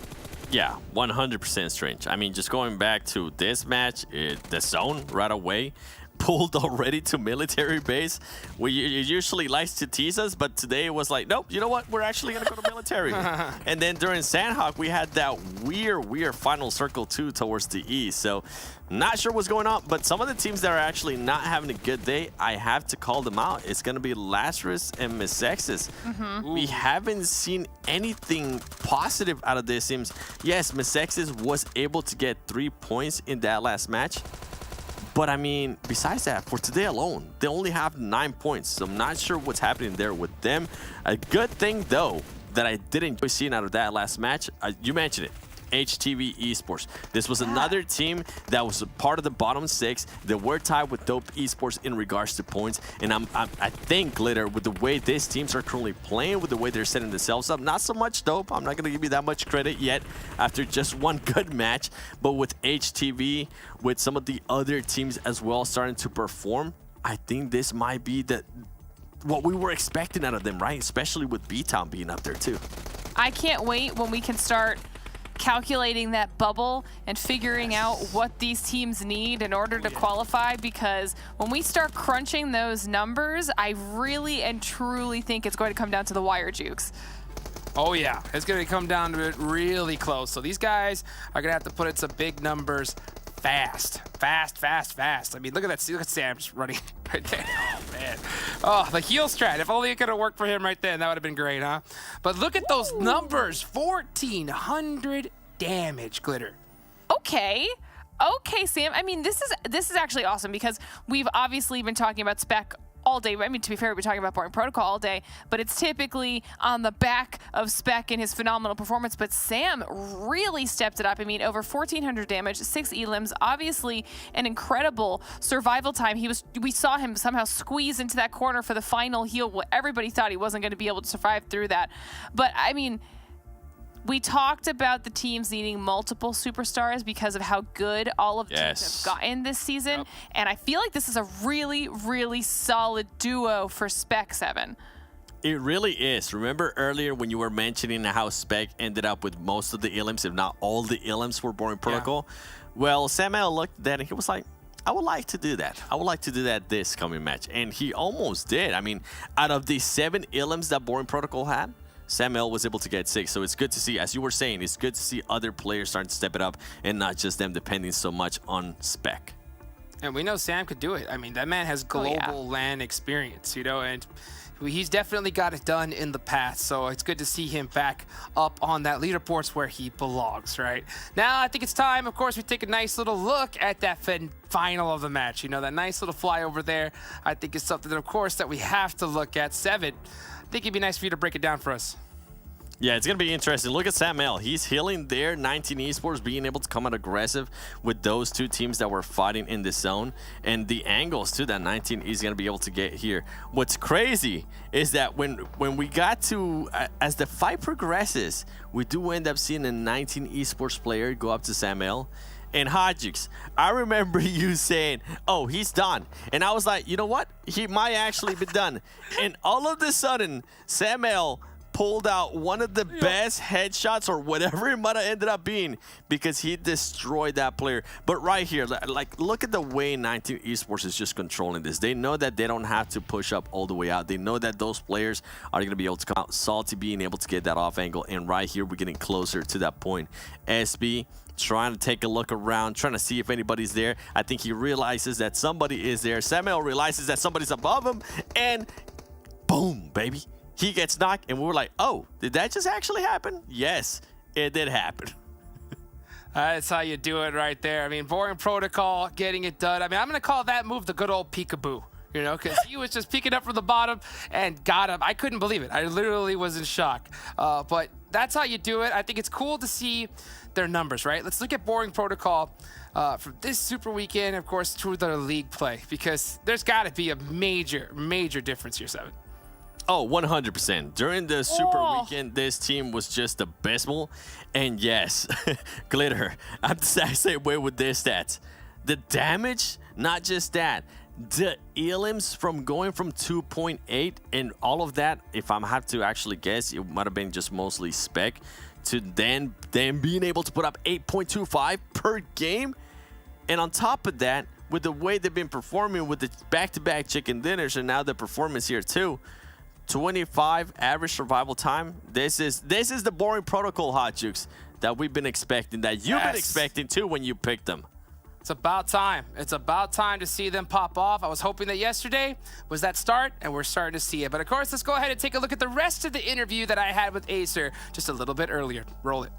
Speaker 6: Yeah, 100% strange. I mean, just going back to this match, the zone right away pulled already to military base. It usually likes to tease us, but today it was like, nope, you know what? We're actually going to go to military. And then during Sanhok, we had that weird final circle too towards the east. So not sure what's going on, but some of the teams that are actually not having a good day, I have to call them out. It's going to be Lazarus and Mezexis. We haven't seen anything positive out of this teams. Yes, Mezexis was able to get 3 points in that last match. But I mean, besides that, for today alone, they only have 9 points. So I'm not sure what's happening there with them. A good thing, though, that I did enjoy seeing out of that last match, you mentioned it, HTV Esports. This was another team that was a part of the bottom 6 that were tied with Dope Esports in regards to points. And I think, Glitter, with the way these teams are currently playing, with the way they're setting themselves up, not so much Dope. I'm not going to give you that much credit yet after just one good match. But with HTV, with some of the other teams as well starting to perform, I think this might be what we were expecting out of them, right? Especially with BTOWN being up there too.
Speaker 7: I can't wait when we can start calculating that bubble and figuring out what these teams need in order to qualify, because when we start crunching those numbers, I really and truly think it's going to come down to the wire, Jukes.
Speaker 5: Oh yeah, it's gonna come down to it really close. So these guys are gonna have to put in some big numbers fast. I mean, look at that. Look at Sam just running right there. Oh man. Oh, the heal strat. If only it could have worked for him right then, that would have been great, huh? But look at those numbers. 1,400 damage, Glitter.
Speaker 7: Okay, Sam. I mean, this is actually awesome because we've obviously been talking about spec all day. I mean, to be fair, we've been talking about boring protocol all day, but it's typically on the back of spec and his phenomenal performance. But Sam really stepped it up. I mean, over 1,400 damage, 6 elims, obviously an incredible survival time. We saw him somehow squeeze into that corner for the final heal. Everybody thought he wasn't going to be able to survive through that. But I mean, we talked about the teams needing multiple superstars because of how good all of the teams have gotten this season. And I feel like this is a really, really solid duo for Spec 7.
Speaker 6: It really is. Remember earlier when you were mentioning how Spec ended up with most of the elims, if not all the elims for Boring Protocol? Well, Samuel looked at that and he was like, I would like to do that. I would like to do that this coming match. And he almost did. I mean, out of the 7 elims that Boring Protocol had, Samuel was able to get 6, so it's good to see, as you were saying, it's good to see other players starting to step it up and not just them depending so much on spec.
Speaker 5: And we know Sam could do it. I mean, that man has global LAN experience, you know, and he's definitely got it done in the past, so it's good to see him back up on that leaderboards where he belongs, right? Now, I think it's time, of course, we take a nice little look at that final of the match. You know, that nice little fly over there, I think is something, of course, that we have to look at. 7, I think it'd be nice for you to break it down for us.
Speaker 6: Yeah, it's going to be interesting. Look at Samuel. He's healing there. 19 Esports being able to come out aggressive with those 2 teams that were fighting in the zone. And the angles, too, that 19 is going to be able to get here. What's crazy is that when we got to, as the fight progresses, we do end up seeing a 19 Esports player go up to Samuel. And Hodgix, I remember you saying, oh, he's done. And I was like, you know what? He might actually be done. And all of a sudden, Samuel pulled out one of the best headshots or whatever it might have ended up being because he destroyed that player. But right here, like, look at the way 19 Esports is just controlling this. They know that they don't have to push up all the way out. They know that those players are going to be able to come out. Salty being able to get that off angle. And right here, we're getting closer to that point. SB trying to take a look around, trying to see if anybody's there. I think he realizes that somebody is there. Samuel realizes that somebody's above him, and boom, baby. He gets knocked, and we were like, oh, did that just actually happen? Yes, it did happen.
Speaker 5: That's how you do it right there. I mean, Boring Protocol, getting it done. I mean, I'm going to call that move the good old peekaboo. You know, because he was just peeking up from the bottom and got him. I couldn't believe it. I literally was in shock. But that's how you do it. I think it's cool to see their numbers, right? Let's look at Boring Protocol from this Super Weekend, of course, to their league play, because there's got to be a major difference here, 7.
Speaker 6: Oh, 100%. During the Super Weekend, this team was just abysmal. And yes, Glitter, I'm the same way with their stats. The damage, not just that. The elims from going from 2.8 and all of that, if I have to actually guess, it might have been just mostly spec, to then being able to put up 8.25 per game. And on top of that, with the way they've been performing with the back-to-back chicken dinners and now the performance here too, 25 average survival time. This is the Boring Protocol, Hot Jukes, that we've been expecting, that you've been expecting too when you picked them.
Speaker 5: It's about time. It's about time to see them pop off. I was hoping that yesterday was that start, and we're starting to see it. But of course, let's go ahead and take a look at the rest of the interview that I had with Acer just a little bit earlier. Roll it.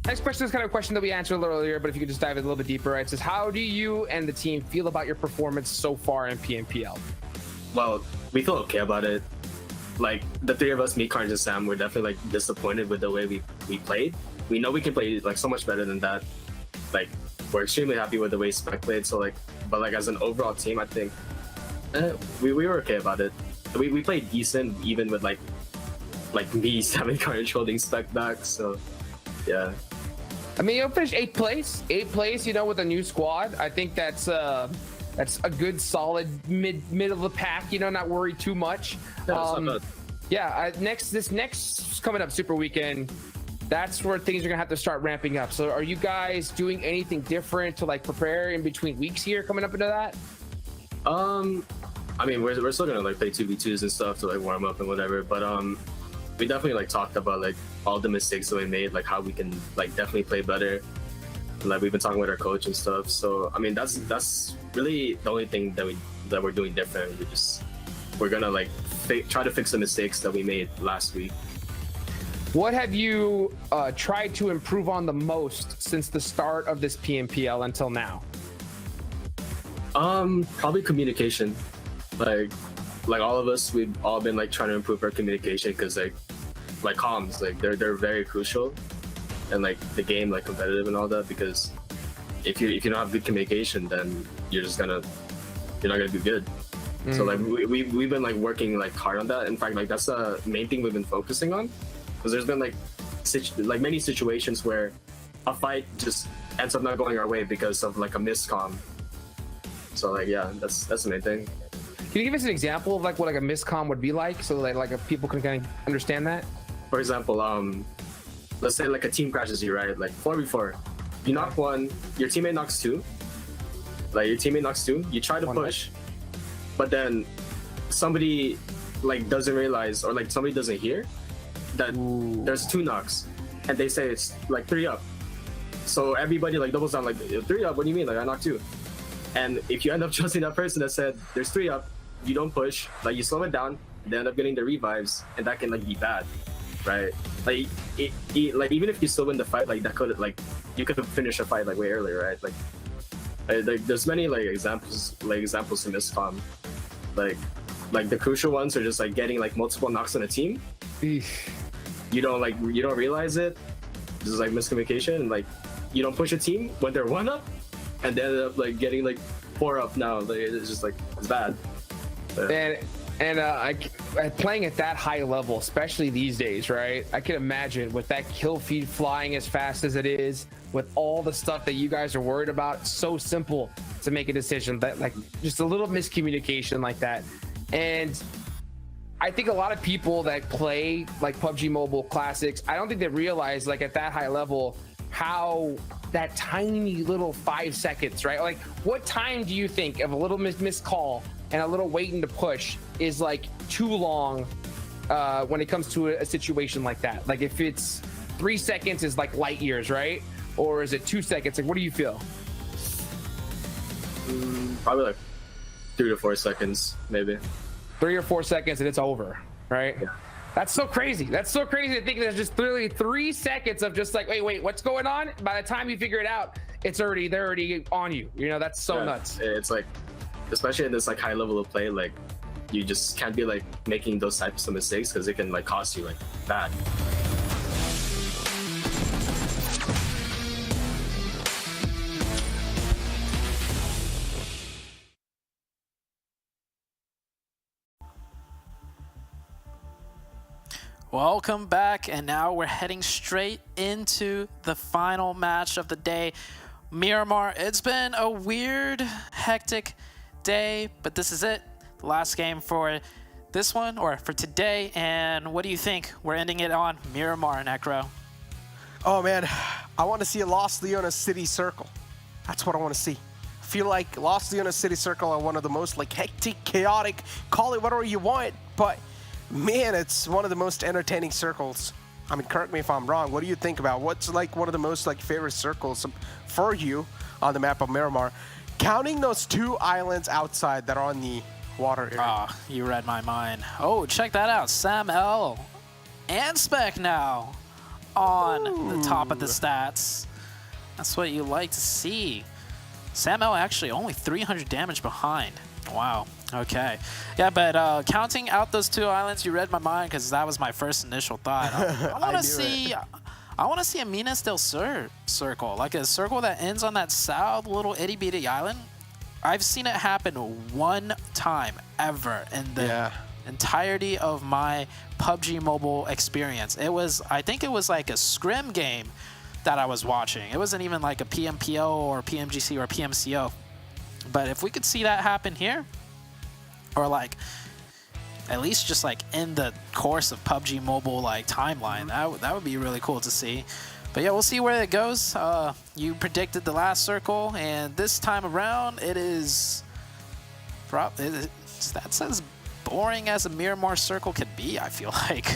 Speaker 5: Next question is kind of a question that we answered a little earlier, but if you could just dive in a little bit deeper, right? It says, how do you and the team feel about your performance so far in PMPL?
Speaker 14: Well, we feel okay about it. Like, the 3 of us, me, Carnes, and Sam, we're definitely like disappointed with the way we played. We know we can play like so much better than that. Like, we're extremely happy with the way Spec played. So like, but like as an overall team, I think we were okay about it. We played decent, even with like me, Sam, Carnes holding Spec back. So yeah.
Speaker 13: I mean, you'll finish 8th place. 8th place, you know, with a new squad. I think that's a good, solid mid of the pack. You know, not worry too much.
Speaker 14: Yeah,
Speaker 13: this next coming up Super Weekend, that's where things are gonna have to start ramping up. So are you guys doing anything different to like prepare in between weeks here coming up into that?
Speaker 14: I mean, we're still gonna like play 2v2s and stuff to like warm up and whatever, but we definitely like talked about like all the mistakes that we made, like how we can like definitely play better. Like we've been talking with our coach and stuff. So I mean, that's really the only thing that we're doing different. We're gonna like try to fix the mistakes that we made last week.
Speaker 13: What have you tried to improve on the most since the start of this PMPL until now?
Speaker 14: Probably communication. Like all of us, we've all been like trying to improve our communication because like comms, like they're very crucial, and like the game, like competitive and all that. Because if you don't have good communication, then you're not gonna do good. So like we've been like working like hard on that. In fact, like that's the main thing we've been focusing on, because there's been like many situations where a fight just ends up not going our way because of like a miscomm. So like yeah, that's the main thing.
Speaker 13: Can you give us an example of like what like a miscomm would be like, so that like if people can kind of understand that?
Speaker 14: For example, let's say like a team crashes you, right? Like 4v4, you knock one, your teammate knocks two. Like your teammate knocks two, you try to push, but then somebody like doesn't realize, or like somebody doesn't hear that there's two knocks, and they say it's like 3 up. So everybody like doubles down, like 3 up. What do you mean? Like I knocked 2. And if you end up trusting that person that said there's 3 up, you don't push, like you slow it down, they end up getting the revives, and that can like be bad, right? Like like even if you still win the fight, like that could like you could have finished a fight like way earlier, right? Like there's many like examples to miscomm. Like the crucial ones are just like getting like multiple knocks on a team. You don't realize it. This is like miscommunication, and like you don't push a team when they're 1 up, and they end up like getting like 4 up now. Like it's just like it's bad.
Speaker 13: And playing at that high level, especially these days, right? I can imagine with that kill feed flying as fast as it is, with all the stuff that you guys are worried about, it's so simple to make a decision. That like just a little miscommunication like that. And I think a lot of people that play like PUBG Mobile Classics, I don't think they realize like at that high level how that tiny little 5 seconds, right? Like what time do you think of a little missed call and a little waiting to push is like too long when it comes to a situation like that? Like if it's 3 seconds is like light years, right? Or is it 2 seconds? Like what do you feel?
Speaker 14: Probably like 3 to 4 seconds, maybe.
Speaker 13: 3 or 4 seconds and it's over, right?
Speaker 14: Yeah.
Speaker 13: That's so crazy. That's so crazy to think there's just literally 3 seconds of just like, wait, what's going on? By the time you figure it out, they're already on you. You know, that's so nuts.
Speaker 14: It's like, especially in this like high level of play, like you just can't be like making those types of mistakes because it can like cost you like bad.
Speaker 9: Welcome back, and now we're heading straight into the final match of the day. Miramar, it's been a weird, hectic day, but this is it. The last game for this one, or for today, and what do you think? We're ending it on Miramar, Necro.
Speaker 10: Oh man, I want to see a Los Leonas City Circle. That's what I want to see. I feel like Los Leonas City Circle are one of the most like hectic, chaotic, call it whatever you want, but man, it's one of the most entertaining circles. I mean, correct me if I'm wrong. What do you think about what's like one of the most like favorite circles for you on the map of Miramar? Counting those 2 islands outside that are on the water area.
Speaker 9: Ah, you read my mind. Oh, check that out. Sam L and Spec now on the top of the stats. That's what you like to see. Sam L actually only 300 damage behind. Wow. Okay. Yeah, but counting out those 2 islands, you read my mind because that was my first initial thought. I want to see. I want to see a Minas del Sur circle, like a circle that ends on that south little itty bitty island. I've seen it happen 1 time ever in the entirety of my PUBG Mobile experience. It was, I think it was like a scrim game that I was watching. It wasn't even like a PMPL or PMGC or PMCO. But if we could see that happen here, or like at least just like in the course of PUBG Mobile like timeline. That would be really cool to see. But yeah, we'll see where it goes. You predicted the last circle, and this time around, it is that's as boring as a Miramar circle could be, I feel like.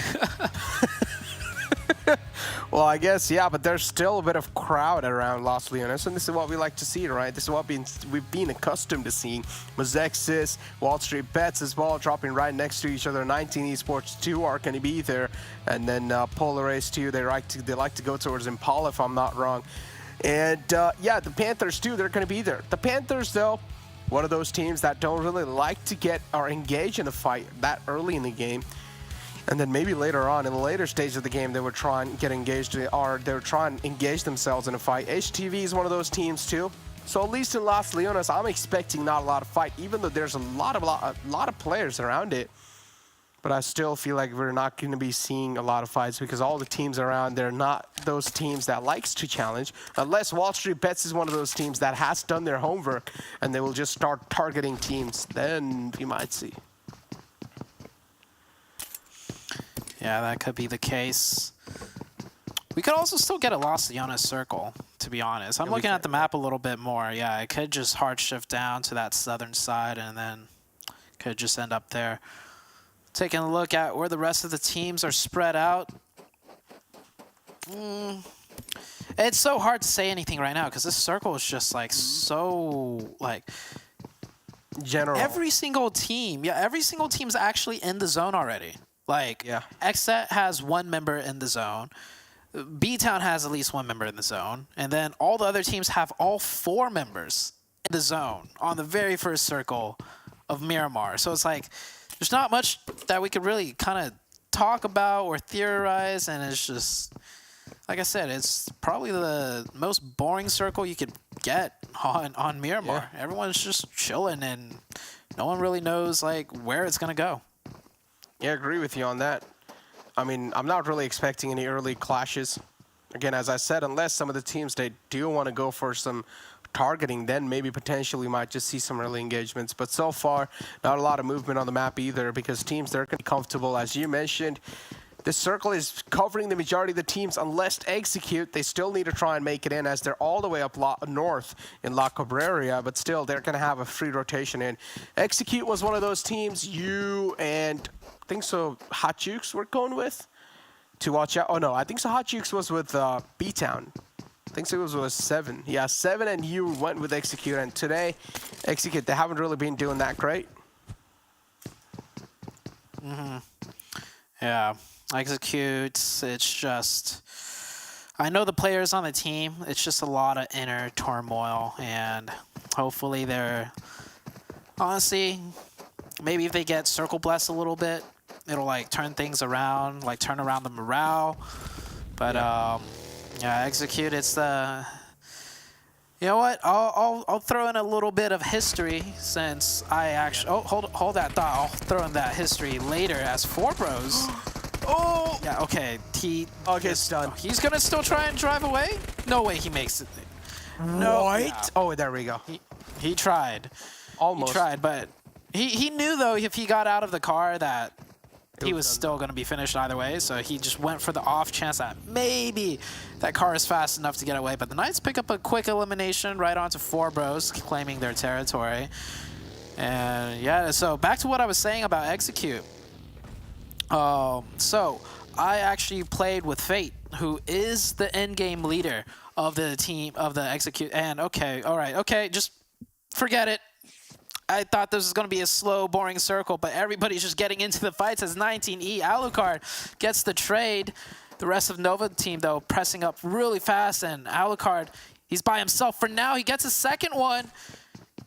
Speaker 10: Well, I guess, yeah, but there's still a bit of crowd around Los Leones, and this is what we like to see, right? This is what we've been accustomed to seeing. Mezexis, WallStreetBets as well, dropping right next to each other. 19 Esports 2 are going to be there, and then Polar Ace 2, they like to go towards Impala, if I'm not wrong. And, yeah, the Panthers, too, they're going to be there. The Panthers, though, one of those teams that don't really like to get or engage in a fight that early in the game. And then maybe later on, in the later stage of the game, they would try and get engaged, or they would try and engage themselves in a fight. HTV is one of those teams too. So at least in Los Leones, I'm expecting not a lot of fight, even though there's a lot of players around it. But I still feel like we're not going to be seeing a lot of fights because all the teams around, they're not those teams that likes to challenge. Unless WallStreetBets is one of those teams that has done their homework and they will just start targeting teams, then we might see.
Speaker 9: Yeah, that could be the case. We could also still get a Los Leones circle, to be honest. I'm looking at the map a little bit more. Yeah, I could just hard shift down to that southern side and then could just end up there. Taking a look at where the rest of the teams are spread out. It's so hard to say anything right now because this circle is just like so like
Speaker 10: general.
Speaker 9: Every single team is actually in the zone already. Like,
Speaker 10: yeah.
Speaker 9: XSET has one member in the zone. BTOWN has at least one member in the zone. And then all the other teams have all 4 members in the zone on the very first circle of Miramar. So it's like, there's not much that we could really kind of talk about or theorize. And it's just, like I said, it's probably the most boring circle you could get on Miramar. Yeah. Everyone's just chilling and no one really knows like where it's going to go.
Speaker 10: Yeah, I agree with you on that. I mean, I'm not really expecting any early clashes. Again, as I said, unless some of the teams, they do want to go for some targeting, then maybe potentially we might just see some early engagements. But so far, not a lot of movement on the map either because teams, they're going to be comfortable. As you mentioned, this circle is covering the majority of the teams unless Execute. They still need to try and make it in as they're all the way up north in La Cabrera, but still they're going to have a free rotation in. Execute was one of those teams you and I think so Hot Jukes were going with to watch out. Oh no, I think so Hot Jukes was with BTOWN. I think so it was with 7. Yeah, 7 and you went with Execute, and today Execute, they haven't really been doing that great.
Speaker 9: Yeah, Execute, it's just, I know the players on the team, it's just a lot of inner turmoil, and hopefully they're, honestly, maybe if they get circle blessed a little bit, it'll like turn things around, like turn around the morale. But yeah, Execute, it's the, you know what, I'll throw in a little bit of history since I actually, oh, hold that thought, I'll throw in that history later as 4Bros. Oh! Yeah, okay,
Speaker 10: it's done.
Speaker 9: He's gonna still try and drive away? No way he makes it. No.
Speaker 10: What?
Speaker 9: Yeah.
Speaker 10: Oh, there we go.
Speaker 9: He tried.
Speaker 10: Almost.
Speaker 9: He tried, but he knew though if he got out of the car that he was still going to be finished either way, so he just went for the off chance that maybe that car is fast enough to get away. But the Knights pick up a quick elimination right onto 4Bros, claiming their territory. And yeah, so back to what I was saying about Execute. So I actually played with Fate, who is the endgame leader of the team, of the Execute. And okay, all right, okay, just forget it. I thought this was going to be a slow, boring circle, but everybody's just getting into the fights as 19E. Alucard gets the trade. The rest of Nova team, though, pressing up really fast, and Alucard, he's by himself for now. He gets a second one,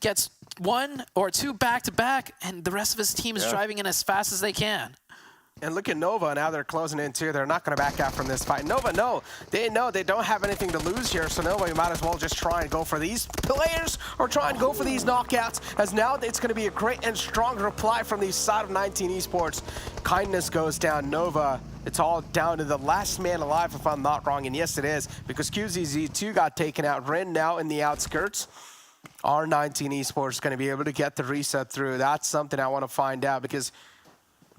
Speaker 9: gets 1 or 2 back-to-back, and the rest of his team is driving in as fast as they can.
Speaker 10: And look at Nova, now they're closing in too. They're not going to back out from this fight. Nova, no, they know they don't have anything to lose here, so Nova, you might as well just try and go for these players or try and go for these knockouts, as now it's going to be a great and strong reply from the side of 19 Esports. Kindness goes down. Nova, it's all down to the last man alive, if I'm not wrong, and yes, it is, because QZZ2 got taken out. Ren now in the outskirts. Are 19 Esports going to be able to get the reset through? That's something I want to find out, because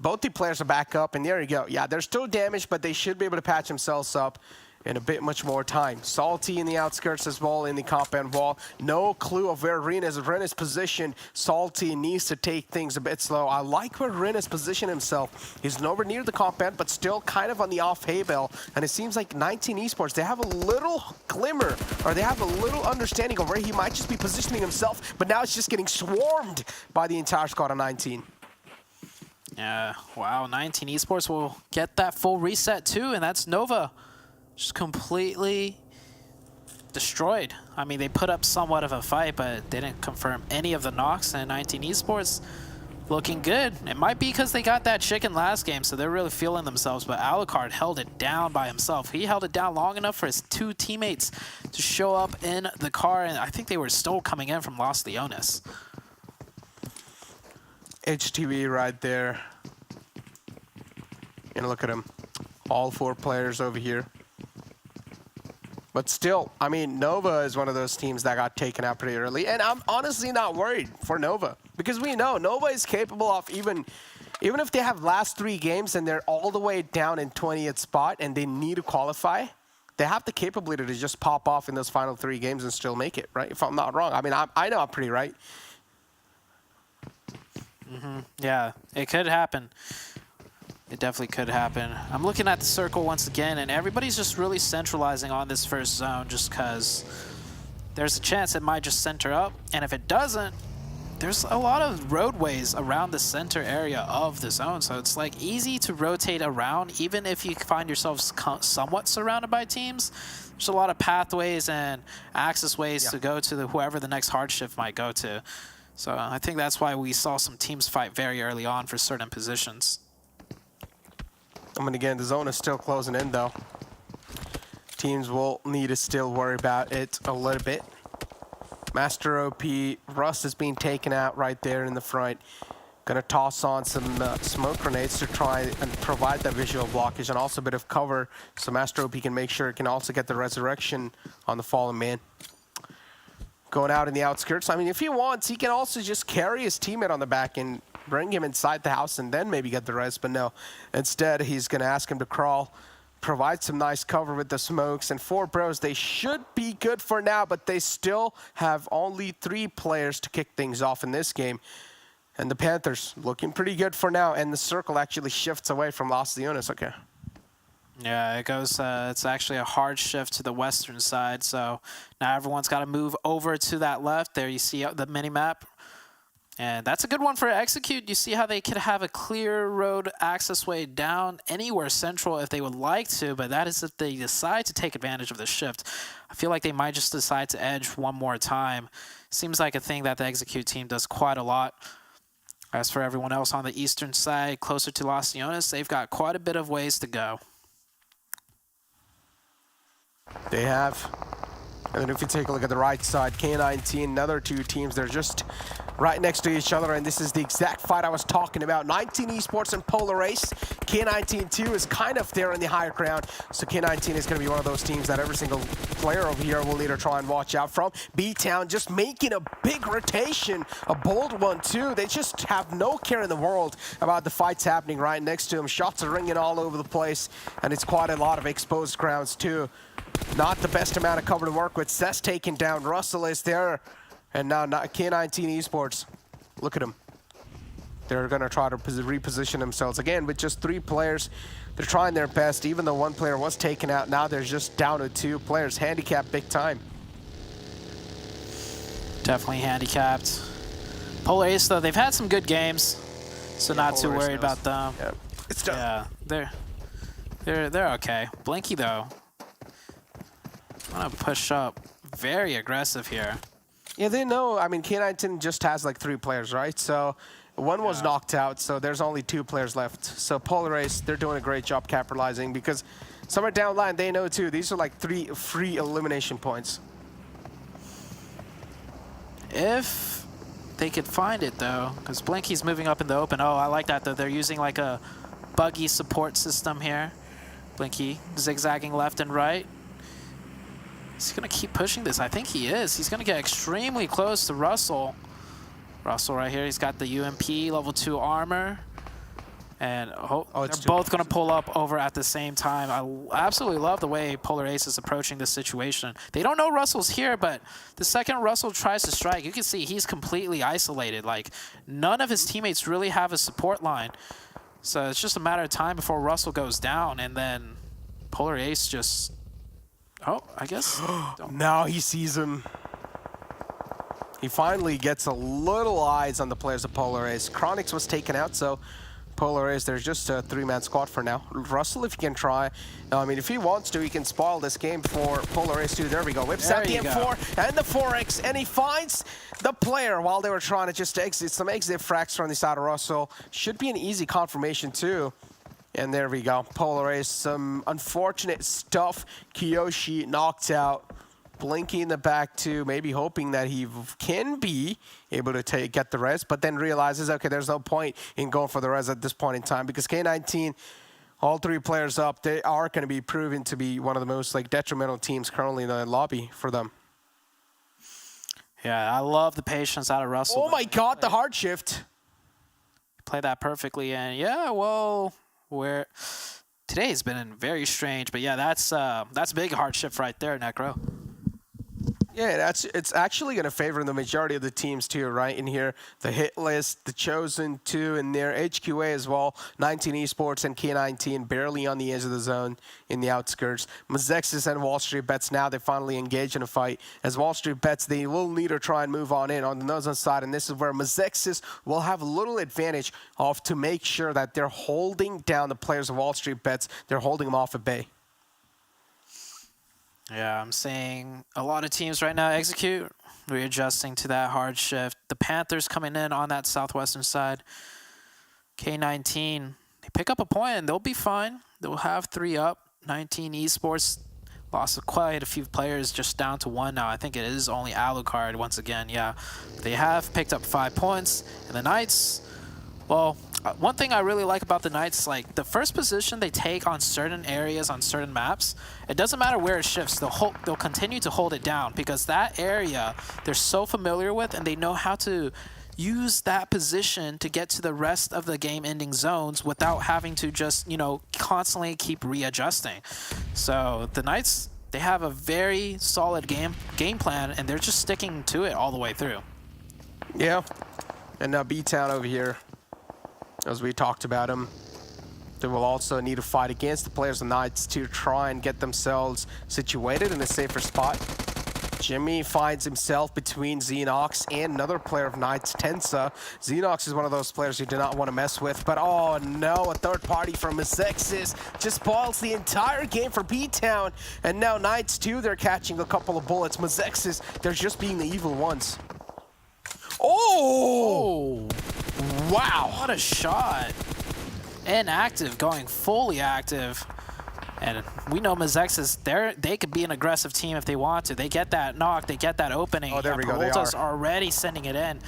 Speaker 10: both the players are back up, and there you go. Yeah, they're still damaged, but they should be able to patch themselves up in a bit much more time. Salty in the outskirts as well in the compound wall. No clue of where Rin is. If Rin is positioned, Salty needs to take things a bit slow. I like where Rin has positioned himself. He's nowhere near the compound, but still kind of on the off hay bale. And it seems like 19 Esports, they have a little glimmer, or they have a little understanding of where he might just be positioning himself, but now it's just getting swarmed by the entire squad of 19.
Speaker 9: Yeah, wow, 19 Esports will get that full reset too, and that's Nova. Just completely destroyed. I mean, they put up somewhat of a fight, but they didn't confirm any of the knocks, and 19 Esports looking good. It might be because they got that chicken last game, so they're really feeling themselves, but Alucard held it down by himself. He held it down long enough for his 2 teammates to show up in the car, and I think they were still coming in from Los Leones.
Speaker 10: HTV right there. And look at him. All 4 players over here. But still, I mean, Nova is one of those teams that got taken out pretty early. And I'm honestly not worried for Nova. Because we know Nova is capable of even if they have last 3 games and they're all the way down in 20th spot and they need to qualify, they have the capability to just pop off in those final 3 games and still make it, right? If I'm not wrong. I mean, I know I'm pretty right.
Speaker 9: Yeah, it could happen. It definitely could happen. I'm looking at the circle once again, and everybody's just really centralizing on this first zone just because there's a chance it might just center up. And if it doesn't, there's a lot of roadways around the center area of the zone. So it's like easy to rotate around, even if you find yourselves somewhat surrounded by teams. There's a lot of pathways and access ways to go to whoever the next hard shift might go to. So I think that's why we saw some teams fight very early on for certain positions.
Speaker 10: I mean, again, the zone is still closing in, though. Teams will need to still worry about it a little bit. Master OP, Rust is being taken out right there in the front. Gonna toss on some smoke grenades to try and provide that visual blockage and also a bit of cover so Master OP can make sure it can also get the resurrection on the fallen man. Going out in the outskirts. I mean, if he wants, he can also just carry his teammate on the back and bring him inside the house and then maybe get the res, but no. Instead, he's going to ask him to crawl, provide some nice cover with the smokes, and 4 bros, they should be good for now, but they still have only 3 players to kick things off in this game. And the Panthers looking pretty good for now, and the circle actually shifts away from Los Leones. Okay.
Speaker 9: Yeah, it goes, it's actually a hard shift to the western side, so now everyone's got to move over to that left. There you see the mini-map. And that's a good one for Execute. You see how they could have a clear road access way down anywhere central if they would like to, but that is if they decide to take advantage of the shift. I feel like they might just decide to edge one more time. Seems like a thing that the Execute team does quite a lot. As for everyone else on the eastern side, closer to Los Leones, they've got quite a bit of ways to go.
Speaker 10: They have. And then if you take a look at the right side, K19, another 2 teams, they're just right next to each other, and this is the exact fight I was talking about. 19 Esports and Polar Ace. K19 too is kind of there in the higher ground, so K19 is going to be one of those teams that every single player over here will need to try and watch out from. BTOWN just making a big rotation, a bold one too. They just have no care in the world about the fights happening right next to them. Shots are ringing all over the place, and it's quite a lot of exposed grounds too. Not the best amount of cover to work with. Cess taken down. Russell is there. And now K19 Esports. Look at him. They're going to try to reposition themselves. Again, with just 3 players, they're trying their best. Even though 1 player was taken out, now they're just down to 2 players. Handicapped big time.
Speaker 9: Definitely handicapped. Polar Ace, though, they've had some good games, so not too worried about them.
Speaker 10: Yeah, it's done.
Speaker 9: Yeah, they're okay. Blinky, though, I'm going to push up. Very aggressive here.
Speaker 10: Yeah, they know. I mean, K19 just has like 3 players, right? So 1 was knocked out, so there's only 2 players left. So Polar Ace, they're doing a great job capitalizing because somewhere down the line, they know too. These are like 3 free elimination points.
Speaker 9: If they could find it, though, because Blinky's moving up in the open. Oh, I like that, though. They're using like a buggy support system here. Blinky zigzagging left and right. He's going to keep pushing this. I think he is. He's going to get extremely close to Russell. Russell right here. He's got the UMP level 2 armor. And they're both going to pull up over at the same time. I absolutely love the way Polar Ace is approaching this situation. They don't know Russell's here, but the second Russell tries to strike, you can see he's completely isolated. Like, none of his teammates really have a support line. So it's just a matter of time before Russell goes down, and then Polar Ace just... Oh, I guess...
Speaker 10: Now he sees him. He finally gets a little eyes on the players of Polar Ace. Chronix was taken out, so... Polar Ace, there's just a 3-man squad for now. Russell, if he can try, I mean, if he wants to, he can spoil this game for Polar Ace too. There we go. Whips out the M4 and the 4X, and he finds the player while they were trying to just exit. Some exit frags from the side of Russell. Should be an easy confirmation too. And there we go. Polar Ace, some unfortunate stuff. Kiyoshi knocked out. Blinky in the back too, maybe hoping that he can be able to get the res, but then realizes, okay, there's no point in going for the res at this point in time because K19, all 3 players up, they are going to be proven to be one of the most detrimental teams currently in the lobby for them.
Speaker 9: Yeah, I love the patience out of Russell.
Speaker 10: Oh my God, the hard shift.
Speaker 9: Play that perfectly, and yeah, well, today's been very strange, but yeah, that's big hard shift right there, Necro.
Speaker 10: Yeah, it's actually going to favor the majority of the teams too, right? In here, the Hitlist, the Chosen too, and their HQA as well. 19 Esports and K19 barely on the edge of the zone in the outskirts. Mezexis and WallStreetBets now they finally engage in a fight. As WallStreetBets, they will need to try and move on in on the Nozon side, and this is where Mezexis will have a little advantage of to make sure that they're holding down the players of WallStreetBets. They're holding them off at bay.
Speaker 9: Yeah, I'm seeing a lot of teams right now execute, readjusting to that hard shift. The Panthers coming in on that southwestern side. K19, they pick up a point and they'll be fine. They'll have 3 up. 19 Esports lost quite a few players, just down to 1 now. I think it is only Alucard once again, yeah. They have picked up 5 points. And the Knights, well, one thing I really like about the Knights, like the first position they take on certain areas on certain maps, it doesn't matter where it shifts, they'll continue to hold it down because that area they're so familiar with and they know how to use that position to get to the rest of the game-ending zones without having to just, constantly keep readjusting. So the Knights, they have a very solid game plan and they're just sticking to it all the way through.
Speaker 10: Yeah, and now BTOWN over here. As we talked about them, they will also need to fight against the players of Knights to try and get themselves situated in a safer spot. Jimmy finds himself between Xenox and another player of Knights, Tensa. Xenox is one of those players you do not want to mess with, but oh no, a third party from Mezexis just spoils the entire game for BTOWN. And now Knights too, they're catching a couple of bullets. Mezexis, they're just being the evil ones. Oh! Wow.
Speaker 9: What a shot. Inactive, going fully active. And we know Mezexis, they could be an aggressive team if they want to. They get that knock, they get that opening.
Speaker 10: Oh, there we go, they
Speaker 9: Peralta's
Speaker 10: are
Speaker 9: already sending it in.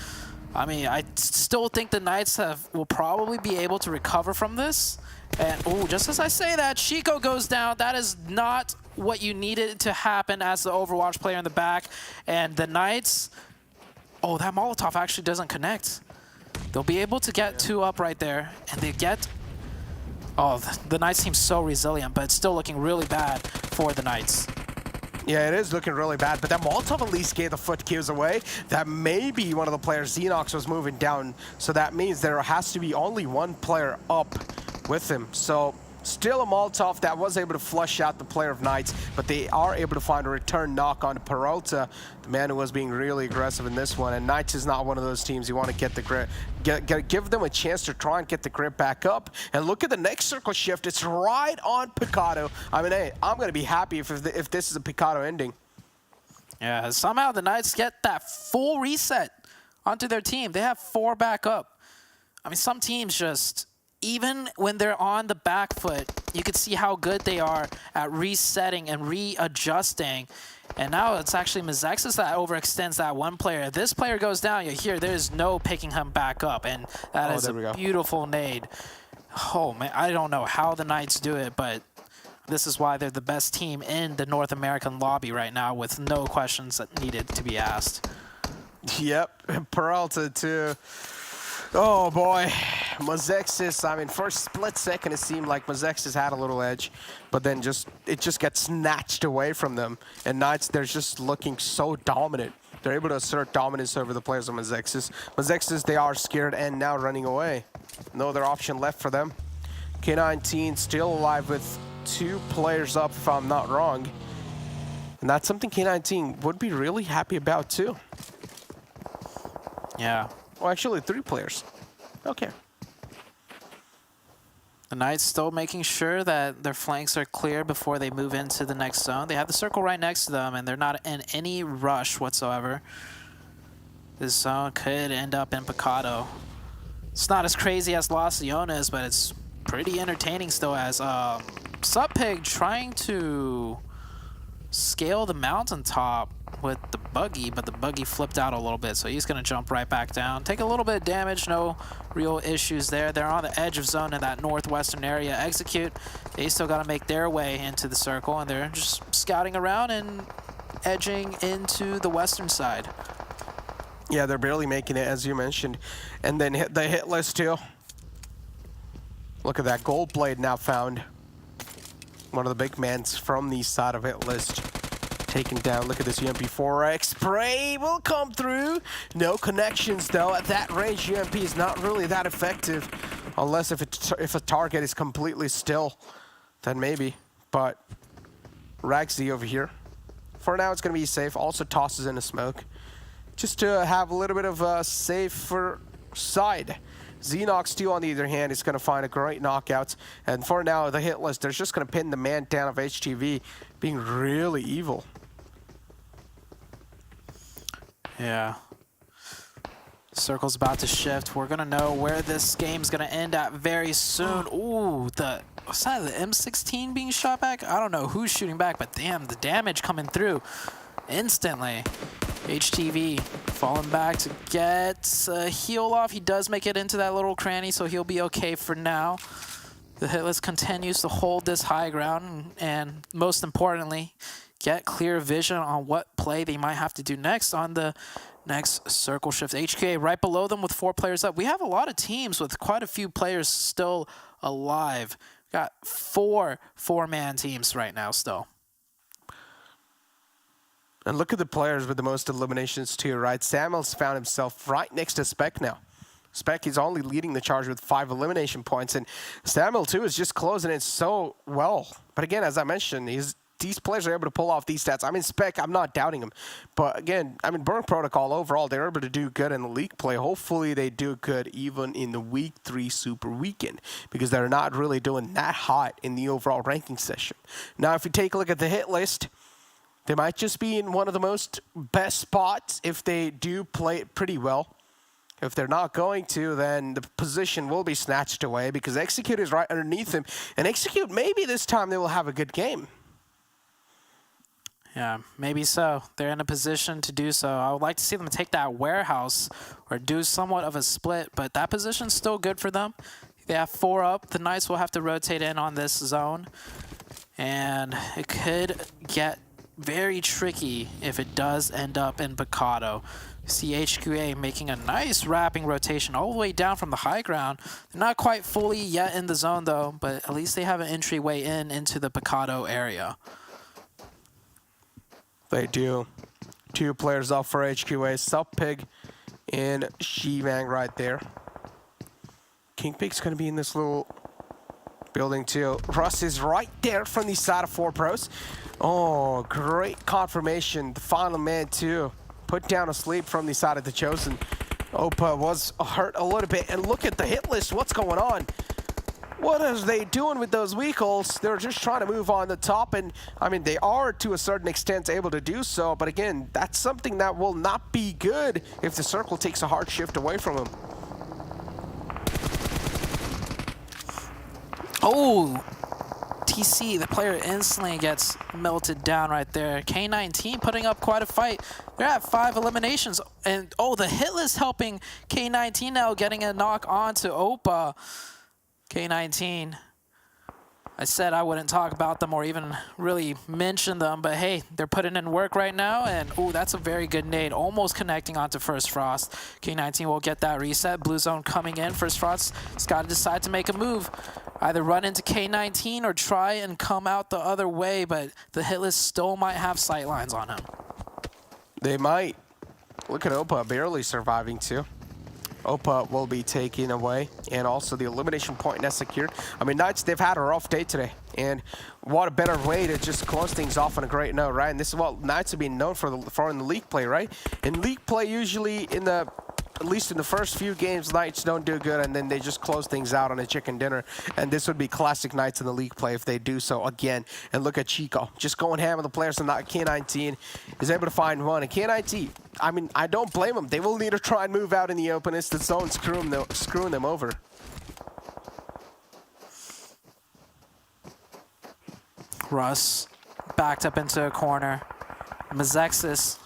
Speaker 9: I mean, I still think the Knights will probably be able to recover from this. And, oh, just as I say that, Chico goes down. That is not what you needed to happen as the Overwatch player in the back. And the Knights, oh, that Molotov actually doesn't connect. They'll be able to get 2 up right there, and they get... Oh, the Knights seem so resilient, but it's still looking really bad for the Knights.
Speaker 10: Yeah, it is looking really bad, but that Molotov at least gave the foot cues away. That may be one of the players. Xenox was moving down, so that means there has to be only 1 player up with him. So still a Molotov that was able to flush out the player of Knights, but they are able to find a return knock on Peralta, the man who was being really aggressive in this one. And Knights is not one of those teams you want to get the grip, give them a chance to try and get the grip back up. And look at the next circle shift. It's right on Picado. I mean, hey, I'm going to be happy if this is a Picado ending.
Speaker 9: Yeah, somehow the Knights get that full reset onto their team. They have 4 back up. I mean, some teams just... Even when they're on the back foot, you can see how good they are at resetting and readjusting. And now it's actually Mezexis that overextends that 1 player. If this player goes down, you hear there's no picking him back up. And that is a beautiful nade. Oh, man, I don't know how the Knights do it, but this is why they're the best team in the North American lobby right now with no questions that needed to be asked.
Speaker 10: Yep, Peralta too. Oh, boy. Mezexis, I mean, for a split second, it seemed like Mezexis had a little edge, but then it just gets snatched away from them. And Knights, they're just looking so dominant. They're able to assert dominance over the players of Mezexis. Mezexis, they are scared and now running away. No other option left for them. K19 still alive with 2 players up, if I'm not wrong. And that's something K19 would be really happy about, too.
Speaker 9: Yeah.
Speaker 10: Well, actually, 3 players. Okay.
Speaker 9: The Knights still making sure that their flanks are clear before they move into the next zone. They have the circle right next to them, and they're not in any rush whatsoever. This zone could end up in Picado. It's not as crazy as Las Leones, but it's pretty entertaining still, as Supig trying to scale the mountaintop with the buggy, but the buggy flipped out a little bit, so he's going to jump right back down. Take a little bit of damage, no real issues there. They're on the edge of zone in that northwestern area. Execute, they still got to make their way into the circle, and they're just scouting around and edging into the western side.
Speaker 10: Yeah, they're barely making it, as you mentioned. And then hit the Hitlist too. Look at that gold blade now found. One of the big mans from the side of Hitlist. Taken down. Look at this UMP4X. Spray will come through. No connections though. At that range, UMP is not really that effective. Unless if a target is completely still, then maybe. But Ragsy over here. For now, it's going to be safe. Also tosses in a smoke. Just to have a little bit of a safer side. Xenox 2, on the other hand, is going to find a great knockout. And for now, the Hitlist, they're just going to pin the man down of HTV, being really evil.
Speaker 9: Yeah. Circle's about to shift. We're going to know where this game's going to end at very soon. Ooh, what's that, the M16 being shot back? I don't know who's shooting back, but damn, the damage coming through instantly. HTV falling back to get a heal off. He does make it into that little cranny, so he'll be okay for now. The Hitlist continues to hold this high ground and most importantly, get clear vision on what play they might have to do next on the next circle shift. HQA right below them with 4 players up. We have a lot of teams with quite a few players still alive. Got 4 4-man teams right now still.
Speaker 10: And look at the players with the most eliminations too, right? Samuel's found himself right next to Spec now. Spec is only leading the charge with 5 elimination points, and Samuel too is just closing it so well. But again, as I mentioned, these players are able to pull off these stats. I mean, Spec, I'm not doubting him. But again, I mean, Burn Protocol overall, they're able to do good in the league play. Hopefully they do good even in the Week 3 Super Weekend, because they're not really doing that hot in the overall ranking session. Now, if you take a look at the hit list, they might just be in one of the most best spots if they do play it pretty well. If they're not going to, then the position will be snatched away because Execute is right underneath him. And Execute, maybe this time they will have a good game.
Speaker 9: Yeah, maybe so. They're in a position to do so. I would like to see them take that warehouse or do somewhat of a split, but that position's still good for them. They have 4 up. The Knights will have to rotate in on this zone. And it could get very tricky if it does end up in Picado. CHQA making a nice wrapping rotation all the way down from the high ground. They're not quite fully yet in the zone though, but at least they have an entryway into the Picado area.
Speaker 10: They do. 2 players up for HQA. Supig and Shivang right there. Kingpig's going to be in this little building too. Russ is right there from the side of 4 pros. Oh, great confirmation. The final man too. Put down asleep from the side of the Chosen. Opa was hurt a little bit. And look at the hit list. What's going on? What are they doing with those vehicles? They're just trying to move on the top. And, I mean, they are, to a certain extent, able to do so. But, again, that's something that will not be good if the circle takes a hard shift away from them.
Speaker 9: Oh, TC, the player instantly gets melted down right there. K19 putting up quite a fight. They're at 5 eliminations. And, oh, the hit list helping K19 now getting a knock on to Opa. K19 I said I wouldn't talk about them or even really mention them, but hey, they're putting in work right now, and ooh, that's a very good nade, almost connecting onto First Frost. K19 will get that reset. Blue zone coming in. First Frost has got to decide to make a move. Either run into K19 or try and come out the other way, but the Hitlist still might have sight lines on him.
Speaker 10: They might. Look at Opa barely surviving too. Opa will be taken away, and also the elimination point net secured. I mean, Knights, they've had a rough day today, and what a better way to just close things off on a great note, right? And this is what Knights have been known for in the league play, right? In league play, usually at least in the first few games, Knights don't do good, and then they just close things out on a chicken dinner. And this would be classic Knights in the league play if they do so again. And look at Chico, just going ham on the players, and K19 is able to find one. And K19, I mean, I don't blame them. They will need to try and move out in the open. It's the zone screwing them over.
Speaker 9: Russ backed up into a corner. Mezexis,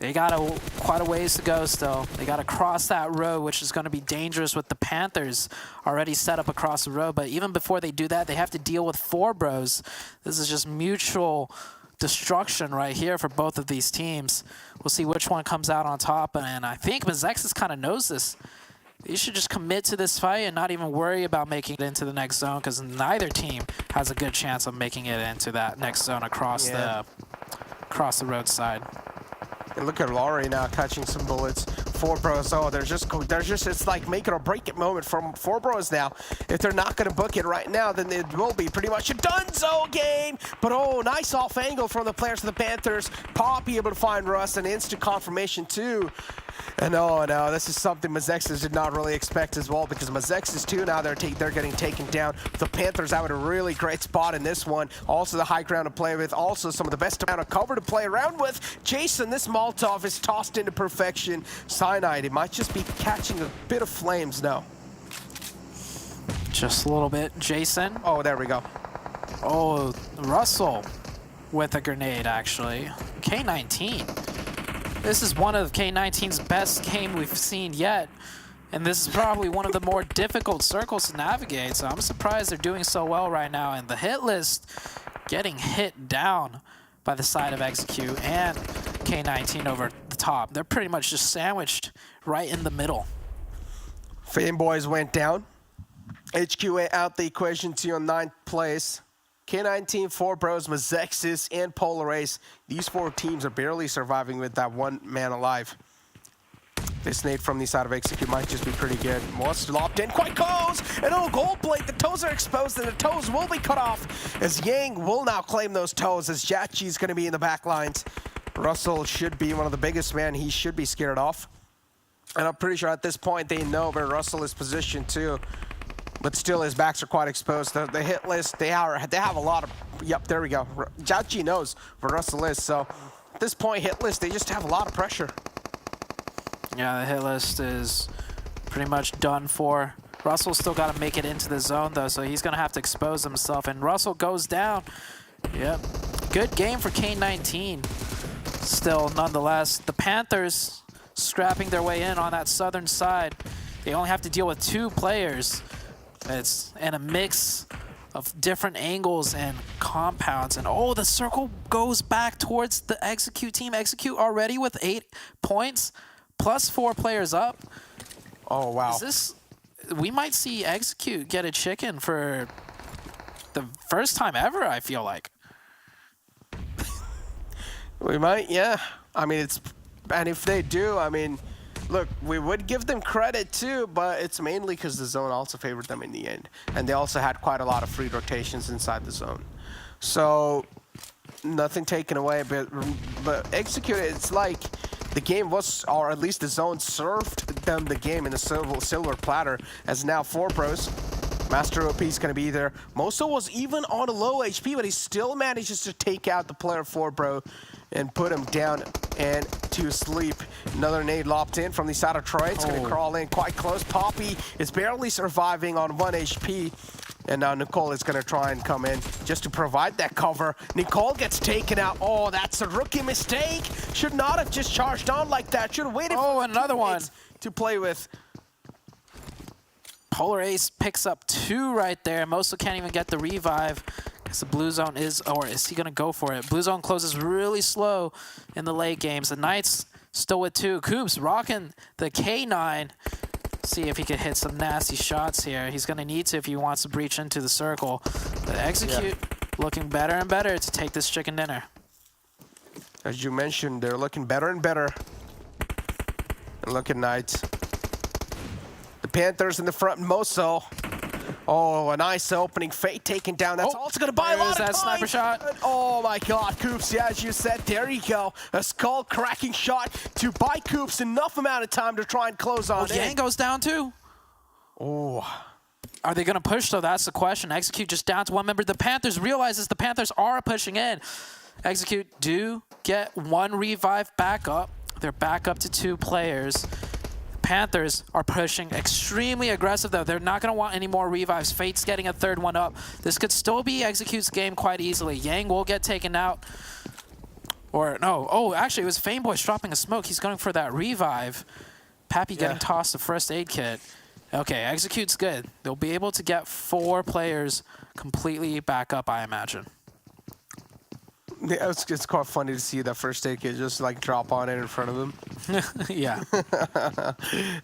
Speaker 9: they got quite a ways to go still. They got to cross that road, which is going to be dangerous with the Panthers already set up across the road. But even before they do that, they have to deal with 4 bros. This is just mutual destruction right here for both of these teams. We'll see which one comes out on top. And I think Mezexis kind of knows this. You should just commit to this fight and not even worry about making it into the next zone, because neither team has a good chance of making it into that next zone across the roadside.
Speaker 10: And look at Laurie now catching some bullets. 4 bros, oh, they're just, it's like make it or break it moment from 4 bros now. If they're not going to book it right now, then it will be pretty much a donezo game. But oh, nice off angle from the players of the Panthers. Poppy able to find Russ, and instant confirmation too. And oh no, this is something Mezexis did not really expect as well, because Mezexis too, now they're getting taken down. The Panthers out a really great spot in this one. Also the high ground to play with, also some of the best amount of cover to play around with. Jason, this Molotov is tossed into perfection. Cyanide, it might just be catching a bit of flames now.
Speaker 9: Just a little bit. Jason.
Speaker 10: Oh, there we go.
Speaker 9: Oh, Russell with a grenade, actually. K19. This is one of K19's best game we've seen yet, and this is probably one of the more difficult circles to navigate, so I'm surprised they're doing so well right now. And the Hitlist getting hit down by the side of Execute and K19 over the top. They're pretty much just sandwiched right in the middle.
Speaker 10: Fanboys went down. HQA out the equation to on 9th place. K19, 4 bros, Mezexis, and Polaris. These 4 teams are barely surviving with that 1 man alive. This nade from the side of Execute might just be pretty good. Most locked in, quite close! And oh, gold plate, the toes are exposed, and the toes will be cut off, as Yang will now claim those toes, as Jachi's going to be in the back lines. Russell should be one of the biggest, man. He should be scared off. And I'm pretty sure at this point they know where Russell is positioned too. But still, his backs are quite exposed. The hit list, they have a lot of, yep, there we go. Jachi knows where Russell is, so at this point, hit list, they just have a lot of pressure.
Speaker 9: Yeah, the hit list is pretty much done for. Russell's still got to make it into the zone, though, so he's going to have to expose himself, and Russell goes down. Yep, good game for K19. Still, nonetheless, the Panthers scrapping their way in on that southern side. They only have to deal with 2 players. It's in a mix of different angles and compounds. And oh, the circle goes back towards the Execute team. Execute already with 8 points, plus 4 players up.
Speaker 10: Oh, wow.
Speaker 9: Is this, we might see Execute get a chicken for the first time ever, I feel like.
Speaker 10: We might, yeah. I mean, and if they do, I mean, look, we would give them credit too, but it's mainly because the zone also favored them in the end. And they also had quite a lot of free rotations inside the zone. So, nothing taken away, but Execute, it's like the game was, or at least the zone served them the game in the silver platter, as now 4 pros. Master OP is going to be there. Moso was even on a low HP, but he still manages to take out the player 4 bro and put him down and to sleep. Another nade lopped in from the side of Troy. It's going to crawl in quite close. Poppy is barely surviving on 1 HP. And now Nicole is going to try and come in just to provide that cover. Nicole gets taken out. Oh, that's a rookie mistake. Should not have just charged on like that. Should have waited for
Speaker 9: another one
Speaker 10: to play with.
Speaker 9: Polar Ace picks up 2 right there. Moso can't even get the revive because the blue zone is, or is he going to go for it? Blue zone closes really slow in the late games. The Knights still with 2. Coops rocking the K9. See if he can hit some nasty shots here. He's going to need to if he wants to breach into the circle. But Execute looking better and better to take this chicken dinner.
Speaker 10: As you mentioned, they're looking better and better. And look at Knights. The Panthers in the front, Moso. Oh, a nice opening. Fate taken down. That's also going to buy a lot of time.
Speaker 9: Sniper shot.
Speaker 10: And, oh my God, Coops. Yeah, as you said, there you go. A skull-cracking shot to buy Coops enough amount of time to try and close on it.
Speaker 9: Yang goes down too.
Speaker 10: Oh.
Speaker 9: Are they going to push though? That's the question. Execute just down to 1 member. The Panthers realizes the Panthers are pushing in. Execute do get 1 revive back up. They're back up to 2 players. Panthers are pushing extremely aggressive though. They're not going to want any more revives. Fate's getting a 3rd one up. This could still be Execute's game quite easily. Yang will get taken out. Or no, oh, actually it was Fameboy dropping a smoke. He's going for that revive. Pappy getting tossed the first aid kit. Okay, Execute's good. They'll be able to get 4 players completely back up, I imagine.
Speaker 10: Yeah, it's quite funny to see that first aid kit just like drop on it in front of him.
Speaker 9: Yeah.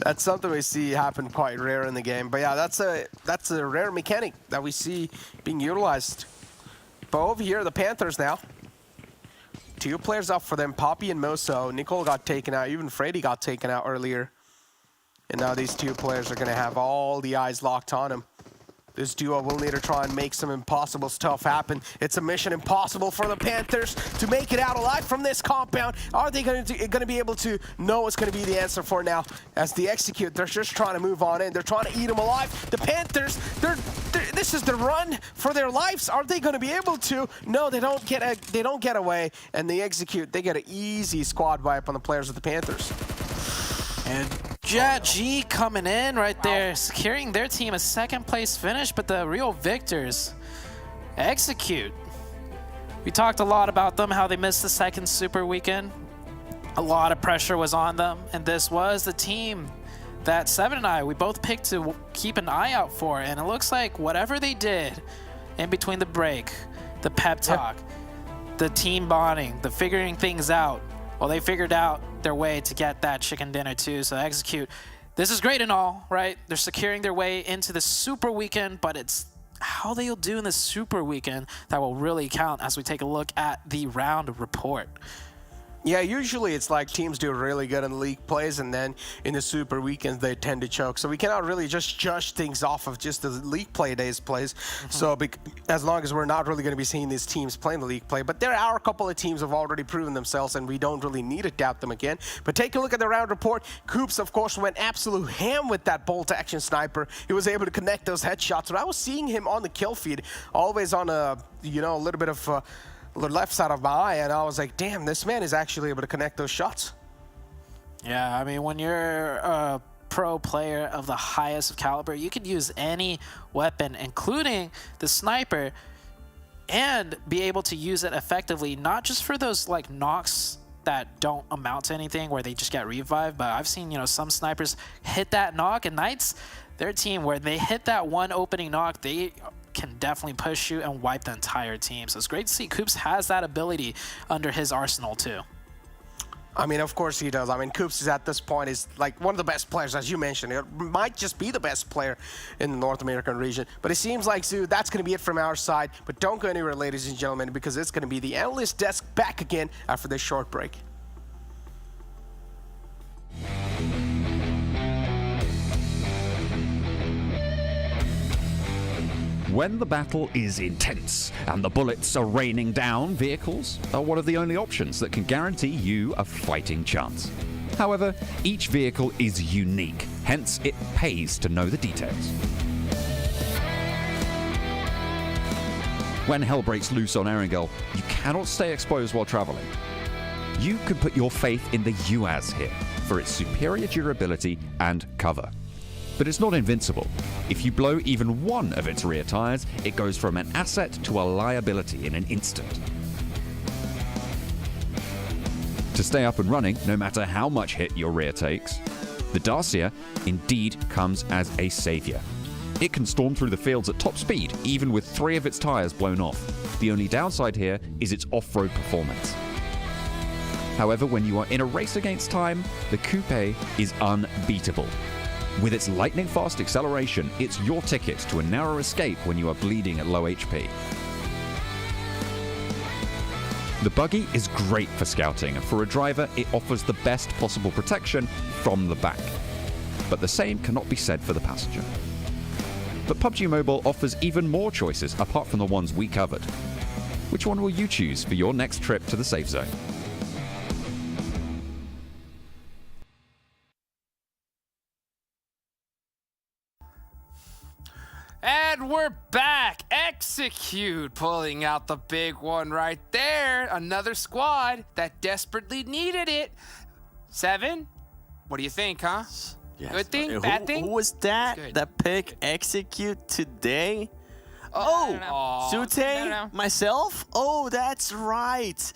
Speaker 10: That's something we see happen quite rare in the game. But yeah, that's a rare mechanic that we see being utilized. But over here, the Panthers now. 2 players up for them, Poppy and Moso. Nicole got taken out, even Freddy got taken out earlier. And now these 2 players are going to have all the eyes locked on him. This duo will need to try and make some impossible stuff happen. It's a mission impossible for the Panthers to make it out alive from this compound. Are they going to be able to know what's going to be the answer for now? As they execute, they're just trying to move on in. They're trying to eat them alive. The Panthers, this is the run for their lives. Are they going to be able to? No, they don't get away. And they execute. They get an easy squad wipe on the players of the Panthers.
Speaker 9: And Jet G coming in right there, securing their team a 2nd place finish, but the real victors Execute. We talked a lot about them, how they missed the 2nd super weekend. A lot of pressure was on them, and this was the team that Seven and I, we both picked to keep an eye out for, and it looks like whatever they did in between the break, the pep talk, the team bonding, the figuring things out, well, they figured out their way to get that chicken dinner too. So Execute, this is great and all, right? They're securing their way into the super weekend, but it's how they'll do in the super weekend that will really count as we take a look at the round report.
Speaker 10: Yeah, usually it's like teams do really good in league plays, and then in the super weekends they tend to choke. So we cannot really just judge things off of just the league play days plays. So as long as we're not really going to be seeing these teams playing the league play, but there are a couple of teams who have already proven themselves, and we don't really need to doubt them again. But take a look at the round report. Coops, of course, went absolute ham with that bolt action sniper. He was able to connect those headshots. But I was seeing him on the kill feed, always on a little bit of the left side of my eye, and I was like, damn, this man is actually able to connect those shots.
Speaker 9: Yeah, I mean, when you're a pro player of the highest of caliber, you can use any weapon, including the sniper, and be able to use it effectively, not just for those like knocks that don't amount to anything where they just get revived, but I've seen, some snipers hit that knock, and Knights, their team, where they hit that one opening knock, they can definitely push you and wipe the entire team. So it's great to see Coops has that ability under his arsenal too.
Speaker 10: I mean, of course he does. I mean, Coops is at this point is like one of the best players, as you mentioned. It might just be the best player in the North American region. But it seems like, Zoo, that's going to be it from our side. But don't go anywhere, ladies and gentlemen, because it's going to be the analyst desk back again after this short break.
Speaker 11: When the battle is intense and the bullets are raining down, vehicles are one of the only options that can guarantee you a fighting chance. However, each vehicle is unique, hence it pays to know the details. When hell breaks loose on Erangel, you cannot stay exposed while traveling. You can put your faith in the UAZ here for its superior durability and cover. But it's not invincible. If you blow even one of its rear tires, it goes from an asset to a liability in an instant. To stay up and running, no matter how much hit your rear takes, the Dacia indeed comes as a savior. It can storm through the fields at top speed, even with 3 of its tyres blown off. The only downside here is its off-road performance. However, when you are in a race against time, the Coupe is unbeatable. With its lightning-fast acceleration, it's your ticket to a narrow escape when you are bleeding at low HP. The buggy is great for scouting, and for a driver, it offers the best possible protection from the back. But the same cannot be said for the passenger. But PUBG Mobile offers even more choices apart from the ones we covered. Which one will you choose for your next trip to the safe zone?
Speaker 5: And we're back. Execute pulling out the big one right there. Another squad that desperately needed it. 7, what do you think, huh?
Speaker 6: Yes.
Speaker 5: Good thing? Bad thing?
Speaker 6: Who was that? That pick Execute today? Oh, Sute? Myself? Oh, that's right.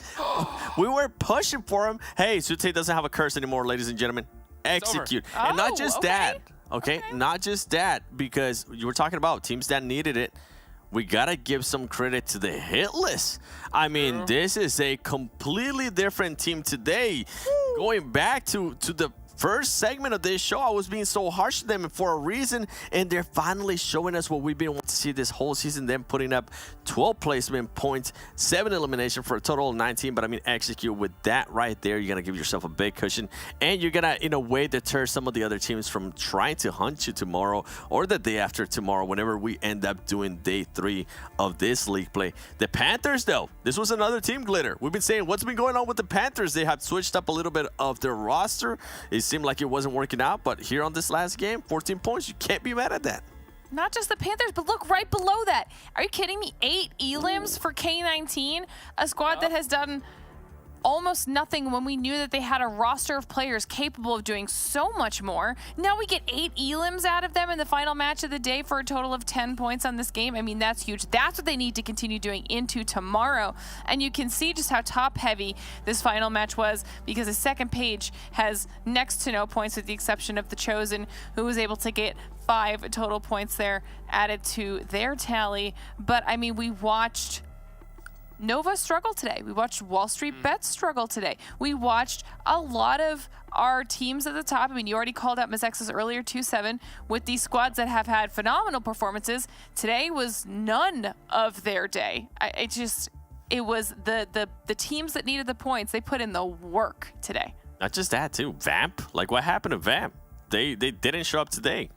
Speaker 6: We were pushing for him. Hey, Sute doesn't have a curse anymore, ladies and gentlemen. Execute. And not just that. Okay, not just that, because you were talking about teams that needed it. We gotta give some credit to the Hitlist. I mean, this is a completely different team today. Going back to the first segment of this show, I was being so harsh to them for a reason, and they're finally showing us what we've been wanting to see this whole season, them putting up 12 placement points, 7 elimination for a total of 19. But I mean, Execute with that right there, you're gonna give yourself a big cushion, and you're gonna, in a way, deter some of the other teams from trying to hunt you tomorrow or the day after tomorrow, whenever we end up doing day 3 of this league play. The Panthers, though, this was another team, Glitter. We've been saying, what's been going on with the Panthers? They have switched up a little bit of their roster. It seemed like it wasn't working out, but here on this last game, 14 points, you can't be mad at that.
Speaker 7: Not just the Panthers, but look right below that. Are you kidding me? 8 elims for K19, a squad that has done almost nothing when we knew that they had a roster of players capable of doing so much more. Now we get 8 elims out of them in the final match of the day for a total of 10 points on this game. I mean, that's huge. That's what they need to continue doing into tomorrow. And you can see just how top heavy this final match was, because the second page has next to no points with the exception of the Chosen, who was able to get 5 total points there added to their tally. But I mean, we watched Nova struggle today. We watched WallStreetBets struggle today. We watched a lot of our teams at the top. I mean, you already called out Mezexis earlier, 2-7, with these squads that have had phenomenal performances. Today was none of their day. It was the teams that needed the points. They put in the work today.
Speaker 6: Not just that, too. Vamp. Like, what happened to Vamp? They didn't show up today.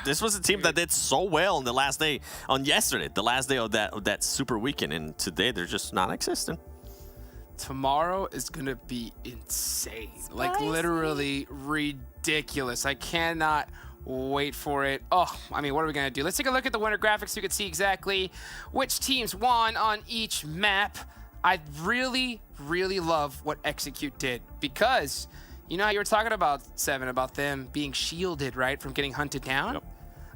Speaker 6: This was a team that did so well on the last day, on yesterday, the last day of that super weekend, and today they're just non-existent.
Speaker 5: Tomorrow is gonna be insane, like literally ridiculous. I cannot wait for it. Oh, I mean, what are we gonna do? Let's take a look at the winner graphics so you can see exactly which teams won on each map. I really, really love what Execute did, because you know how you were talking about, 7, about them being shielded, right, from getting hunted down? Yep.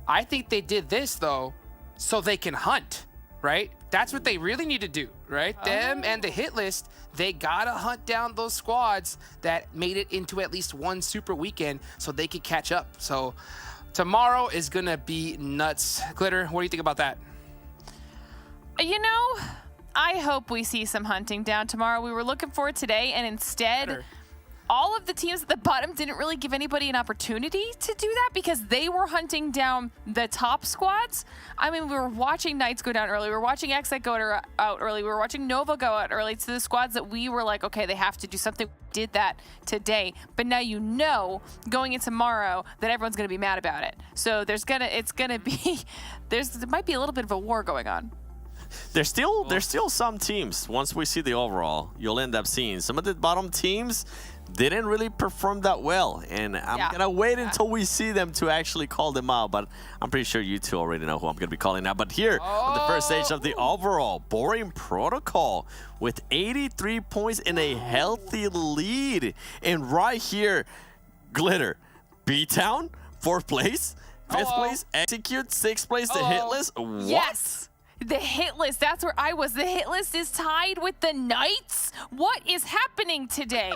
Speaker 5: I think they did this, though, so they can hunt, right? That's what they really need to do, right? Them and the Hitlist, they gotta hunt down those squads that made it into at least one super weekend so they could catch up. So tomorrow is gonna be nuts. Glitter, what do you think about that?
Speaker 7: You know, I hope we see some hunting down tomorrow. We were looking for it today, and instead, all of the teams at the bottom didn't really give anybody an opportunity to do that, because they were hunting down the top squads. I mean, we were watching Knights go down early. We were watching XSET go out early. We were watching Nova go out early to the squads that we were like, okay, they have to do something. We did that today. But now you know, going into tomorrow, that everyone's going to be mad about it. So there might be a little bit of a war going on.
Speaker 6: There's still some teams, once we see the overall, you'll end up seeing some of the bottom teams didn't really perform that well, and I'm gonna wait until we see them to actually call them out, but I'm pretty sure you two already know who I'm gonna be calling out. But here on the first stage of the overall, Boring Protocol with 83 points in a healthy lead, and right here, Glitter, BTOWN, 4th place, 5th place, Execute, 6th place, the Hitlist. What?
Speaker 7: Yes. The hit list, that's where I was. The hit list is tied with the Knights. What is happening today?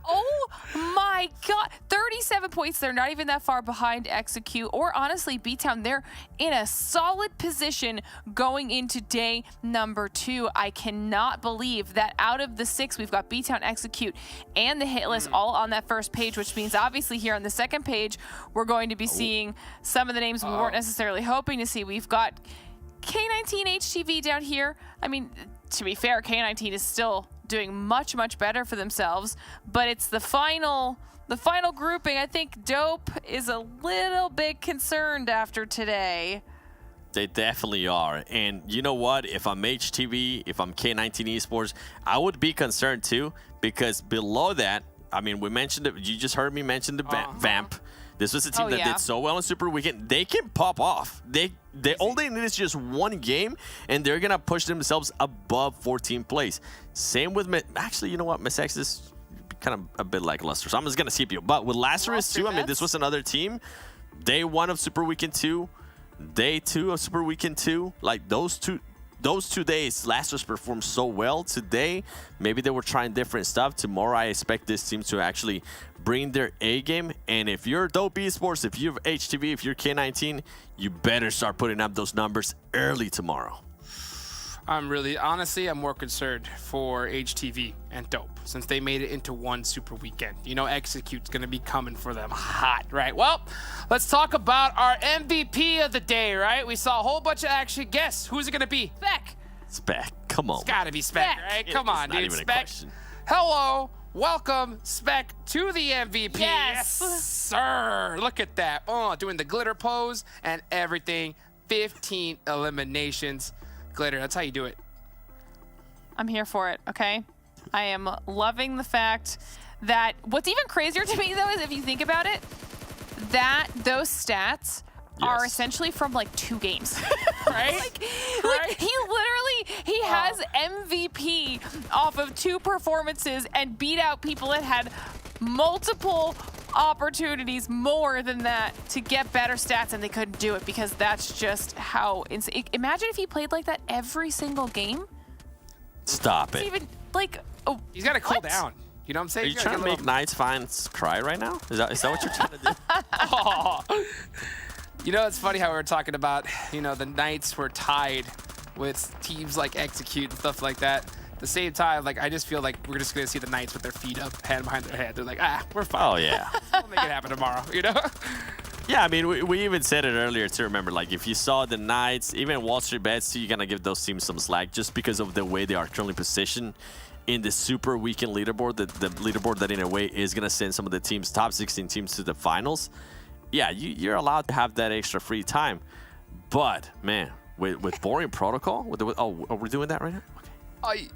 Speaker 7: Oh my God. 37 points. They're not even that far behind Execute or honestly BTOWN. They're in a solid position going into day number 2. I cannot believe that out of the 6, we've got BTOWN, Execute, and the hit list all on that first page, which means obviously here on the second page, we're going to be seeing some of the names we weren't necessarily hoping to see. We've got K19 HTV down here. I mean, to be fair, K19 is still doing much, much better for themselves, but it's the final grouping. I think Dope is a little bit concerned after today.
Speaker 6: They definitely are. And you know what? If I'm HTV, if I'm K19 Esports, I would be concerned too, because below that, I mean, we mentioned it. You just heard me mention the Vamp. This was a team that did so well in Super Weekend. They can pop off. They all they need is just one game, and they're going to push themselves above 14th place. Same with, actually, you know what? Mezexis kind of a bit lackluster, so I'm just going to skip you. But with Lazarus too, I mean, this was another team. Day 1 of Super Weekend 2, Day 2 of Super Weekend 2. Like, those two days, Lazarus performed so well. Today, maybe they were trying different stuff. Tomorrow, I expect this team to actually bring their A game. And if you're Dope Esports, if you're HTV, if you're K19, you better start putting up those numbers early tomorrow.
Speaker 5: Honestly, I'm more concerned for HTV and Dope since they made it into one Super Weekend. You know, Execute's going to be coming for them hot, right? Well, let's talk about our MVP of the day, right? We saw a whole bunch of action. Guess who's it going to be?
Speaker 6: Spec, come on.
Speaker 5: It's got to be Spec, right? Come on, dude. Spec. Hello. Welcome, Spec, to the MVP. Yes, sir. Look at that. Oh, doing the glitter pose and everything. 15 eliminations. Glitter, that's how you do it.
Speaker 7: I'm here for it, okay? I am loving the fact that what's even crazier to me, though, is if you think about it, that those stats are essentially from like 2 games.
Speaker 5: Right?
Speaker 7: Like he has MVP off of 2 performances and beat out people that had multiple opportunities more than that to get better stats, and they couldn't do it because that's just how insane. Imagine if he played like that every single game.
Speaker 6: Stop it.
Speaker 7: Even like,
Speaker 5: he's got to cool down. You know what I'm saying?
Speaker 6: Are you trying to make Knights fans cry right now? Is that what you're trying to do?
Speaker 5: Oh. You know, it's funny how we were talking about, you know, the Knights were tied with teams like Execute and stuff like that. At the same time, like, I just feel like we're just going to see the Knights with their feet up, hand behind their head. They're like, we're fine.
Speaker 6: Oh, yeah.
Speaker 5: We'll make it happen tomorrow, you know?
Speaker 6: Yeah, I mean, we even said it earlier, too. Remember, like, if you saw the Knights, even WallStreetBets, you're going to give those teams some slack just because of the way they are currently positioned in the Super Weekend leaderboard, the leaderboard that, in a way, is going to send some of the teams, top 16 teams, to the finals. Yeah, you're allowed to have that extra free time. But, man, with Boring Protocol, are we doing that right now? Okay.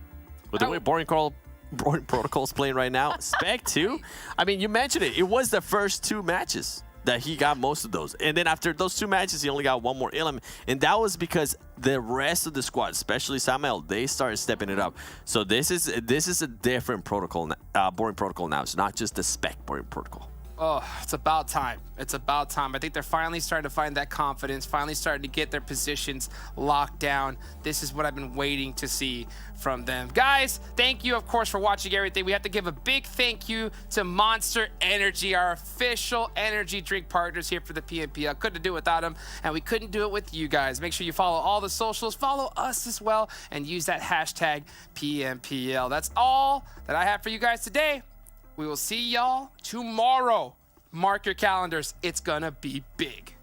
Speaker 6: With the way Boring Protocol is playing right now, Spec too. I mean, you mentioned it. It was the first 2 matches that he got most of those. And then after those 2 matches, he only got 1 more element. And that was because the rest of the squad, especially Samuel, they started stepping it up. So this is a different protocol, Boring Protocol now. It's not just the Spec Boring Protocol.
Speaker 5: Oh, it's about time. It's about time. I think they're finally starting to find that confidence, finally starting to get their positions locked down. This is what I've been waiting to see from them. Guys, thank you, of course, for watching everything. We have to give a big thank you to Monster Energy, our official energy drink partners here for the PMPL. Couldn't do it without them, and we couldn't do it with you guys. Make sure you follow all the socials, follow us as well, and use that hashtag PMPL. That's all that I have for you guys today. We will see y'all tomorrow. Mark your calendars. It's gonna be big.